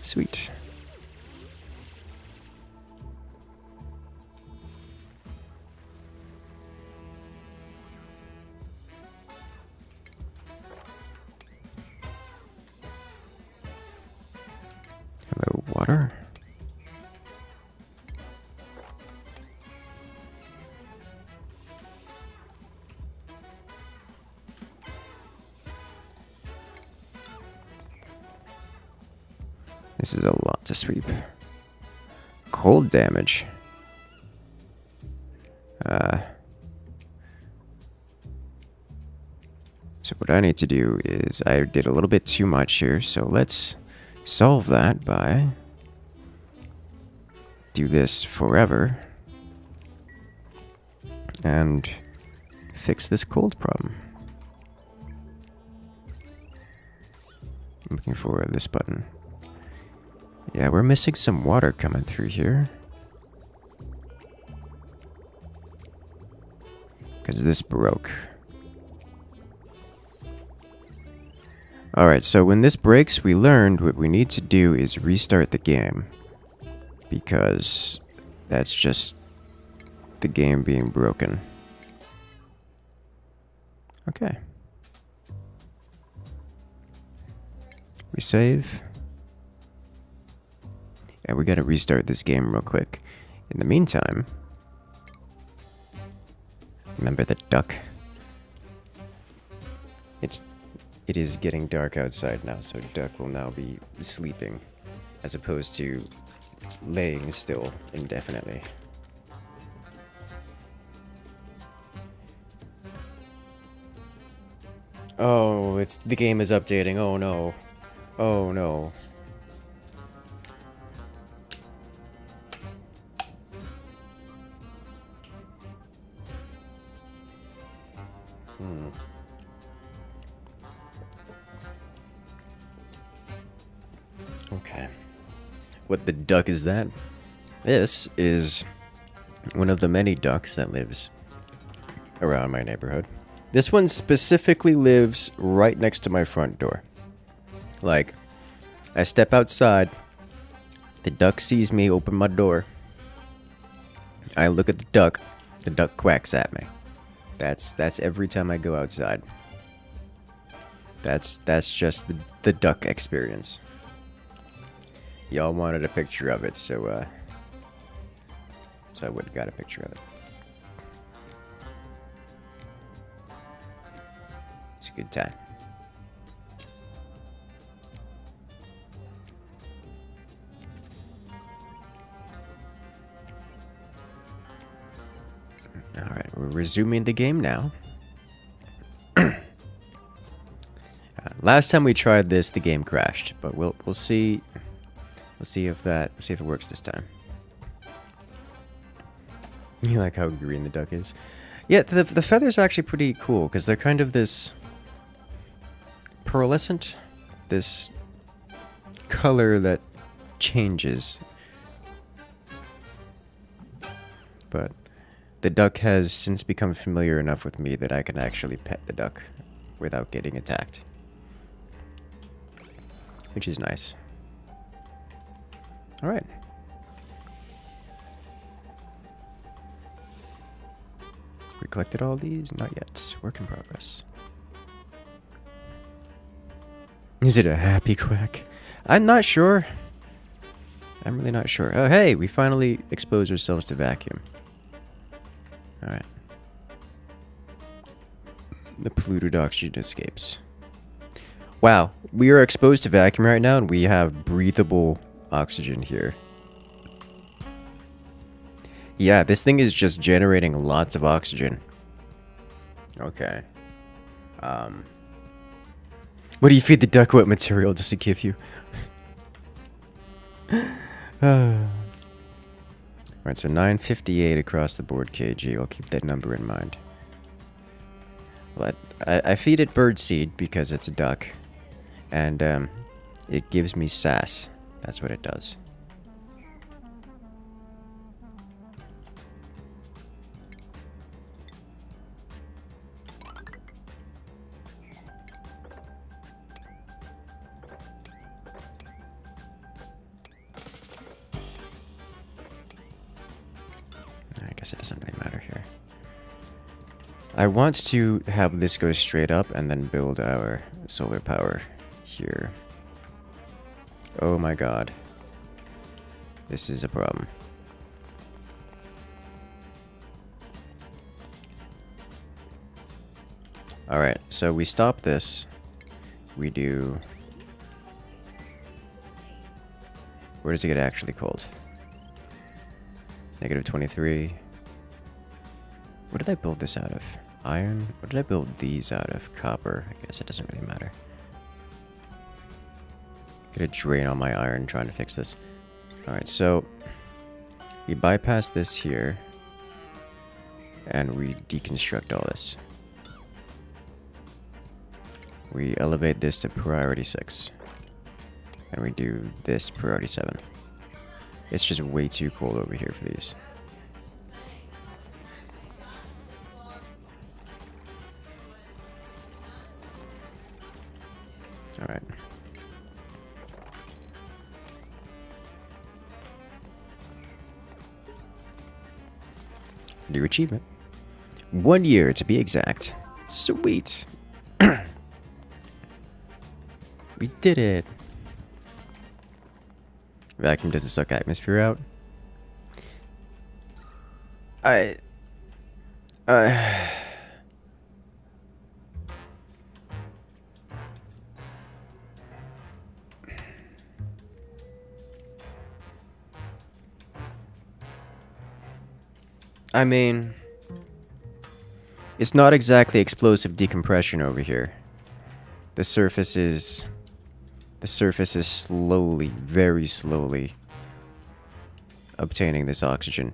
Sweet. Hello, water. This is a lot to sweep. cold damage. So what I need to do is, I did a little bit too much here, so let's solve that by do this forever and fix this cold problem. I'm looking for this button. Yeah, we're missing some water coming through here. Because this broke. Alright, so when this breaks, we learned what we need to do is restart the game. Because that's just the game being broken. Okay. We save. And we gotta restart this game real quick. In the meantime, remember the duck? It is getting dark outside now, so duck will now be sleeping as opposed to laying still indefinitely. Oh, the game is updating. Oh no. Oh no. Okay. What the duck is that? This is one of the many ducks that lives around my neighborhood. This one specifically lives right next to my front door. Like, I step outside, the duck sees me open my door. I look at the duck quacks at me. That's every time I go outside. That's just the duck experience. Y'all wanted a picture of it, so I would've got a picture of it. It's a good time. Alright, we're resuming the game now. Last time we tried this, the game crashed, but we'll see. We'll see if it works this time. You like how green the duck is? Yeah, the feathers are actually pretty cool because they're kind of this pearlescent, this color that changes. But the duck has since become familiar enough with me that I can actually pet the duck without getting attacked, which is nice. All right. We collected all these? Not yet. Work in progress. Is it a happy quack? I'm not sure. I'm really not sure. Oh, hey, we finally exposed ourselves to vacuum. All right. The polluted oxygen escapes. Wow, we are exposed to vacuum right now, and we have breathable oxygen here. Yeah, this thing is just generating lots of oxygen. Okay. What do you feed the duck? What material does it give you? Alright, so 958 across the board kg. I'll keep that number in mind. Well, I feed it birdseed because it's a duck. And it gives me sass. That's what it does. I guess it doesn't really matter here. I want to have this go straight up and then build our solar power here. Oh my god. This is a problem. Alright, so we stop this. We do... Where does it get actually cold? -23. What did I build this out of? Iron? What did I build these out of? Copper. I guess it doesn't really matter. Get a drain on my iron trying to fix this. Alright, so we bypass this here and we deconstruct all this. We elevate this to priority 6 and we do this priority 7. It's just way too cold over here for these. Alright. New achievement. 1 year to be exact. Sweet. We did it. Vacuum doesn't suck atmosphere out. I mean, it's not exactly explosive decompression over here. The surface is slowly, very slowly obtaining this oxygen.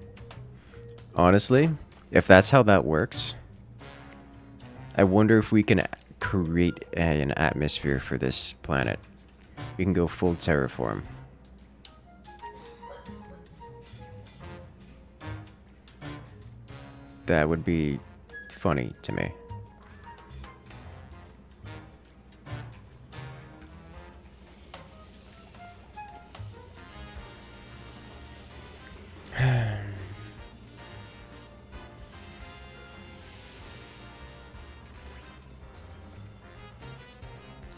Honestly, if that's how that works, I wonder if we can create an atmosphere for this planet. We can go full terraform. That would be funny to me.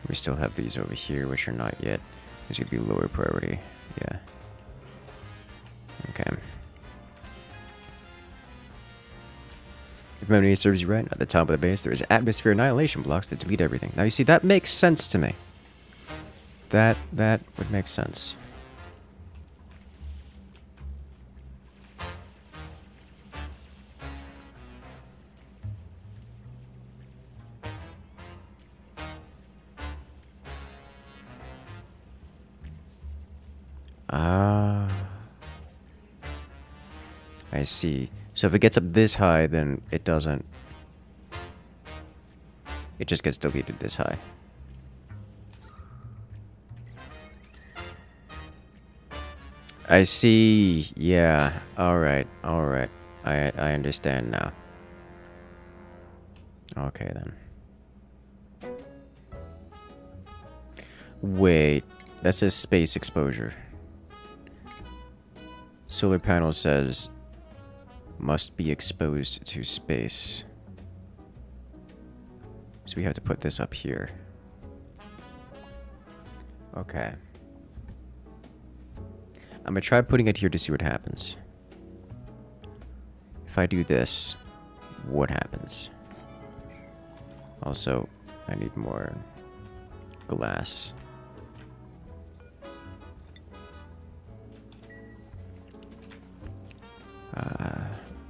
We still have these over here, which are not yet. These could be lower priority. Yeah. Okay. If memory serves you right, at the top of the base, there is atmosphere annihilation blocks that delete everything. Now, you see, that makes sense to me. That would make sense. Ah. I see. So if it gets up this high, then it doesn't. It just gets deleted this high. I see. Yeah. Alright. Alright. I understand now. Okay, then. Wait. That says space exposure. Solar panel says must be exposed to space. So we have to put this up here. Okay. I'm gonna try putting it here to see what happens. If I do this, what happens? Also, I need more glass.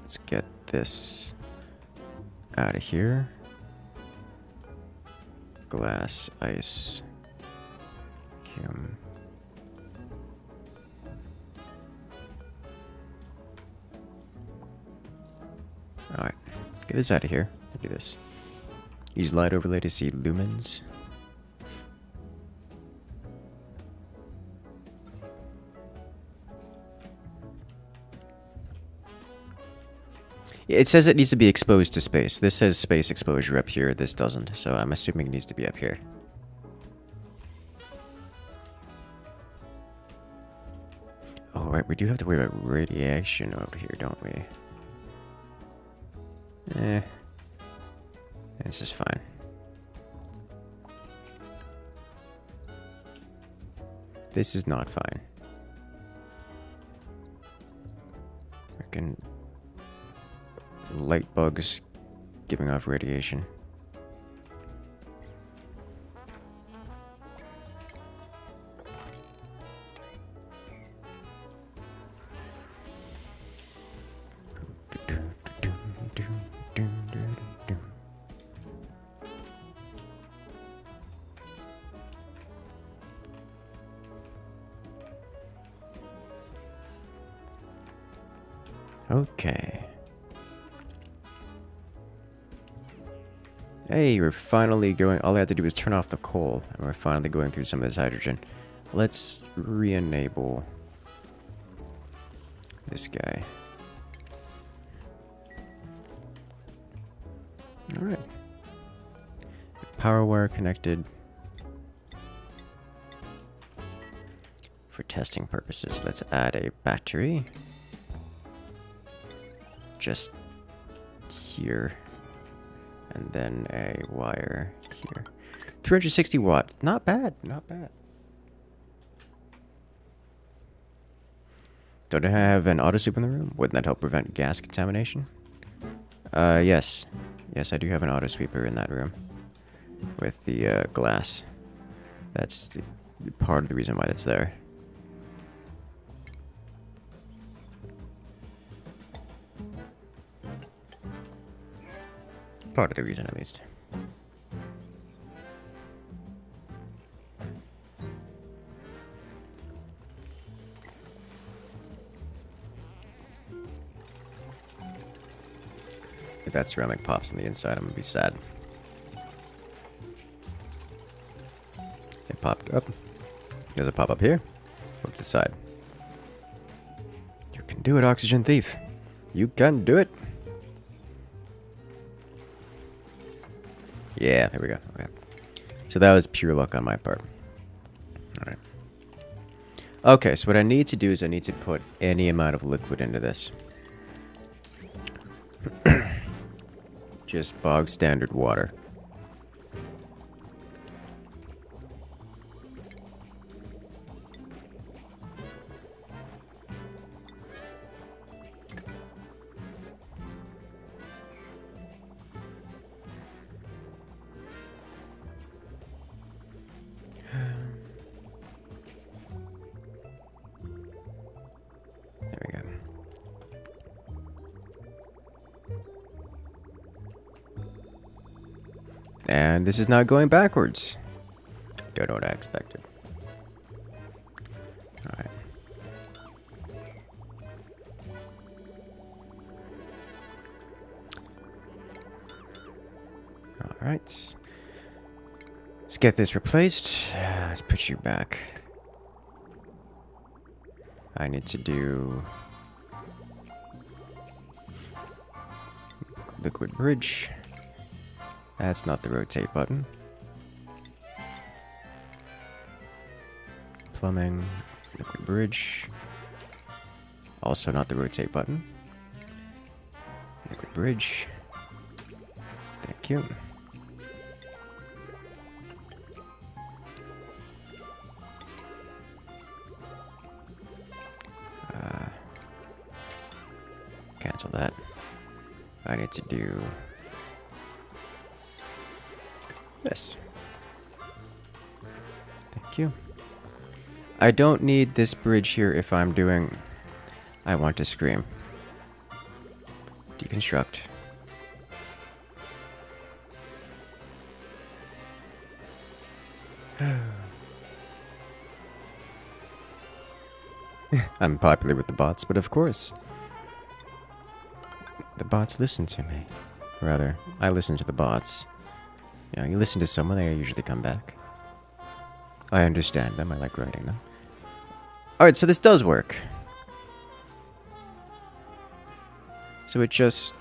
Let's get this out of here. Glass, ice, cum. Alright, get this out of here. Look at this. Use light overlay to see lumens. It says it needs to be exposed to space. This says space exposure up here. This doesn't. So I'm assuming it needs to be up here. Oh, right. We do have to worry about radiation over here, don't we? This is fine. This is not fine. Freaking light bugs giving off radiation. Okay. Hey, we're finally going... All I had to do was turn off the coal, and we're finally going through some of this hydrogen. Let's re-enable this guy. Alright. Power wire connected. For testing purposes, let's add a battery. Just here. And then a wire here. 360 watt. Not bad. Not bad. Don't I have an auto sweep in the room? Wouldn't that help prevent gas contamination? Yes. Yes, I do have an auto sweeper in that room. With the glass. That's part of the reason why that's there. Part of the reason, at least. If that ceramic pops on the inside, I'm gonna be sad. It popped up. Does it pop up here? Or to the side? You can do it, Oxygen Thief. You can do it. Yeah, there we go. Okay. So that was pure luck on my part. Alright. Okay, so what I need to do is I need to put any amount of liquid into this. Just bog standard water. There we go. And this is not going backwards. Don't know what I expected. Alright. Alright. Let's get this replaced. Let's put you back. I need to do liquid bridge. That's not the rotate button. Plumbing, liquid bridge. Also not the rotate button. Liquid bridge. Thank you. Cancel that. I need to do this. Thank you. I don't need this bridge here if I'm doing... I want to scream. Deconstruct. I'm popular with the bots, but of course. The bots listen to me. Rather, I listen to the bots. You know, you listen to someone, they usually come back. I understand them, I like writing them. Alright, so this does work. So it just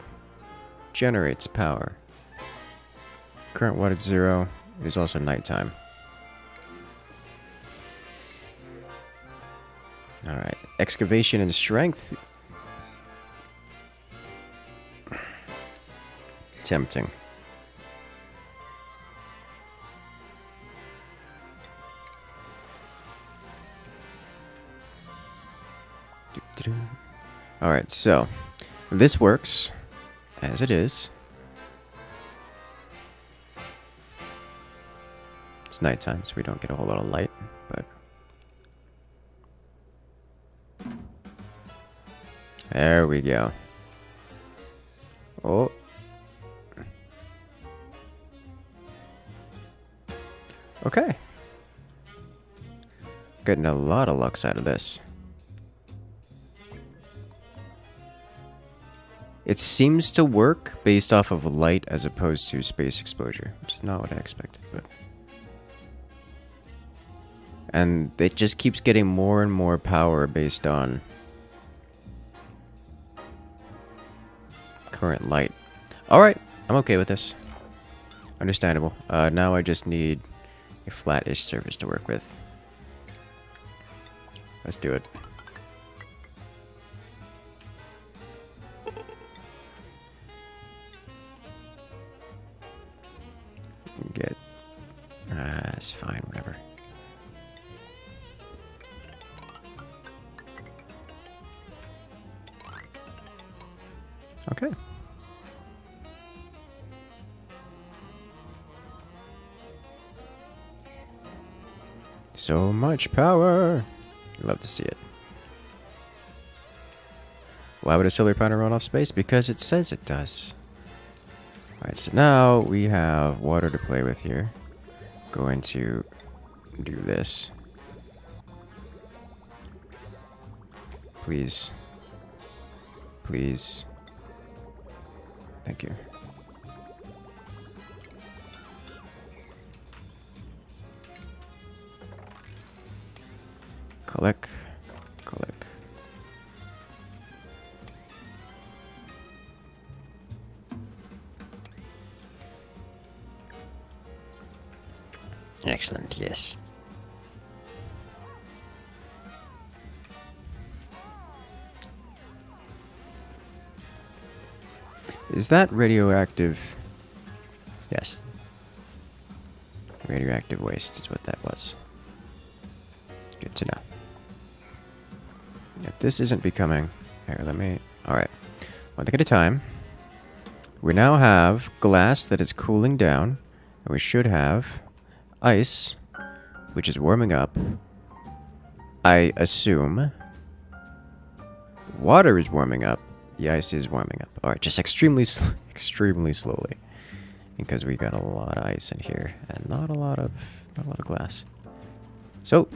generates power. Current wattage 0. It is also nighttime. Alright, excavation and strength. Tempting. Alright, so this works as it is. It's nighttime, so we don't get a whole lot of light, but there we go. Oh. Okay. Getting a lot of lux out of this. It seems to work based off of light as opposed to space exposure, which is not what I expected. But and it just keeps getting more and more power based on current light. Alright, I'm okay with this. Understandable. Now I just need a flat-ish surface to work with. Let's do it. Get... it's fine, whatever. Okay. So much power. Love to see it. Why would a solar panel run off space? Because it says it does. Alright, so now we have water to play with here. Going to do this. Please. Please. Thank you. Collect. Collect. Excellent, yes. Is that radioactive? Yes. Radioactive waste is what that was. Good to know. If this isn't becoming... Here, let me... Alright. One thing at a time. We now have glass that is cooling down. And we should have ice, which is warming up. I assume. Water is warming up. The ice is warming up. Alright, just extremely slowly. Because we got a lot of ice in here. And not a lot of glass. So,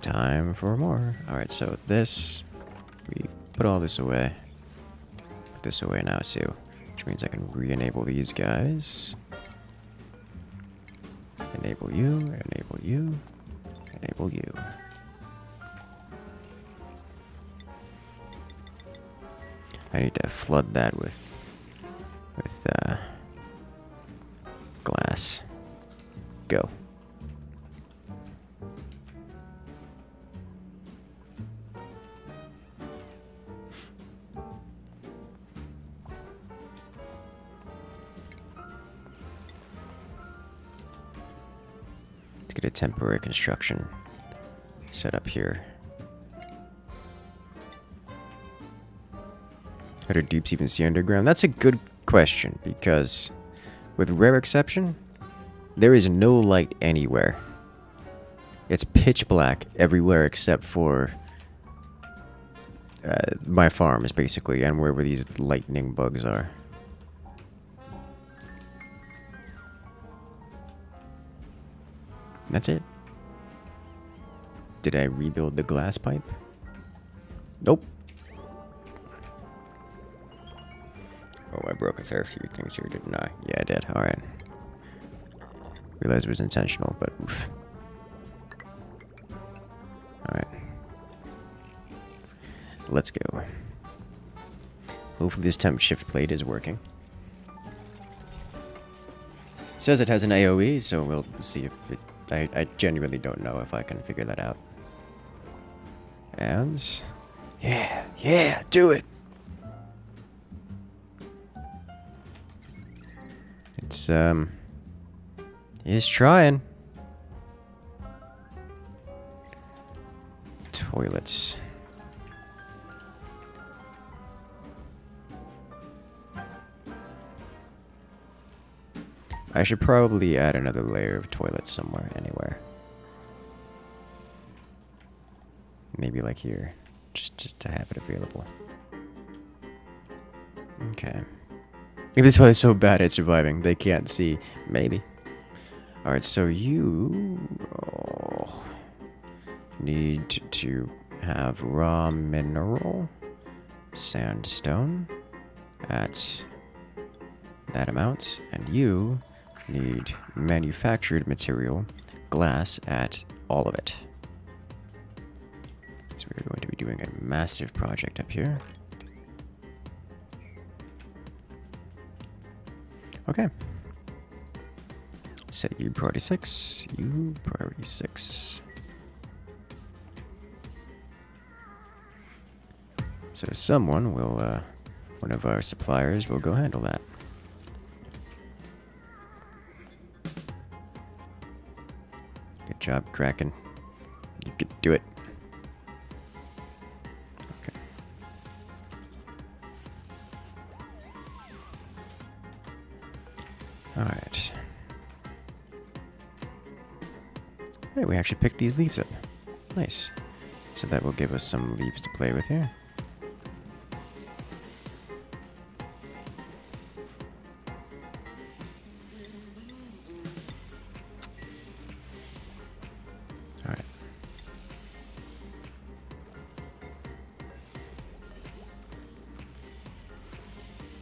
time for more. Alright, so this... We put all this away. Put this away now too. Which means I can re-enable these guys. Enable you, enable you, enable you. I need to flood that with glass. Go. Let's get a temporary construction set up here. How do deeps even see underground? That's a good question, because with rare exception, there is no light anywhere. It's pitch black everywhere except for my farms, basically, and wherever these lightning bugs are. That's it. Did I rebuild the glass pipe? Nope. Oh, I broke a fair few things here, didn't I? Yeah, I did. Alright. Realized it was intentional, but oof. Alright. Let's go. Hopefully this temp shift plate is working. It says it has an AoE, so we'll see if it... I genuinely don't know if I can figure that out. And... Yeah, do it! He's trying. Toilets. I should probably add another layer of toilets somewhere, anywhere. Maybe like here, just to have it available. Okay. Maybe this is so bad at surviving, they can't see. Maybe. Alright, so you... need to have raw mineral, sandstone, at that amount, and you need manufactured material, glass, at all of it. So we're going to be doing a massive project up here. Okay. Set you priority 6, you priority 6. So someone will, one of our suppliers will go handle that. Good job, Kraken. You could do it. Okay. Alright. Hey, we actually picked these leaves up. Nice. So that will give us some leaves to play with here. Alright.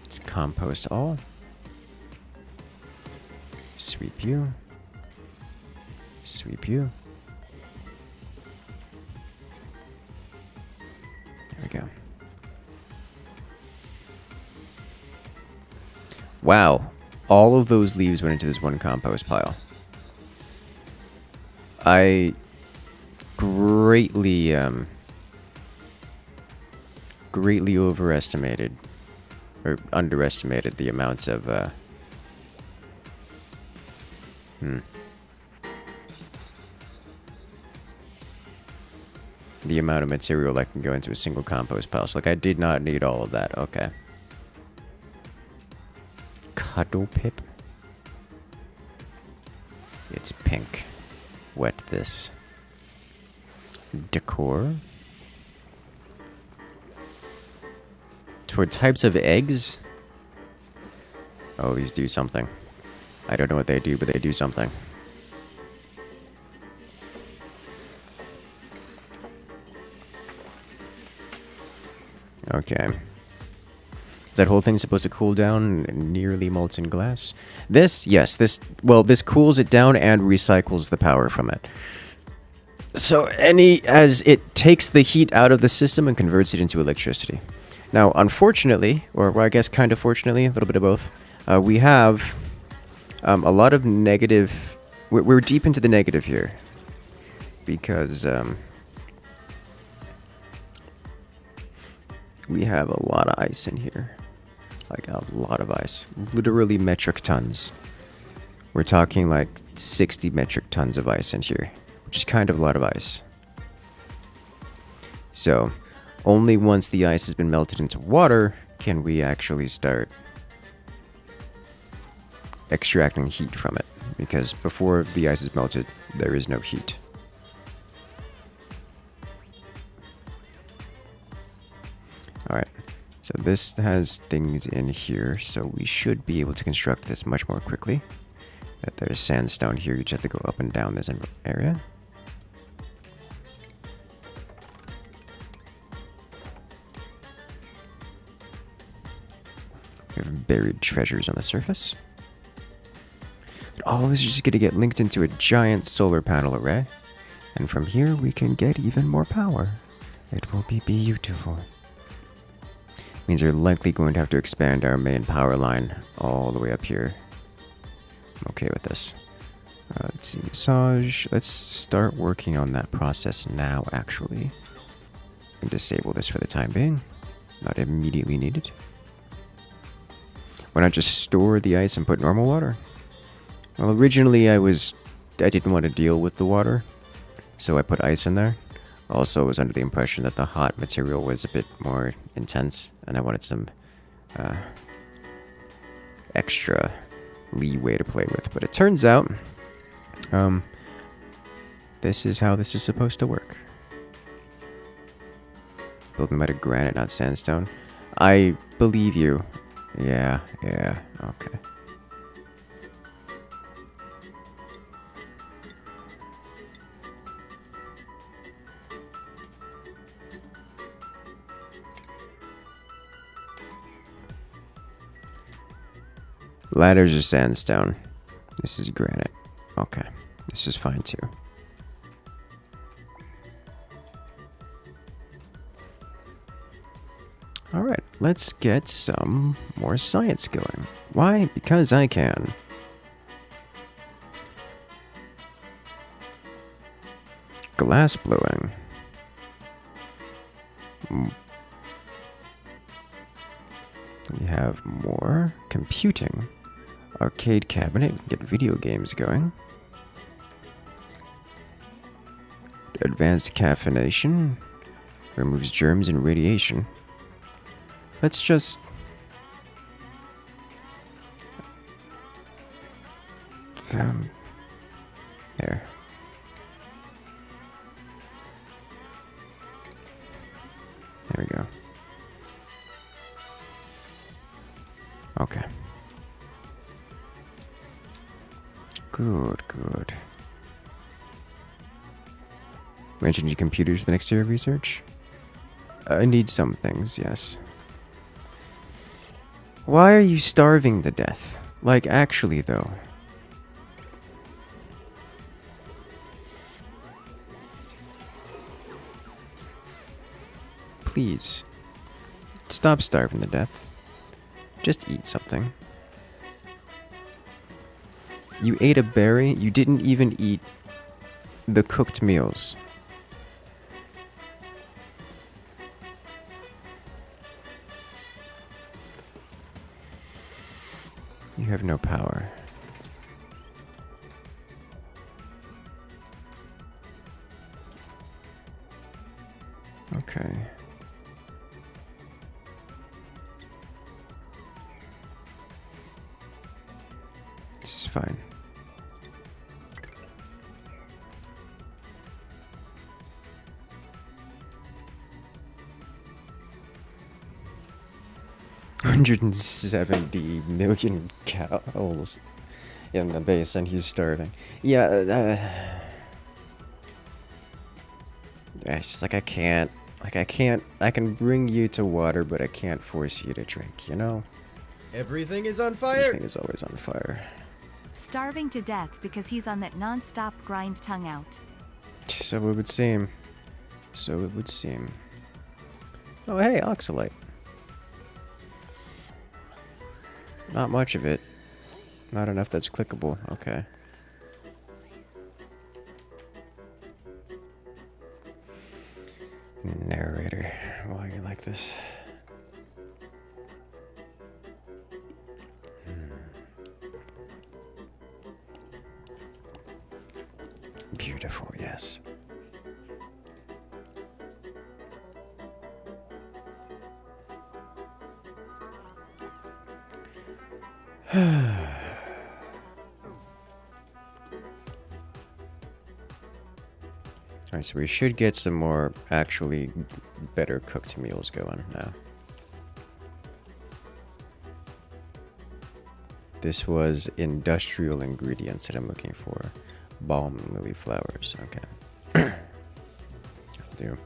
Let's compost all. Sweep you. Sweep you. There we go. Wow. All of those leaves went into this one compost pile. I greatly overestimated or underestimated the amounts of the amount of material that can go into a single compost pile. So, like, I did not need all of that. Okay. Cuddle pip. It's pink. Wet this. Decor. Toward types of eggs. Oh, these do something. I don't know what they do, but they do something. Okay. Is that whole thing supposed to cool down nearly molten glass? This? Yes, this cools it down and recycles the power from it. So as it takes the heat out of the system and converts it into electricity. Now, unfortunately, or well, I guess kind of fortunately, a little bit of both, we have a lot of negative... We're deep into the negative here. Because we have a lot of ice in here. Like a lot of ice. Literally metric tons. We're talking like 60 metric tons of ice in here. Which is kind of a lot of ice. So, only once the ice has been melted into water can we actually start extracting heat from it. Because before the ice is melted, there is no heat. Alright, so this has things in here, so we should be able to construct this much more quickly. There's sandstone here, you just have to go up and down this area. We have buried treasures on the surface. All of this is just going to get linked into a giant solar panel array. And from here we can get even more power. It will be beautiful. Means we're likely going to have to expand our main power line all the way up here. I'm okay with this. Let's see, massage. Let's start working on that process now, actually. And disable this for the time being. Not immediately needed. Why not just store the ice and put normal water? Well, originally I didn't want to deal with the water, so I put ice in there. Also, I was under the impression that the hot material was a bit more intense, and I wanted some extra leeway to play with. But it turns out, this is how this is supposed to work. Build them out of granite, not sandstone. I believe you. Yeah, okay. Ladders are sandstone. This is granite. Okay. This is fine too. Alright, let's get some more science going. Why? Because I can. Glass blowing. We have more computing. Arcade cabinet, get video games going. Advanced caffeination. Removes germs and radiation. Let's just... there. There we go. Okay. Good, good. Mentioned your computers for the next area of research? I need some things, yes. Why are you starving to death? Like, actually, though. Please. Stop starving to death. Just eat something. You ate a berry, you didn't even eat the cooked meals. You have no power. Okay. This is fine. $170 million cows in the base, and he's starving. Yeah, it's just like I can't. Like I can't. I can bring you to water, but I can't force you to drink. You know. Everything is on fire. Everything is always on fire. Starving to death because he's on that non-stop grind tongue out. So it would seem. So it would seem. Oh hey, oxalite. Not much of it. Not enough that's clickable. Okay. Narrator. Why are you like this? Beautiful, yes. Alright, so we should get some more actually better cooked meals going now. This was industrial ingredients that I'm looking for. Balm lily flowers, okay. That'll do.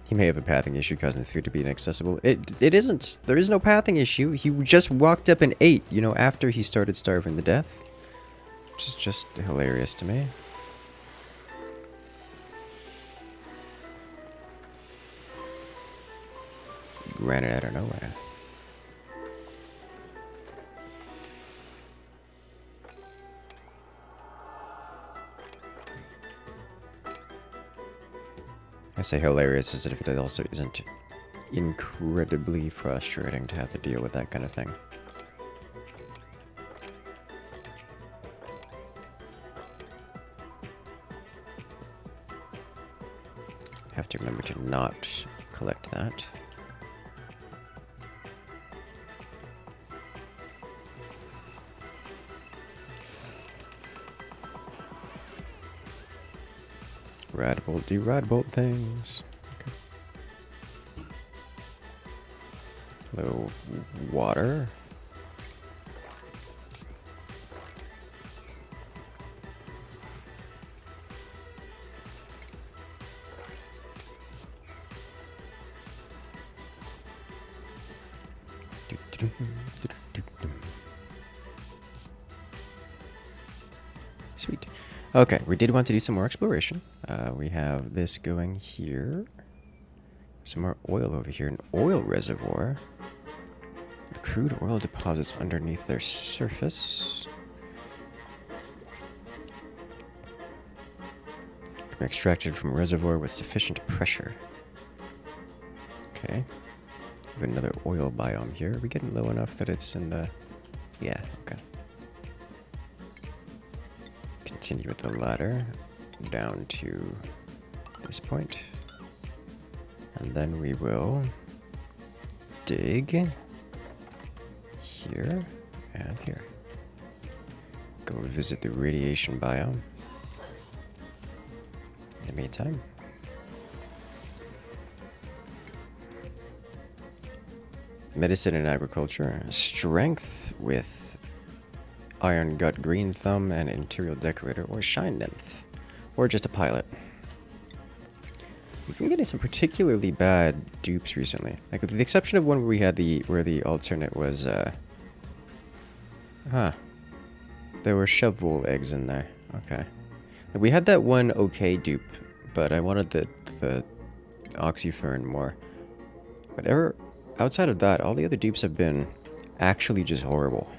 He may have a pathing issue causing the food to be inaccessible. It isn't. There is no pathing issue. He just walked up and ate, you know, after he started starving to death. Which is just hilarious to me. Granted, I don't know why. I say hilarious as if it also isn't incredibly frustrating to have to deal with that kind of thing. Have to remember to not collect that. Radbolt, do radbolt things. Okay. Hello, water. Sweet. Okay, we did want to do some more exploration. We have this going here. Some more oil over here. An oil reservoir. The crude oil deposits underneath their surface. Can be extracted from a reservoir with sufficient pressure. Okay. We have another oil biome here. Are we getting low enough that it's in the... Yeah, okay. Continue with the ladder down to this point. And then we will dig here and here. Go visit the radiation biome. In the meantime, medicine and agriculture. Strength with iron gut, green thumb, and interior decorator, or shine nymph, or just a pilot. We've been getting some particularly bad dupes recently. Like with the exception of one where we had where the alternate was there were shovel eggs in there. Okay. We had that one okay dupe, but I wanted the oxyfern more. But outside of that, all the other dupes have been actually just horrible.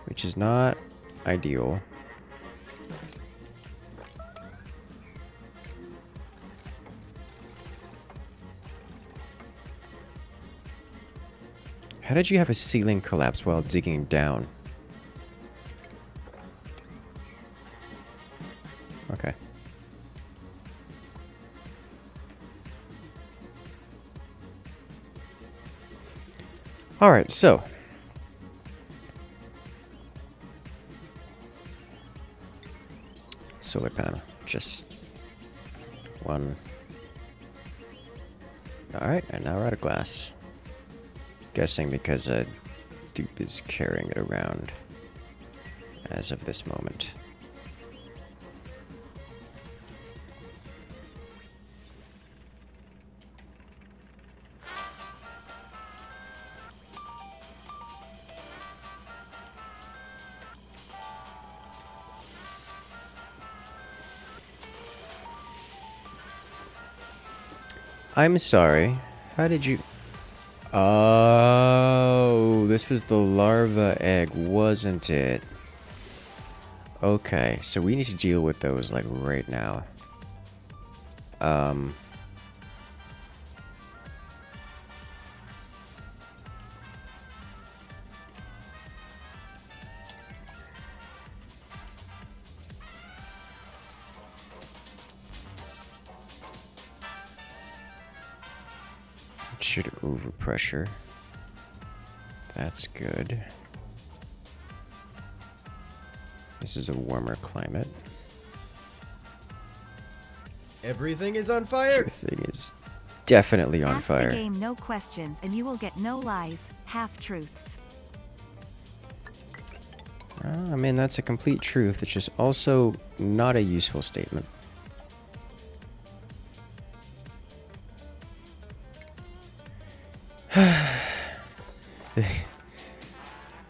Which is not ideal. How did you have a ceiling collapse while digging down? Okay. Alright, so. Solar panel. Just one. Alright, and now we're out of glass. Guessing because a dupe is carrying it around as of this moment. I'm sorry. How did you... Oh, this was the larva egg, wasn't it? Okay, so we need to deal with those, like, right now. Should overpressure. That's good. This is a warmer climate. Everything is on fire. Everything is definitely on Ask fire. the game no questions and you will get no lies, half-truths. I mean, that's a complete truth. It's just also not a useful statement.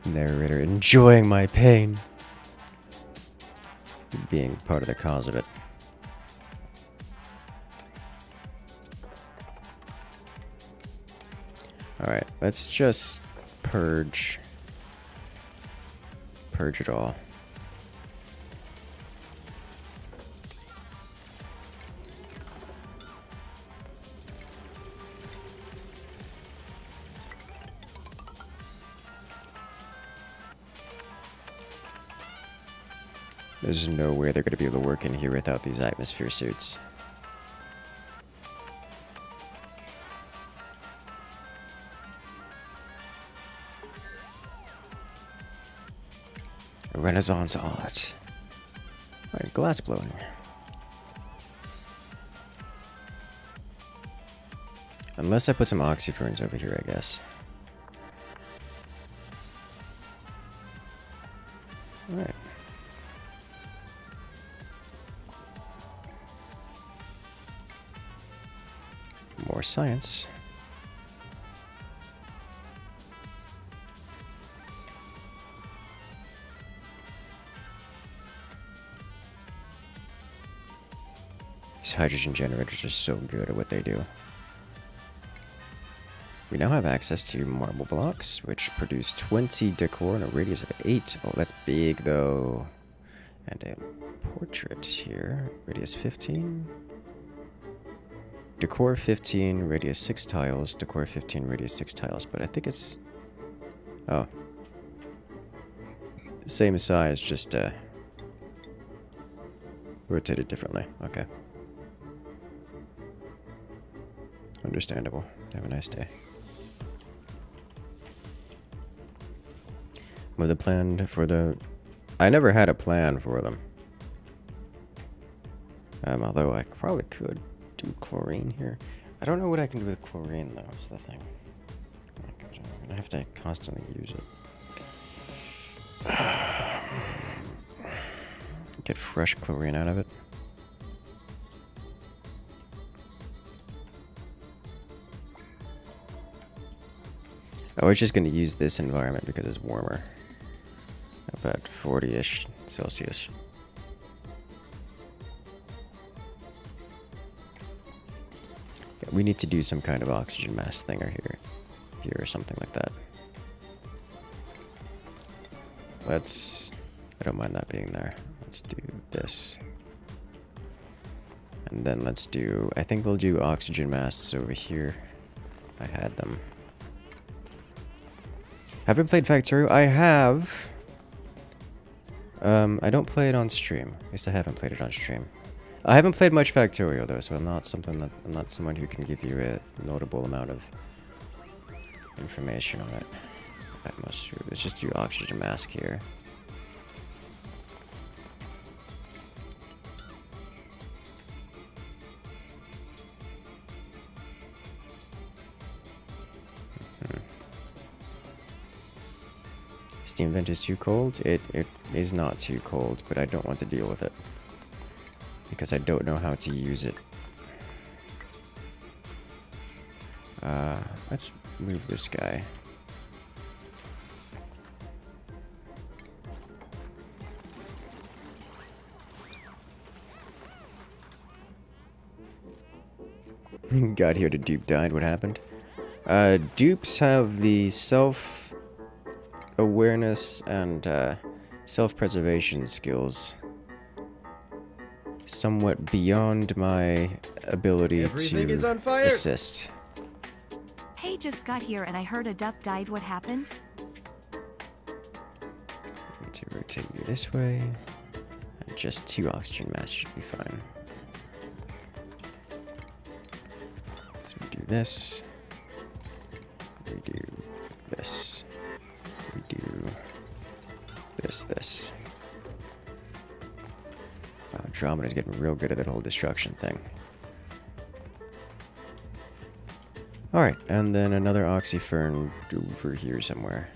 Narrator enjoying my pain. Being part of the cause of it. Alright, let's just purge. Purge it all. There's no way they're going to be able to work in here without these atmosphere suits. Renaissance art. Alright, glass blowing. Unless I put some oxyferns over here, I guess. Alright. science. These hydrogen generators are so good at what they do. We now have access to marble blocks, which produce 20 decor in a radius of 8. Oh, that's big, though. And a portrait here, radius 15. Decor 15, radius 6 tiles. Decor 15, radius 6 tiles. But I think it's... Oh. Same size, just rotated differently. Okay. Understandable. Have a nice day. With a plan for the... I never had a plan for them. Although I probably could do chlorine here. I don't know what I can do with chlorine, though, is the thing. I'm gonna have to constantly use it. Get fresh chlorine out of it. I was just going to use this environment because it's warmer. About 40-ish Celsius. Yeah, we need to do some kind of oxygen mass thinger here or something like that. I don't mind that being there. Let's do this. And then let's do, I think we'll do oxygen masks over here. I had them. Have I played Factorio? I have. I don't play it on stream. At least I haven't played it on stream. I haven't played much Factorio though, so I'm not someone who can give you a notable amount of information on it. Let's just do oxygen mask here. Steam vent is too cold. It is not too cold, but I don't want to deal with it because I don't know how to use it. Let's move this guy. Got here to dupe died. What happened? Dupes have the self-awareness and self-preservation skills somewhat beyond my ability Everything to is on fire. assist. Hey, just got here and I heard a duck died. What happened? Need to rotate you this way. And just 2 oxygen masks should be fine. So we do this. We do this. We do this. Wow, Andromeda's getting real good at that whole destruction thing. Alright, and then another oxyfern over here somewhere.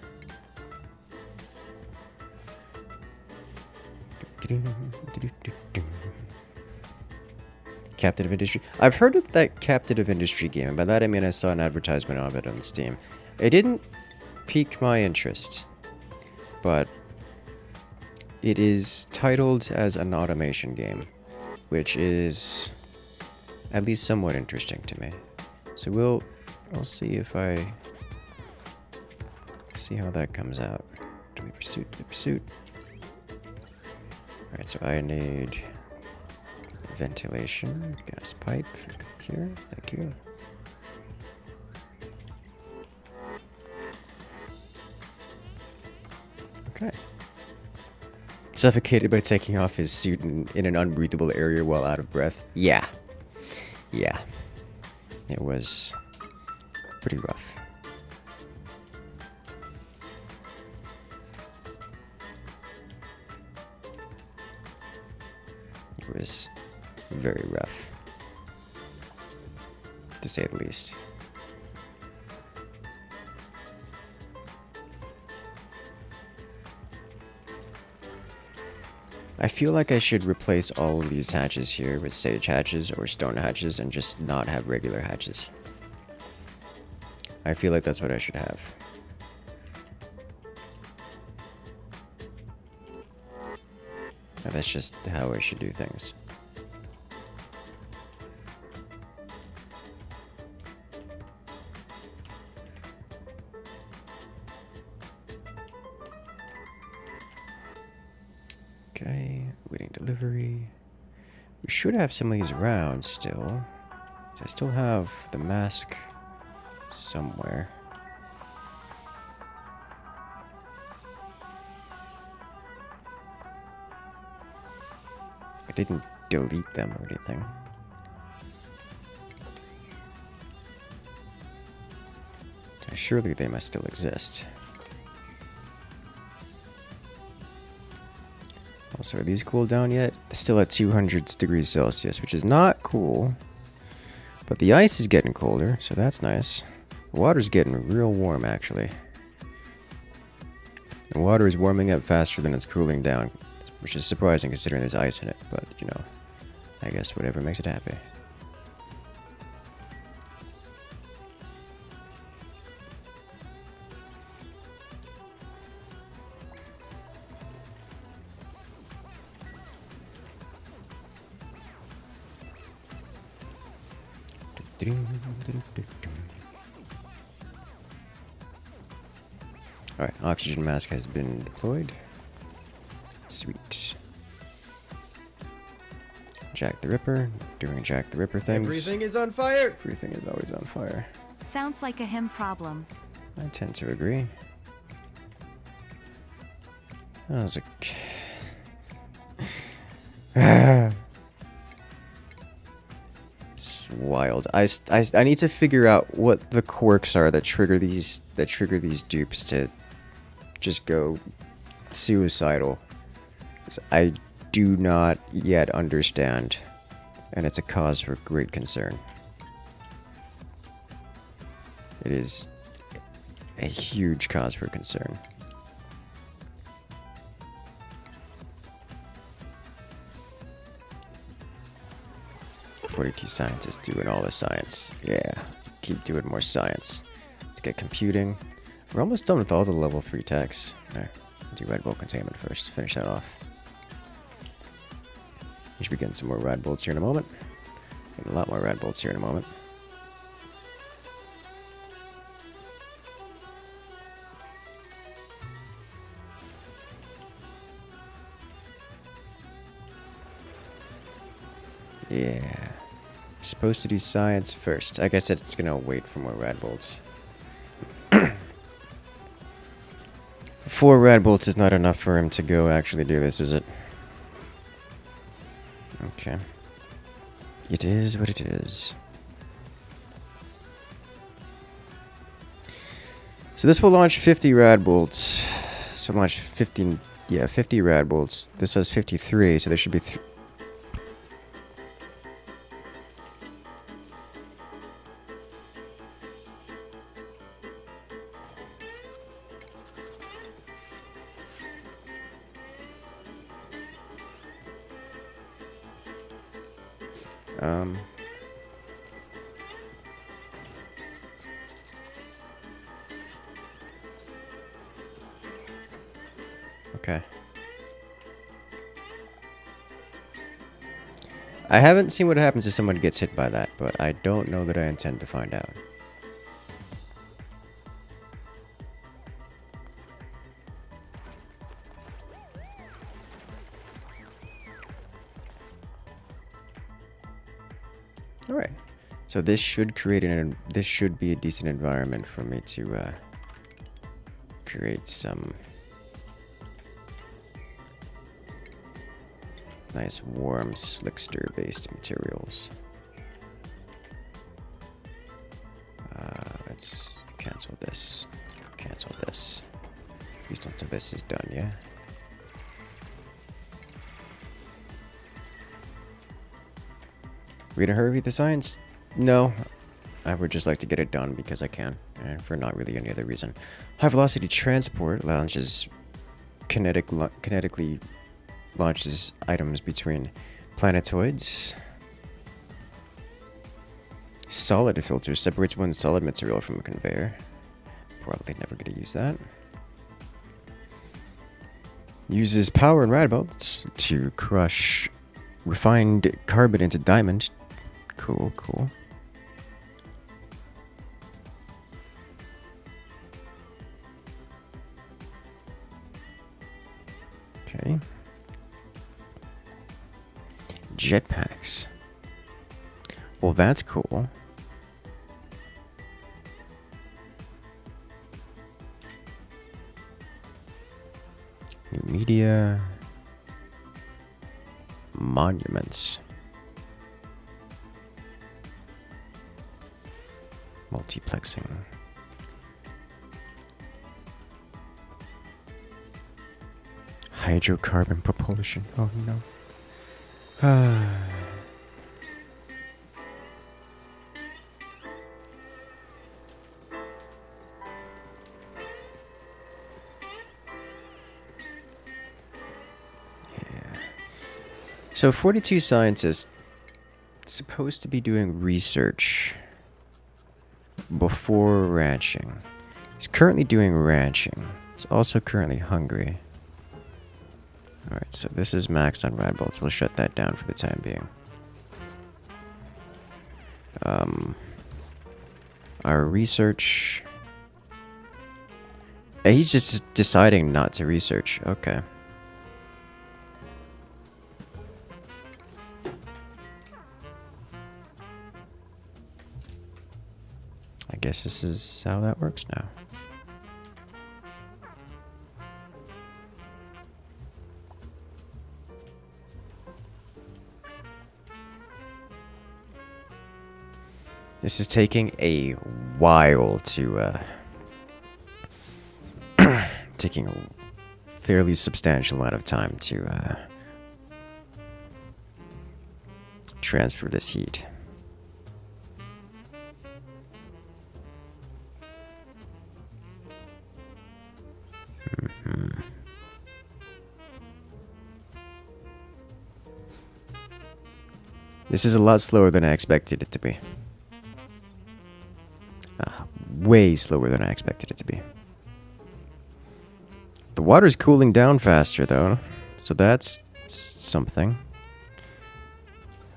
Captive Industry. I've heard of that Captive Industry game, and by that I mean I saw an advertisement of it on Steam. It didn't pique my interest, but it is titled as an automation game, which is at least somewhat interesting to me. So we'll see if I see how that comes out. Daily pursuit. Alright, so I need ventilation, gas pipe here. Thank you. Okay. Suffocated by taking off his suit in an unbreathable area while out of breath. Yeah. It was pretty rough. It was very rough, to say the least. I feel like I should replace all of these hatches here with sage hatches or stone hatches and just not have regular hatches. I feel like that's what I should have. And that's just how I should do things. Okay, waiting delivery. We should have some of these around still. So I still have the mask somewhere. I didn't delete them or anything. So surely they must still exist. Also, are these cooled down yet? They're still at 200 degrees Celsius, which is not cool. But the ice is getting colder, so that's nice. The water's getting real warm, actually. The water is warming up faster than it's cooling down, which is surprising considering there's ice in it, but, you know, I guess whatever makes it happy. Alright, oxygen mask has been deployed. Sweet. Jack the Ripper, doing Jack the Ripper things. Everything is on fire! Everything is always on fire. Sounds like a him problem. I tend to agree. That was a... It's wild. I need to figure out what the quirks are that trigger these dupes to just go suicidal. 'Cause I do not yet understand, and it's a cause for great concern. It is a huge cause for concern. .42 scientists doing all the science. Yeah, keep doing more science. Let's get computing. We're almost done with all the level 3 techs. Alright, do Red Bull containment first. Finish that off. We should be getting some more rad bolts here in a moment. Getting a lot more rad bolts here in a moment. Yeah. Supposed to do science first. Like I said, it's gonna wait for more rad bolts. 4 rad bolts is not enough for him to go actually do this, is it? Okay. It is what it is. So this will launch 50 rad bolts. So launch 50 rad bolts. This says 53, so there should be okay. I haven't seen what happens if someone gets hit by that, but I don't know that I intend to find out. Alright. So this should create this should be a decent environment for me to create some nice warm slickster based materials. Let's cancel this. Cancel this. At least until this is done, yeah? We gonna hurry with the science? No. I would just like to get it done because I can, and for not really any other reason. High velocity transport launches kinetically launches items between planetoids. Solid filter separates one solid material from a conveyor. Probably never gonna use that. Uses power and rad belts to crush refined carbon into diamond. Cool, cool. Okay. Jetpacks. Well, that's cool. New media. Monuments. Multiplexing. Hydrocarbon propulsion. Oh no. So 42 scientists supposed to be doing research before ranching. He's currently doing ranching. He's also currently hungry. Alright, so this is maxed on rad bolts. We'll shut that down for the time being. Our research... He's just deciding not to research. Okay. I guess this is how that works now. This is taking a while to, taking a fairly substantial amount of time to, transfer this heat. This is a lot slower than I expected it to be. Way slower than I expected it to be. The water's cooling down faster, though, so that's something.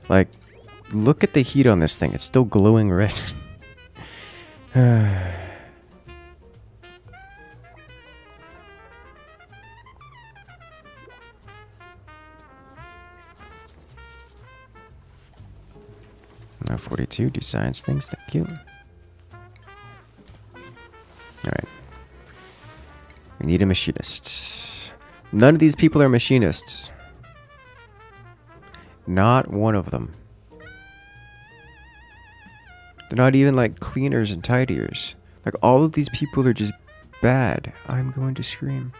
Like, look at the heat on this thing. It's still glowing red. Now 42, do science things, thank you. Alright. We need a machinist. None of these people are machinists. Not one of them. They're not even like cleaners and tidiers. Like all of these people are just bad. I'm going to scream.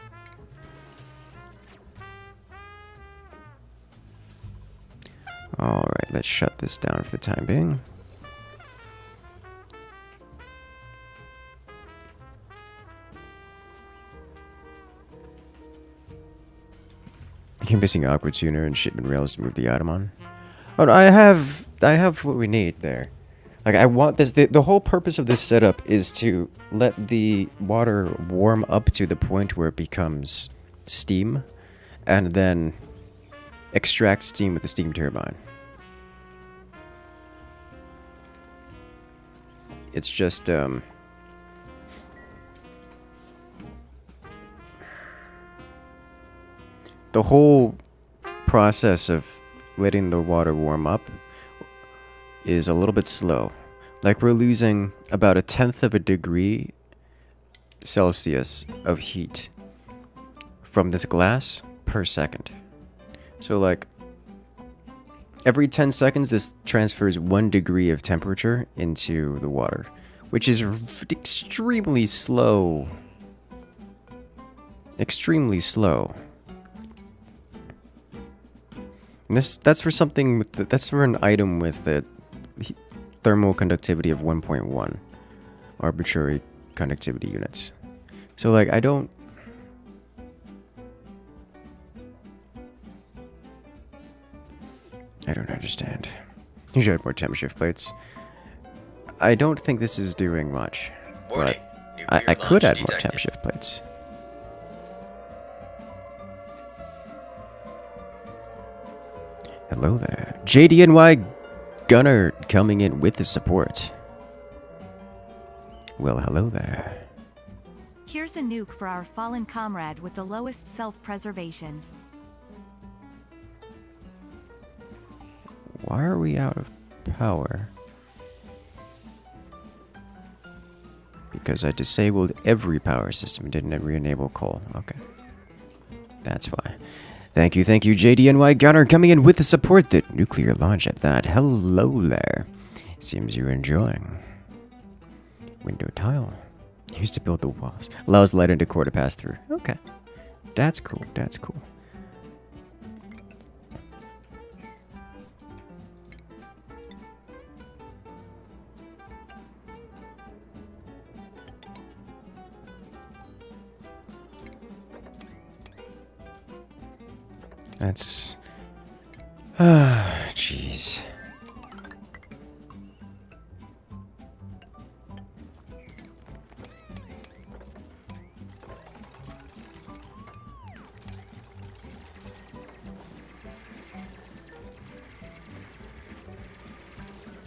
Alright, let's shut this down for the time being. You're missing awkward tuner and shipment rails to move the item on. Oh no, I have what we need there. Like I want this, the whole purpose of this setup is to let the water warm up to the point where it becomes steam, and then extract steam with the steam turbine. It's just the whole process of letting the water warm up is a little bit slow. Like we're losing about 1/10 of a degree Celsius of heat from this glass per second. So like every 10 seconds this transfers 1 degree of temperature into the water, which is extremely slow. Extremely slow. And that's for something with that's for an item with a thermal conductivity of 1.1 arbitrary conductivity units. So like I don't understand. You should have more temp shift plates. I don't think this is doing much. Warning. But I Nuclear could launch add more detected. temp shift plates. Hello there. JDNY Gunner coming in with the support. Well, hello there. Here's a nuke for our fallen comrade with the lowest self-preservation. Why are we out of power? Because I disabled every power system, didn't re-enable coal. Okay. That's why. Thank you, JDNY Gunner coming in with the support that nuclear launch at that. Hello there. Seems you're enjoying. Window tile. Used to build the walls. Allows light and decor to pass through. Okay. That's cool, that's cool. That's... jeez.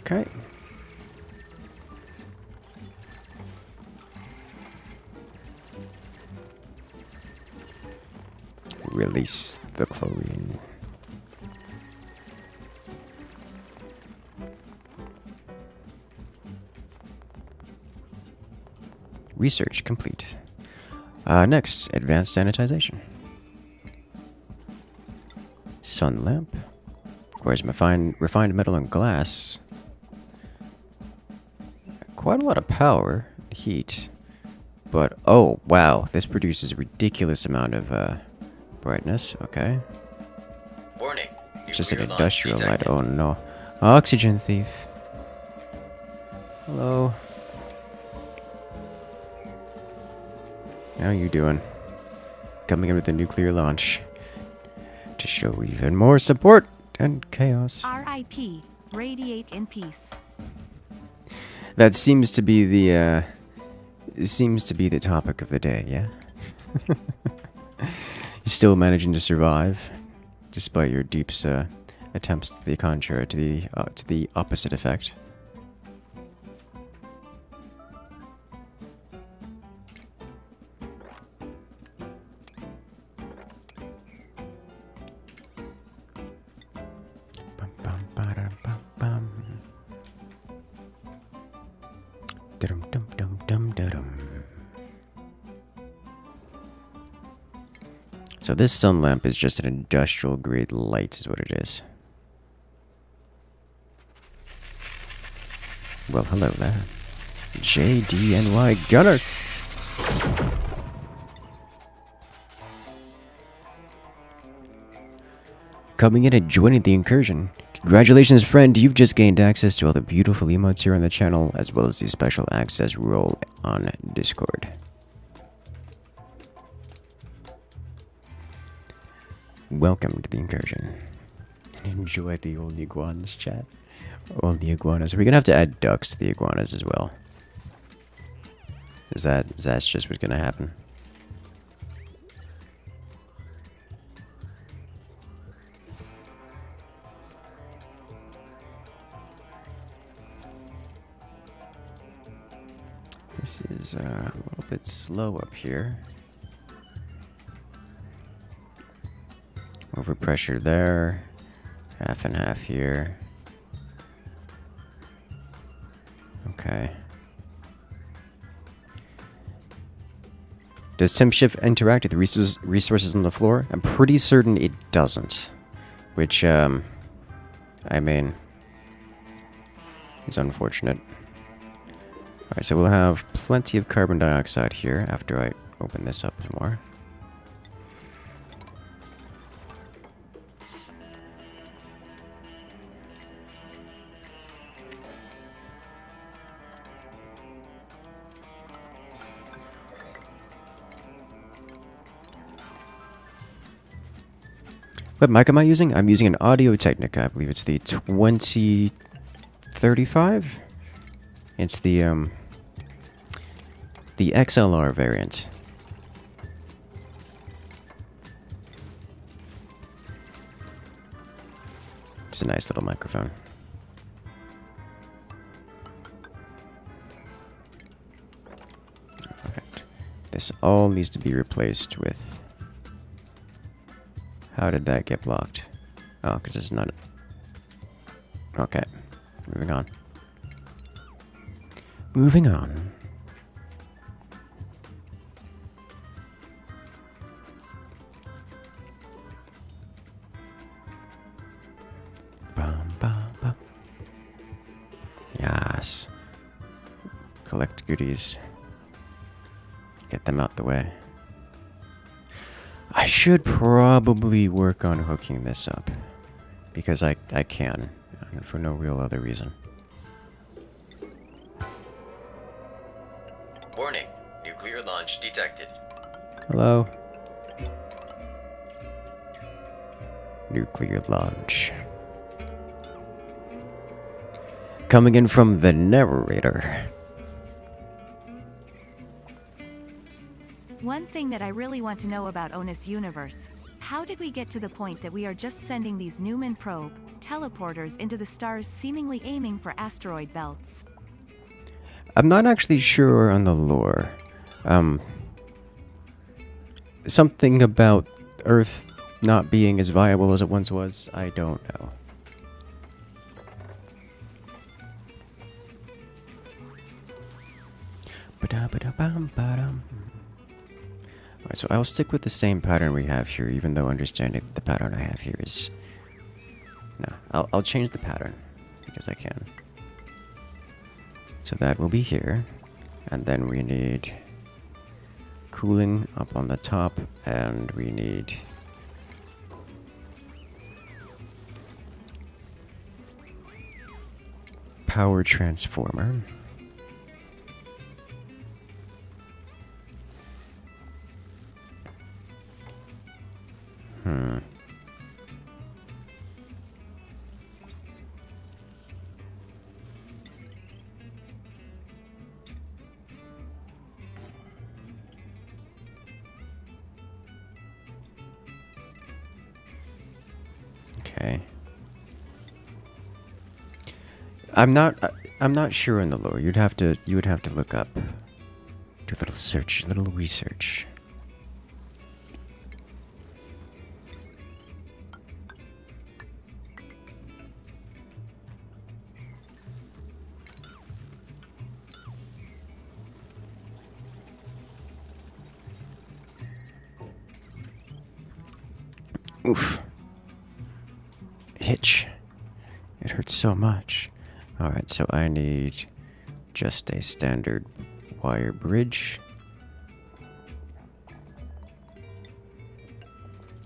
Okay. Release the chlorine. Research complete. Next, advanced sanitization. Sun lamp. Where's my refined metal and glass? Quite a lot of power, heat, but oh wow, this produces a ridiculous amount of brightness. Okay, Warning. it's just an Nuclear launch industrial light. detected. Oh no, oxygen thief. Hello. How you doing? Coming in with a nuclear launch to show even more support and chaos. R.I.P. Radiate in peace. That seems to be the topic of the day, yeah? You're still managing to survive, despite your Deep's attempts to the contrary, to the opposite effect. Bum, bum, ba-dum, bum, bum. Dum dum dum dum dum. So this sun lamp is just an industrial grade light is what it is. Well, hello there. JDNY Gunner. Coming in and joining the incursion. Congratulations, friend. You've just gained access to all the beautiful emotes here on the channel, as well as the special access role on Discord. Welcome to the incursion. Enjoy the old iguanas, chat. All the iguanas. We're gonna have to add ducks to the iguanas as well. That's just what's gonna happen. This is a little bit slow up here. Overpressure there. Half and half here. Okay. Does temp shift interact with the resources on the floor? I'm pretty certain it doesn't. Which, I mean, is unfortunate. Alright, so we'll have plenty of carbon dioxide here after I open this up more. What mic am I using? I'm using an Audio Technica. I believe it's the 2035. It's the XLR variant. It's a nice little microphone. Alright. This all needs to be replaced with... How did that get blocked? Oh, because it's not... Okay. Moving on. Moving on. Bum, bum, bum. Yes. Collect goodies. Get them out the way. I should probably work on hooking this up. Because I can. For no real other reason. Warning. Nuclear launch detected. Hello? Nuclear launch. Coming in from the narrator. One thing that I really want to know about Onus Universe. How did we get to the point that we are just sending these Newman probe teleporters into the stars seemingly aiming for asteroid belts? I'm not actually sure on the lore. Something about Earth not being as viable as it once was, I don't know. Ba-da-ba-da-bum-ba-dum. Alright, so I'll stick with the same pattern we have here, even though understanding the pattern I have here is... No, I'll change the pattern, because I can. So that will be here, and then we need cooling up on the top, and we need... power transformer. Okay. I'm not sure in the lore. You would have to look up. Do a little search, a little research. Oof. Hitch. It hurts so much. Alright, so I need just a standard wire bridge.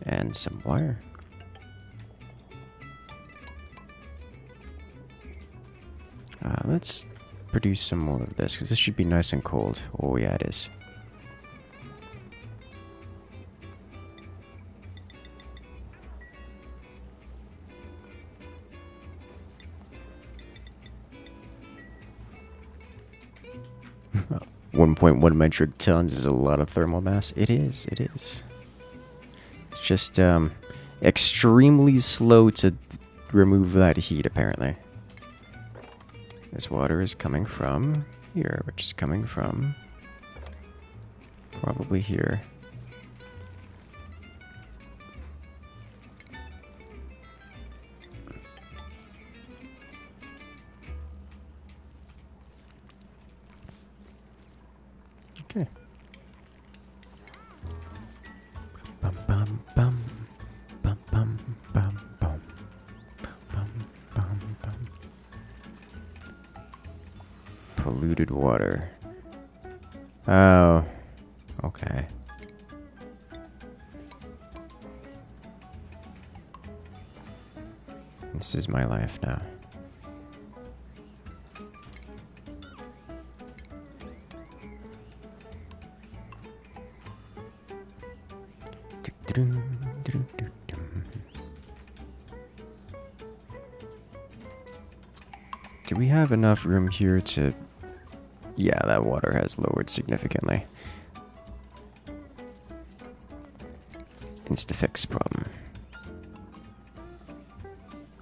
And some wire. Let's produce some more of this, because this should be nice and cold. Oh yeah, it is. Well, 1.1 metric tons is a lot of thermal mass. It is, it is. It's just extremely slow to remove that heat, apparently. This water is coming from here, which is coming from probably here. Okay. Bum bum bum bum bum bum bum bum bum bum. Polluted water. Oh, okay. This is my life now. Do we have enough room here to Yeah, that water has lowered significantly. Insta-fix problem.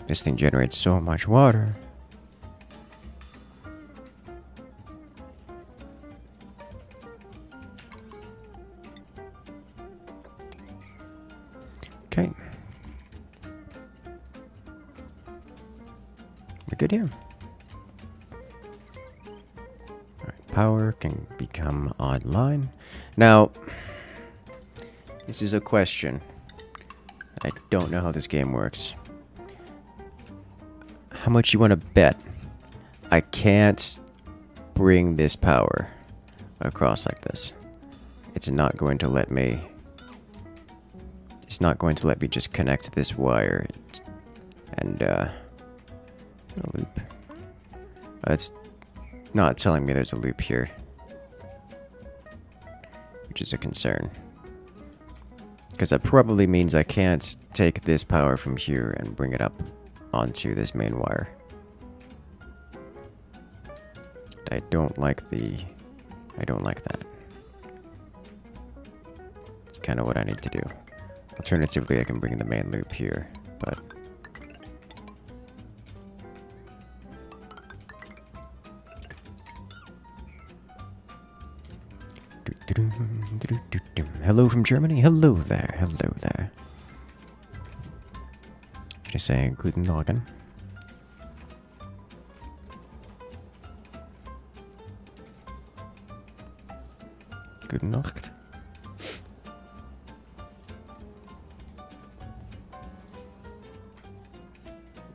This thing generates so much water. Okay. We're good here. Alright, power can become odd line. Now, this is a question. I don't know how this game works. How much you want to bet I can't bring this power across like this? It's not going to let me... It's not going to let me just connect this wire and, a loop. It's not telling me there's a loop here, which is a concern. Because that probably means I can't take this power from here and bring it up onto this main wire. I don't like that. It's kind of what I need to do. Alternatively, I can bring the main loop here, but... Hello from Germany? Hello there, hello there. Should I say guten Morgen? Guten Nacht.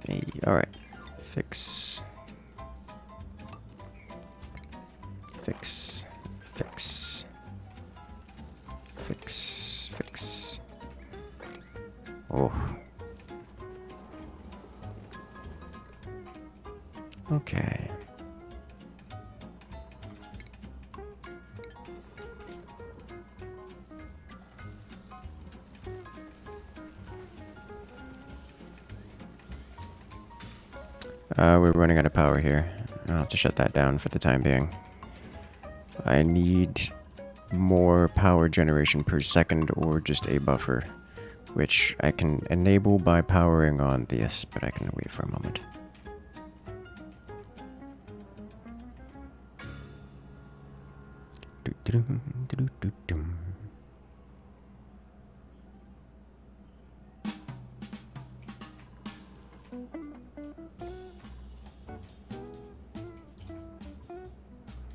Hey, alright. Fix. Fix. Fix. Fix. Fix. Oh. Okay. We're running out of power here. I'll have to shut that down for the time being. I need more power generation per second or just a buffer, which I can enable by powering on this, but I can wait for a moment.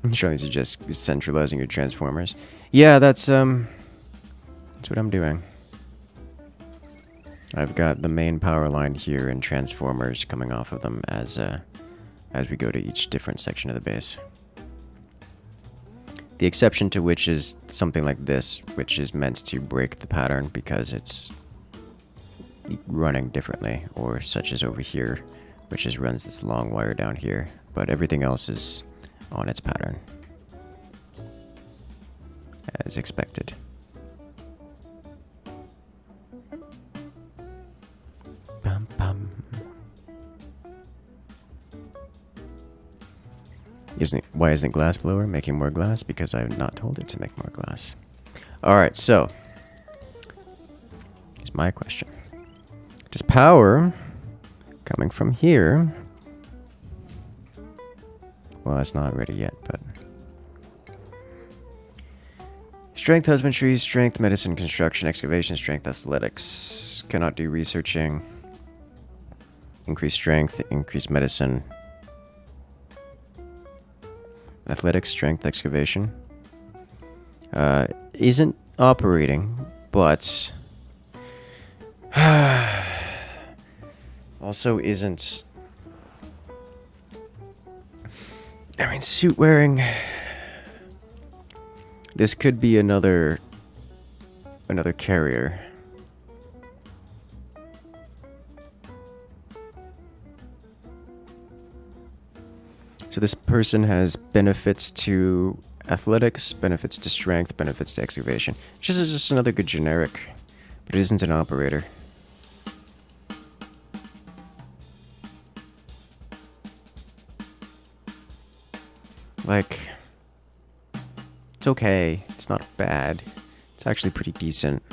I'm sure these are just centralizing your transformers. Yeah, that's what I'm doing. I've got the main power line here and transformers coming off of them as we go to each different section of the base. The exception to which is something like this, which is meant to break the pattern because it's running differently, or such as over here, which just runs this long wire down here. But everything else is on its pattern, as expected. Bum, bum. Why isn't glass blower making more glass? Because I've not told it to make more glass. Alright, so here's my question. Does power coming from here... Well, it's not ready yet, but... Strength, husbandry, strength, medicine, construction, excavation, strength, athletics. Cannot do researching. Increase strength, increase medicine. Athletics, strength, excavation. Isn't operating, but... also isn't... I mean, suit wearing. This could be another carrier. So this person has benefits to athletics, benefits to strength, benefits to excavation. Just another good generic, but it isn't an operator. Like, okay. It's not bad. It's actually pretty decent.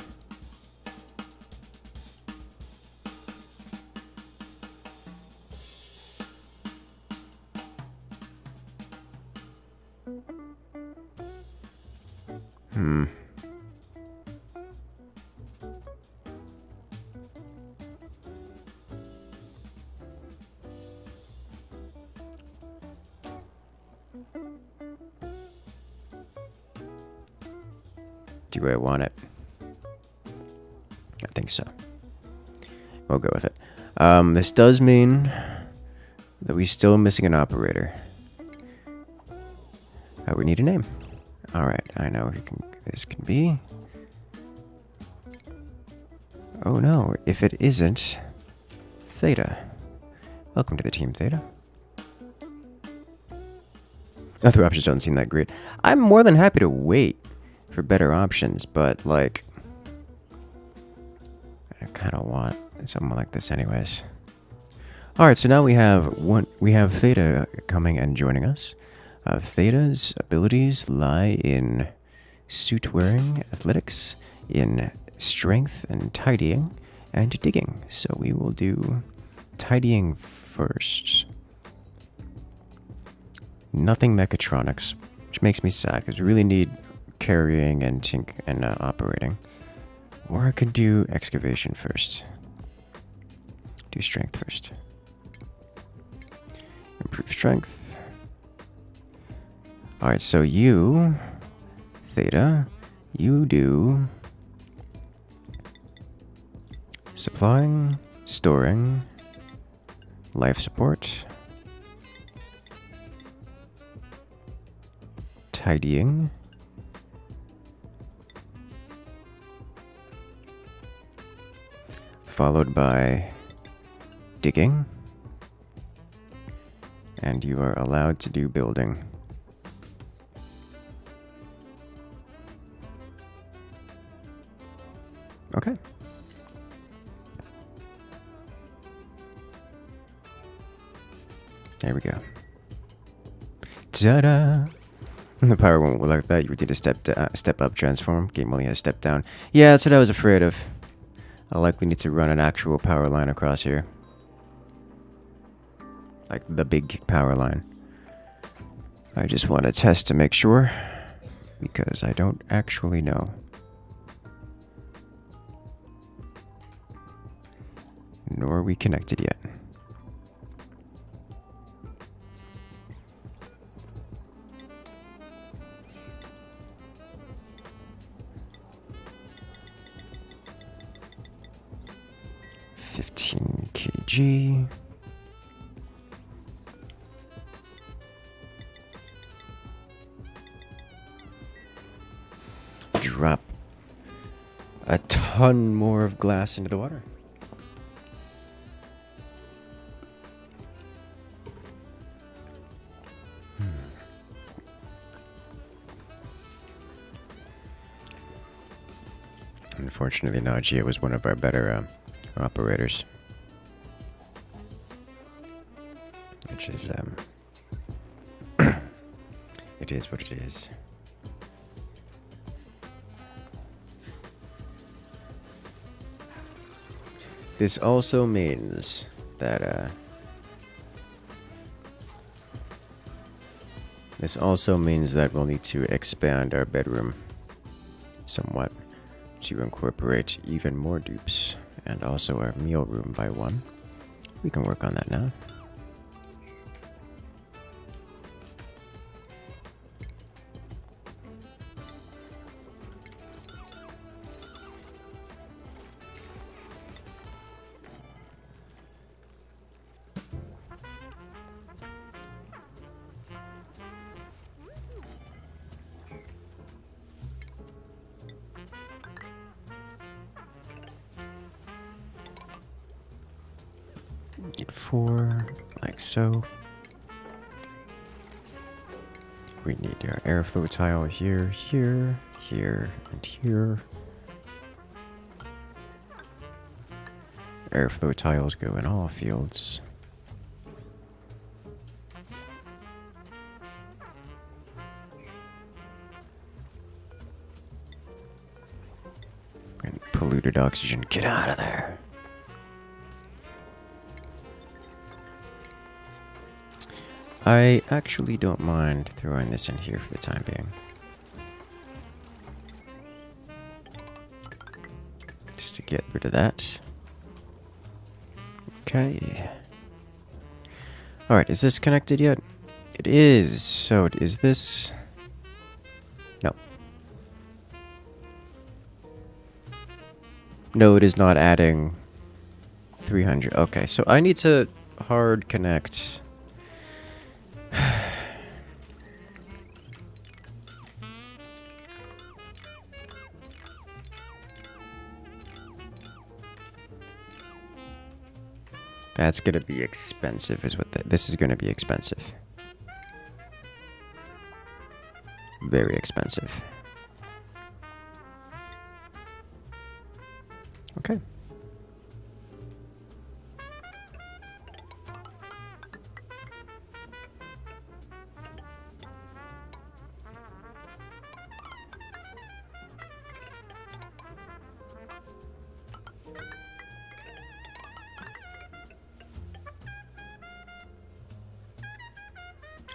Do I want it? I think so. We'll go with it. This does mean that we're still missing an operator. We need a name. Alright, I know who this can be. Oh no, if it isn't Theta. Welcome to the team, Theta. Other options don't seem that great. I'm more than happy to wait for better options, but like I kind of want something like this anyways. All right, so now we have Theta coming and joining us. Theta's abilities lie in suit wearing, athletics, in strength and tidying, and digging. So we will do tidying first. Nothing mechatronics, which makes me sad because we really need carrying and operating. Or I could do excavation first. Do strength first. Improve strength. Alright, so you, Theta, you do supplying, storing, life support, tidying, followed by digging, and you are allowed to do building. Okay. There we go. Ta-da! The power won't work like that. You would need a step up transform. Game only has step down. Yeah, that's what I was afraid of. I'll likely need to run an actual power line across here. Like the big power line. I just want to test to make sure, because I don't actually know. Nor are we connected yet. kg. Drop a ton more of glass into the water. Unfortunately, Najia was one of our better operators. Which is, it is what it is. This also means that, we'll need to expand our bedroom somewhat to incorporate even more dupes, and also our meal room by one. We can work on that now. Need 4, like so. We need our airflow tile here, here, here, and here. Airflow tiles go in all fields. polluted oxygen. Get out of there. I actually don't mind throwing this in here for the time being. Just to get rid of that. Okay. Alright, is this connected yet? It is. So, is this... No. No, it is not adding 300. Okay, so I need to hard connect... That's gonna be expensive, is what this is gonna be expensive. Very expensive. Okay.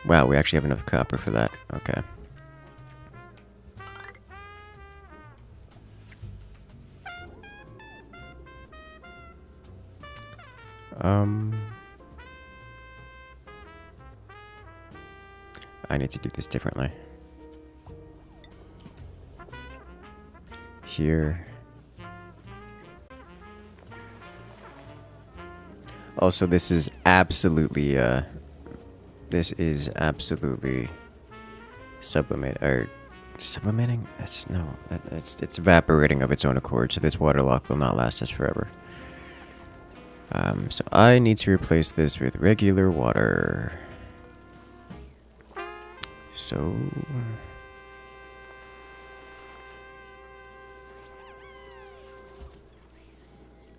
Wow, we actually have enough copper for that. Okay. I need to do this differently. Here. Also, this is absolutely, sublimating? It's evaporating of its own accord, so this water lock will not last us forever. So I need to replace this with regular water. So...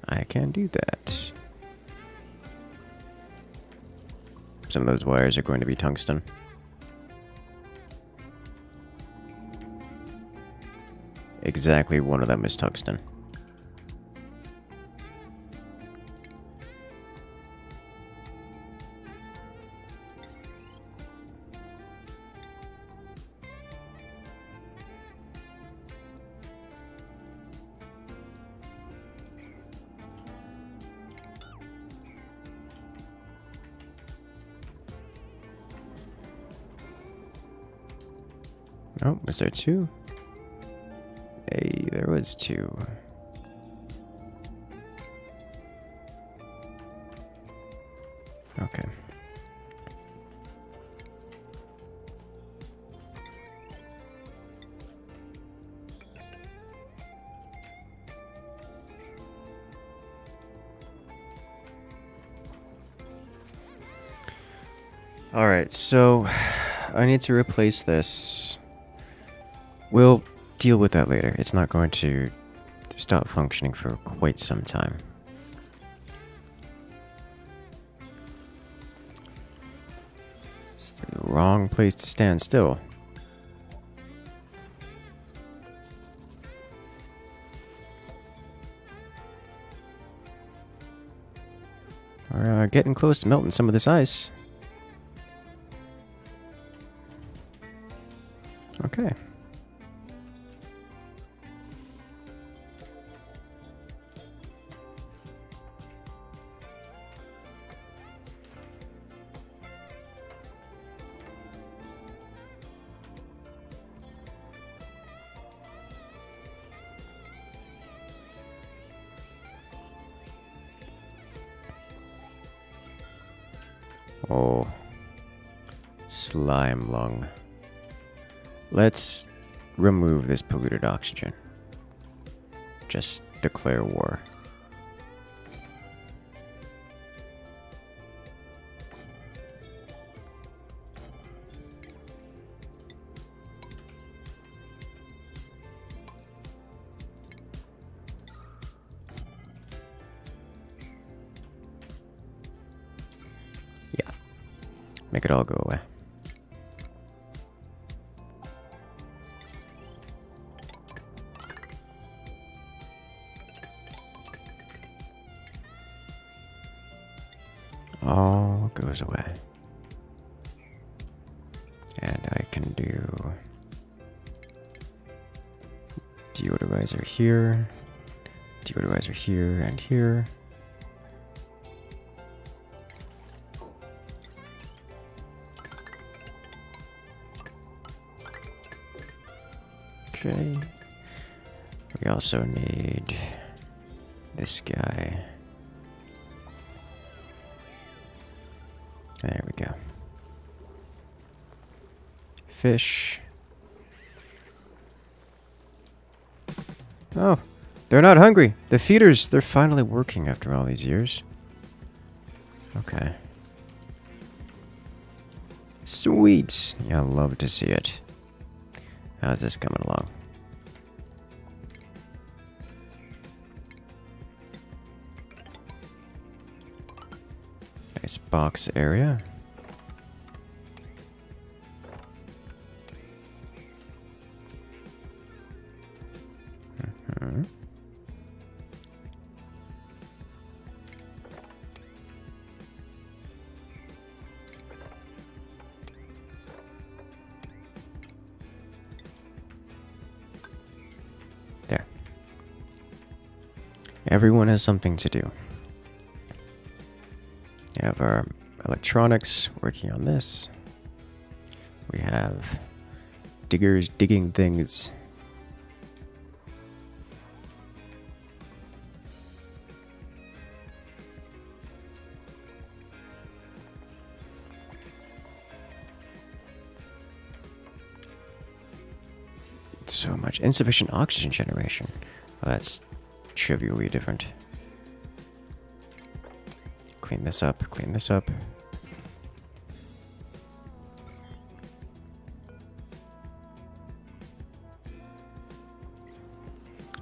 I can do that. Some of those wires are going to be tungsten. Exactly one of them is tungsten. Oh, was there two? Hey, there was two. Okay. Alright, so I need to replace this. We'll deal with that later. It's not going to stop functioning for quite some time. It's the wrong place to stand still. We're getting close to melting some of this ice. Okay. Oh, slime lung. Let's remove this polluted oxygen. Just declare war. Yeah, make it all go away. all goes away. And I can do deodorizer here, deodorizer here, and here. Okay. We also need this guy. There we go. Fish. Oh, they're not hungry. The feeders, they're finally working after all these years. Okay. Sweet. Yeah, I love to see it. How's this coming along? Nice box area. There. Everyone has something to do. We have our electronics working on this. We have diggers digging things. So much insufficient oxygen generation. Well, that's trivially different. Clean this up, clean this up.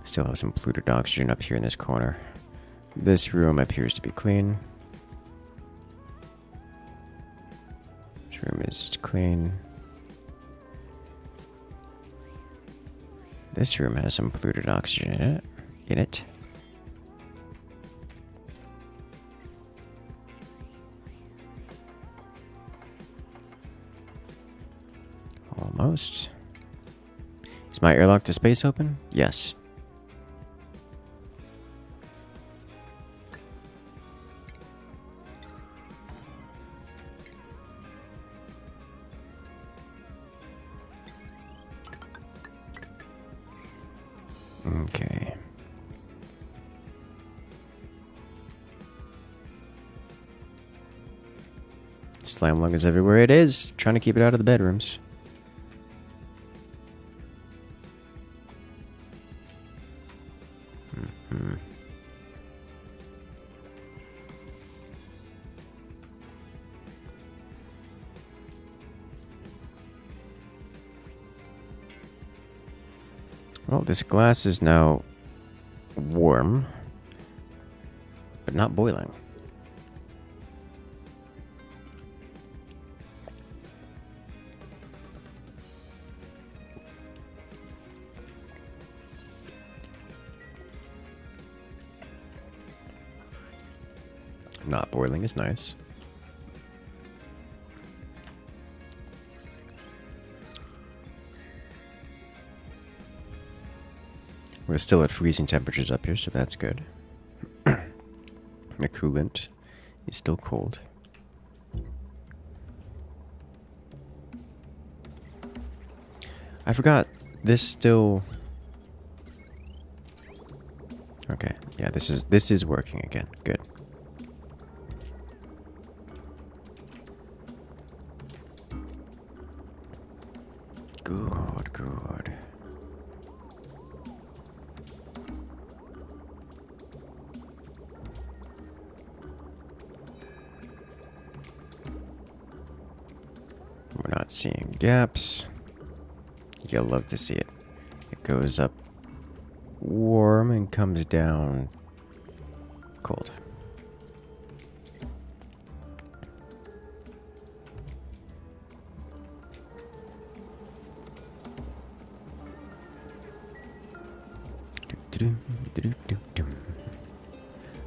Still have some polluted oxygen up here in this corner. This room appears to be clean. This room is clean. This room has some polluted oxygen in it. Almost. Is my airlock to space open? Yes. Okay. Slime lung is everywhere it is. Trying to keep it out of the bedrooms. Well, this glass is now warm, but not boiling. Not boiling is nice. We're still at freezing temperatures up here, so that's good. The coolant is still cold. I forgot this still. Okay, yeah, this is working again. Good. Good, good. We're not seeing gaps. You'll love to see it. It goes up warm and comes down cold.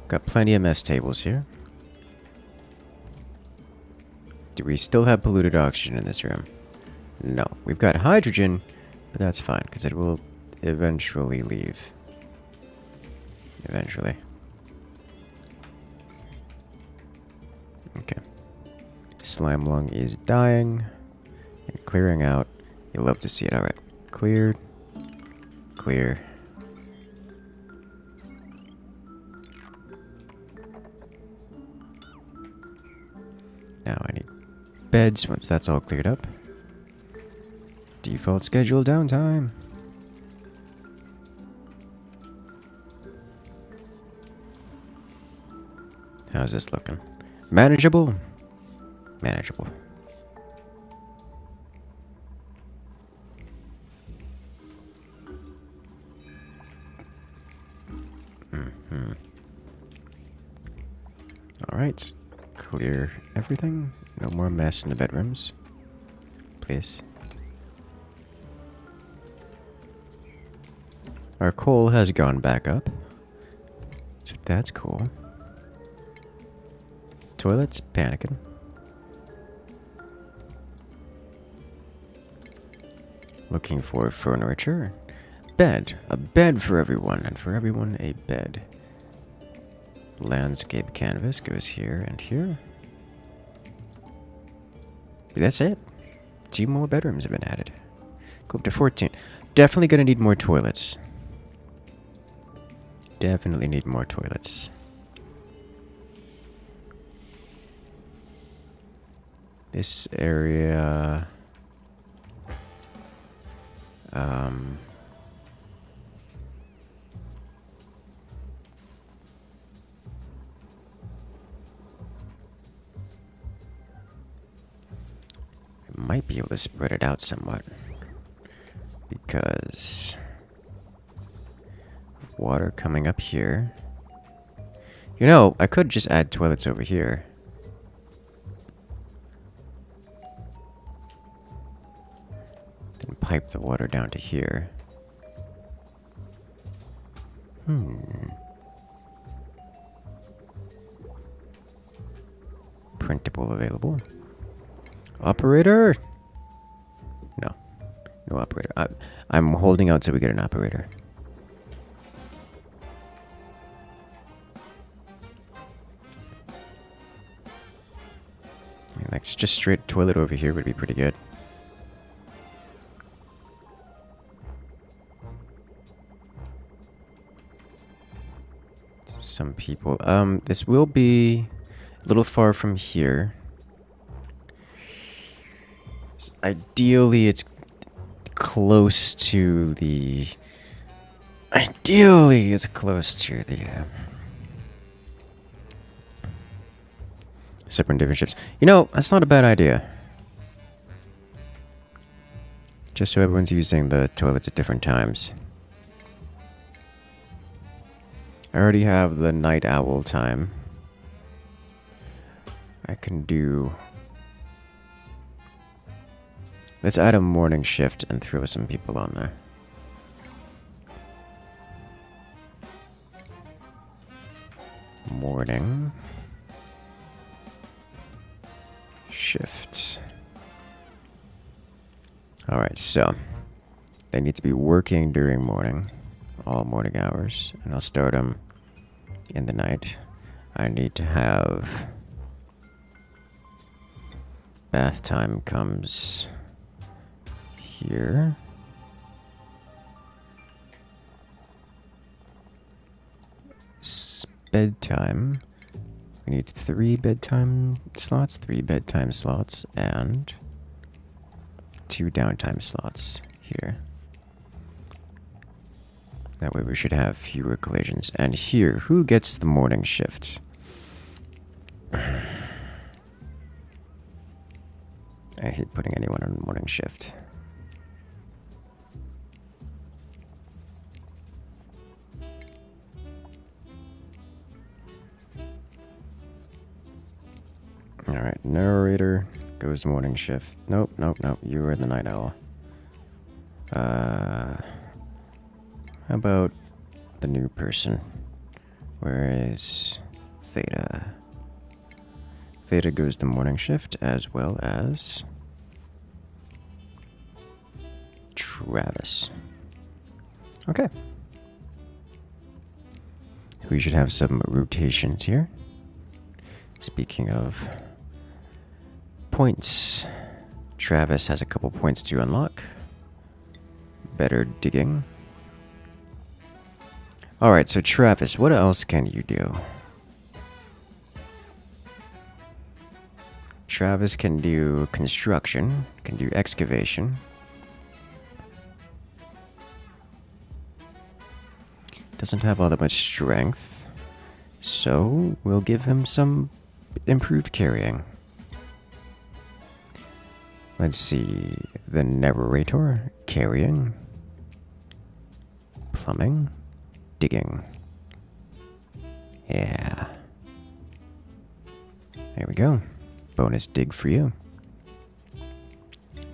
Got plenty of mess tables here. Do we still have polluted oxygen in this room? No. We've got hydrogen, but that's fine, because it will eventually leave. Eventually. Okay. Slime lung is dying and clearing out. You'll love to see it. Alright. Cleared. Clear. Now I need beds once that's all cleared up. Default schedule downtime. How's this looking? Manageable? Manageable. Alright. Clear everything. No more mess in the bedrooms. Please. Our coal has gone back up. So that's cool. Toilet's panicking. Looking for furniture. Bed. A bed for everyone, and for everyone a bed. Landscape canvas goes here and here. That's it. 2 more bedrooms have been added. Go up to 14. Definitely gonna need more toilets. Definitely need more toilets. This area... might be able to spread it out somewhat. Because... water coming up here. You know, I could just add toilets over here. Then pipe the water down to here. Printable available. Operator? No. No operator. I'm holding out so we get an operator. I mean, like, just straight toilet over here would be pretty good. Some people. This will be a little far from here. Ideally, it's close to the... Ideally, it's close to the... separate different ships. You know, that's not a bad idea. Just so everyone's using the toilets at different times. I already have the night owl time. I can do... Let's add a morning shift and throw some people on there. Morning. Shift. Alright, so they need to be working during morning, all morning hours, and I'll start them in the night. I need to have bath time comes here. Bedtime. We need 3 bedtime slots, 3 bedtime slots, and 2 downtime slots here. That way we should have fewer collisions. And here, who gets the morning shift? I hate putting anyone on morning shift. Alright, narrator goes morning shift. Nope, nope, nope. You were the night owl. How about the new person? Where is Theta? Theta goes to morning shift, as well as Travis. Okay. We should have some rotations here. Speaking of points, Travis has a couple points to unlock. Better digging. Alright, so Travis, what else can you do? Travis can do construction, can do excavation. Doesn't have all that much strength, so we'll give him some improved carrying. Let's see, the narrator, carrying, plumbing, digging. Yeah. There we go. Bonus dig for you.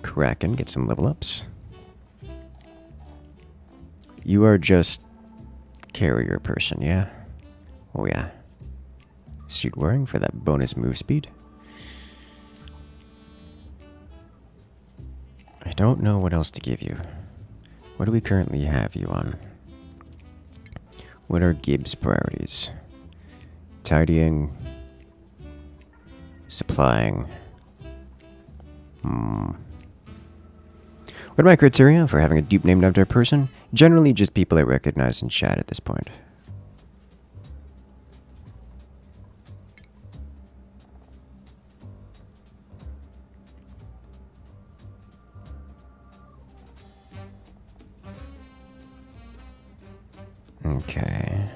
Kraken, get some level ups. You are just carrier person, yeah? Oh yeah. Suit wearing for that bonus move speed. I don't know what else to give you. What do we currently have you on? What are Gibbs' priorities? Tidying. Supplying. What are my criteria for having a dupe named after a person? Generally just people I recognize in chat at this point. Okay.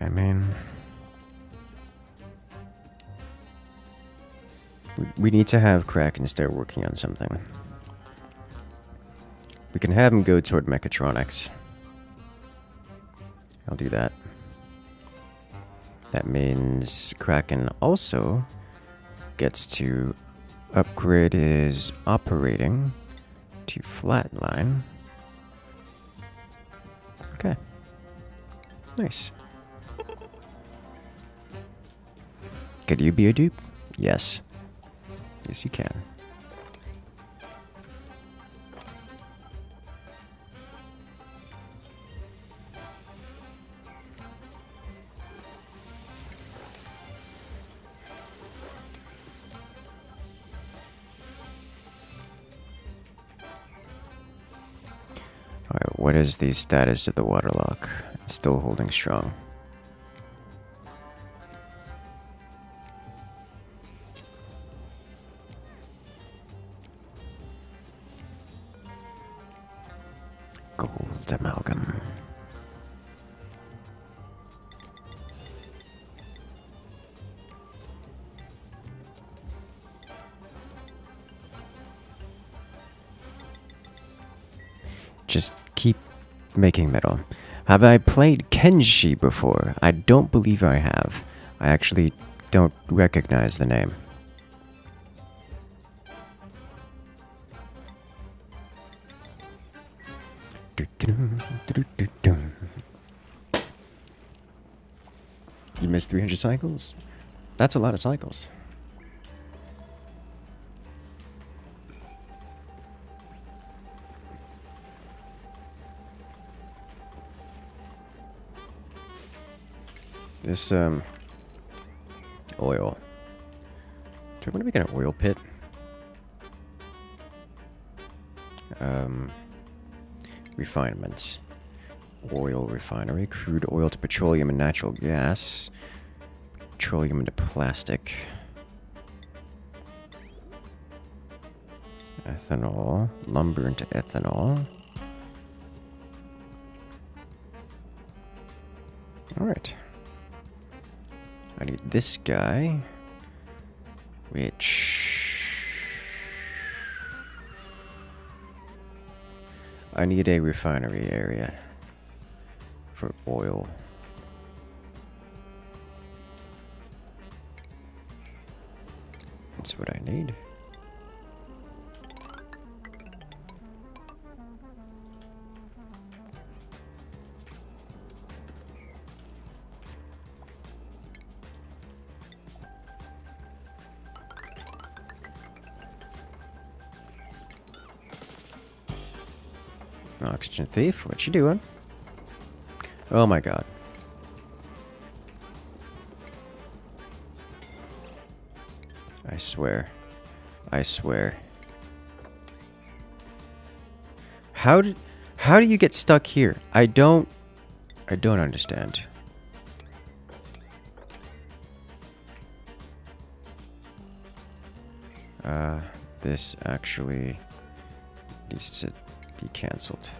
I mean, we need to have Kraken start working on something. We can have him go toward mechatronics. I'll do that. That means Kraken also gets to upgrade his operating to flatline. Okay. Nice. Could you be a dupe? Yes. Yes, you can. Alright, what is the status of the waterlock? Still holding strong. Gold amalgam. Just keep making metal. Have I played Kenshi before? I don't believe I have. I actually don't recognize the name. You missed 300 cycles? That's a lot of cycles. This, oil. Do I want to make an oil pit? Refinements. Oil refinery. Crude oil to petroleum and natural gas. Petroleum into plastic. Ethanol. Lumber into ethanol. Alright. I need this guy, which I need a refinery area for oil. That's what I need. Oxygen thief, what you doing? Oh my god. I swear. I swear. How do you get stuck here? I don't understand. This actually needs to be cancelled.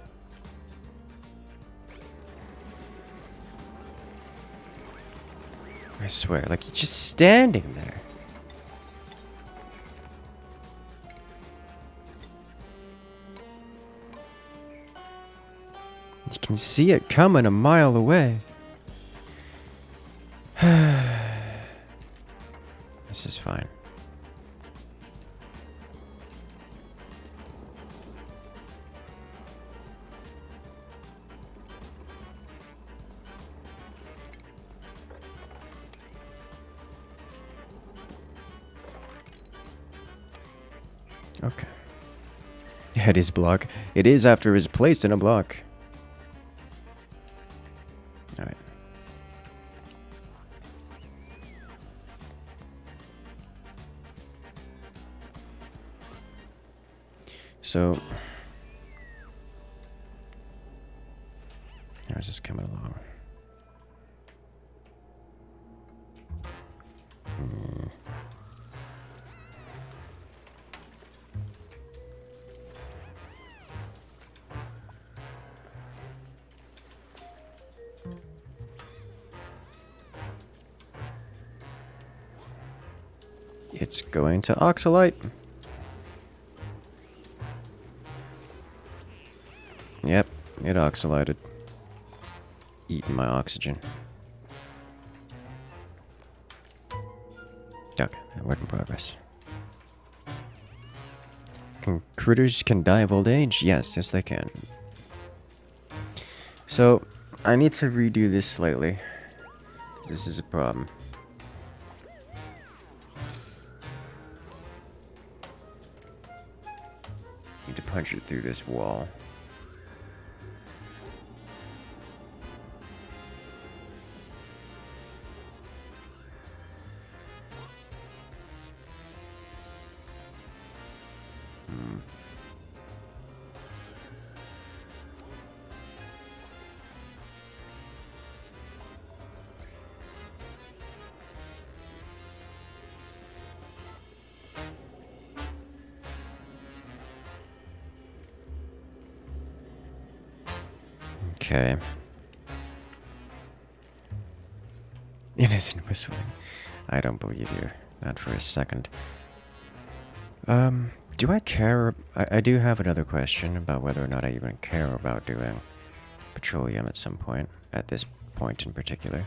I swear, like, you're just standing there. You can see it coming a mile away. This is fine. Okay. It is block. It is after it is placed in a block. Alright. So, how's this coming along? It's going to oxalite. Yep, it oxalited. Eating my oxygen. Okay, work in progress. Critters can die of old age? Yes, yes they can. So, I need to redo this slightly. This is a problem. Need to punch it through this wall. Okay. It isn't whistling. I don't believe you. Not for a second. Do I care? I do have another question about whether or not I even care about doing petroleum at some point. At this point in particular.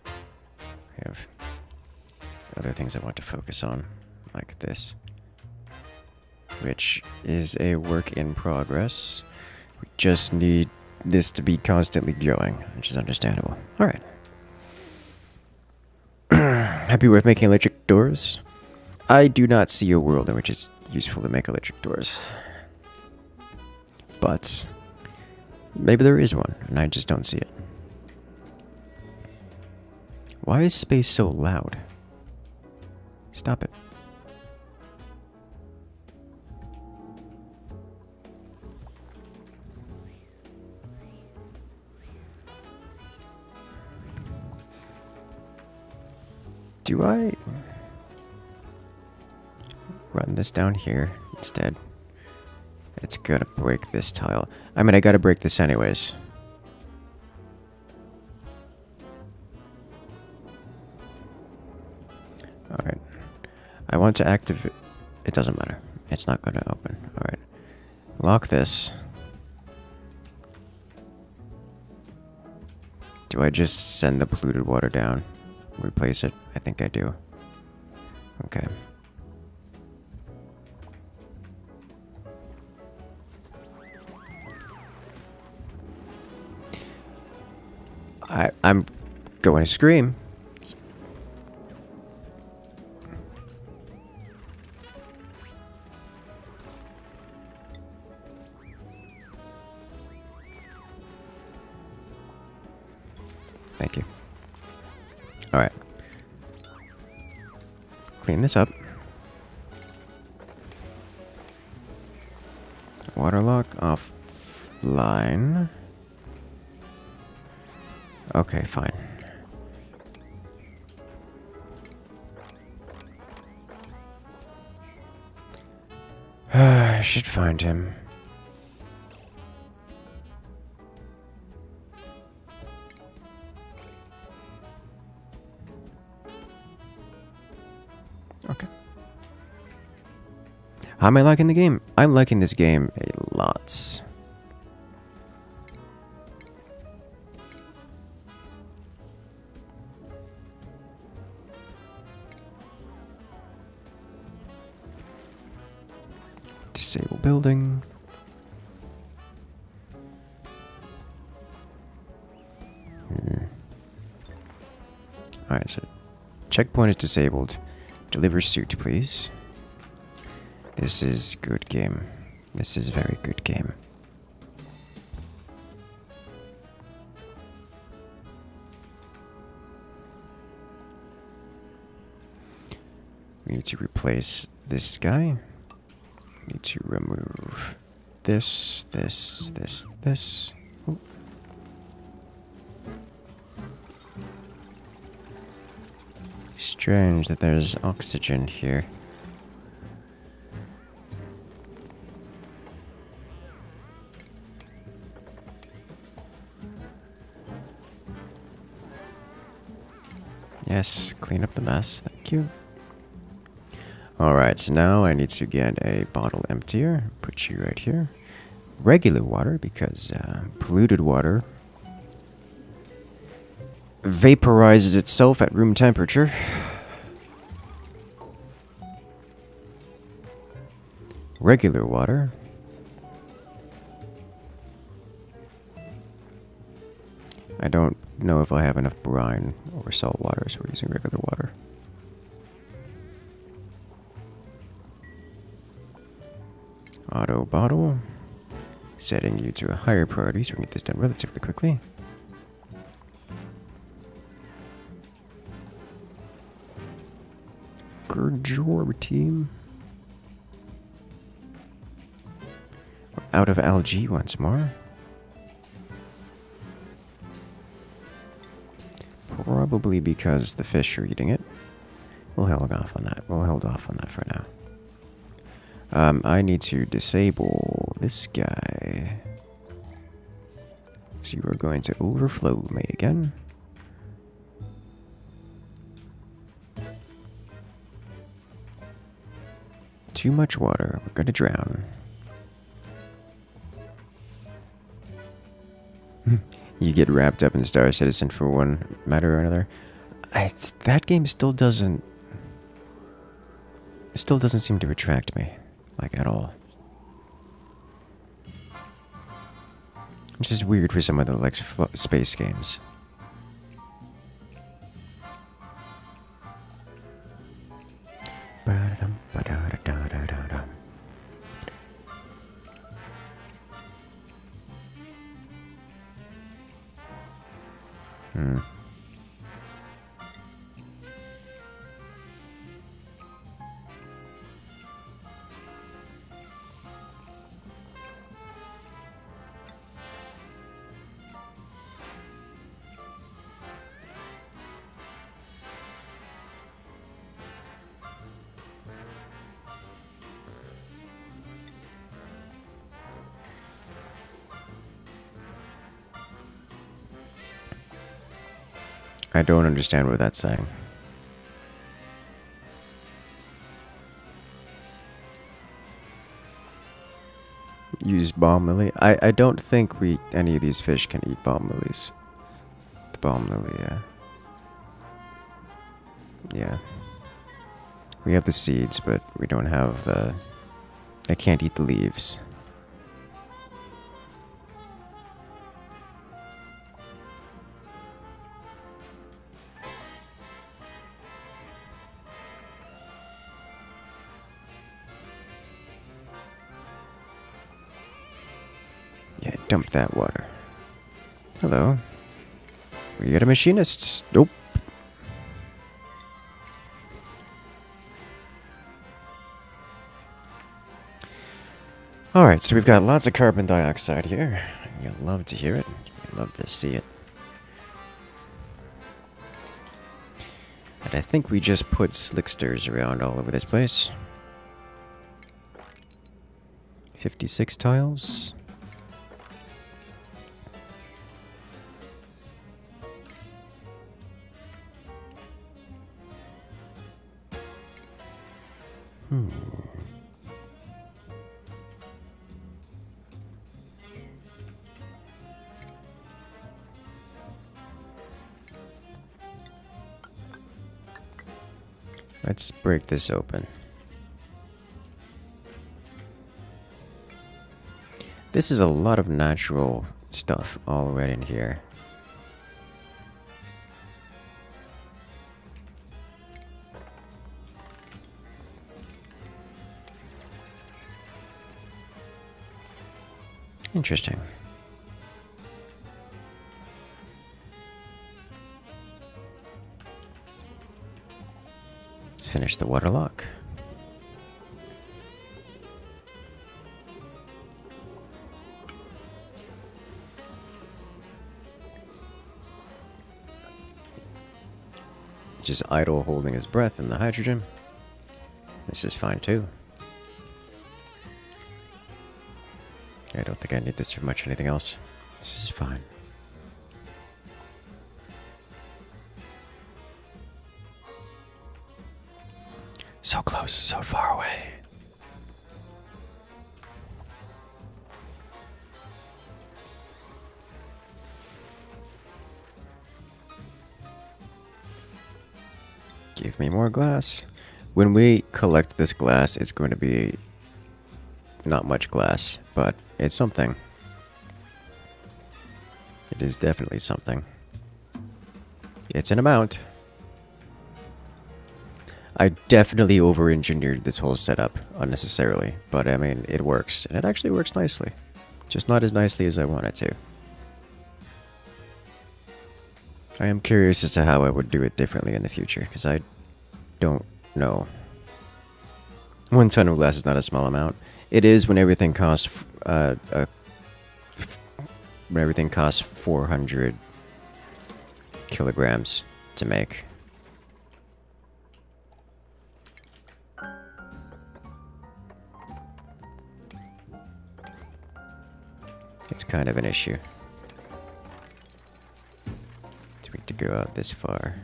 I have other things I want to focus on, like this. Which is a work in progress. We just need this to be constantly going, which is understandable. Alright. Happy with making electric doors? I do not see a world in which it's useful to make electric doors. But maybe there is one, and I just don't see it. Why is space so loud? Stop it. Do I run this down here instead? It's gonna break this tile. I mean, I gotta break this anyways. Alright. I want to activate... It doesn't matter. It's not gonna open. Alright. Lock this. Do I just send the polluted water down? Replace it? I think I do. Okay. I'm going to scream. Thank you. Alright. Clean this up. Waterlock offline. Okay, fine. I should find him. Okay. How am I liking the game? I'm liking this game a lot. Disable building. Alright, so checkpoint is disabled. Deliver suit, please. This is good game. This is very good game. We need to replace this guy. We need to remove this. Ooh. Strange that there's oxygen here. Yes, clean up the mess. Thank you. Alright, so now I need to get a bottle emptier. Put you right here. Regular water, because polluted water vaporizes itself at room temperature. Regular water. I don't know if I have enough brine or salt water, so we're using regular water. Auto bottle. Setting you to a higher priority so we can get this done relatively quickly. Good job, team. We're out of algae once more. Probably because the fish are eating it. We'll hold off on that. We'll hold off on that for now. I need to disable this guy. So you are going to overflow me again. Too much water. We're gonna drown. You get wrapped up in Star Citizen for one matter or another. That game still doesn't seem to attract me, like, at all. Which is weird for some of the, like, space games. I don't understand what that's saying. Use bomb lily? I don't think any of these fish can eat bomb lilies. The bomb lily, yeah. Yeah. We have the seeds, but we don't have the... I can't eat the leaves. Yeah, dump that water. Hello. We got a machinist. Nope. Alright, so we've got lots of carbon dioxide here. You'll love to hear it. You'll love to see it. And I think we just put slicksters around all over this place. 56 tiles. Let's break this open. This is a lot of natural stuff all right in here. Interesting. Let's finish the water lock. Just idle holding his breath in the hydrogen. This is fine too. I don't think I need this for much anything else. This is fine. So close, so far away. Give me more glass. When we collect this glass, it's going to be not much glass, but it's something. It is definitely something. It's an amount. I definitely over-engineered this whole setup unnecessarily, but I mean, it works, and it actually works nicely. Just not as nicely as I want it to. I am curious as to how I would do it differently in the future, because I don't know. 1 ton of glass is not a small amount. It is when everything costs when everything costs 400 kilograms to make. It's kind of an issue. So we need to go out this far.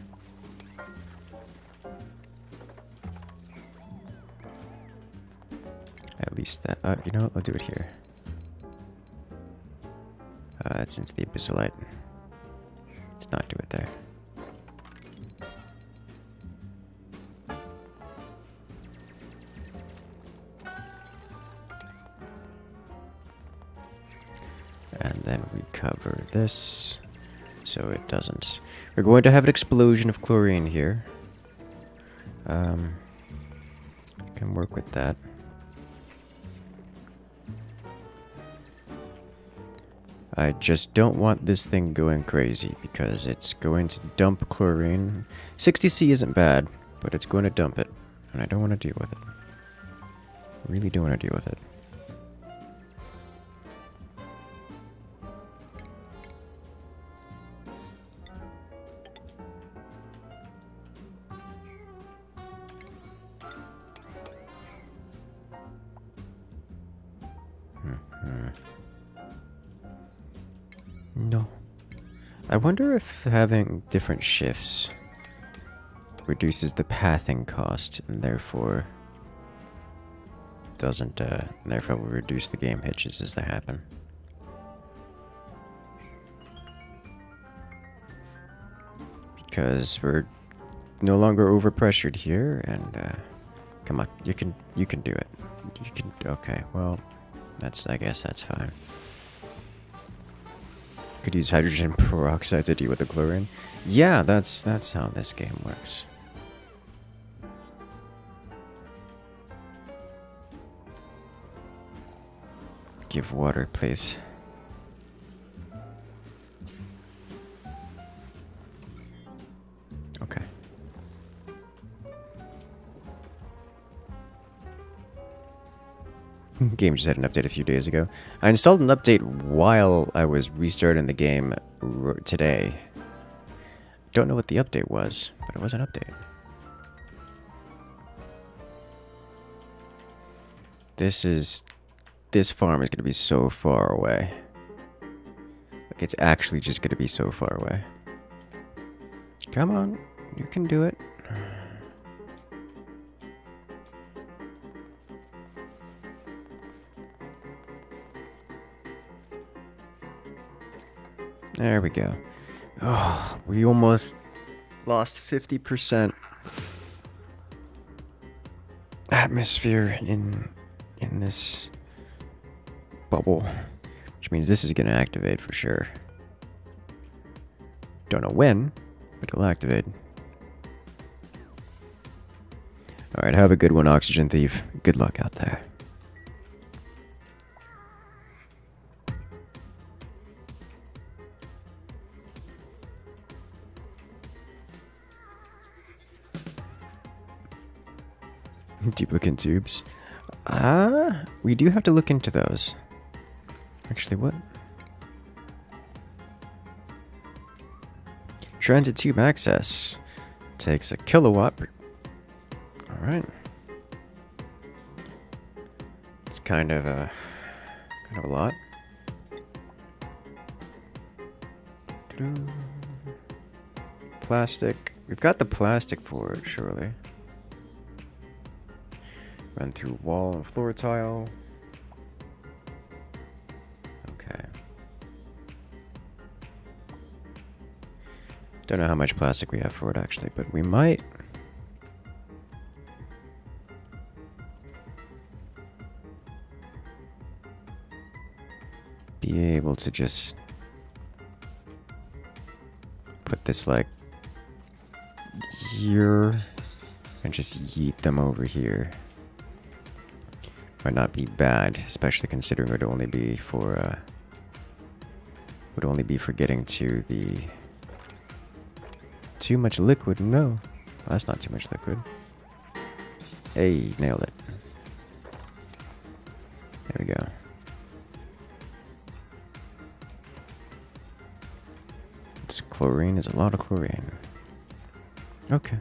At least that, you know what, I'll do it here. It's into the abyssal. Let's not do it there. And then we cover this so it doesn't. We're going to have an explosion of chlorine here. Can work with that. I just don't want this thing going crazy because it's going to dump chlorine. 60C isn't bad, but it's going to dump it, and I don't want to deal with it. I really don't want to deal with it. No. I wonder if having different shifts reduces the pathing cost and therefore doesn't, therefore will reduce the game hitches as they happen. Because we're no longer overpressured here, and come on, you can do it. You can. Okay, well, I guess that's fine. Could use hydrogen peroxide to deal with the chlorine. Yeah, that's how this game works. Give water, please. Game just had an update a few days ago. I installed an update while I was restarting the game today. Don't know what the update was, but it was an update. This farm is going to be so far away. Like, it's actually just going to be so far away. Come on, you can do it. There we go. Oh, we almost lost 50% atmosphere in this bubble, which means this is going to activate for sure. Don't know when, but it'll activate. Alright, have a good one, Oxygen Thief. Good luck out there. Duplicate tubes. We do have to look into those. Actually, what? Transit tube access. Takes a kilowatt. Alright. It's kind of a lot. Plastic. We've got the plastic for it, surely. Run through wall and floor tile. Okay. Don't know how much plastic we have for it actually, but we might. Be able to just put this like here and just yeet them over here. Might not be bad, especially considering it would only be for getting to the too much liquid. No, well, that's not too much liquid. Hey, nailed it. There we go. It's chlorine. Is a lot of chlorine. Okay.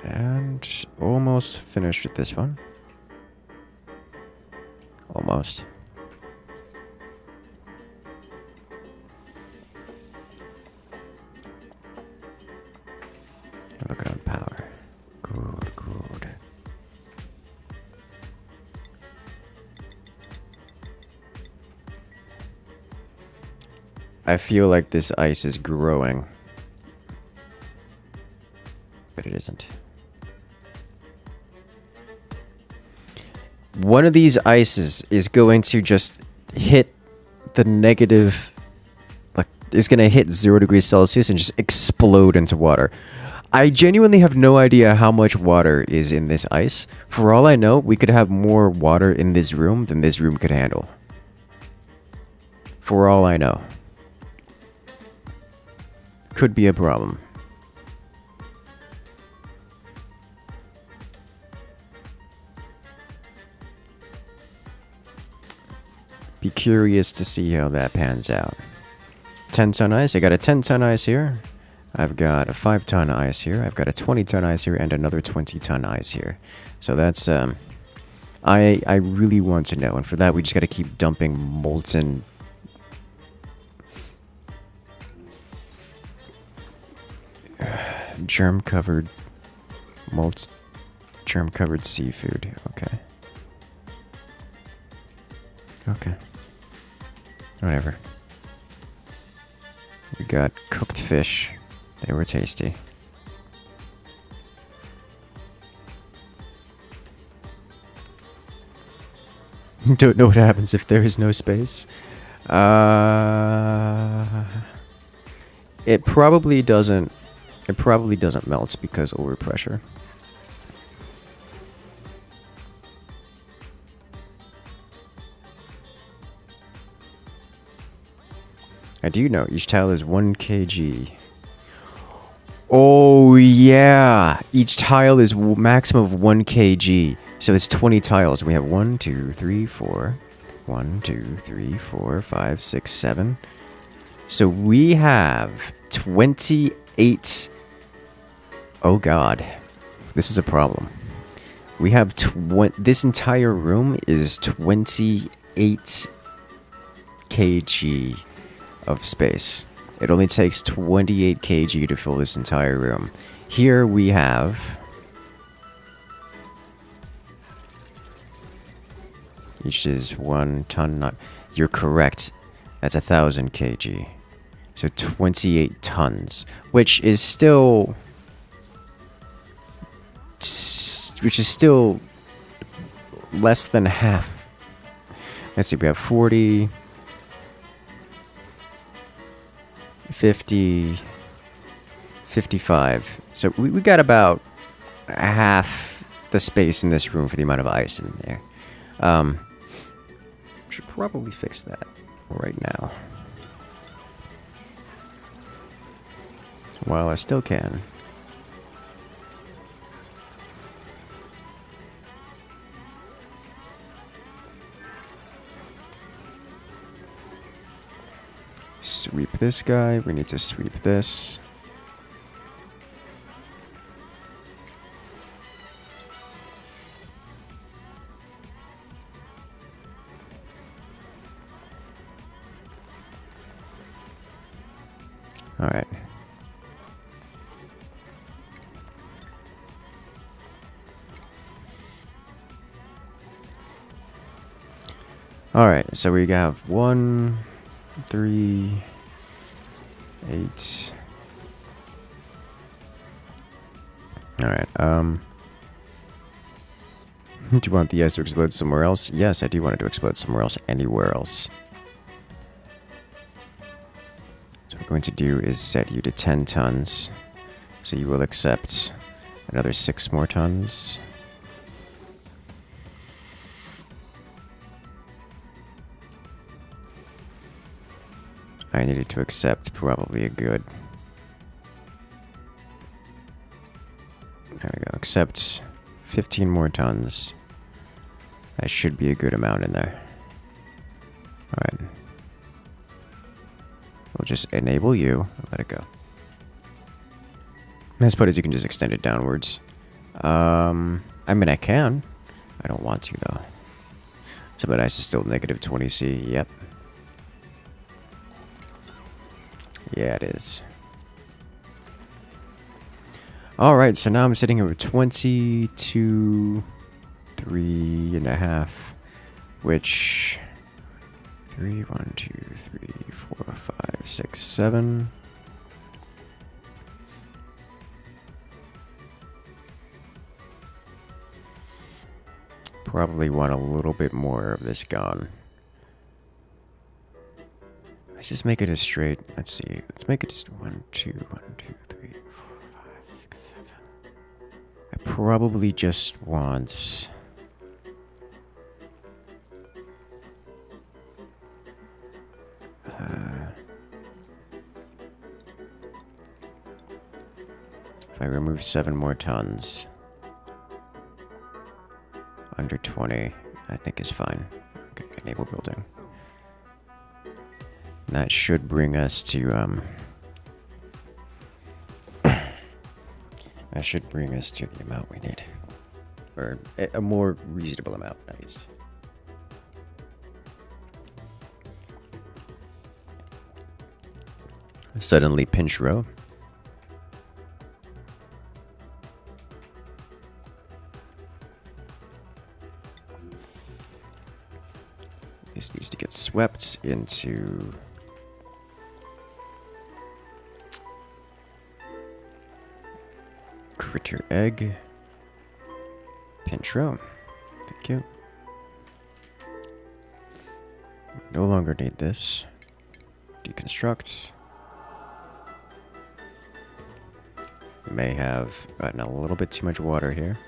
And almost finished with this one. Almost. Look on power. Good, good. I feel like this ice is growing. But it isn't. One of these ices is going to just hit the negative, like, is going to hit 0 degrees Celsius and just explode into water. I genuinely have no idea how much water is in this ice. For all I know, we could have more water in this room than this room could handle. For all I know. Could be a problem. Be curious to see how that pans out. 10-ton ice. I got a 10-ton ice here. I've got a 5-ton ice here. I've got a 20-ton ice here and another 20-ton ice here. So that's I really want to know, and for that we just got to keep dumping molten germ-covered seafood. Okay. Okay. Whatever. We got cooked fish. They were tasty. Don't know what happens if there is no space. It probably doesn't. It probably doesn't melt because overpressure. I do know each tile is 1 kg. Oh, yeah. Each tile is maximum of 1 kg. So it's 20 tiles. We have 1, 2, 3, 4. 1, 2, 3, 4, 5, 6, 7. So we have 28. Oh, God. This is a problem. We have this entire room is 28 kg of space. It only takes 28 kg to fill this entire room. Here we have... Each is 1 ton, not... You're correct. That's 1,000 kg. So 28 tons. Which is still... Which is still... less than half. Let's see, we have 40... 50, 55. So we got about half the space in this room for the amount of ice in there. Should probably fix that right now. While I still can. Sweep this guy. We need to sweep this. All right. All right. So we have 1, 3, 8. Alright, do you want the ice to explode somewhere else? Yes, I do want it to explode somewhere else, anywhere else. So what we're going to do is set you to 10 tons. So you will accept another 6 more tons. I needed to accept probably a good... There we go. Accept 15 more tons. That should be a good amount in there. Alright. We'll just enable you and let it go. I suppose you can just extend it downwards. I mean, I can. I don't want to, though. So, but ice is still negative 20C. Yep. Yeah, it is. Alright, so now I'm sitting here with 22, 3.5, which 3, 1, 2, 3, 4, 5, 6, 7. Probably want a little bit more of this gone. Let's just make it a straight. Let's see. Let's make it just 1, 2, 1, 2, 3, 4, 5, 6, 7. I probably just want. If I remove 7 more tons, under 20, I think is fine. Okay, enable building. That should bring us to, that should bring us to the amount we need. Or a more reasonable amount, at least. Suddenly pinch row. This needs to get swept into... Critter egg. Pinch row. Thank you. No longer need this. Deconstruct. May have gotten a little bit too much water here.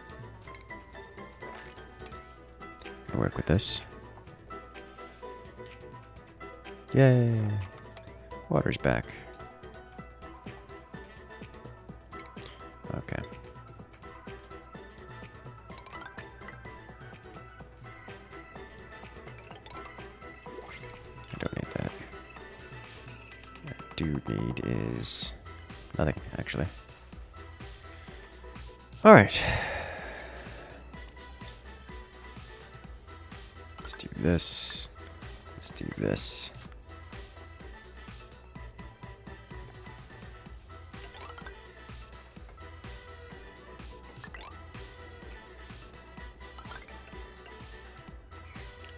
Gonna work with this. Yay! Water's back. do need is nothing, actually. Alright. Let's do this. Let's do this.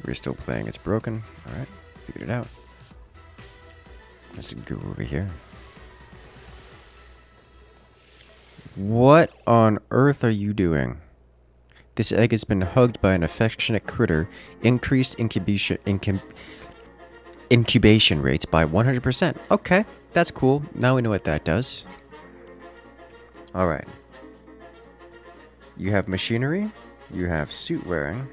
We're still playing It's Broken. Alright, figured it out. Let's go over here. What on earth are you doing? This egg has been hugged by an affectionate critter. Increased incubation rates by 100%. Okay, that's cool. Now we know what that does. Alright. You have machinery. You have suit wearing.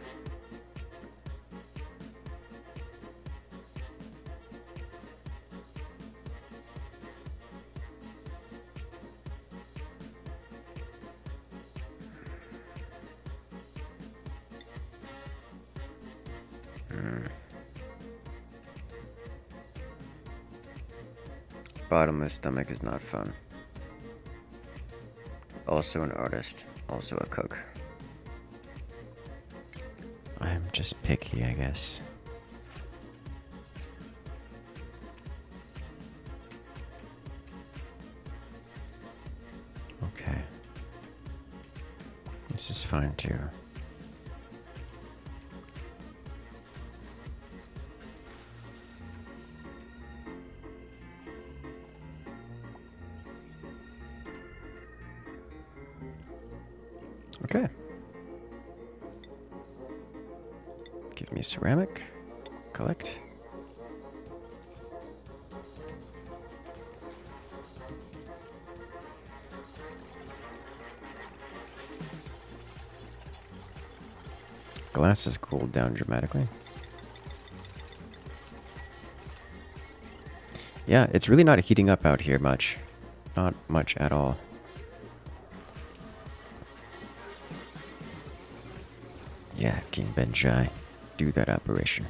Bottomless stomach is not fun. Also an artist, also a cook. I'm just picky, I guess. Okay. This is fine too. Okay. Give me ceramic. Collect. Glass has cooled down dramatically. Yeah, it's really not heating up out here much. Not much at all. Yeah, King Benjai. Do that operation.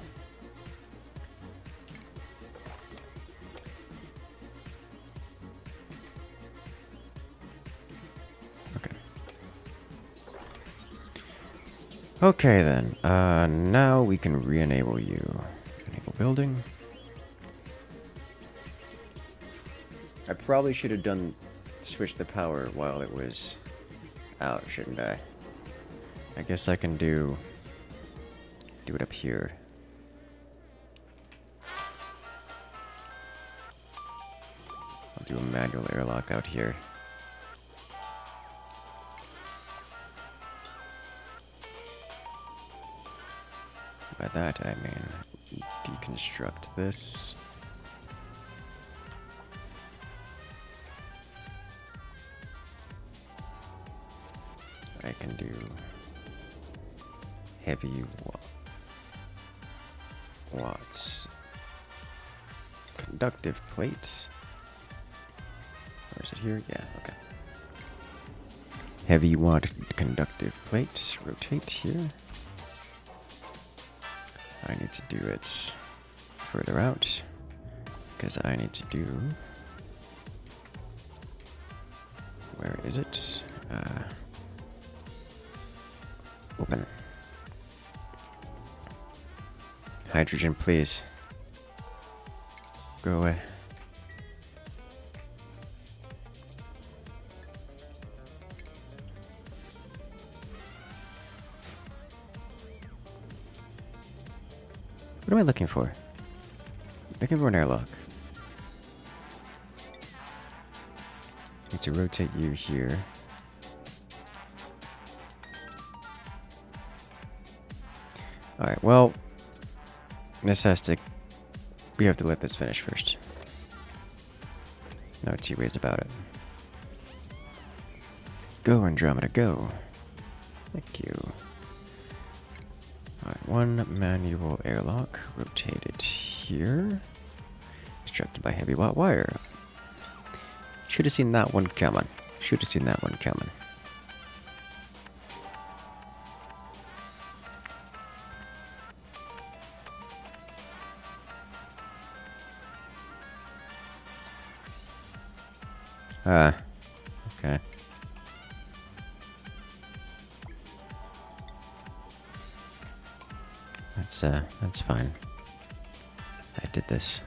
Okay. Okay then. Now we can re-enable you. Enable building. I probably should have switched the power while it was out, shouldn't I? I guess I can do it up here. I'll do a manual airlock out here. By that I mean deconstruct this. I can do heavy watts conductive plates. Where is it here? Yeah, okay. Heavy watt conductive plates. Rotate here. I need to do it further out because I need to do. Where is it? Open. Hydrogen, please. Go away. What am I looking for? Looking for an airlock. Need to rotate you here. Alright, well, this has to... We have to let this finish first. No two ways about it. Go, Andromeda, go. Thank you. Alright, one manual airlock. Rotated here. Constructed by heavy watt wire. Should have seen that one coming. Should have seen that one coming. Ah, okay. That's fine. I did this.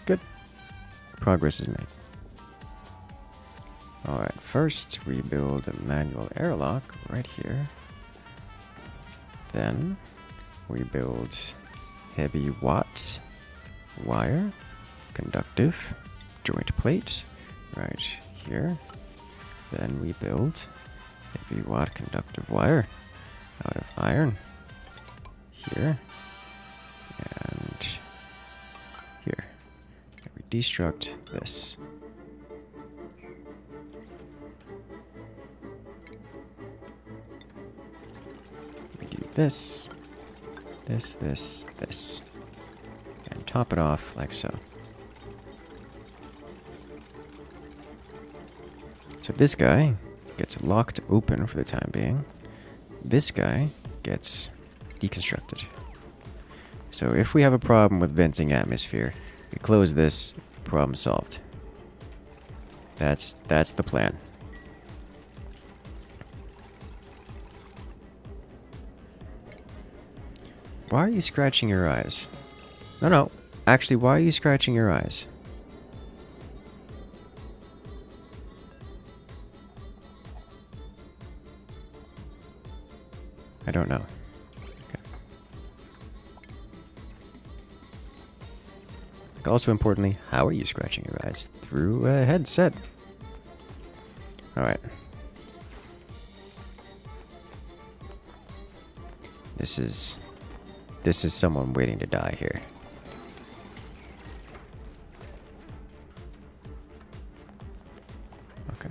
Good. Progress is made. Alright, first we build a manual airlock right here. Then we build heavy watts wire, conductive, joint plate right here. Then we build heavy watt conductive wire out of iron here and here. And we destruct this. We do this, this, and top it off like so. So this guy gets locked open for the time being. This guy gets deconstructed. So if we have a problem with venting atmosphere, we close this, problem solved. That's the plan. Why are you scratching your eyes? No. Actually, why are you scratching your eyes? I don't know. Okay. Also importantly, how are you scratching your eyes? Through a headset. Alright. This is someone waiting to die here. Okay.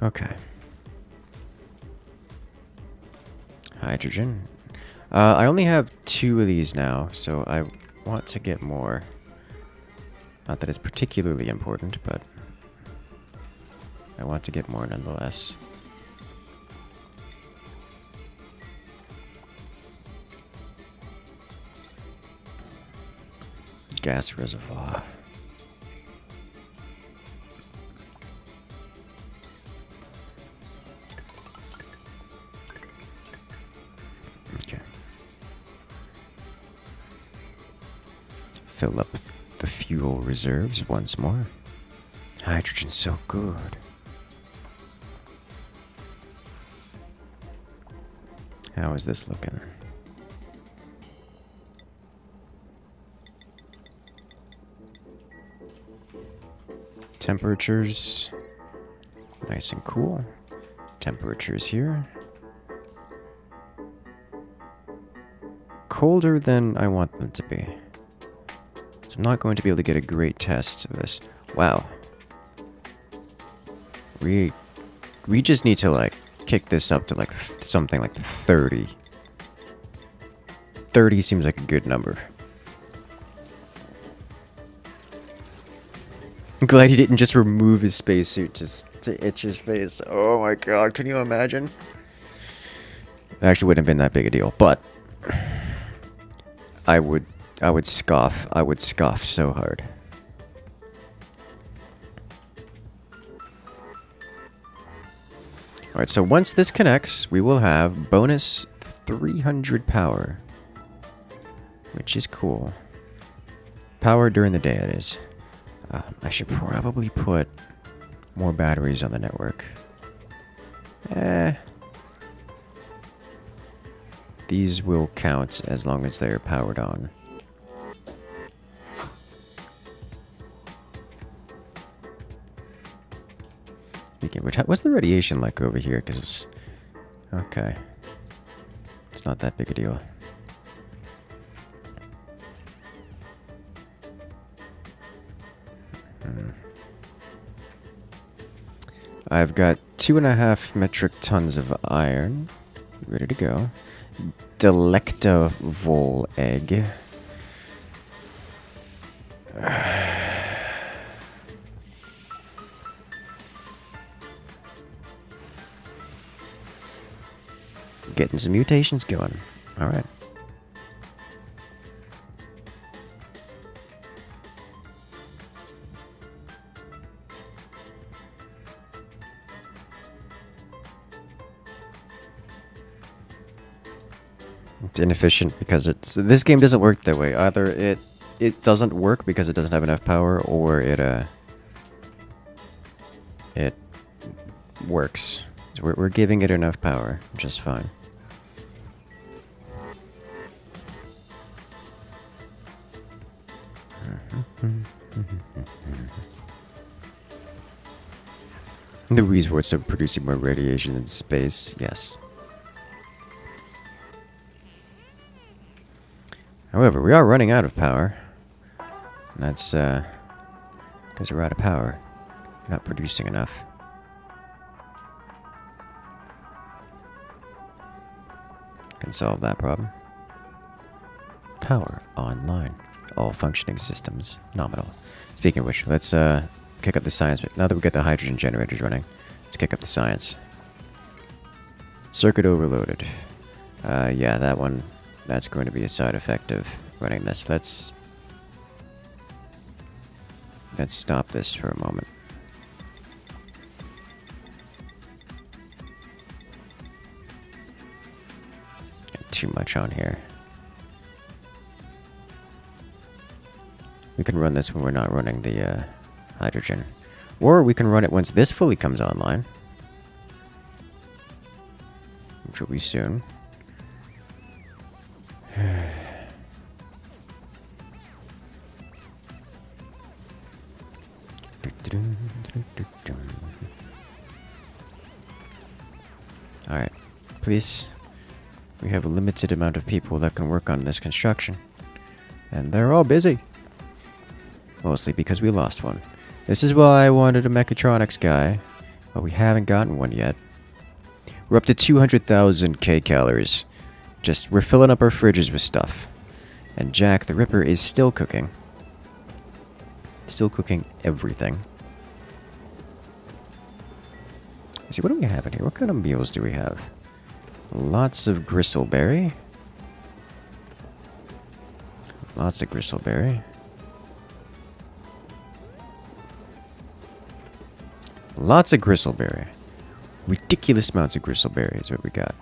Okay. Hydrogen. I only have 2 of these now, so I want to get more. Not that it's particularly important, but I want to get more nonetheless. Gas reservoir. Okay. Fill up the fuel reserves once more. Hydrogen's so good. How is this looking? Temperatures nice and cool. Temperatures here. Colder than I want them to be. So I'm not going to be able to get a great test of this. Wow. We just need to like kick this up to like something like 30. 30 seems like a good number. I'm glad he didn't just remove his spacesuit to itch his face. Oh my god, can you imagine? It actually wouldn't have been that big a deal, but I would scoff. I would scoff so hard. Alright, so once this connects, we will have bonus 300 power. Which is cool. Power during the day, it is. I should probably put more batteries on the network. These will count as long as they're powered on. What's the radiation like over here? Because, okay, it's not that big a deal. I've got 2.5 metric tons of iron ready to go. Delectavol egg. Getting some mutations going. Alright. It's inefficient because this game doesn't work that way. Either it doesn't work because it doesn't have enough power, or it works. So we're giving it enough power, just fine. The resorts are producing more radiation in space, yes. However, we are running out of power. And that's because we're out of power. We're not producing enough. Can solve that problem. Power online. All functioning systems nominal. Speaking of which, let's kick up the science. Now that we got the hydrogen generators running, let's kick up the science. Circuit overloaded. Yeah, that one. That's going to be a side effect of running this. Let's stop this for a moment. Got too much on here. We can run this when we're not running the hydrogen. Or we can run it once this fully comes online. Which will be soon. Alright, please. We have a limited amount of people that can work on this construction. And they're all busy. Mostly because we lost one. This is why I wanted a mechatronics guy, but we haven't gotten one yet. We're up to 200,000 kcals. We're filling up our fridges with stuff. And Jack the Ripper is still cooking. Still cooking everything. Let's see, what do we have in here? What kind of meals do we have? Lots of gristleberry. Lots of gristleberry. Lots of gristleberry. Ridiculous amounts of gristleberry is what we got.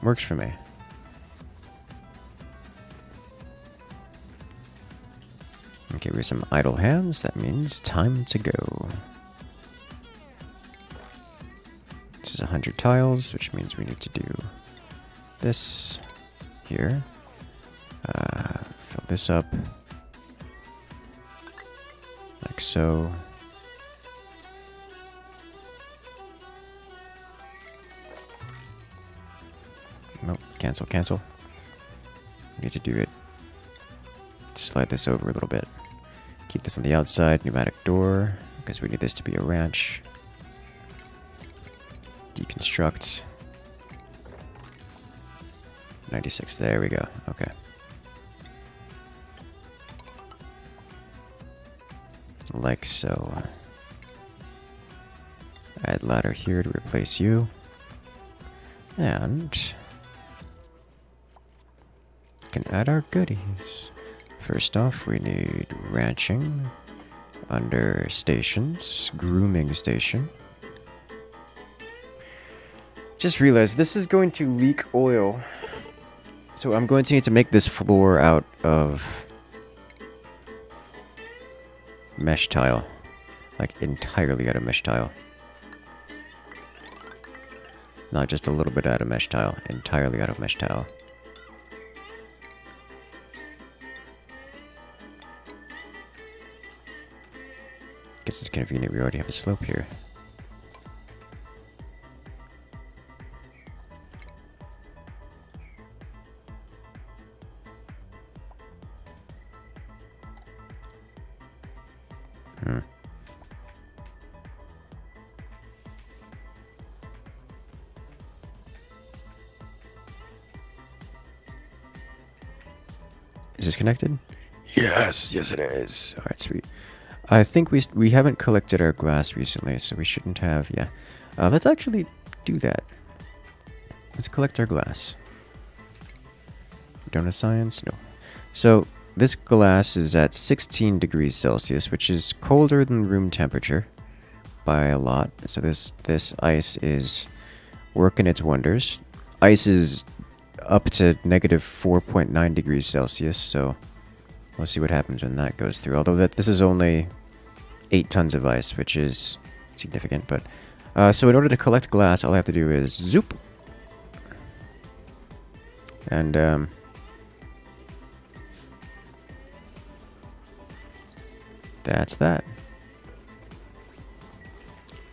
Works for me. Okay, we have some idle hands. That means time to go. This is 100 tiles, which means we need to do this here. Fill this up. Like so. Nope, cancel. We need to do it. Slide this over a little bit. Keep this on the outside, pneumatic door, because we need this to be a ranch. Deconstruct. 96, there we go, okay. Like so. Add ladder here to replace you. And can add our goodies. First off, we need ranching under stations, grooming station. Just realized this is going to leak oil. So I'm going to need to make this floor out of mesh tile. Like entirely out of mesh tile. Not just a little bit out of mesh tile, entirely out of mesh tile. Guess it's convenient, we already have a slope here. Is this connected? Yes, it is. Alright, sweet. I think we haven't collected our glass recently, so we shouldn't have, yeah. Let's actually do that. Let's collect our glass. Donut science? No. So, this glass is at 16 degrees Celsius, which is colder than room temperature by a lot. So this ice is working its wonders. Ice is up to negative 4.9 degrees Celsius, so we'll see what happens when that goes through. Although this is only 8 tons of ice, which is significant. But so in order to collect glass, all I have to do is zoop. And that's that.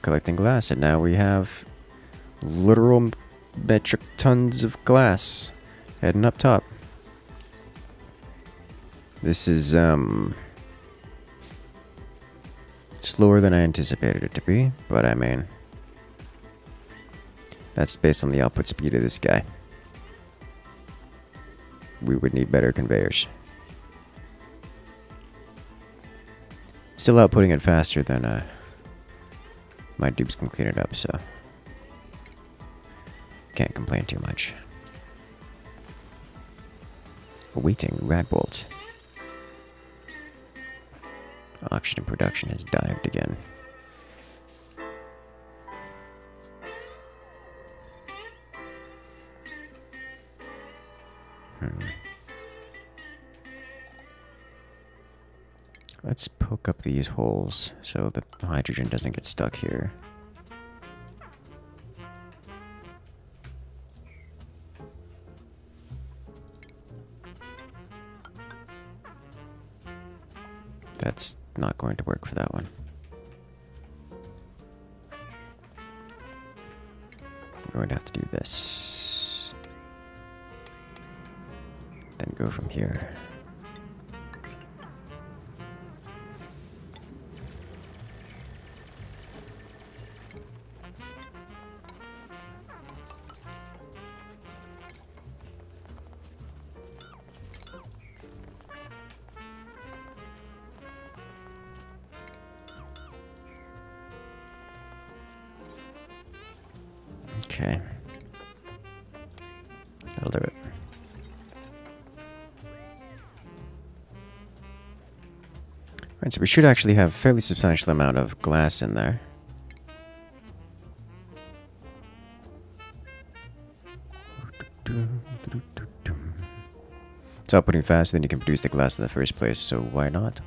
Collecting glass, and now we have literal metric tons of glass heading up top. This is slower than I anticipated it to be, but I mean, that's based on the output speed of this guy. We would need better conveyors. Still outputting it faster than my dupes can clean it up, so can't complain too much. Awaiting rad bolt. Oxygen production has dived again. Let's poke up these holes so the hydrogen doesn't get stuck here. That's not going to work for that one. I'm going to have to do this. Then go from here. Okay. That'll do it. Alright, so we should actually have a fairly substantial amount of glass in there. It's outputting faster than you can produce the glass in the first place, so why not?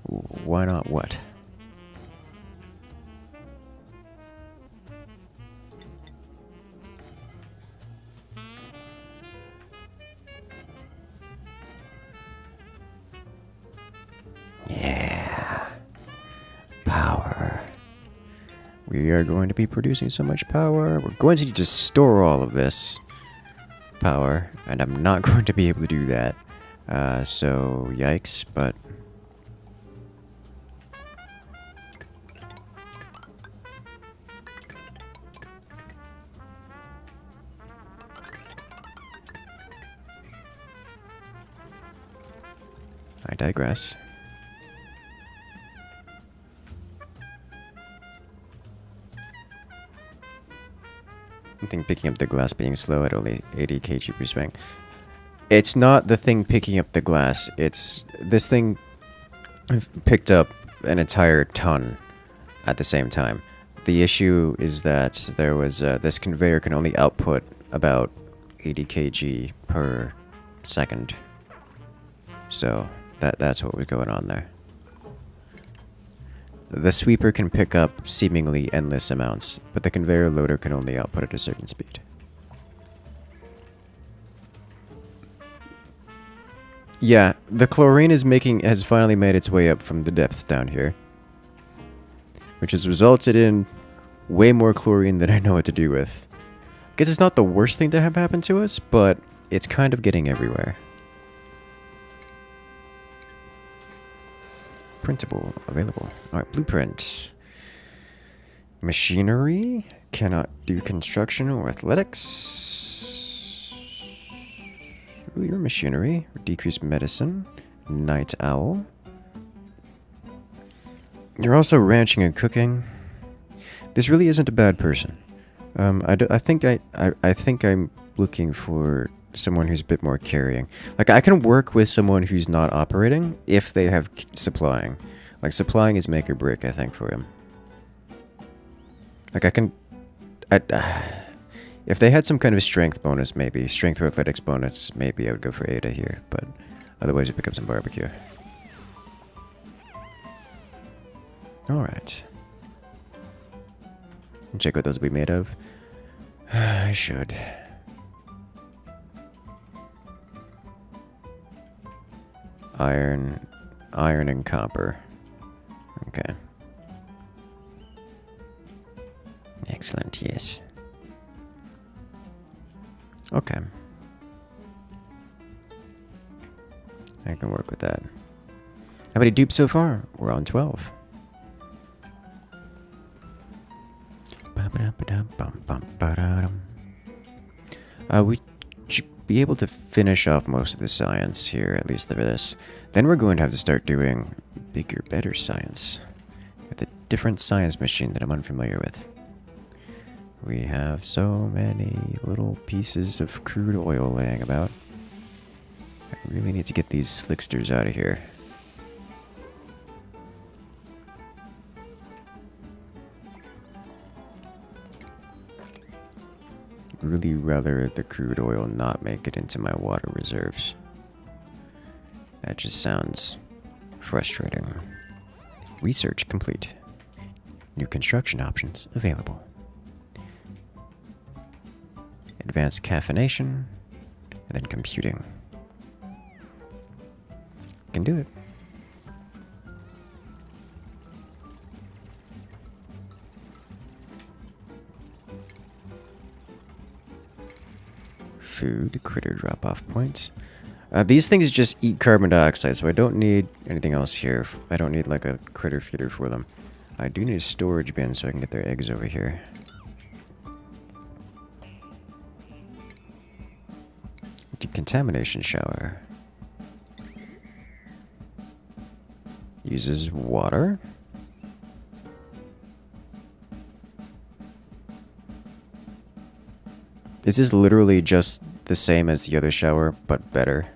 Why not what? We are going to be producing so much power. We're going to need to store all of this power, and I'm not going to be able to do that. So, yikes, but... I digress. I think picking up the glass being slow at only 80 kg per swing. It's not the thing picking up the glass. It's this thing picked up an entire ton at the same time. The issue is that there was this conveyor can only output about 80 kg per second. So that's what was going on there. The sweeper can pick up seemingly endless amounts, but the conveyor loader can only output at a certain speed. Yeah, the chlorine has finally made its way up from the depths down here, which has resulted in way more chlorine than I know what to do with. I guess it's not the worst thing to have happen to us, but it's kind of getting everywhere. Printable, available. Alright, blueprint. Machinery. Cannot do construction or athletics. Ooh, your machinery. Decreased medicine. Night owl. You're also ranching and cooking. This really isn't a bad person. I think I'm looking for someone who's a bit more carrying. Like, I can work with someone who's not operating if they have supplying. Like, supplying is make or break, I think, for him. Like, if they had some kind of strength bonus, maybe. Strength or athletics bonus, maybe I would go for Ada here. But otherwise, you pick up some barbecue. Alright. Check what those will be made of. I should. Iron and copper. Okay. Excellent, yes. Okay. I can work with that. How many dupes so far? We're on 12. We should be able to finish off most of the science here, at least for this. Then we're going to have to start doing bigger, better science. With a different science machine that I'm unfamiliar with. We have so many little pieces of crude oil laying about. I really need to get these slicksters out of here. Really rather the crude oil not make it into my water reserves. That just sounds frustrating. Research complete. New construction options available. Advanced caffeination, and then computing. Can do it. Food, critter drop-off points. These things just eat carbon dioxide, so I don't need anything else here. I don't need like a critter feeder for them. I do need a storage bin so I can get their eggs over here. Decontamination shower. Uses water. This is literally just the same as the other shower, but better.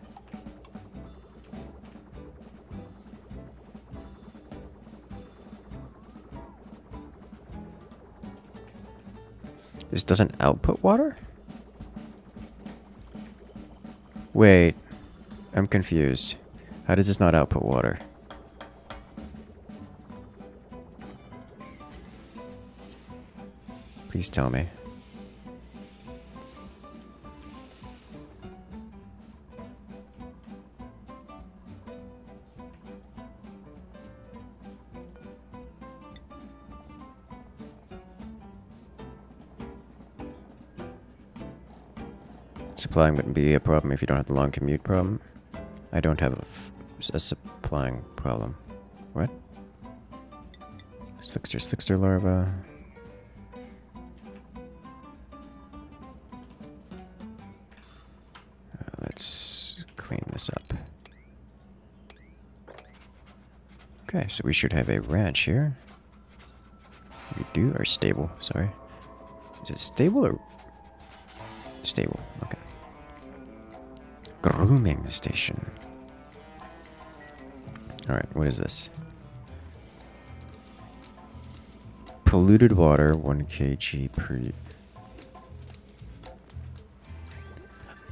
This doesn't output water? Wait, I'm confused. How does this not output water? Please tell me. Supplying wouldn't be a problem if you don't have the long commute problem. I don't have a supplying problem. What? Slickster larva. Let's clean this up. Okay, so we should have a ranch here. We do, or stable, sorry. Is it stable or... Stable, okay. Grooming station. Alright, what is this? Polluted water, 1 kg per...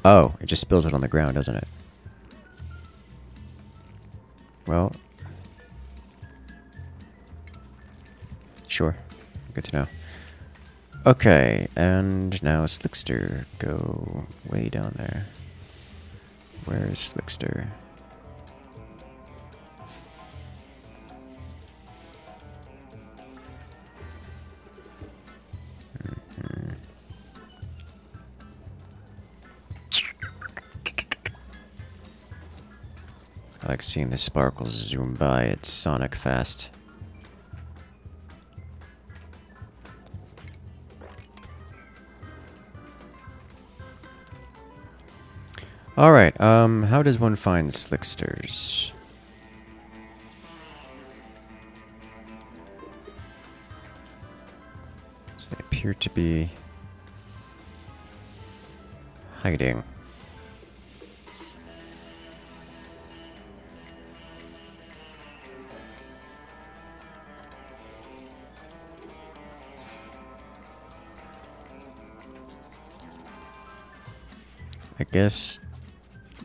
Oh, it just spills it on the ground, doesn't it? Well... Sure. Good to know. Okay, and now Slickster. Go way down there. Where is Slickster? I like seeing the sparkles zoom by at Sonic fast. Alright, how does one find Slicksters? So they appear to be hiding? I guess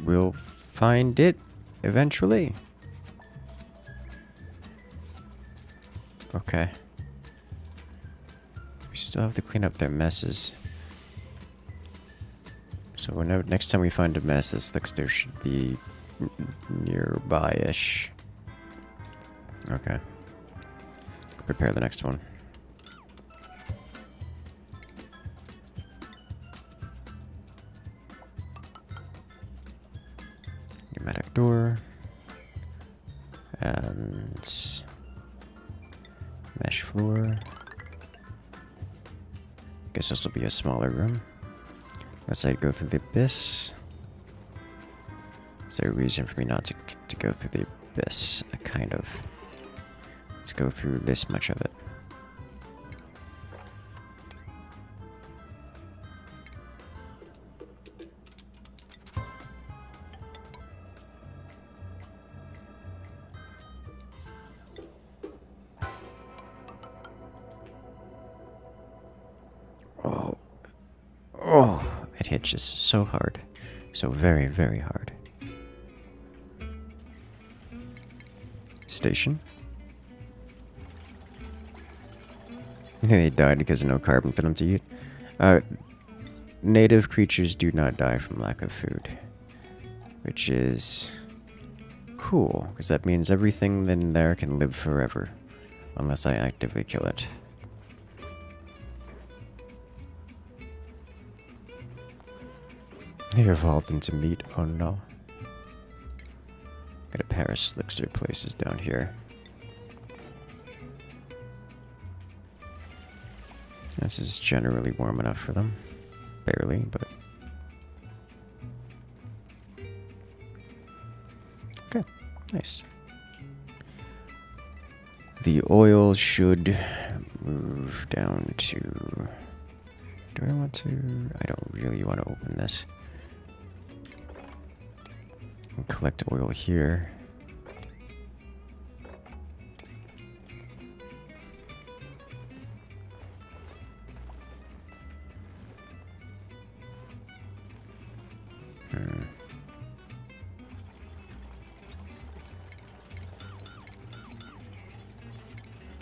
we'll find it eventually. Okay. We still have to clean up their messes. So whenever, next time we find a mess, this looks there should be nearby-ish. Okay. Prepare the next one. Pneumatic door. And mesh floor. Guess this will be a smaller room. Unless I go through the abyss. Is there a reason for me not to go through the abyss? Kind of. Let's go through this much of it. Oh, it hitches so hard. So very, very hard. Station. They died because of no carbon for them to eat. Native creatures do not die from lack of food. Which is cool, because that means everything in there can live forever. Unless I actively kill it. They evolved into meat. Oh no. Got a pair of slickster places down here. This is generally warm enough for them. Barely, but... Okay, nice. The oil should move down to... Do I want to... I don't really want to open this. And collect oil here.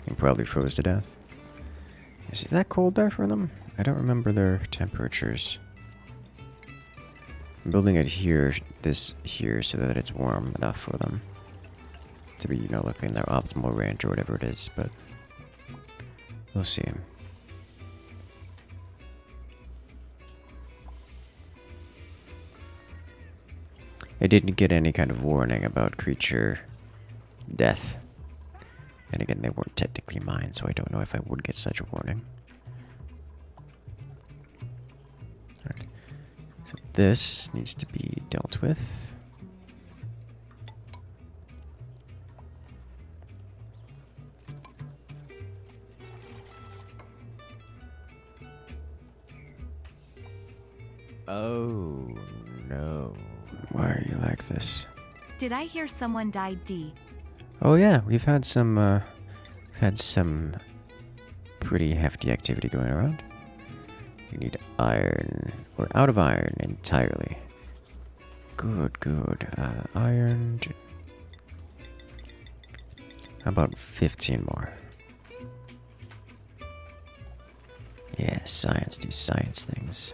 He probably froze to death. Is it that cold there for them? I don't remember their temperatures. I'm building it here, this here, so that it's warm enough for them to be, you know, like in their optimal range or whatever it is, but we'll see. I didn't get any kind of warning about creature death. And again, they weren't technically mine, so I don't know if I would get such a warning. Alright. So this needs to be dealt with. Oh, no. Why are you like this? Did I hear someone died, D? Oh yeah, we've had some pretty hefty activity going around. We need iron. We're out of iron entirely. Good, good. Iron. How about 15 more? Yeah, science do science things.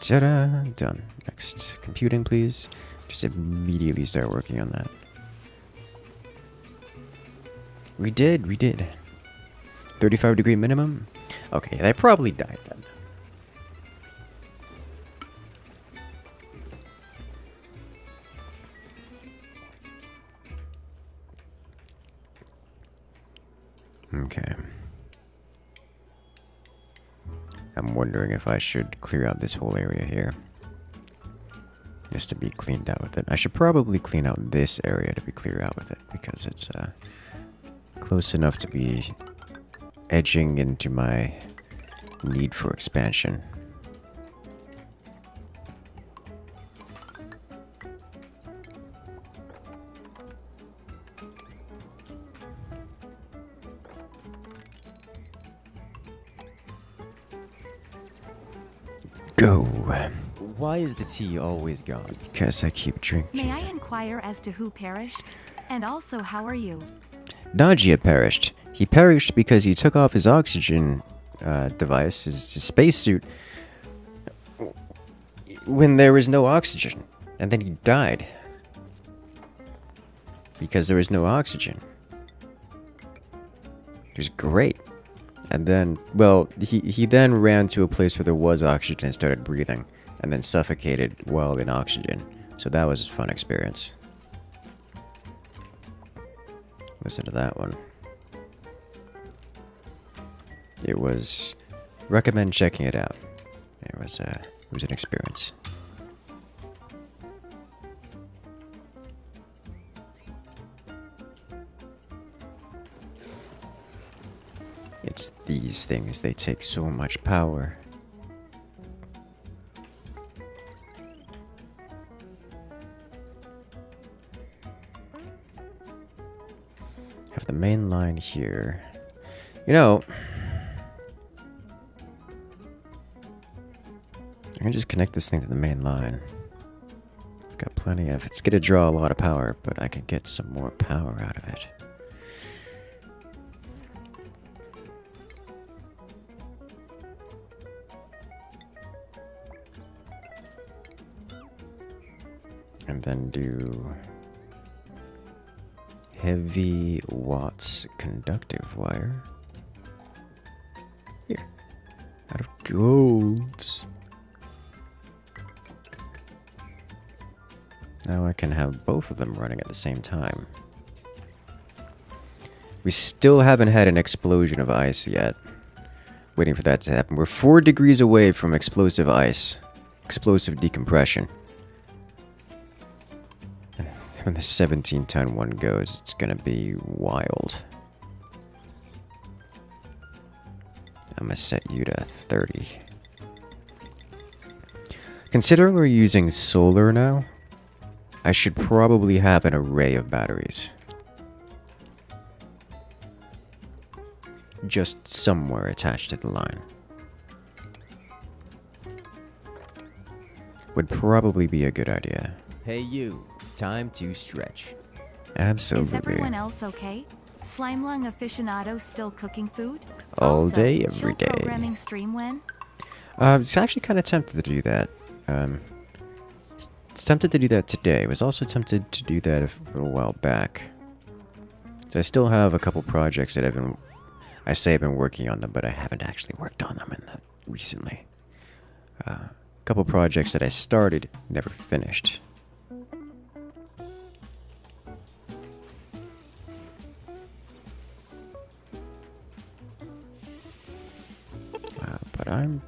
Ta-da! Done. Next. Computing, please. Just immediately start working on that. We did. 35-degree minimum? Okay, they probably died then. Okay. I'm wondering if I should clear out this whole area here. Just to be cleaned out with it. I should probably clean out this area to be clear out with it, because it's close enough to be edging into my need for expansion. go. Why is the tea always gone? Because I keep drinking. May I inquire as to who perished? And also, how are you? Nagia perished. He perished because he took off his oxygen device, his spacesuit, when there was no oxygen. And then he died. Because there was no oxygen. It was great. And then, well, he then ran to a place where there was oxygen and started breathing. And then suffocated while in oxygen. So that was a fun experience. Listen to that one. It was... recommend checking it out. It was an experience. It's these things, they take so much power. Have the main line here. You know, I can just connect this thing to the main line. Got plenty of... it's gonna draw a lot of power, but I can get some more power out of it. And then do heavy watts conductive wire. Here. Out of gold. Now I can have both of them running at the same time. We still haven't had an explosion of ice yet. Waiting for that to happen. We're 4 degrees away from explosive ice. Explosive decompression. When the 17-ton one goes, it's gonna be wild. I'm gonna set you to 30. Considering we're using solar now, I should probably have an array of batteries. Just somewhere attached to the line. Would probably be a good idea. Hey you, time to stretch. Absolutely. Is everyone else okay? Slime lung aficionado still cooking food? All Also, day, every chill day. Programming stream when? It's actually kind of tempted to do that. It's tempted to do that today. I was also tempted to do that a little while back. So I still have a couple projects that I say I've been working on them, but I haven't actually worked on them recently. A couple projects that I started, never finished. But I'm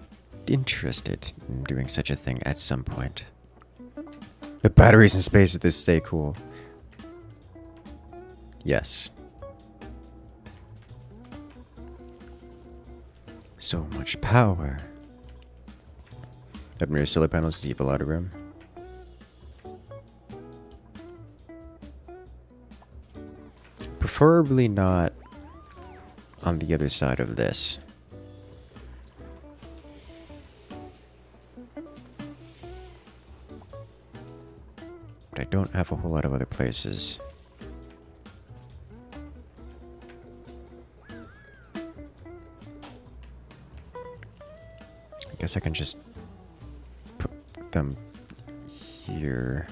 interested in doing such a thing at some point. The batteries in space at this stay cool. Yes. So much power. Up near solar panels, do you have a lot of room? Preferably not on the other side of this. But I don't have a whole lot of other places. I guess I can just put them here.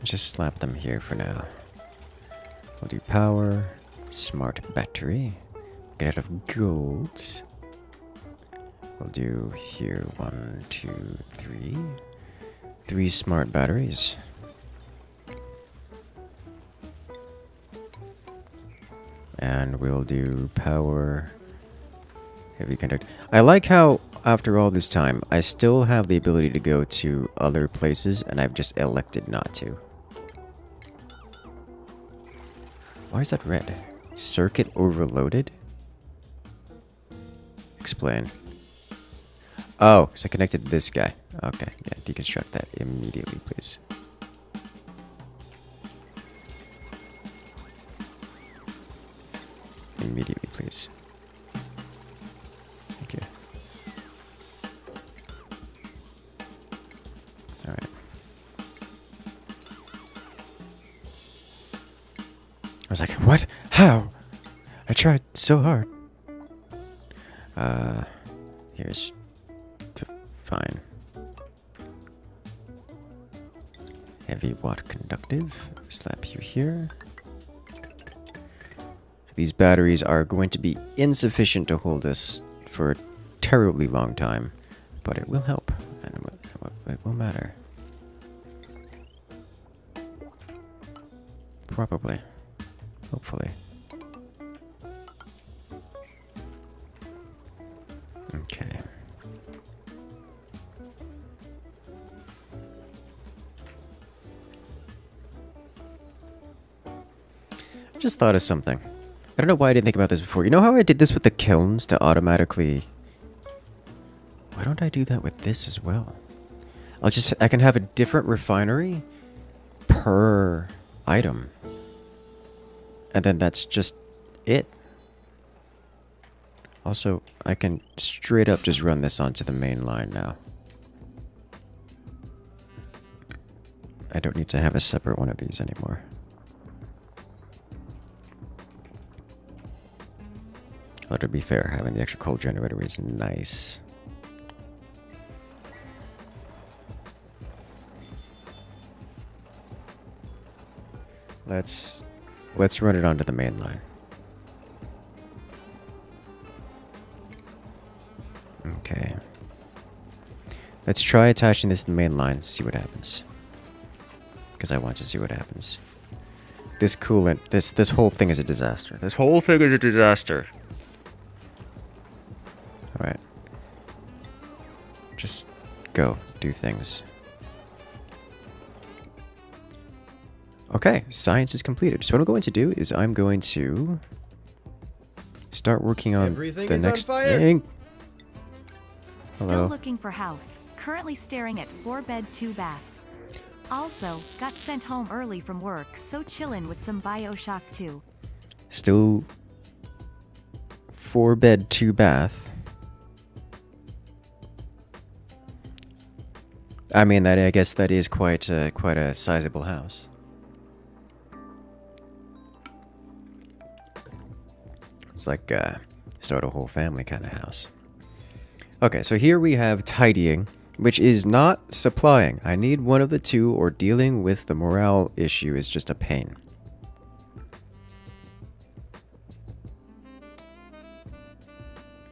Just slap them here for now. We'll do power, smart battery, get out of gold. We'll do here 1, 2, 3. 3 smart batteries. And we'll do power, heavy conduct. I like how after all this time, I still have the ability to go to other places and I've just elected not to. Why is that red? Circuit overloaded? Explain. Oh, because I connected to this guy. Okay, yeah, deconstruct that immediately, please. Immediately, please. Thank you. Alright. I was like, what? How? I tried so hard. Here's... Fine. Heavy watt conductive. Slap you here. These batteries are going to be insufficient to hold us for a terribly long time, but it will help, and it will matter. Probably. Hopefully. Okay. Just thought of something. I don't know why I didn't think about this before. You know how I did this with the kilns to automatically... Why don't I do that with this as well? I can have a different refinery per item. And then that's just it. Also, I can straight up just run this onto the main line now. I don't need to have a separate one of these anymore. But to be fair, having the extra coal generator is nice. Let's run it onto the main line. Okay. Let's try attaching this to the main line, see what happens. Because I want to see what happens. This coolant, this whole thing is a disaster. This whole thing is a disaster. Alright. Just go, do things. Okay, science is completed. So what I'm going to do is I'm going to start working on the next thing. Hello. Still looking for house. Currently staring at 4-bed, 2-bath. Also, got sent home early from work, so chillin' with some Bioshock 2. Still 4-bed, 2-bath. I mean, I guess that is quite a sizable house. It's like start a whole family kind of house. Okay, so here we have tidying, which is not supplying. I need one of the two, or dealing with the morale issue is just a pain.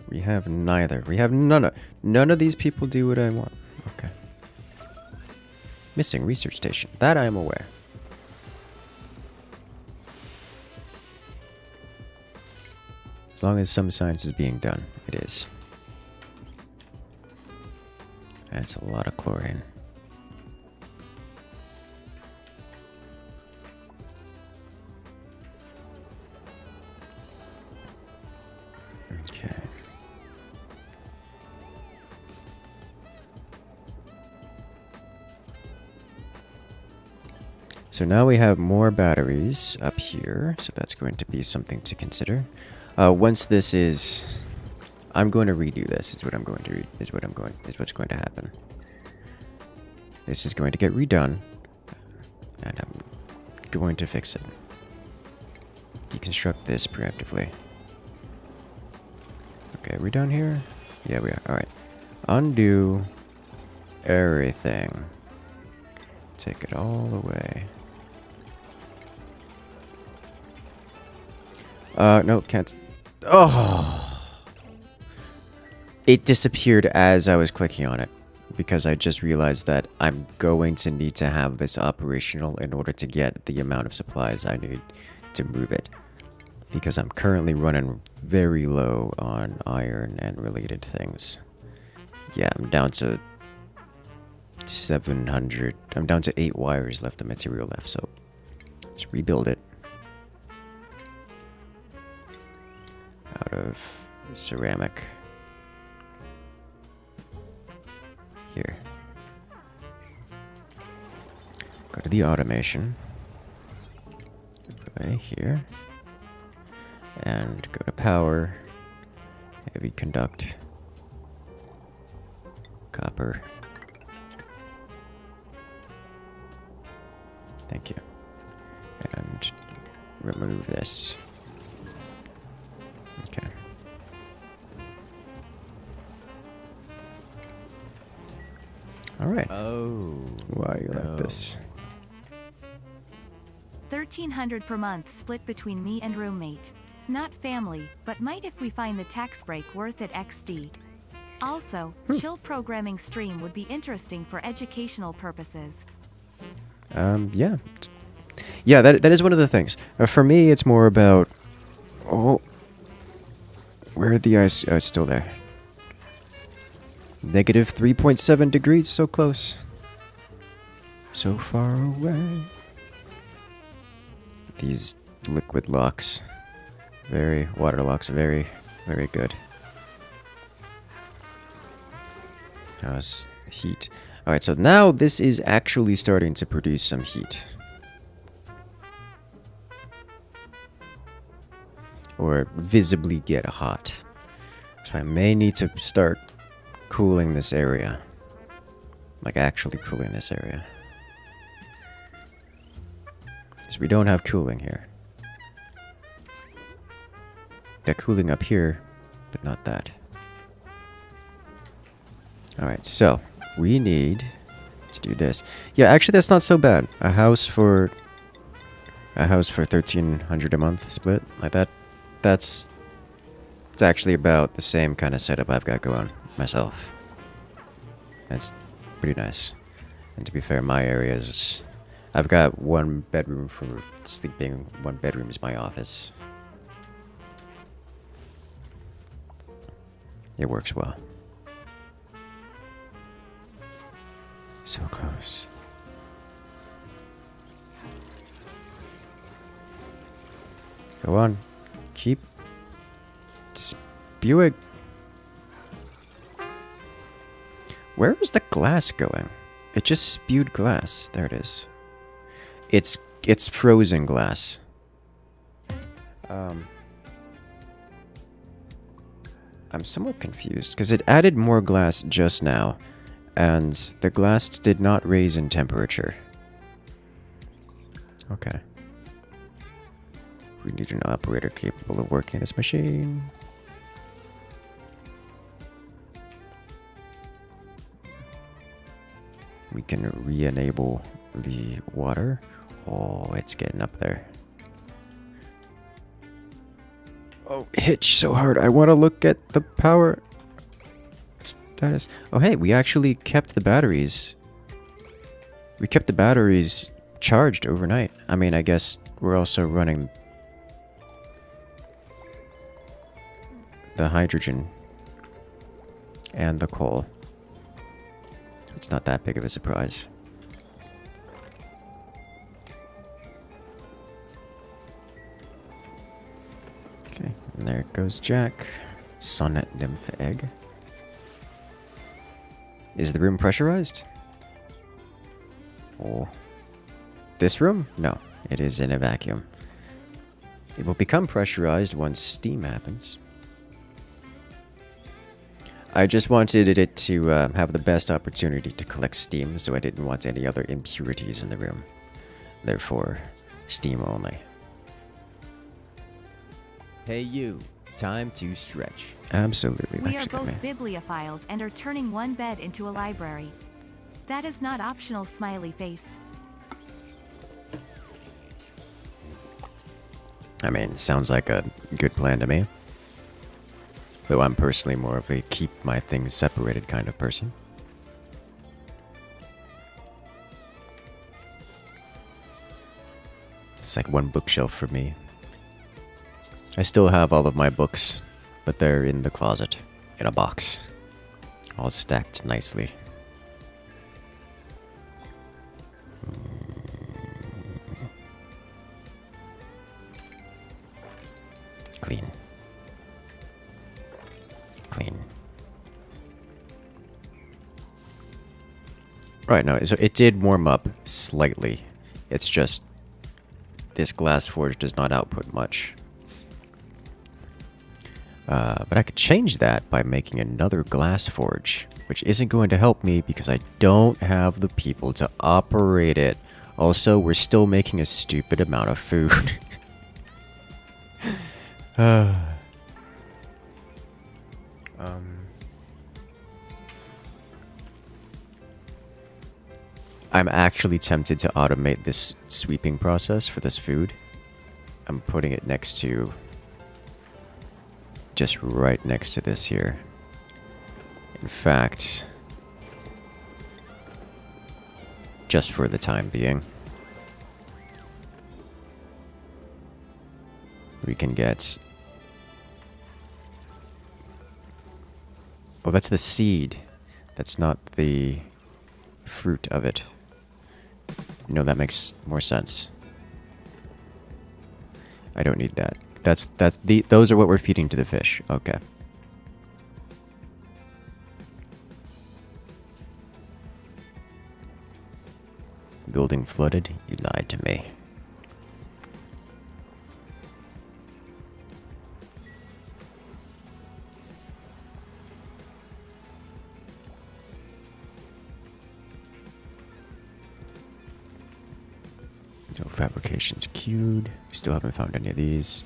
We have neither. We have none of these people do what I want. Okay. Missing research station. That I am aware. As long as some science is being done, it is. That's a lot of chlorine. Okay. So now we have more batteries up here, so that's going to be something to consider. Once this is, I'm going to redo this. Is what's going to happen. This is going to get redone, and I'm going to fix it. Deconstruct this preemptively. Okay, are we done here? Yeah, we are. All right. Undo everything. Take it all away. No, can't. Oh! It disappeared as I was clicking on it, because I just realized that I'm going to need to have this operational in order to get the amount of supplies I need to move it. Because I'm currently running very low on iron and related things. Yeah, I'm down to 700. I'm down to 8 wires left of material left, so let's rebuild it. Out of ceramic. here. Go to the automation. Relay here. And go to power. Heavy conduct. Copper. Thank you. And remove this. Okay. All right. Oh. Why you no. like this? 1,300 per month split between me and roommate. Not family, but might if we find the tax break worth it XD. Also, chill programming stream would be interesting for educational purposes. Yeah. Yeah, that is one of the things. For me, it's more about... Oh. Where are the ice? Oh, it's still there. Negative 3.7 degrees, so close. So far away. These liquid locks. Water locks, very good. How's heat? Alright, so now this is actually starting to produce some heat. Or visibly get hot. So I may need to start cooling this area. Like actually cooling this area. Because we don't have cooling here. They're cooling up here, but not that. Alright, so we need to do this. Yeah, actually that's not so bad. A house for 1,300 a month split like that. It's actually about the same kind of setup I've got going myself. It's pretty nice. And to be fair, my area is... I've got one bedroom for sleeping, one bedroom is my office. It works well. So close. Go on. Keep spewing. Where is the glass going? It just spewed glass. There it is. It's frozen glass. I'm somewhat confused because it added more glass just now, and the glass did not raise in temperature. Okay. We need an operator capable of working this machine. We can re-enable the water. Oh, it's getting up there. Oh, hitch so hard. I want to look at the power status. Oh, hey, we actually kept the batteries. We kept the batteries charged overnight. I mean, I guess we're also running the hydrogen and the coal. It's not that big of a surprise. Okay, and there goes Jack. Sun nymph egg. Is the room pressurized? Oh. This room? No, it is in a vacuum. It will become pressurized once steam happens. I just wanted it to have the best opportunity to collect steam, so I didn't want any other impurities in the room. Therefore, steam only. Hey you, time to stretch. Absolutely. We are actually, both bibliophiles and are turning one bed into a library. That is not optional, smiley face. I mean, sounds like a good plan to me. Though I'm personally more of a keep my things separated kind of person. It's like one bookshelf for me. I still have all of my books, but they're in the closet, in a box, all stacked nicely. Clean. Clean. Right, no, so it did warm up slightly. It's just this glass forge does not output much. But I could change that by making another glass forge, which isn't going to help me because I don't have the people to operate it. Also, we're still making a stupid amount of food. I'm actually tempted to automate this sweeping process for this food. I'm putting it next to... just right next to this here. In fact... just for the time being. We can get... oh, that's the seed. That's not the fruit of it. No, that makes more sense. I don't need that. Those are what we're feeding to the fish. Okay. Building flooded? You lied to me. No fabrications queued. Still haven't found any of these.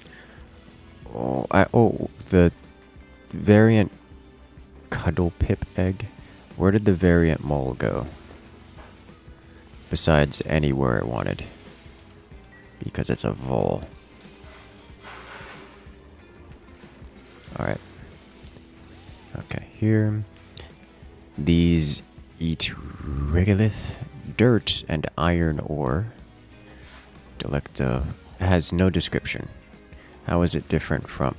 Oh, the variant cuddle pip egg. Where did the variant mole go? Besides anywhere it wanted. Because it's a vole. Alright. Okay, here. These eat regolith, dirt, and iron ore. Delecta has no description. How is it different from...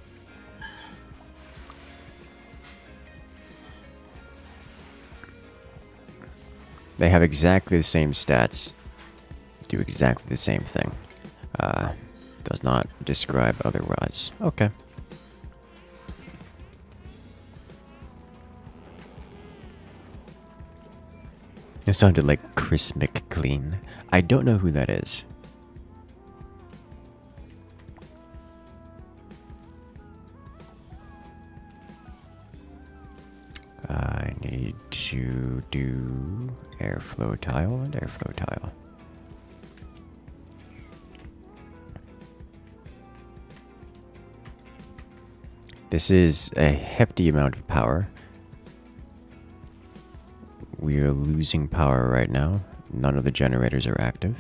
they have exactly the same stats. Do exactly the same thing. Does not describe otherwise. Okay. It sounded like Chris McClean. I don't know who that is. I need to do airflow tile and airflow tile. This is a hefty amount of power. We are losing power right now. None of the generators are active.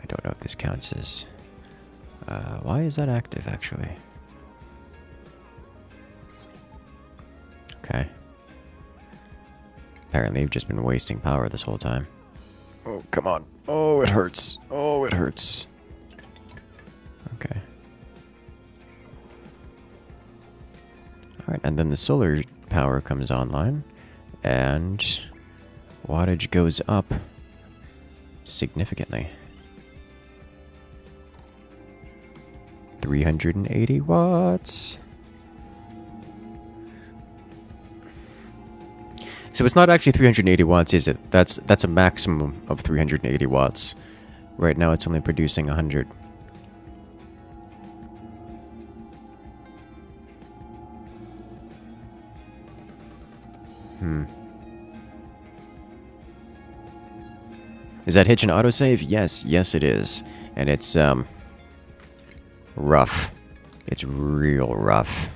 I don't know if this counts as... why is that active, actually? Okay. Apparently, we've just been wasting power this whole time. Oh, come on. Oh, it hurts. Oh, it hurts. Okay. Alright, and then the solar power comes online, and wattage goes up significantly. 380 watts. So it's not actually 380 watts, is it? That's a maximum of 380 watts. Right now it's only producing 100. Is that hitch an autosave? Yes, yes it is. And it's rough. It's real rough.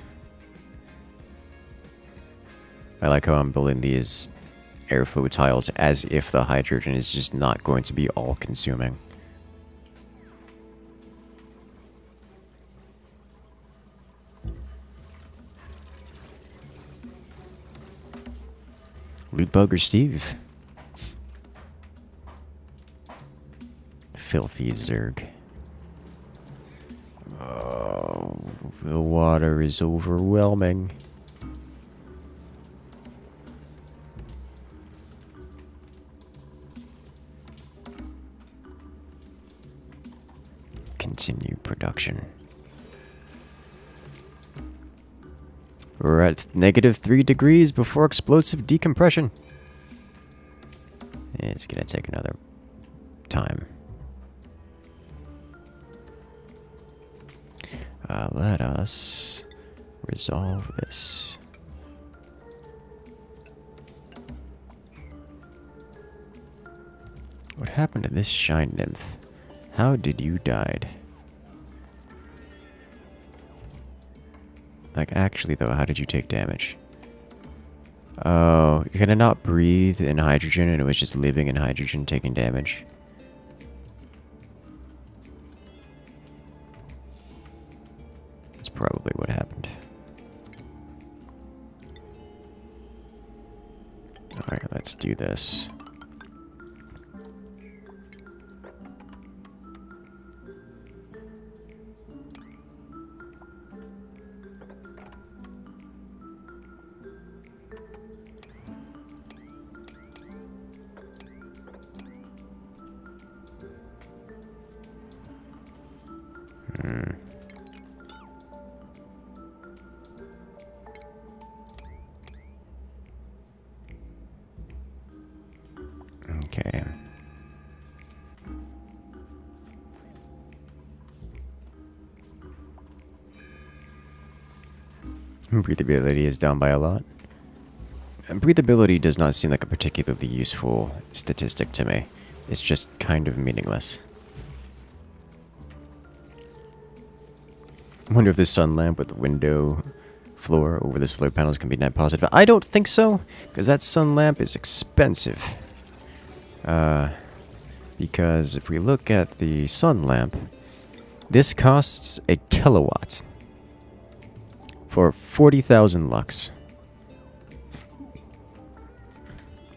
I like how I'm building these airflow tiles as if the hydrogen is just not going to be all-consuming. Loot Bugger Steve. Filthy Zerg. Oh, the water is overwhelming. Continue production. We're at -3 degrees before explosive decompression. It's gonna take another time. Let us resolve this. What happened to this shine nymph? How did you die? Like, actually, though, how did you take damage? Oh, you can not breathe in hydrogen and it was just living in hydrogen taking damage. That's probably what happened. Alright, let's do this. Okay. Breathability is down by a lot. And breathability does not seem like a particularly useful statistic to me. It's just kind of meaningless. I wonder if this sun lamp with the window floor over the solar panels can be net positive. I don't think so, because that sun lamp is expensive. Because if we look at the sun lamp, this costs a kilowatt for 40,000 lux.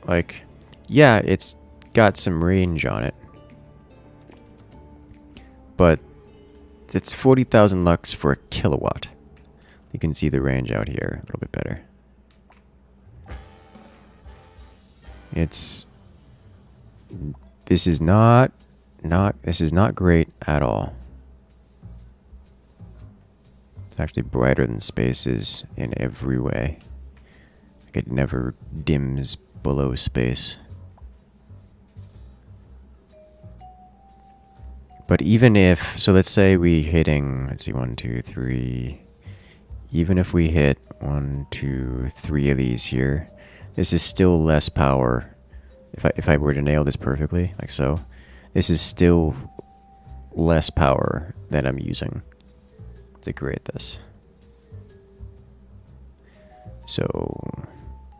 Like, yeah, it's got some range on it, but it's 40,000 lux for a kilowatt. You can see the range out here a little bit better. This is not great at all. It's actually brighter than space is in every way. Like it never dims below space. But even if, so let's say we hitting, let's see, 1, 2, 3. Even if we hit 1, 2, 3 of these here, this is still less power. If I were to nail this perfectly, like so, this is still less power than I'm using to create this. So,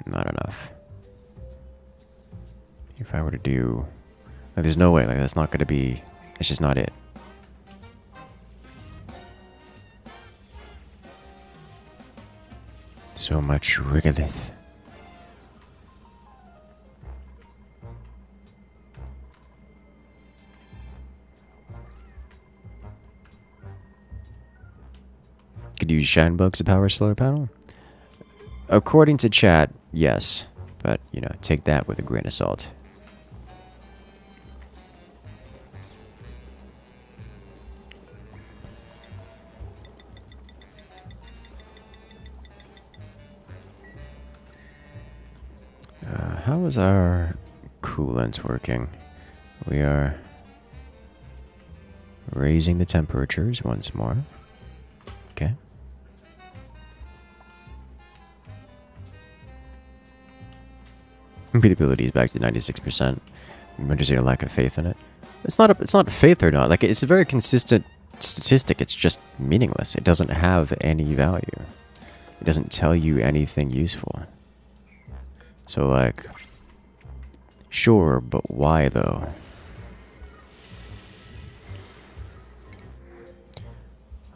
not enough. If I were to do, like, there's no way, like that's not going to be, it's just not it. So much regolith. Could use shine bugs to power solar panel? According to chat, yes. But, you know, take that with a grain of salt. How is our coolant working? We are raising the temperatures once more. Okay. Repeatability is back to 96%. I'm just a lack of faith in it. It's not faith or not. Like, it's a very consistent statistic. It's just meaningless. It doesn't have any value. It doesn't tell you anything useful. So, like, sure, but why though?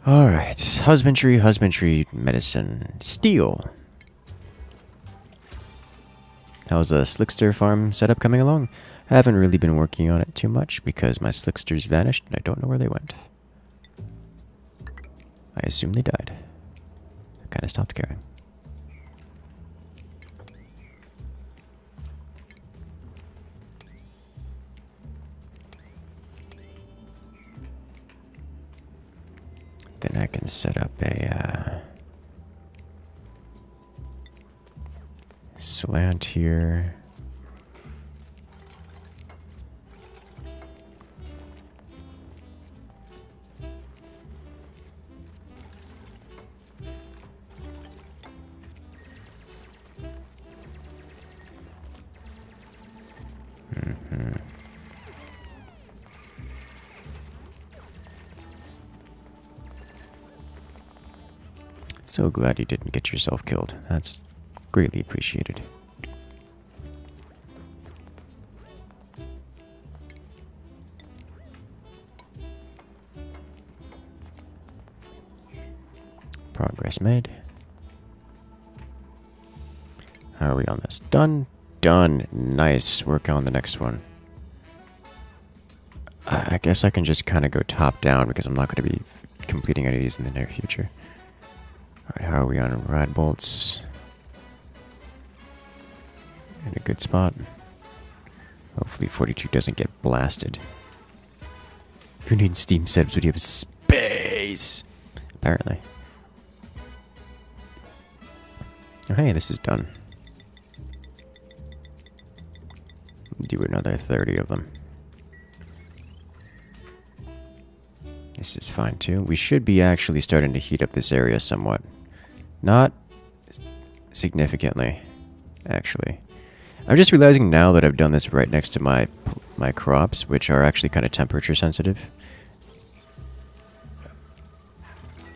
Alright, husbandry, medicine, steel. How's the Slickster farm setup coming along? I haven't really been working on it too much because my Slicksters vanished and I don't know where they went. I assume they died. I kind of stopped caring. Then I can set up a slant here. So glad you didn't get yourself killed. That's greatly appreciated. Progress made. How are we on this? Done. Done. Nice. Work on the next one. I guess I can just kind of go top down because I'm not going to be completing any of these in the near future. Alright, how are we on rad bolts? In a good spot. Hopefully 42 doesn't get blasted. Who needs Steam setups when you have space? Apparently. Oh, hey, this is done. Do another 30 of them. This is fine too. We should be actually starting to heat up this area somewhat. Not significantly, actually. I'm just realizing now that I've done this right next to my crops, which are actually kind of temperature sensitive.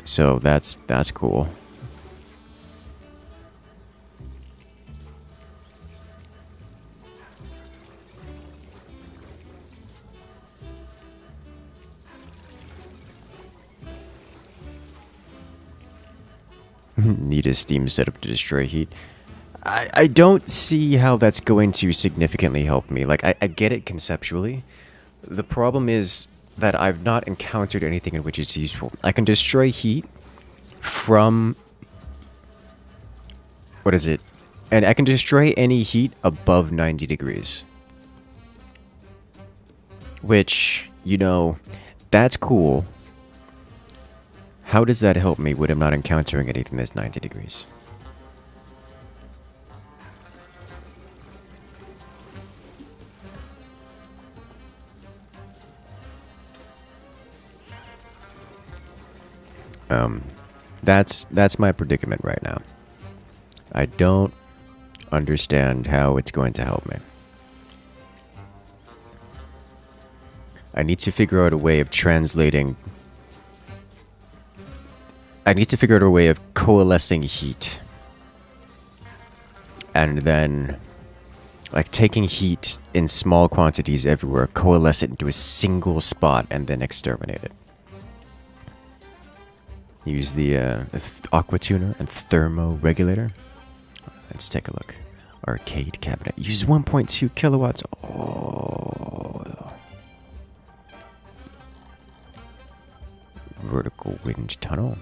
So that's cool. Need a Steam setup to destroy heat. I don't see how that's going to significantly help me. Like, I get it conceptually. The problem is that I've not encountered anything in which it's useful. I can destroy heat from... What is it? And I can destroy any heat above 90 degrees. Which, you know, that's cool. How does that help me when I'm not encountering anything that's 90 degrees? That's my predicament right now. I don't understand how it's going to help me. I need to figure out a way of translating... I need to figure out a way of coalescing heat. And then, like, taking heat in small quantities everywhere, coalesce it into a single spot, and then exterminate it. Use the aqua tuner and thermo regulator. Let's take a look. Arcade cabinet. Use 1.2 kilowatts. Oh. Vertical wind tunnel.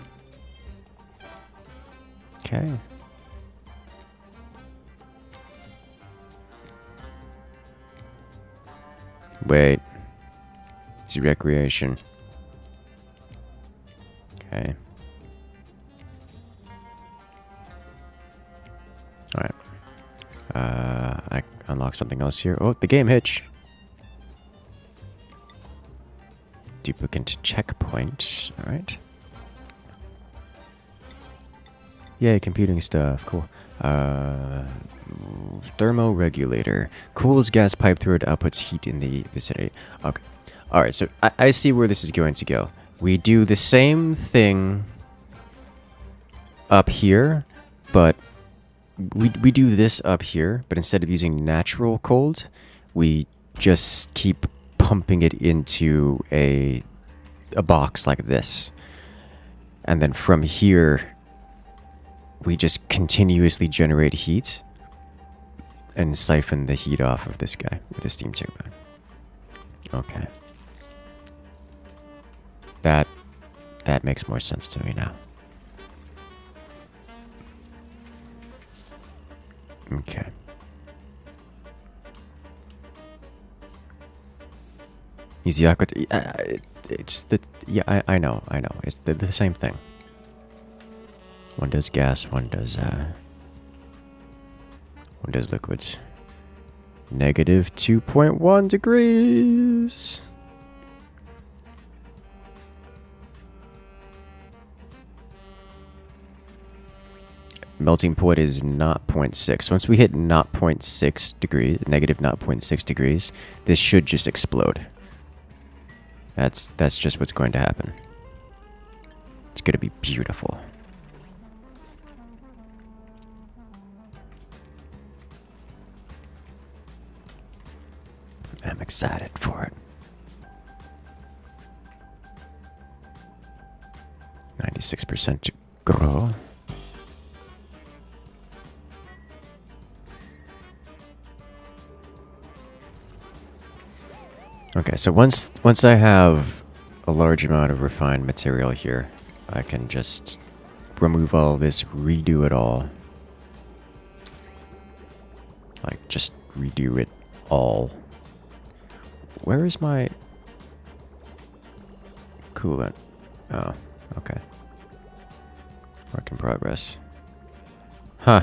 Okay. Wait. See recreation. Okay. Alright. I unlock something else here. Oh, the game hitch. Duplicate checkpoint. Alright. Yay, computing stuff. Cool. Thermoregulator. Cools gas pipe through it, outputs heat in the vicinity. Okay. Alright, so I see where this is going to go. We do the same thing up here, but we do this up here, but instead of using natural cold, we just keep pumping it into a box like this. And then from here, we just continuously generate heat and siphon the heat off of this guy with a steam turbine. Okay. That makes more sense to me now. Okay. Use the aqua... it's the... Yeah, I know. It's the same thing. One does gas, one does liquids. Negative 2.1 degrees. Melting point is 0.6. Once we hit 0.6 degrees, negative 0.6 degrees, this should just explode. That's just what's going to happen. It's going to be beautiful. I'm excited for it. 96% to grow. Okay, so once I have a large amount of refined material here, I can just remove all this, redo it all. Like, just redo it all. Where is my coolant? Oh, okay. Work in progress. Huh.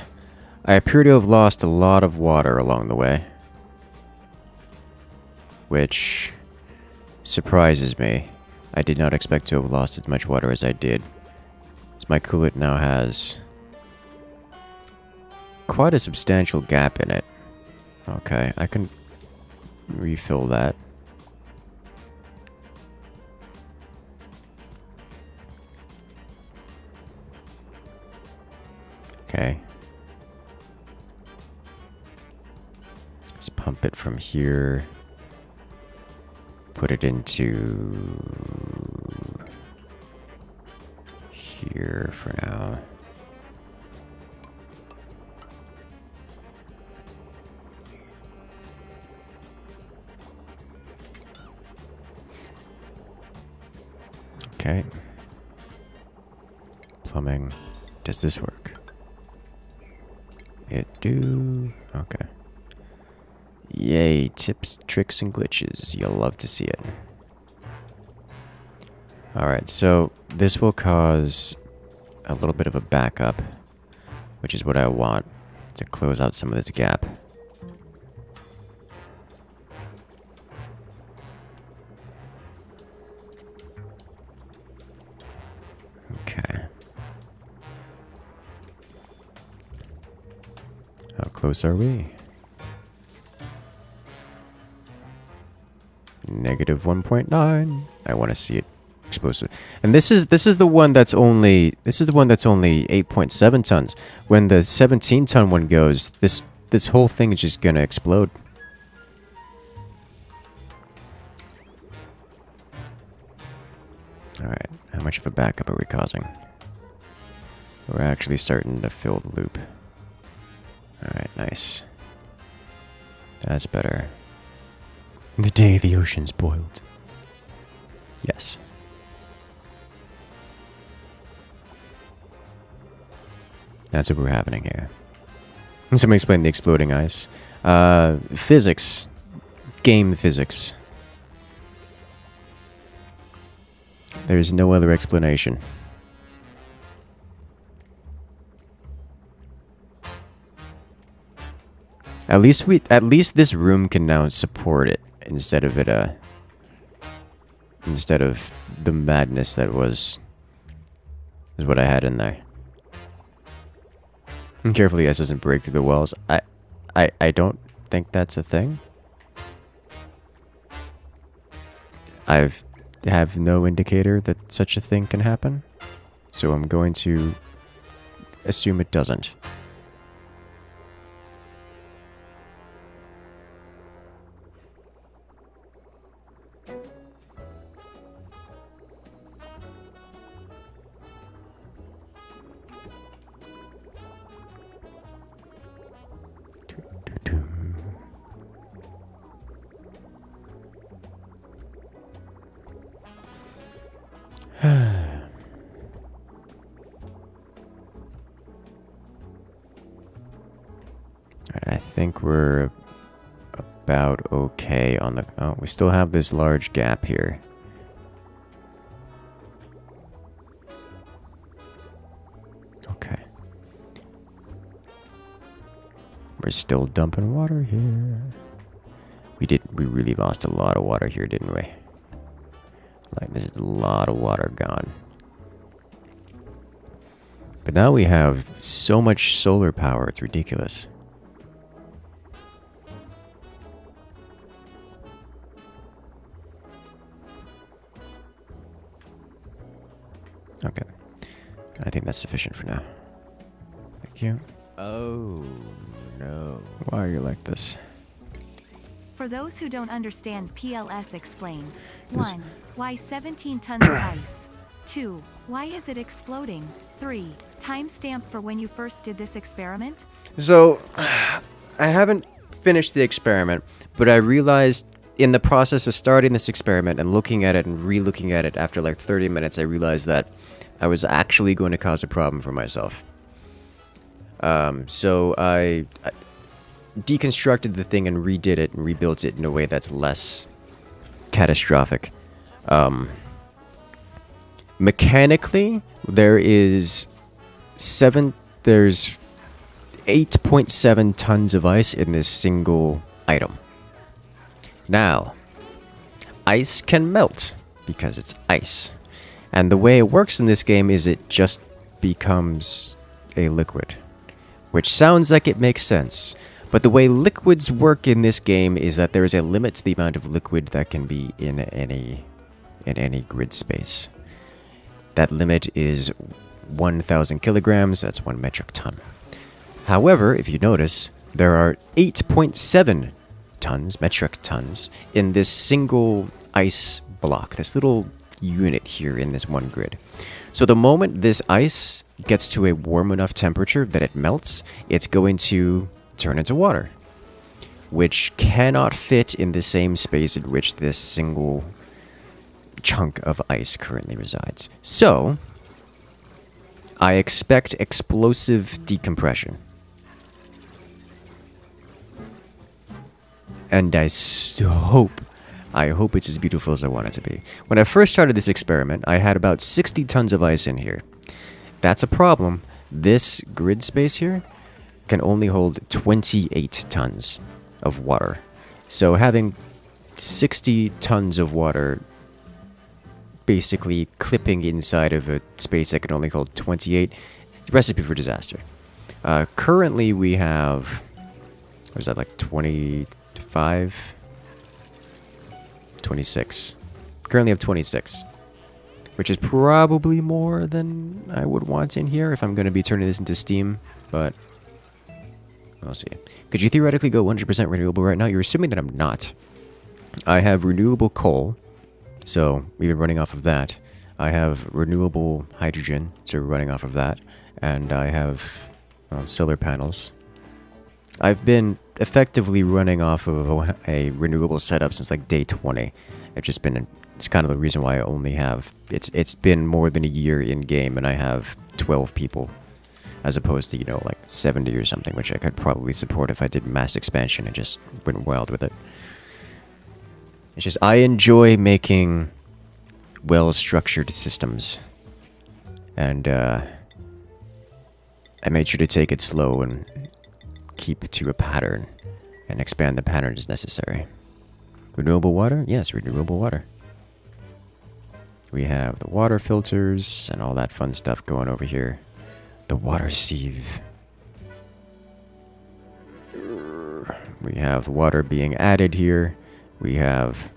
I appear to have lost a lot of water along the way, which surprises me. I did not expect to have lost as much water as I did. As my coolant now has quite a substantial gap in it. Okay, I can refill that. Okay. Let's pump it from here. Put it into here for now. Okay. Plumbing. Does this work? It do. Okay. Yay, tips, tricks, and glitches. You'll love to see it. Alright, so this will cause a little bit of a backup, which is what I want to close out some of this gap. Okay. How close are we? Negative 1.9. I want to see it explosive. And this is the one that's only 8.7 tons. When the 17-ton one goes, this whole thing is just gonna explode. All right, how much of a backup are we causing? We're actually starting to fill the loop. All right, nice. That's better. The day the oceans boiled. Yes. That's what we're happening here. Somebody explain the exploding ice. Physics. Game physics. There's no other explanation. At least this room can now support it instead of the madness that was what I had in there. And carefully, this doesn't break through the walls. I don't think that's a thing. I have no indicator that such a thing can happen, so I'm going to assume it doesn't. I think we're about okay on the... Oh, we still have this large gap here. Okay. We're still dumping water here. We really lost a lot of water here, didn't we? Like, this is a lot of water gone. But now we have so much solar power, it's ridiculous. Okay. I think that's sufficient for now. Thank you. Oh, no. Why are you like this? For those who don't understand PLS, explain. Yes. 1. Why 17 tons of ice? 2. Why is it exploding? 3. Timestamp for when you first did this experiment? So, I haven't finished the experiment, but I realized in the process of starting this experiment and looking at it and re-looking at it after like 30 minutes, I realized that I was actually going to cause a problem for myself. So I deconstructed the thing and redid it and rebuilt it in a way that's less catastrophic. Mechanically, there's 8.7 tons of ice in this single item. Now, ice can melt because it's ice. And the way it works in this game is it just becomes a liquid, which sounds like it makes sense. But the way liquids work in this game is that there is a limit to the amount of liquid that can be in any grid space. That limit is 1,000 kilograms, that's 1 metric ton. However, if you notice, there are 8.7 metric tons, in this single ice block, this little unit here in this one grid. So the moment this ice gets to a warm enough temperature that it melts, it's going to turn into water, which cannot fit in the same space in which this single chunk of ice currently resides. So, I expect explosive decompression. And I hope it's as beautiful as I want it to be. When I first started this experiment, I had about 60 tons of ice in here. That's a problem. This grid space here can only hold 28 tons of water. So having 60 tons of water basically clipping inside of a space that can only hold 28, recipe for disaster. Currently we have, what is that, like 25? 26. Currently have 26. Which is probably more than I would want in here if I'm going to be turning this into steam, but we'll see. Could you theoretically go 100% renewable right now? You're assuming that I'm not. I have renewable coal, so we've been running off of that. I have renewable hydrogen, so we're running off of that. And I have solar panels. I've been effectively running off of a renewable setup since like day 20. It's kind of the reason why I only have, it's been more than a year in game and I have 12 people as opposed to, like 70 or something, which I could probably support if I did mass expansion and just went wild with it. It's just, I enjoy making well-structured systems. And, I made sure to take it slow and keep to a pattern and expand the pattern as necessary. Renewable water? Yes, renewable water. We have the water filters and all that fun stuff going over here. The water sieve. We have water being added here. We have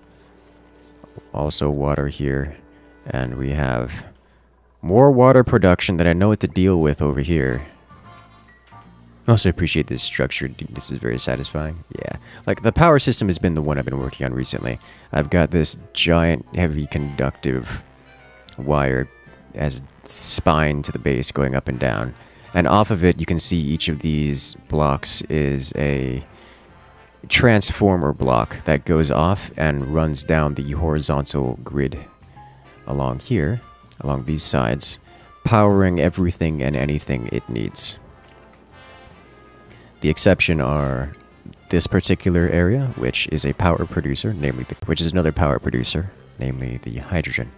also water here. And we have more water production that I know what to deal with over here. I also appreciate this structure. This is very satisfying. Yeah. Like, the power system has been the one I've been working on recently. I've got this giant, heavy, conductive wire as spine to the base going up and down. And off of it, you can see each of these blocks is a transformer block that goes off and runs down the horizontal grid along here, along these sides, powering everything and anything it needs. The exception are this particular area, which is a power producer, which is another power producer, namely the hydrogen.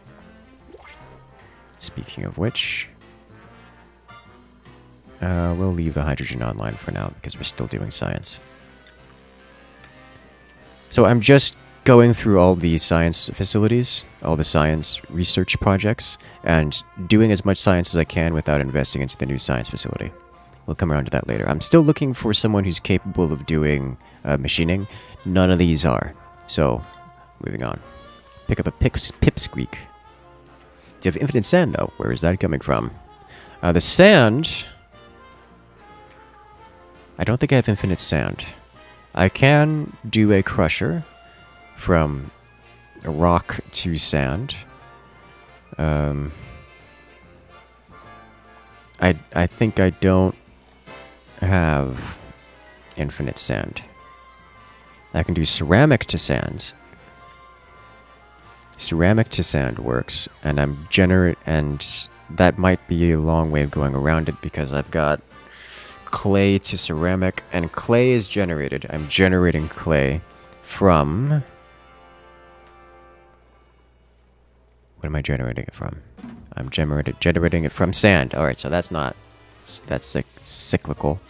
Speaking of which, we'll leave the hydrogen online for now because we're still doing science. So I'm just going through all the science facilities, all the science research projects, and doing as much science as I can without investing into the new science facility. We'll come around to that later. I'm still looking for someone who's capable of doing machining. None of these are. So, moving on. Pick up a pipsqueak. Do you have infinite sand, though? Where is that coming from? The sand... I don't think I have infinite sand. I can do a crusher from rock to sand. I think I don't have infinite sand. I can do ceramic to sands. Ceramic to sand works, and and that might be a long way of going around it because I've got clay to ceramic, and clay is generated. I'm generating clay from... What am I generating it from? I'm generating it from sand. Alright, so that's not... That's cyclical.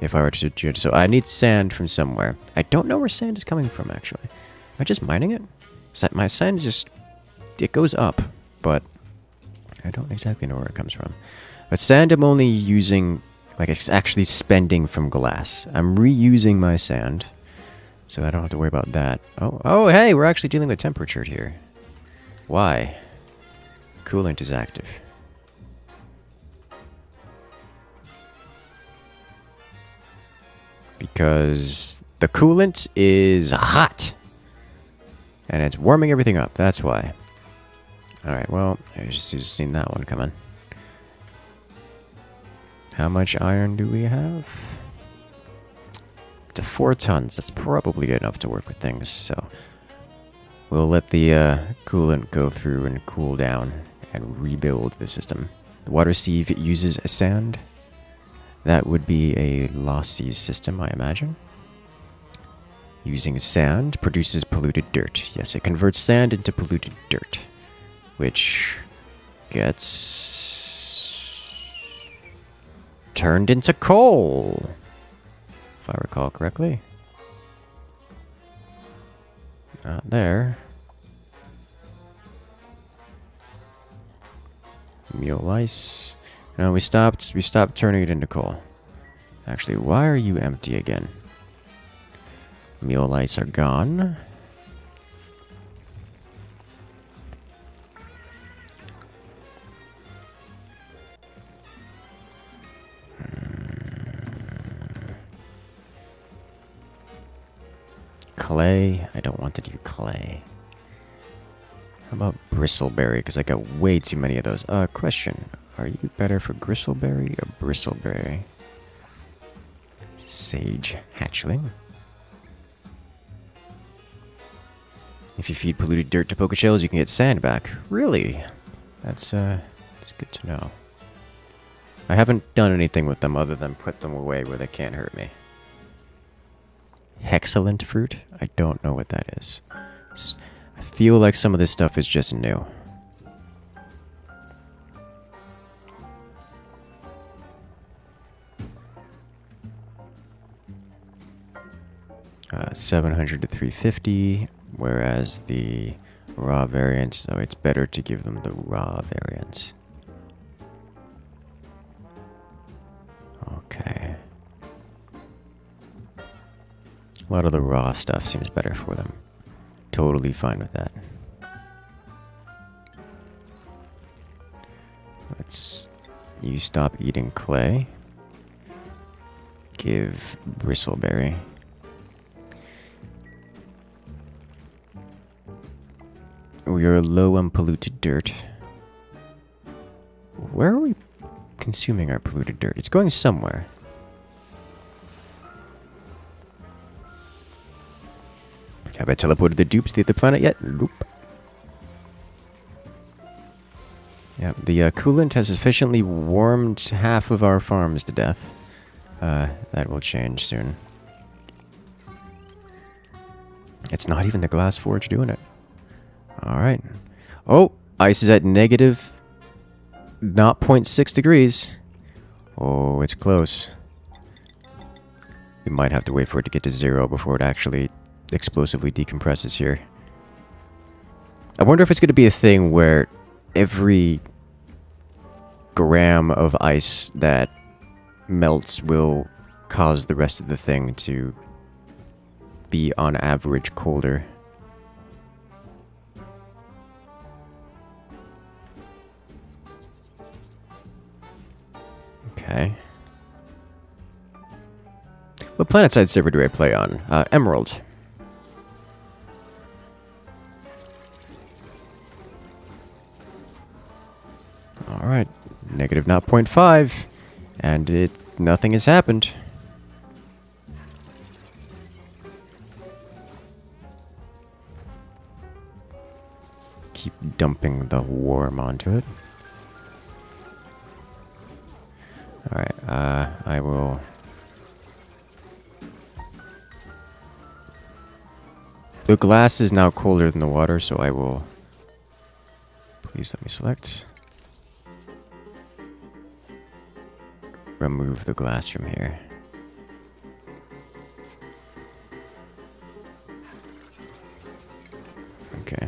If I were to... So I need sand from somewhere. I don't know where sand is coming from, actually. Am I just mining it? Is that my sand just... It goes up, but... I don't exactly know where it comes from. But sand I'm only using... Like, it's actually spending from glass. I'm reusing my sand, so I don't have to worry about that. Oh, hey, we're actually dealing with temperature here. Why? Coolant is active. Because the coolant is hot. And it's warming everything up, that's why. Alright, well, I just seen that one coming. How much iron do we have? To 4 tons. That's probably good enough to work with things, so... We'll let the coolant go through and cool down and rebuild the system. The water sieve uses sand. That would be a lossy system, I imagine. Using sand produces polluted dirt. Yes, it converts sand into polluted dirt, which gets turned into coal, if I recall correctly. Not there. Mule ice. No, we stopped turning it into coal. Actually, why are you empty again? Mule ice are gone. Clay? I don't want to do clay. How about bristleberry? Because I got way too many of those. Question. Are you better for gristleberry or bristleberry? Sage hatchling. If you feed polluted dirt to poker shells, you can get sand back. Really? That's good to know. I haven't done anything with them other than put them away where they can't hurt me. Hexcellent fruit? I don't know what that is. I feel like some of this stuff is just new. 700 to 350, whereas the raw variants, so it's better to give them the raw variants. Okay. A lot of the raw stuff seems better for them. Totally fine with that. You stop eating clay. Give bristleberry. We are low on polluted dirt. Where are we consuming our polluted dirt? It's going somewhere. Have I teleported the dupes to the other planet yet? Nope. Yeah, the coolant has sufficiently warmed half of our farms to death. That will change soon. It's not even the glass forge doing it. Alright. Oh! Ice is at negative 0.6 degrees. Oh, it's close. We might have to wait for it to get to 0 before it actually explosively decompresses here. I wonder if it's going to be a thing where every gram of ice that melts will cause the rest of the thing to be on average colder. Okay. What planet-side server do I play on? Emerald. Alright, negative 0.5, and nothing has happened. Keep dumping the worm onto it. Alright, I will... The glass is now colder than the water, so I will... Please let me select. Remove the glass from here. Okay.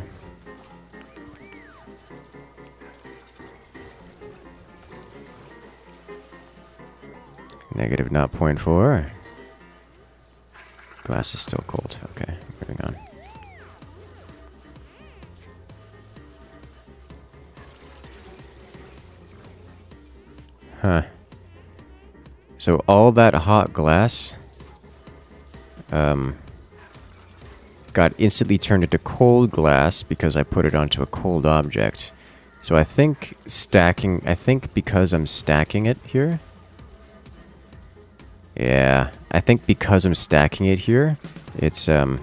Negative 0.4. Glass is still cold. Okay, moving on. Huh. So all that hot glass got instantly turned into cold glass because I put it onto a cold object. So I think because I'm stacking it here. Yeah, I think because I'm stacking it here, it's not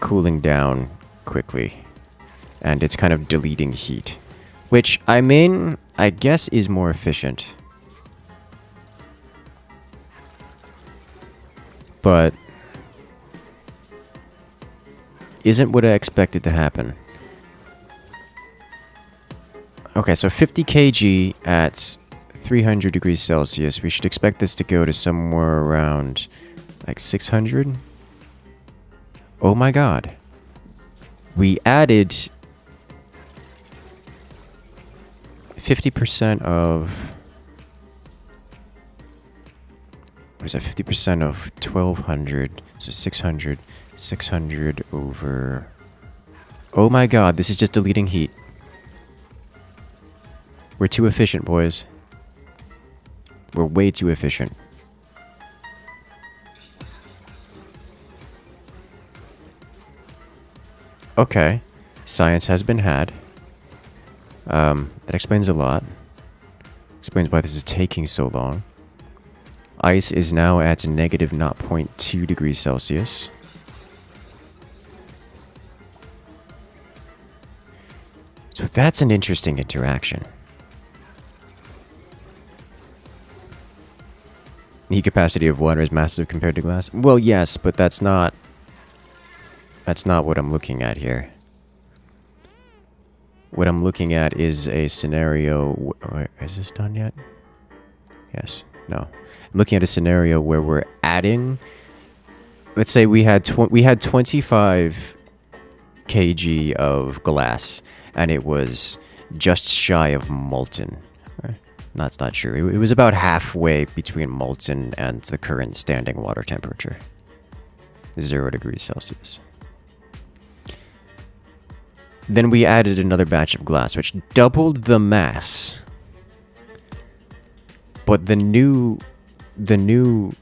cooling down quickly, and it's kind of deleting heat, which I guess is more efficient. But isn't what I expected to happen. Okay, so 50 kg at 300 degrees Celsius. We should expect this to go to somewhere around like 600. Oh my god. We added 50% of... What is that? 50% of 1200. So 600. 600 over... Oh my god, this is just deleting heat. We're too efficient, boys. We're way too efficient. Okay. Science has been had. That explains a lot. Explains why this is taking so long. Ice is now at negative 0.2 degrees Celsius. So that's an interesting interaction. Heat capacity of water is massive compared to glass. Well, yes, but that's not what I'm looking at here. What I'm looking at is a scenario... Is this done yet? Yes. No. I'm looking at a scenario where we're adding... Let's say we had 25 kg of glass, and it was just shy of molten. No, that's not true. It was about halfway between molten and the current standing water temperature. 0 degrees Celsius. Then we added another batch of glass, which doubled the mass. But the new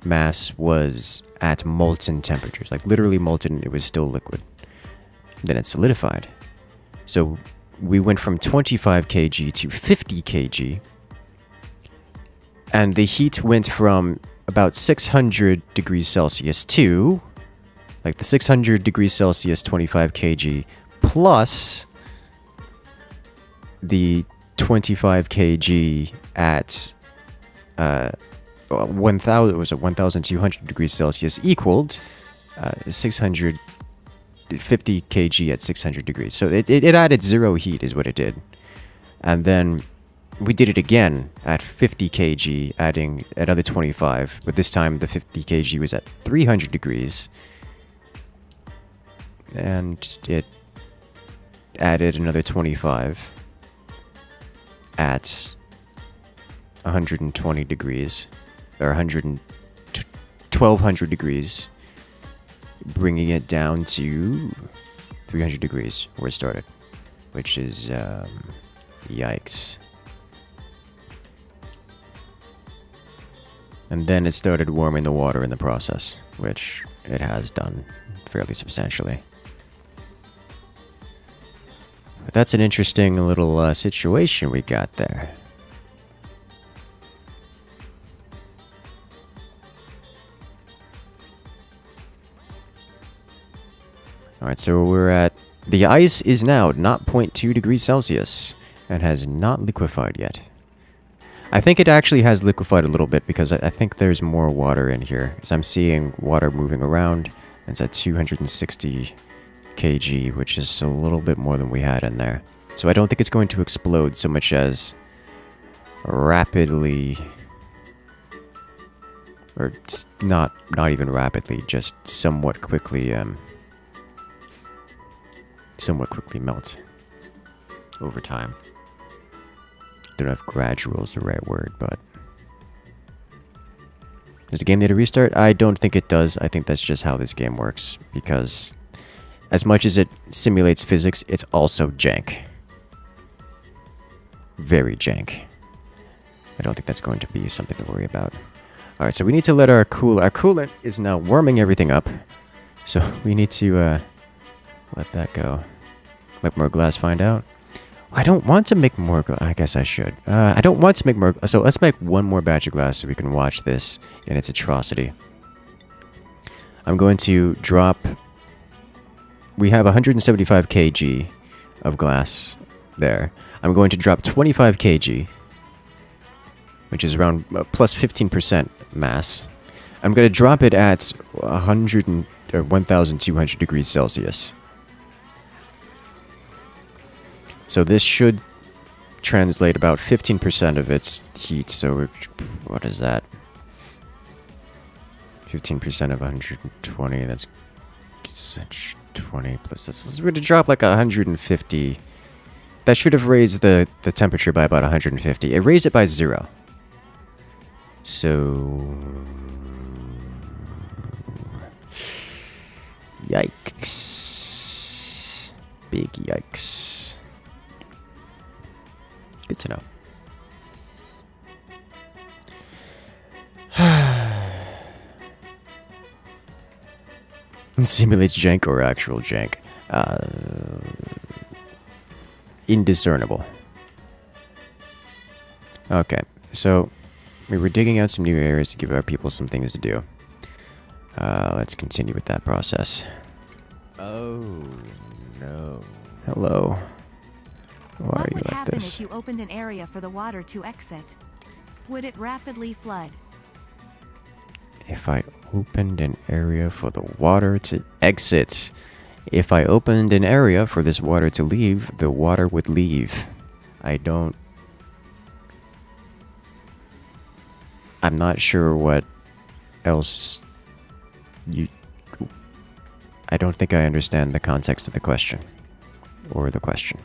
mass was at molten temperatures. Like literally molten, it was still liquid. Then it solidified. So we went from 25 kg to 50 kg. And the heat went from about 600 degrees Celsius to, like the 600 degrees Celsius 25 kg plus the 25 kg at 1,200 degrees Celsius equaled 650 kg at 600 degrees. So it added 0 heat is what it did. And then we did it again at 50 kg, adding another 25, but this time the 50 kg was at 300 degrees. And it added another 25 at 120 degrees, or 1200 degrees, bringing it down to 300 degrees where it started, which is, yikes. And then it started warming the water in the process, which it has done fairly substantially. But that's an interesting little situation we got there. Alright, so we're at... The ice is now not 0.2 degrees Celsius and has not liquefied yet. I think it actually has liquefied a little bit because I think there's more water in here. Because I'm seeing water moving around. And it's at 260 kg, which is a little bit more than we had in there. So I don't think it's going to explode so much as rapidly... Or not even rapidly, just somewhat quickly melt over time. Don't know if gradual is the right word, but... Does the game need a restart? I don't think it does. I think that's just how this game works, because as much as it simulates physics, it's also jank. Very jank. I don't think that's going to be something to worry about. Alright, so we need to let our coolant is now warming everything up. So we need to let that go. Make more glass, find out. I don't want to make more glass. I guess I should. I don't want to make more. So let's make one more batch of glass so we can watch this in its atrocity. I'm going to drop... We have 175 kg of glass there. I'm going to drop 25 kg, which is around plus 15% mass. I'm going to drop it at 1,200 degrees Celsius. So this should translate about 15% of its heat. So what is that? 15% of 120. That's 20 plus this. This is going to drop like 150. That should have raised the temperature by about 150. It raised it by 0. So... Yikes. Big yikes. Good to know. Simulates jank or actual jank. Indiscernible. Okay, so we were digging out some new areas to give our people some things to do. Let's continue with that process. Oh, no. Hello. Why What are you would like happen this? if you opened an area for the water to exit? Would it rapidly flood? If I opened an area for the water to exit. If I opened an area for this water to leave, the water would leave. I'm not sure what else you... I don't think I understand the context of the question. Or the question.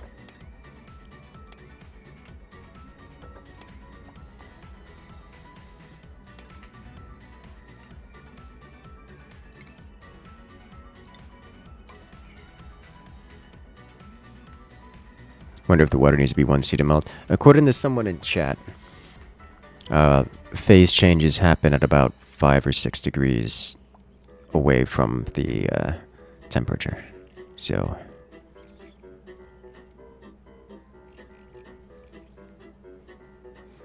Wonder if the water needs to be 1C to melt. According to someone in chat, phase changes happen at about 5 or 6 degrees away from the temperature. So...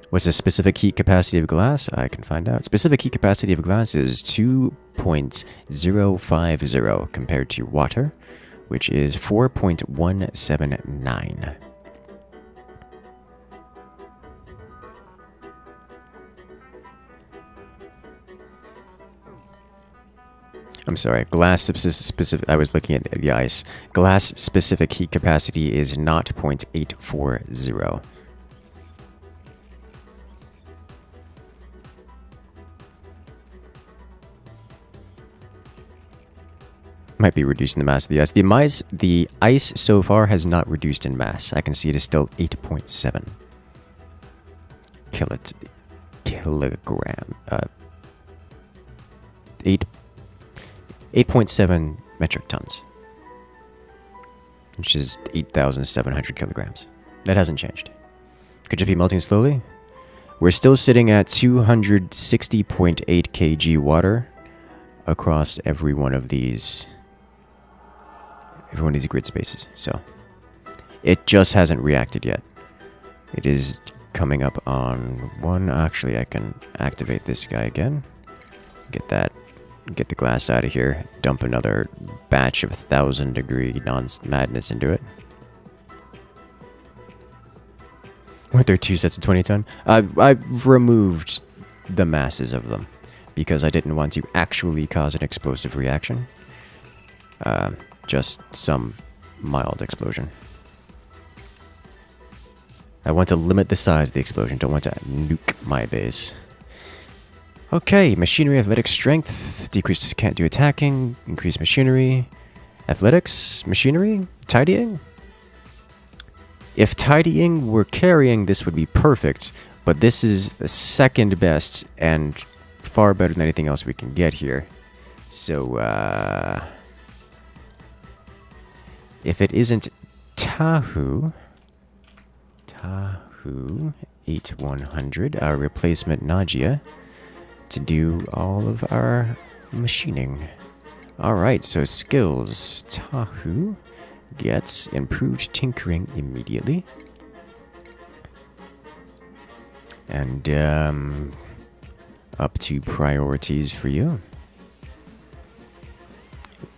What's the specific heat capacity of glass? I can find out. Specific heat capacity of glass is 2.050 compared to water, which is 4.179. I'm sorry, glass specific... I was looking at the ice. Glass specific heat capacity is not 0.840. Might be reducing the mass of the ice. The ice so far has not reduced in mass. I can see it is still 8.7 kilogram. 8.7 metric tons, which is 8,700 kilograms. That hasn't changed. Could just be melting slowly. We're still sitting at 260.8 kg water across every one of these grid spaces. So it just hasn't reacted yet. It is coming up on one. Actually, I can activate this guy again. Get the glass out of here. Dump another batch of 1,000-degree madness into it. Weren't there 2 sets of 20 ton? I've removed the masses of them because I didn't want to actually cause an explosive reaction. Just some mild explosion. I want to limit the size of the explosion. Don't want to nuke my base. Okay, machinery, athletic strength, decrease can't do attacking, increase machinery, athletics, machinery, tidying. If tidying were carrying, this would be perfect, but this is the second best and far better than anything else we can get here. So, if it isn't Tahu 8100, our replacement Najia, to do all of our machining. Alright, so skills. Tahu gets improved tinkering immediately. And, up to priorities for you.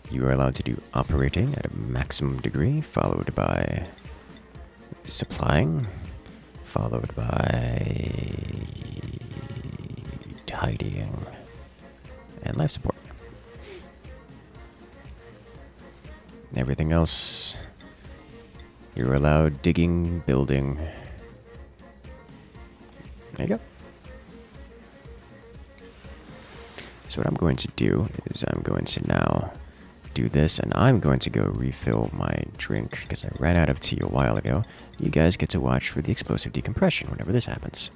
You are allowed to do operating at a maximum degree, followed by supplying, followed by tidying, and life support. Everything else, you're allowed digging, building. There you go. So what I'm going to do is I'm going to now do this, and I'm going to go refill my drink because I ran out of tea a while ago. You guys get to watch for the explosive decompression whenever this happens.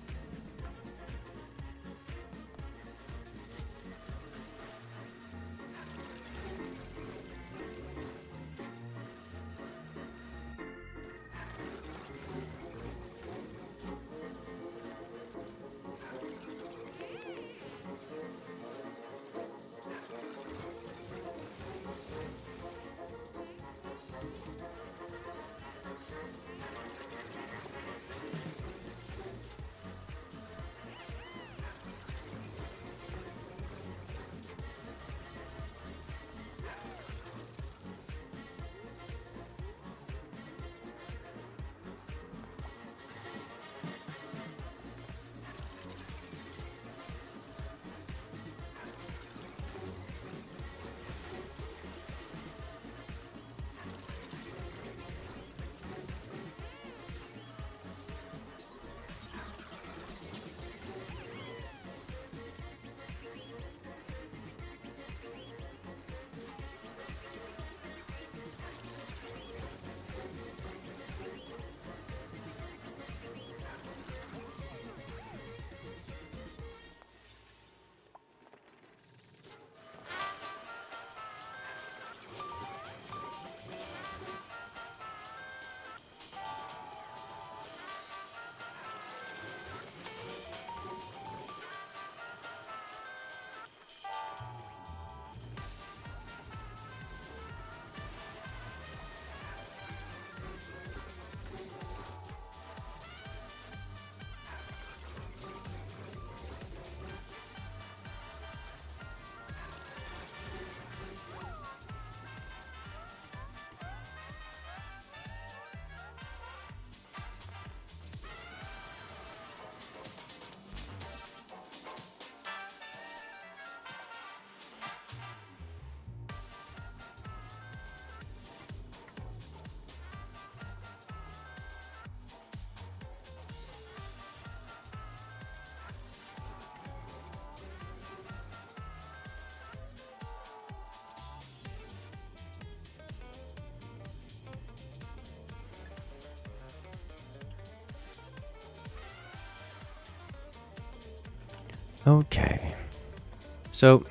Okay. So,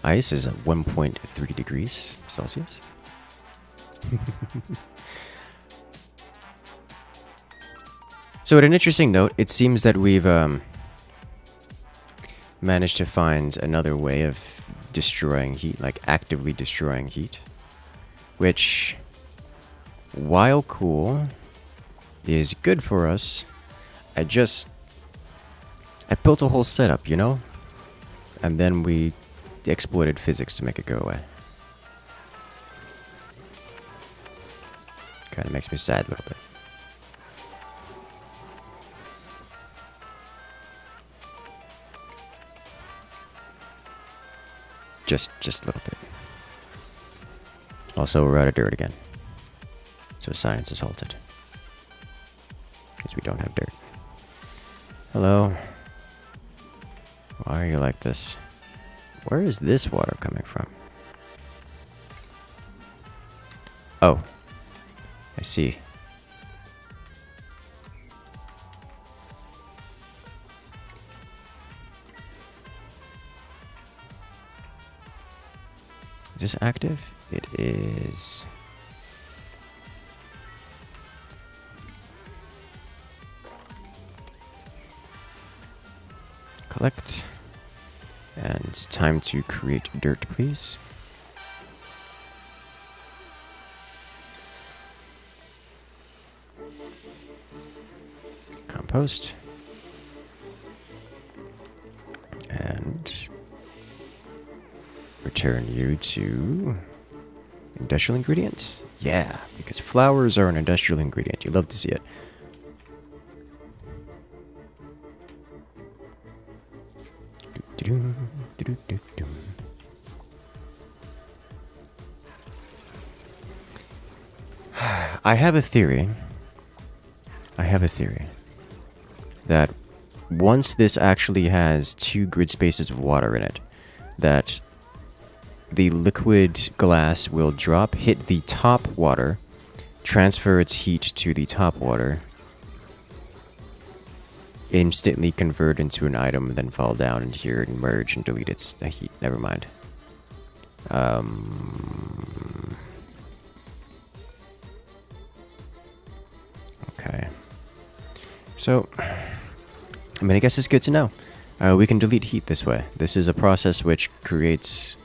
ice is at 1.3 degrees Celsius. So, at an interesting note, it seems that we've managed to find another way of destroying heat, like actively destroying heat, which, while cool, is good for us. I built a whole setup, you know? And then we exploited physics to make it go away. Kind of makes me sad a little bit. Just a little bit. Also, we're out of dirt again. So science is halted. Because we don't have dirt. Hello. Why are you like this? Where is this water coming from? Oh. I see. Is this active? It is. Collect. And it's time to create dirt, please. Compost. And return you to industrial ingredients. Yeah, because flowers are an industrial ingredient. You love to see it. I have a theory that once this actually has 2 grid spaces of water in it, that the liquid glass will drop, hit the top water, transfer its heat to the top water, instantly convert into an item, then fall down in here and merge and delete its heat. Never mind. Okay. So, I mean, I guess it's good to know. We can delete heat this way. This is a process which creates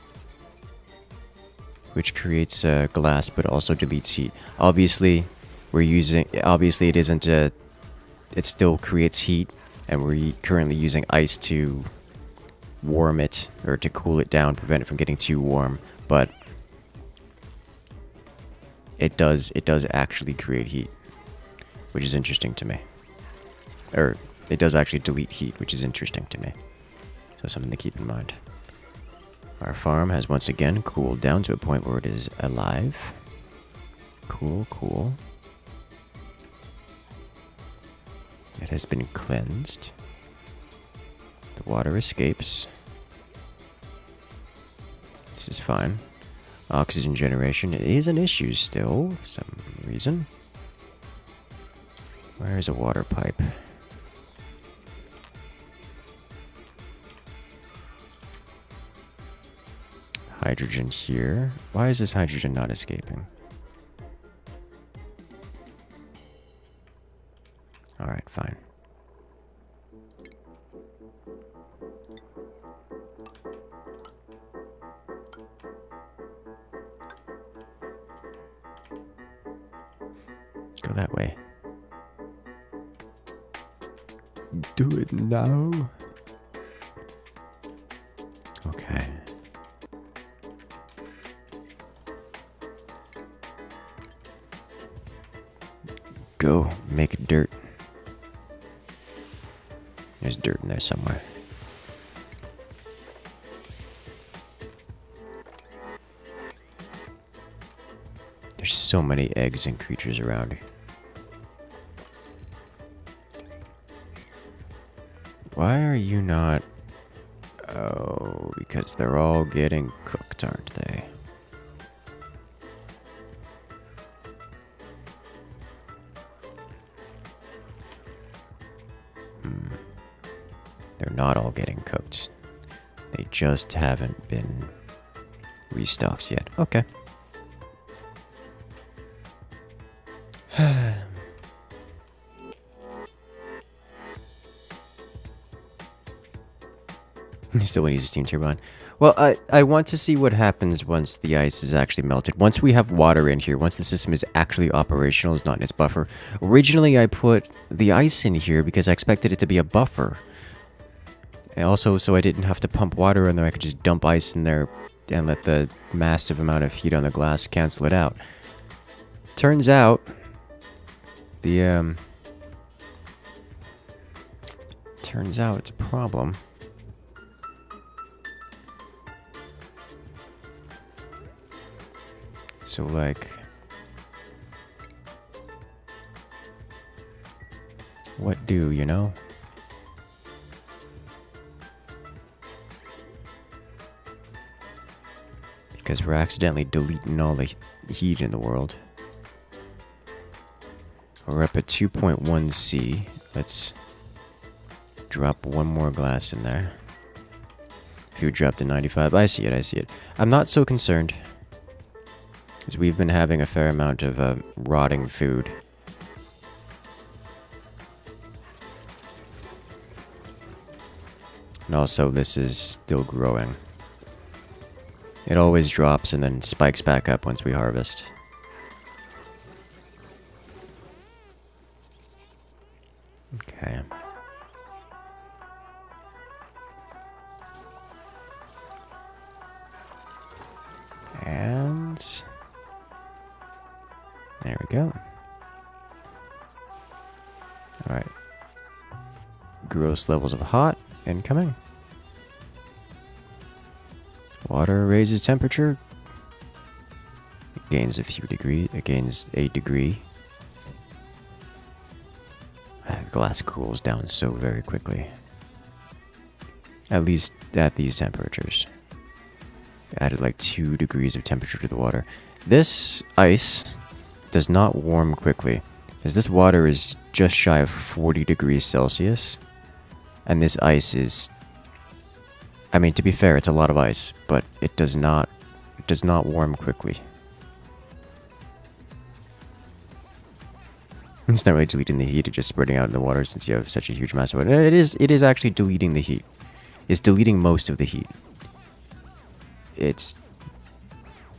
glass, but also deletes heat. Obviously, it isn't it still creates heat, and we're currently using ice to warm it, or to cool it down, prevent it from getting too warm, but it does actually create heat, which is interesting to me. Or, it does actually delete heat, which is interesting to me. So something to keep in mind. Our farm has once again cooled down to a point where it is alive. Cool, cool. It has been cleansed. The water escapes. This is fine. Oxygen generation is an issue still, for some reason. Where is a water pipe? Hydrogen here. Why is this hydrogen not escaping? Alright, fine. Go that way. Do it now. Okay. Go make dirt. There's dirt in there somewhere. There's so many eggs and creatures around here. Why are you not... Oh, because they're all getting cooked, aren't they? They're not all getting cooked. They just haven't been restocked yet. Okay. Still want to use a steam turbine. Well, I want to see what happens once the ice is actually melted. Once we have water in here, once the system is actually operational, it's not in its buffer. Originally, I put the ice in here because I expected it to be a buffer. And also, so I didn't have to pump water in there. I could just dump ice in there and let the massive amount of heat on the glass cancel it out. Turns out, turns out it's a problem. So, like, what do, you know? Because we're accidentally deleting all the heat in the world. We're up at 2.1 C. Let's drop one more glass in there. If you drop to 95, I see it, I see it. I'm not so concerned. Because we've been having a fair amount of rotting food. And also, this is still growing. It always drops and then spikes back up once we harvest. Okay. And there we go. Alright. Gross levels of hot incoming. Water raises temperature. It gains a few degrees. It gains a degree. Glass cools down so very quickly. At least at these temperatures. Added like 2 degrees of temperature to the water. This ice does not warm quickly, as this water is just shy of 40 degrees Celsius. And this ice is... I mean, to be fair, it's a lot of ice, but it does not warm quickly. It's not really deleting the heat, it's just spreading out in the water since you have such a huge mass of it. And it is actually deleting the heat. It's deleting most of the heat. It's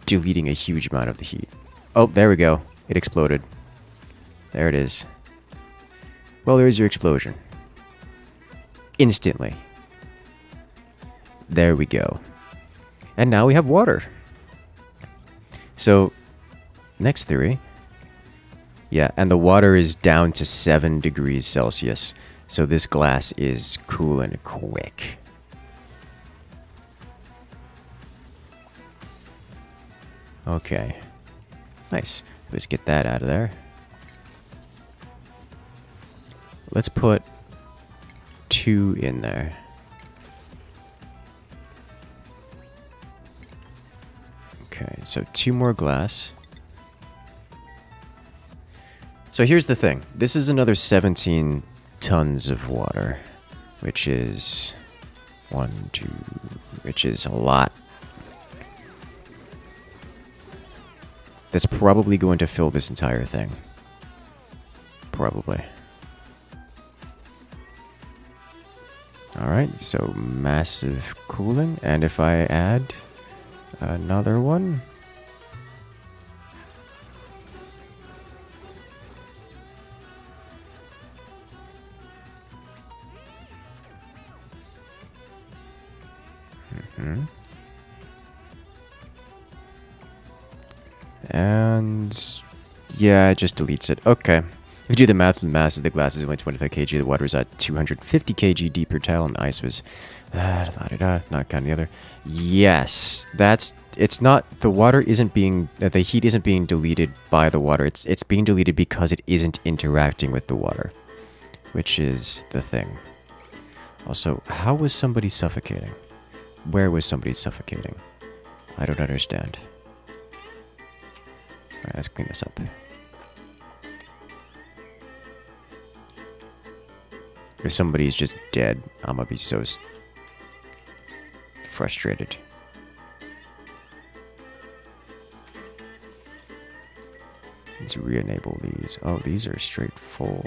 deleting a huge amount of the heat. Oh, there we go. It exploded. There it is. Well, there's your explosion. Instantly. There we go. And now we have water. So, next theory. Yeah, and the water is down to 7 degrees Celsius. So this glass is cooling quick. Okay. Nice. Let's get that out of there. Let's put 2 in there. Okay, so 2 more glass. So here's the thing. This is another 17 tons of water, which is 1, 2, which is a lot. That's probably going to fill this entire thing. Probably. Alright, so massive cooling. And if I add another one. And yeah, it just deletes it. Okay. If you do the math, the mass of the glass is only 25 kg. The water is at 250 kg D per tile, and the ice was not counting the other. Yes, it's not, the water isn't being, the heat isn't being deleted by the water. It's being deleted because it isn't interacting with the water, which is the thing. Also, how was somebody suffocating? Where was somebody suffocating? I don't understand. Alright, let's clean this up. If somebody's just dead, I'm gonna be so frustrated. Let's re-enable these. Oh, these are straight full.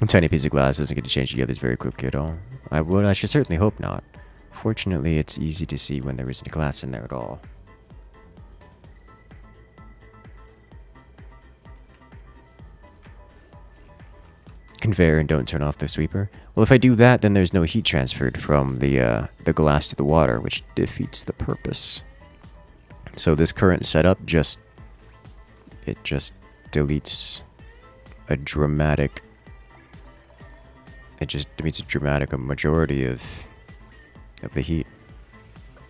A tiny piece of glass isn't going to change the others very quickly at all. I should certainly hope not. Fortunately, it's easy to see when there isn't glass in there at all. Conveyor and don't turn off the sweeper. Well, if I do that, then there's no heat transferred from the glass to the water, which defeats the purpose. So this current setup just deletes a dramatic. It just deletes a majority of the heat.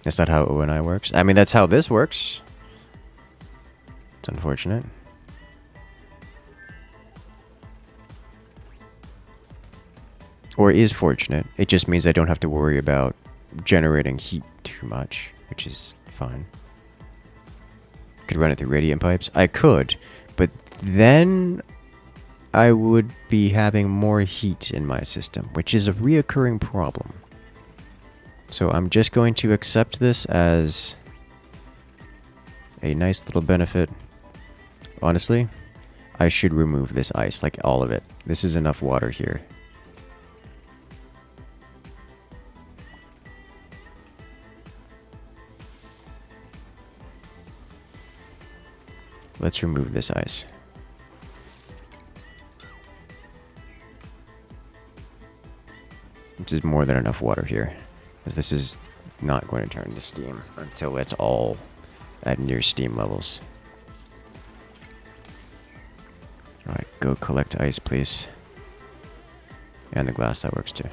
That's not how ONI works. I mean, that's how this works. It's unfortunate. Or is fortunate. It just means I don't have to worry about generating heat too much, which is fine. Could run it through radiant pipes. I could, but then I would be having more heat in my system, which is a reoccurring problem. So I'm just going to accept this as a nice little benefit. Honestly, I should remove this ice, like all of it. This is enough water here. Let's remove this ice. This is more than enough water here, because this is not going to turn to steam until it's all at near steam levels. Alright, go collect ice, please. And the glass, that works too.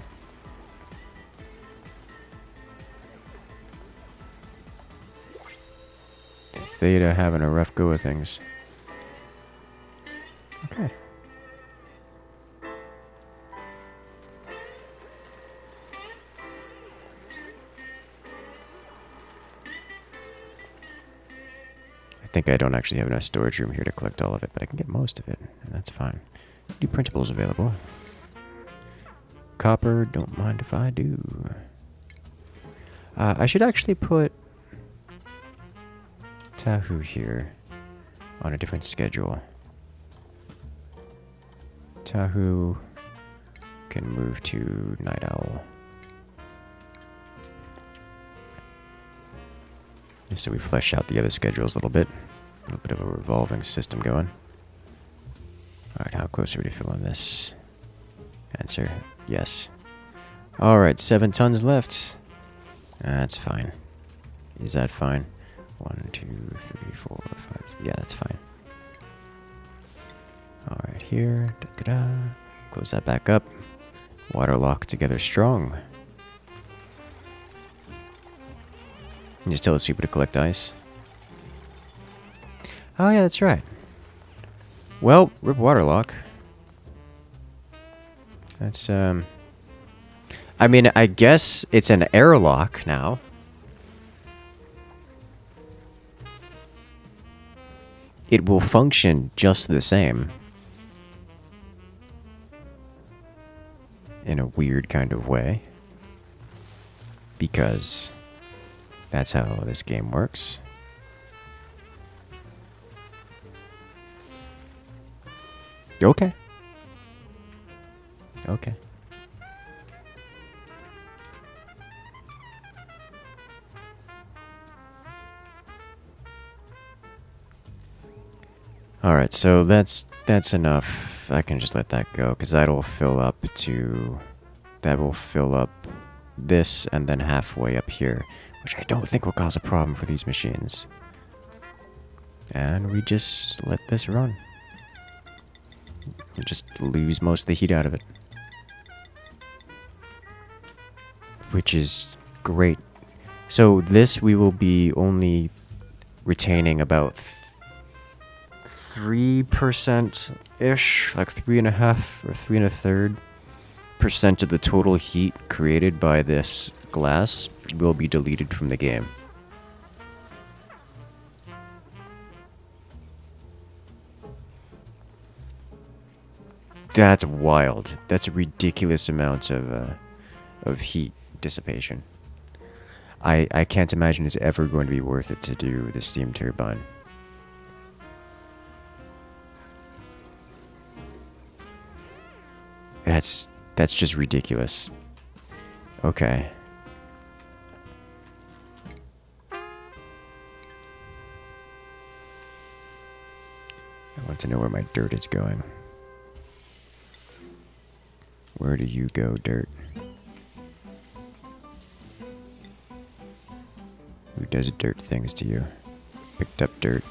Theta having a rough go of things. Okay. I think I don't actually have enough storage room here to collect all of it, but I can get most of it, and that's fine. New printables available. Copper, don't mind if I do. I should actually put Tahu here on a different schedule. Tahu can move to Night Owl. Just so we flesh out the other schedules a little bit. A little bit of a revolving system going. Alright, how close are we to filling this? Answer, yes. Alright, 7 tons left. That's fine. Is that fine? 1, 2, 3, 4, 5. Yeah, that's fine. Alright, here. Da, da, da. Close that back up. Water lock together strong. And just tell the sweeper to collect ice. Oh yeah, that's right. Well, rip waterlock. That's I mean, I guess it's an airlock now. It will function just the same. In a weird kind of way. Because that's how this game works. Okay. Okay. Alright, so that's enough. I can just let that go, because that'll fill up to... That will fill up this and then halfway up here, which I don't think will cause a problem for these machines. And we just let this run. We'll just lose most of the heat out of it. Which is great. So this we will be only retaining about 3%-ish, like 3.5 or 3 1/3% of the total heat created by this glass will be deleted from the game. That's wild. That's a ridiculous amount of heat dissipation. I can't imagine it's ever going to be worth it to do the steam turbine. That's just ridiculous. Okay. I want to know where my dirt is going. Where do you go, dirt? Who does dirt things to you? Picked up dirt.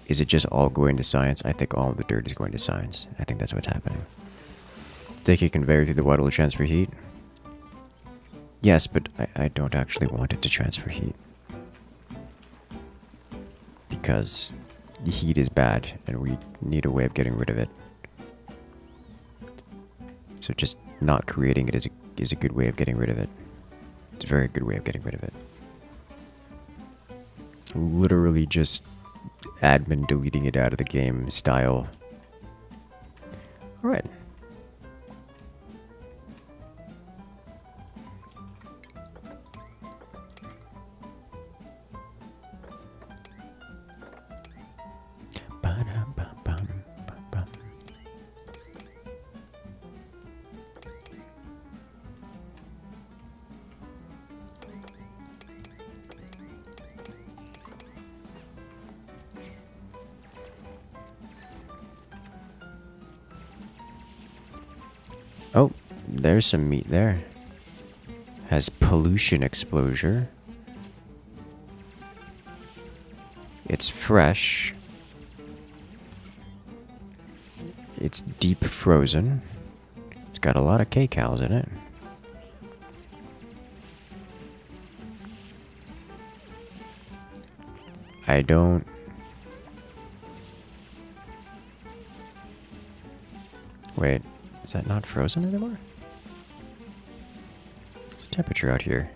Is it just all going to science? I think all of the dirt is going to science. I think that's what's happening. Think you can vary through the water to transfer heat? Yes, but I don't actually want it to transfer heat. Because the heat is bad, and we need a way of getting rid of it. So just not creating it is a good way of getting rid of it. It's a very good way of getting rid of it. Literally just admin deleting it out of the game style. Alright. Oh, there's some meat there. Has pollution exposure. It's fresh. It's deep frozen. It's got a lot of kcals in it. I don't... Wait, is that not frozen anymore? What's the temperature out here?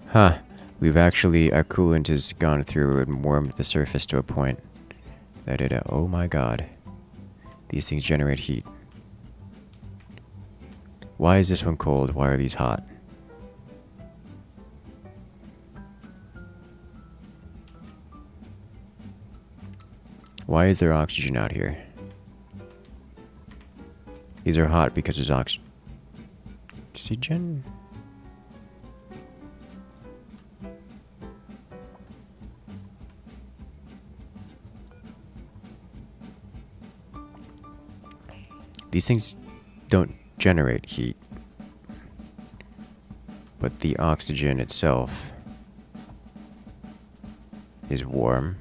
Huh. We've actually, our coolant has gone through and warmed the surface to a point that it, oh my god. These things generate heat. Why is this one cold? Why are these hot? Why is there oxygen out here? These are hot because there's oxygen? These things don't generate heat, but the oxygen itself is warm.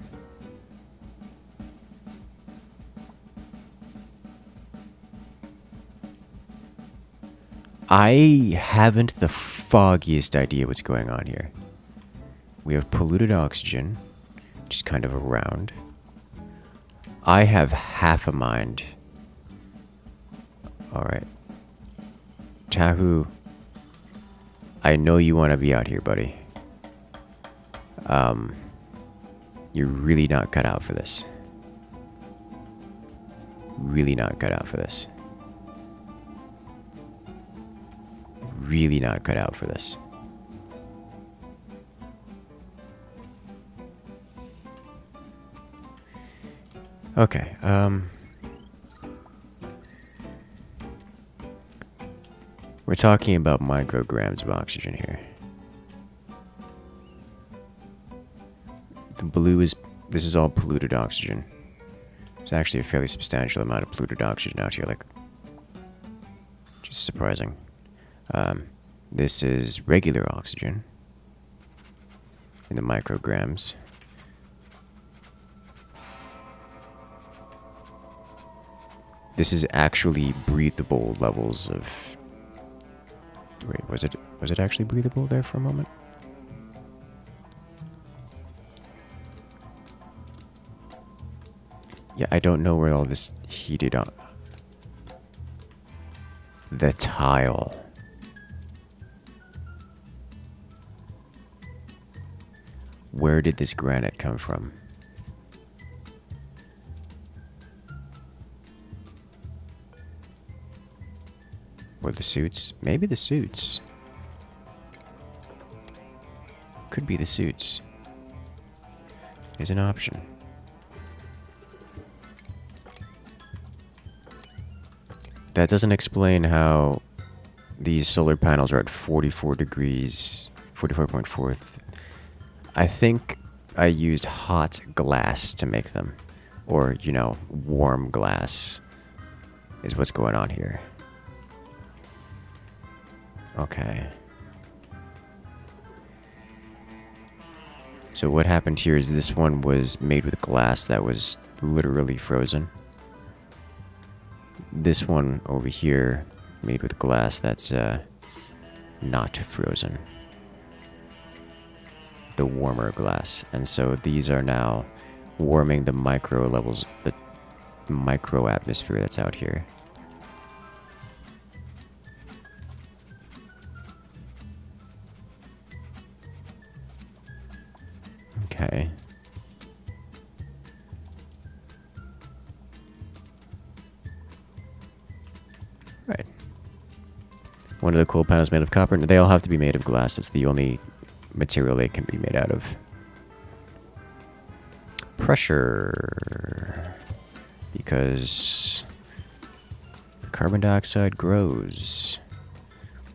I haven't the foggiest idea what's going on here. We have polluted oxygen, just kind of around. I have half a mind. Alright. Tahu, I know you want to be out here, buddy. You're really not cut out for this. Really not cut out for this. Really not cut out for this. Okay, we're talking about micrograms of oxygen here. The blue is, this is all polluted oxygen. It's actually a fairly substantial amount of polluted oxygen out here, like, just surprising. This is regular oxygen in the micrograms. This is actually breathable levels of... Wait, was it actually breathable there for a moment? Yeah, I don't know where all this heated up. The tile. Where did this granite come from? Or the suits? Maybe the suits. Could be the suits. Is an option. that doesn't explain how these solar panels are at 44 degrees, 44.4. I think I used hot glass to make them. Or, you know, warm glass is what's going on here. Okay. So what happened here is this one was made with glass that was literally frozen. This one over here made with glass that's not frozen. The warmer glass. And so these are now warming the micro levels, the micro atmosphere that's out here. Okay. Right. One of the cool panels made of copper. They all have to be made of glass. It's the only material they can be made out of. Pressure. Because the carbon dioxide grows,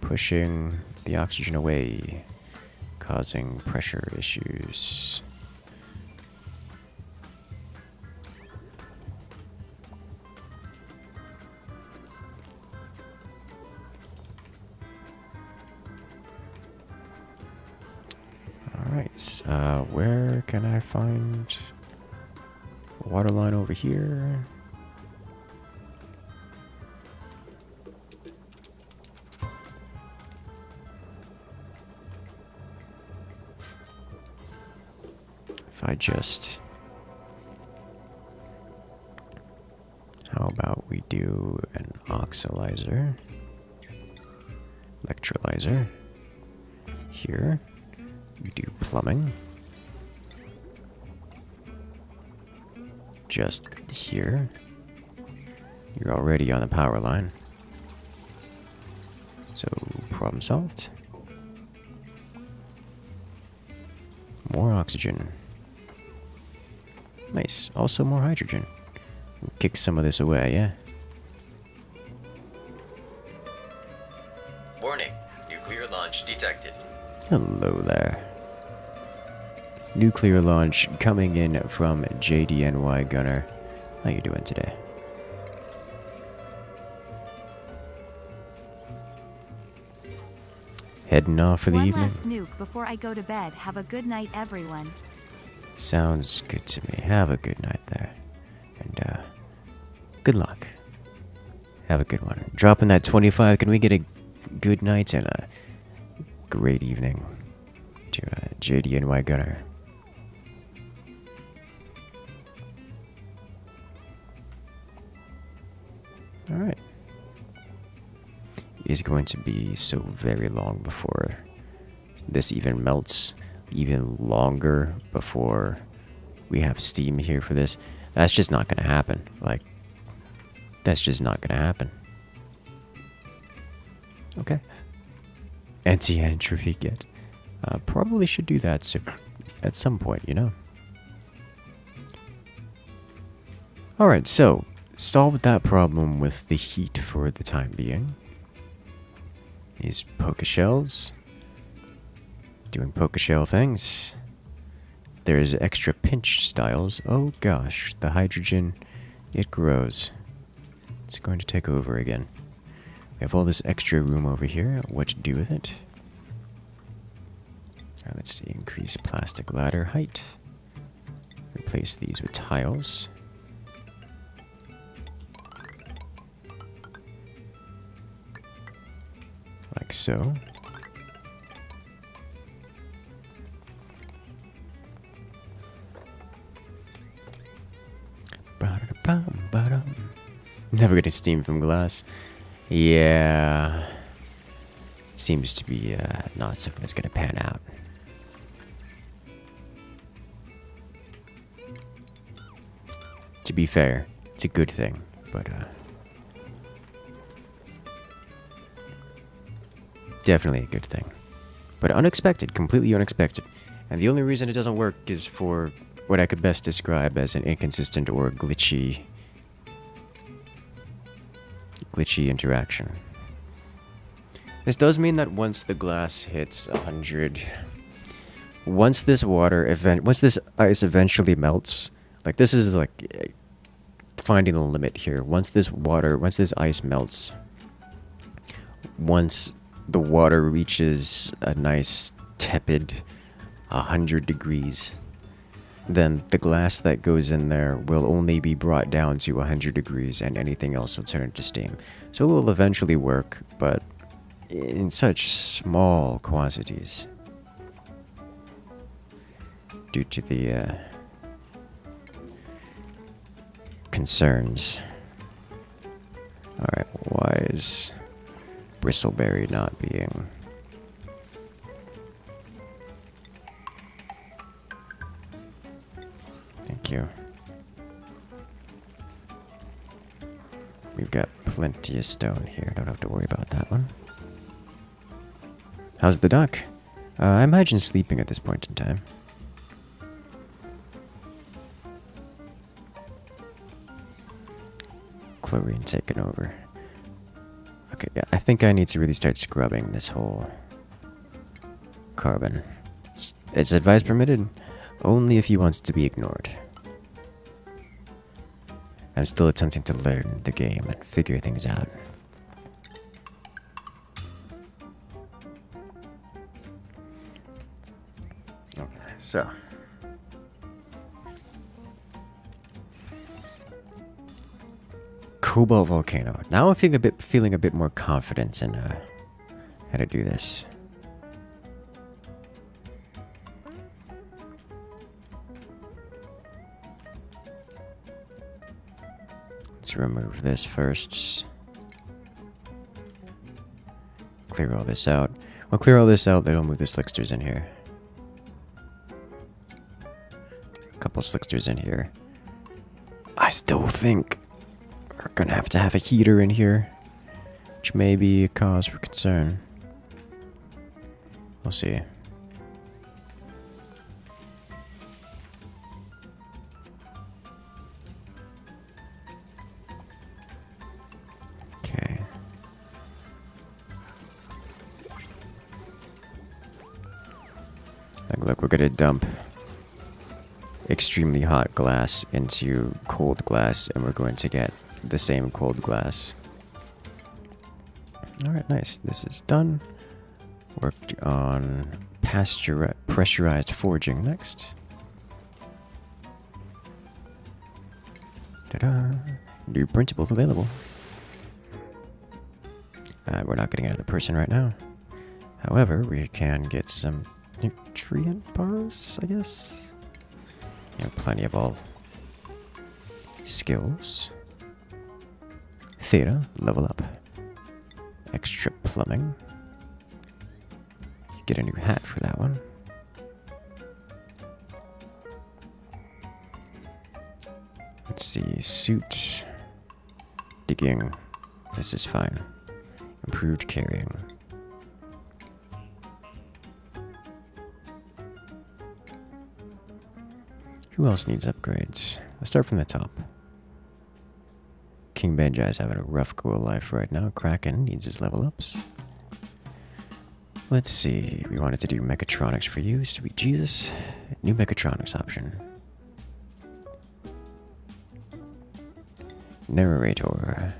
pushing the oxygen away, causing pressure issues. Alright, where can I find a water line over here? If I just... How about we do an oxidizer, electrolyzer, here. We do plumbing. Just here. You're already on the power line. So, problem solved. More oxygen. Nice. Also more hydrogen. Kick some of this away, yeah? Warning. Nuclear launch detected. Hello there. Nuclear launch coming in from JDNY Gunner. How you doing today? Heading off for the evening? One last nuke before I go to bed. Have a good night, everyone. Sounds good to me. Have a good night there. And, good luck. Have a good one. Dropping that 25. Can we get a good night and a great evening to JDNY Gunner? Alright. It is going to be so very long before this even melts. Even longer before we have steam here for this. That's just not going to happen. Like, that's just not going to happen. Okay. Anti-entropy get. Probably should do that soon. At some point, you know. Alright, so solved that problem with the heat for the time being. These poker shells. Doing poker shell things. There's extra pinch styles. Oh gosh, the hydrogen, it grows. It's going to take over again. We have all this extra room over here. What to do with it? Alright, let's see. Increase plastic ladder height. Replace these with tiles. Like so. Never get a steam from glass. Yeah. Seems to be not something that's going to pan out. To be fair, it's a good thing, but definitely a good thing. But unexpected, completely unexpected. And the only reason it doesn't work is for what I could best describe as an inconsistent or glitchy glitchy interaction. This does mean that once the glass hits 100, once this ice eventually melts, like this is like finding the limit here. Once this ice melts, once the water reaches a nice tepid 100 degrees, then the glass that goes in there will only be brought down to 100 degrees and anything else will turn to steam. So it will eventually work, but in such small quantities due to the concerns. Alright, why is Bristleberry not being... Thank you. We've got plenty of stone here, don't have to worry about that one. How's the duck? I imagine sleeping at this point in time. Chlorine taken over. Okay, yeah, I think I need to really start scrubbing this whole carbon. Is advice permitted? Only if he wants to be ignored. I'm still attempting to learn the game and figure things out. Okay, so... Cobalt Volcano. Now I'm feeling a bit more confident in how to do this. Let's remove this first. Clear all this out. We'll clear all this out, then we'll move the slicksters in here. A couple slicksters in here. I still think we're gonna have to have a heater in here, which may be a cause for concern. We'll see. Okay. Like, look, we're gonna dump extremely hot glass into cold glass, and we're going to get the same cold glass. Alright, nice. This is done. Worked on pressurized forging next. Ta-da! New printable available. We're not getting out of the person right now. However, we can get some nutrient bars, I guess. You have plenty of all skills. Theta, level up. Extra plumbing. You get a new hat for that one. Let's see, suit. Digging. This is fine. Improved carrying. Who else needs upgrades? Let's start from the top. King Benjai's having a rough go of life right now. Kraken needs his level ups. Let's see. We wanted to do mechatronics for you. Sweet Jesus. New mechatronics option. Narrator.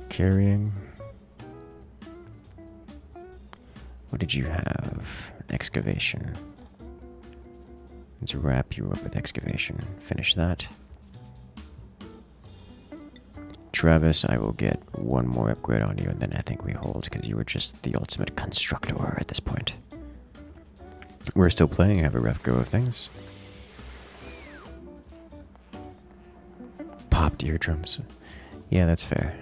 Carrying. What did you have? Excavation. Let's wrap you up with excavation. Finish that. Travis, I will get one more upgrade on you, and then I think we hold, because you were just the ultimate constructor at this point. We're still playing and have a rough go of things. Popped eardrums. Yeah, that's fair.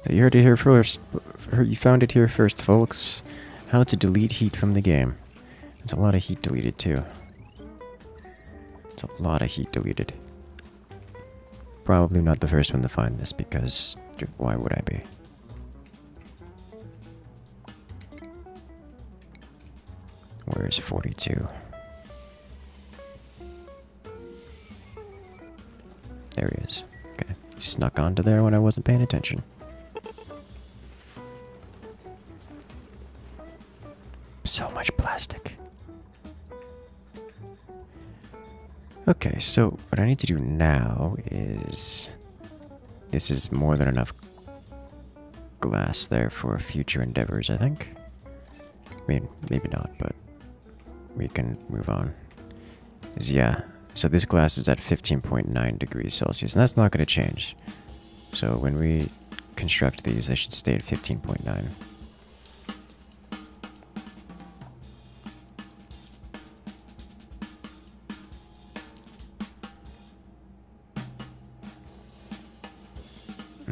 You heard it here first. You found it here first, folks. How to delete heat from the game. There's a lot of heat deleted, too. It's a lot of heat deleted. Probably not the first one to find this, because why would I be? Where's 42? There he is. Okay. He snuck onto there when I wasn't paying attention. So much plastic. Okay, so what I need to do now is... This is more than enough glass there for future endeavors, I think. I mean, maybe not, but we can move on. Yeah, so this glass is at 15.9 degrees Celsius, and that's not going to change. So when we construct these, they should stay at 15.9.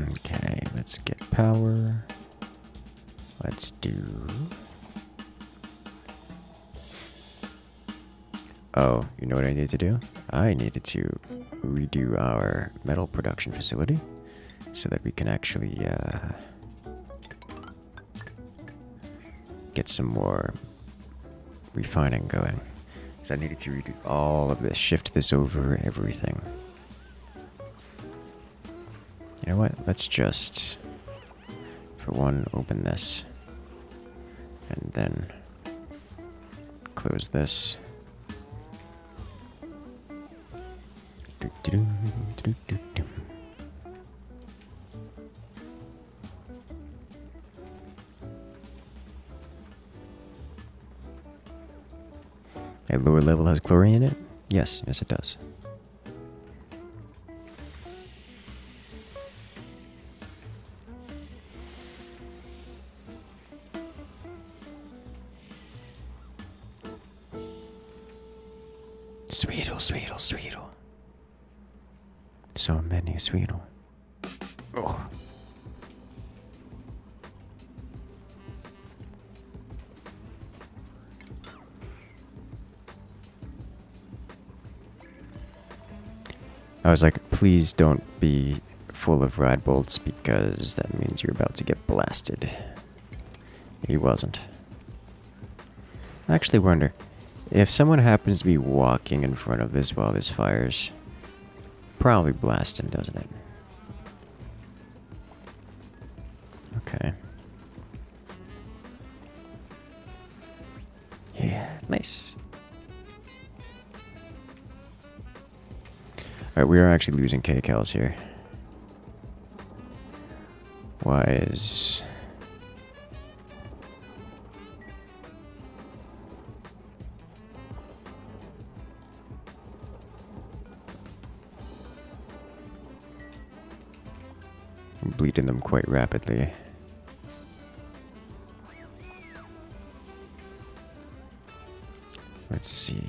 Okay, let's get power. Let's do... Oh, you know what I need to do? I needed to redo our metal production facility so that we can actually get some more refining going. So I needed to redo all of this, shift this over, everything. You know what? Let's just, for one, open this. And then close this. A lower level has chlorine in it? Yes, yes it does. Sweetle, sweetle, sweetle. So many sweetle. Oh. I was like, please don't be full of rad bolts because that means you're about to get blasted. He wasn't. I actually wonder if someone happens to be walking in front of this while this fires. Probably blasting, doesn't it? Okay. Yeah, nice. Alright, we are actually losing kcals here. Why is... I'm bleeding them quite rapidly. Let's see.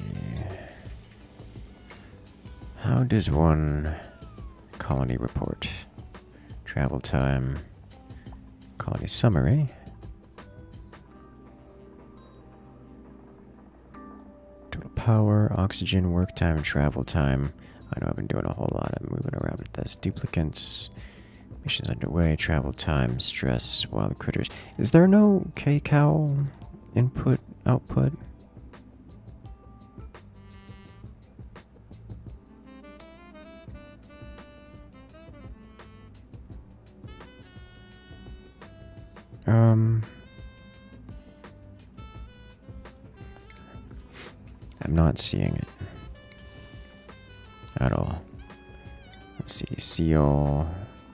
How does one colony report? Travel time, colony summary. Total power, oxygen, work time, travel time. I know I've been doing a whole lot of moving around with this. Duplicates, missions underway, travel time, stress, wild critters. Is there no kcal input, output? I'm not seeing it at all. Let's see, seal,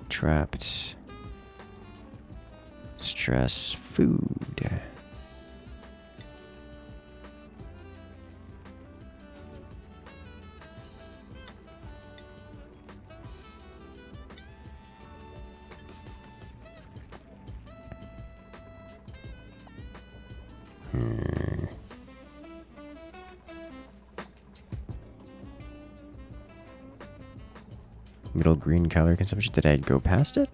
trapped, stress, food. Middle green calorie consumption. Did I go past it?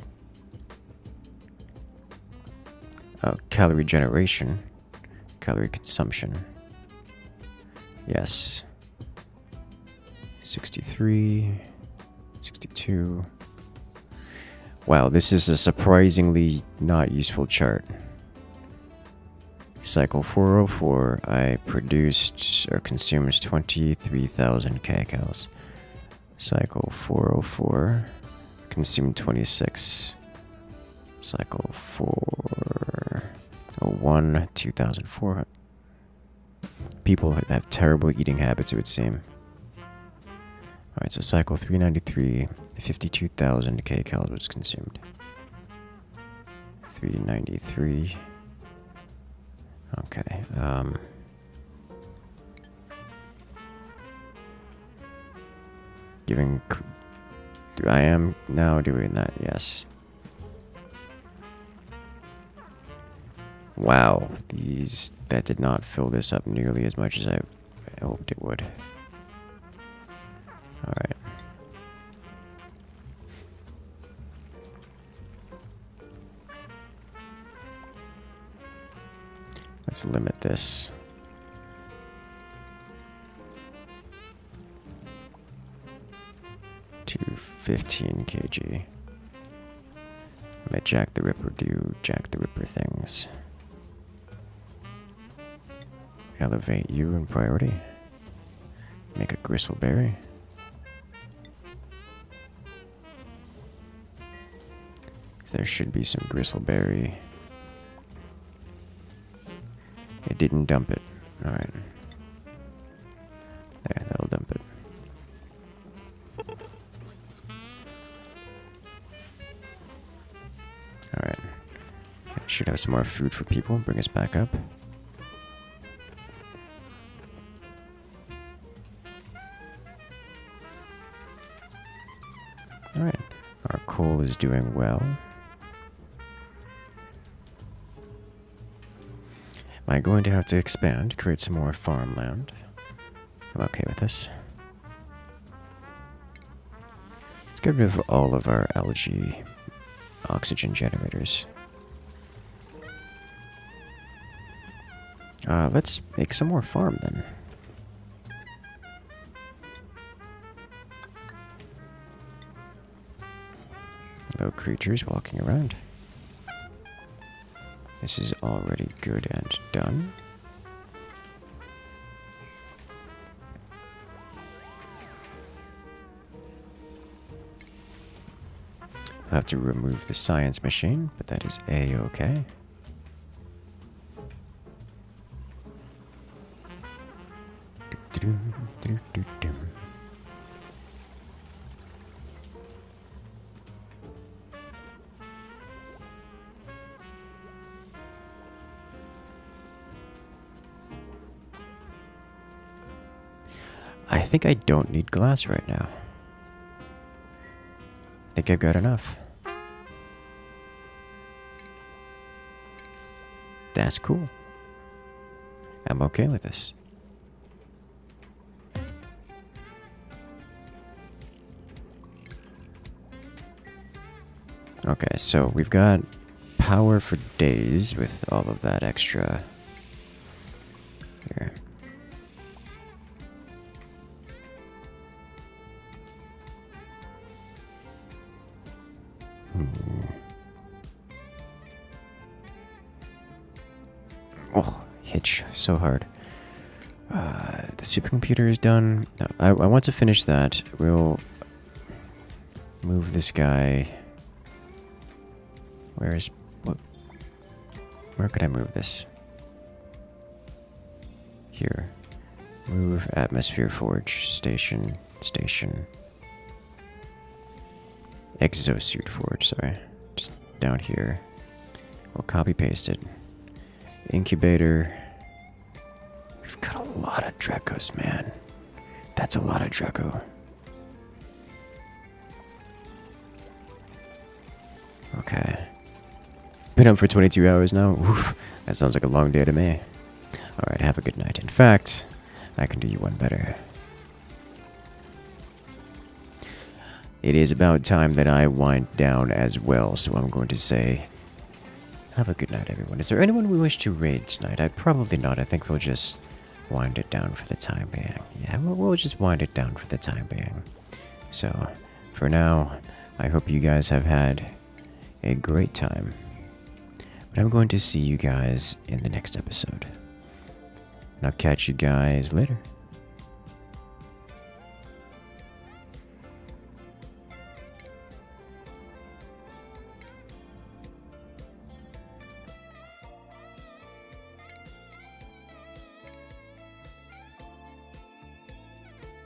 Oh, calorie generation. Calorie consumption. Yes. 63. 62. Wow, this is a surprisingly not useful chart. Cycle 404, I produced or consumed 23,000 kcals. Cycle 404, consumed 26. Cycle 401, 2,400. People have terrible eating habits, it would seem. Alright, so cycle 393, 52,000 kcals was consumed. 393. Okay, I am now doing that, yes. Wow, that did not fill this up nearly as much as I hoped it would. Alright. Let's limit this. To 15 kg. Let Jack the Ripper do Jack the Ripper things. Elevate you in priority. Make a gristleberry. There should be some gristleberry. It didn't dump it. Alright. There, that'll dump it. Alright. Should have some more food for people. Bring us back up. Alright. Our coal is doing well. Am I going to have to expand, create some more farmland? I'm okay with this. Let's get rid of all of our algae oxygen generators. Let's make some more farm then. No creatures walking around. This is already good and done. I'll have to remove the science machine, but that is A-okay. I think I don't need glass right now. I think I've got enough. That's cool. I'm okay with this. Okay, so we've got power for days with all of that extra here. Oh, hitch so hard. The supercomputer is done. No, I want to finish that. We'll move this guy. Where could I move this? Here. Move atmosphere forge station. Exosuit forge, sorry. Just down here. We'll copy paste it. Incubator. We've got a lot of Drecos, man. That's a lot of Dreco. Okay. Been up for 22 hours now. Oof, that sounds like a long day to me. Alright, have a good night. In fact, I can do you one better. It is about time that I wind down as well, so I'm going to say, have a good night, everyone. Is there anyone we wish to raid tonight? Probably not. I think we'll just wind it down for the time being. Yeah, we'll just wind it down for the time being. So, for now, I hope you guys have had a great time. But I'm going to see you guys in the next episode. And I'll catch you guys later.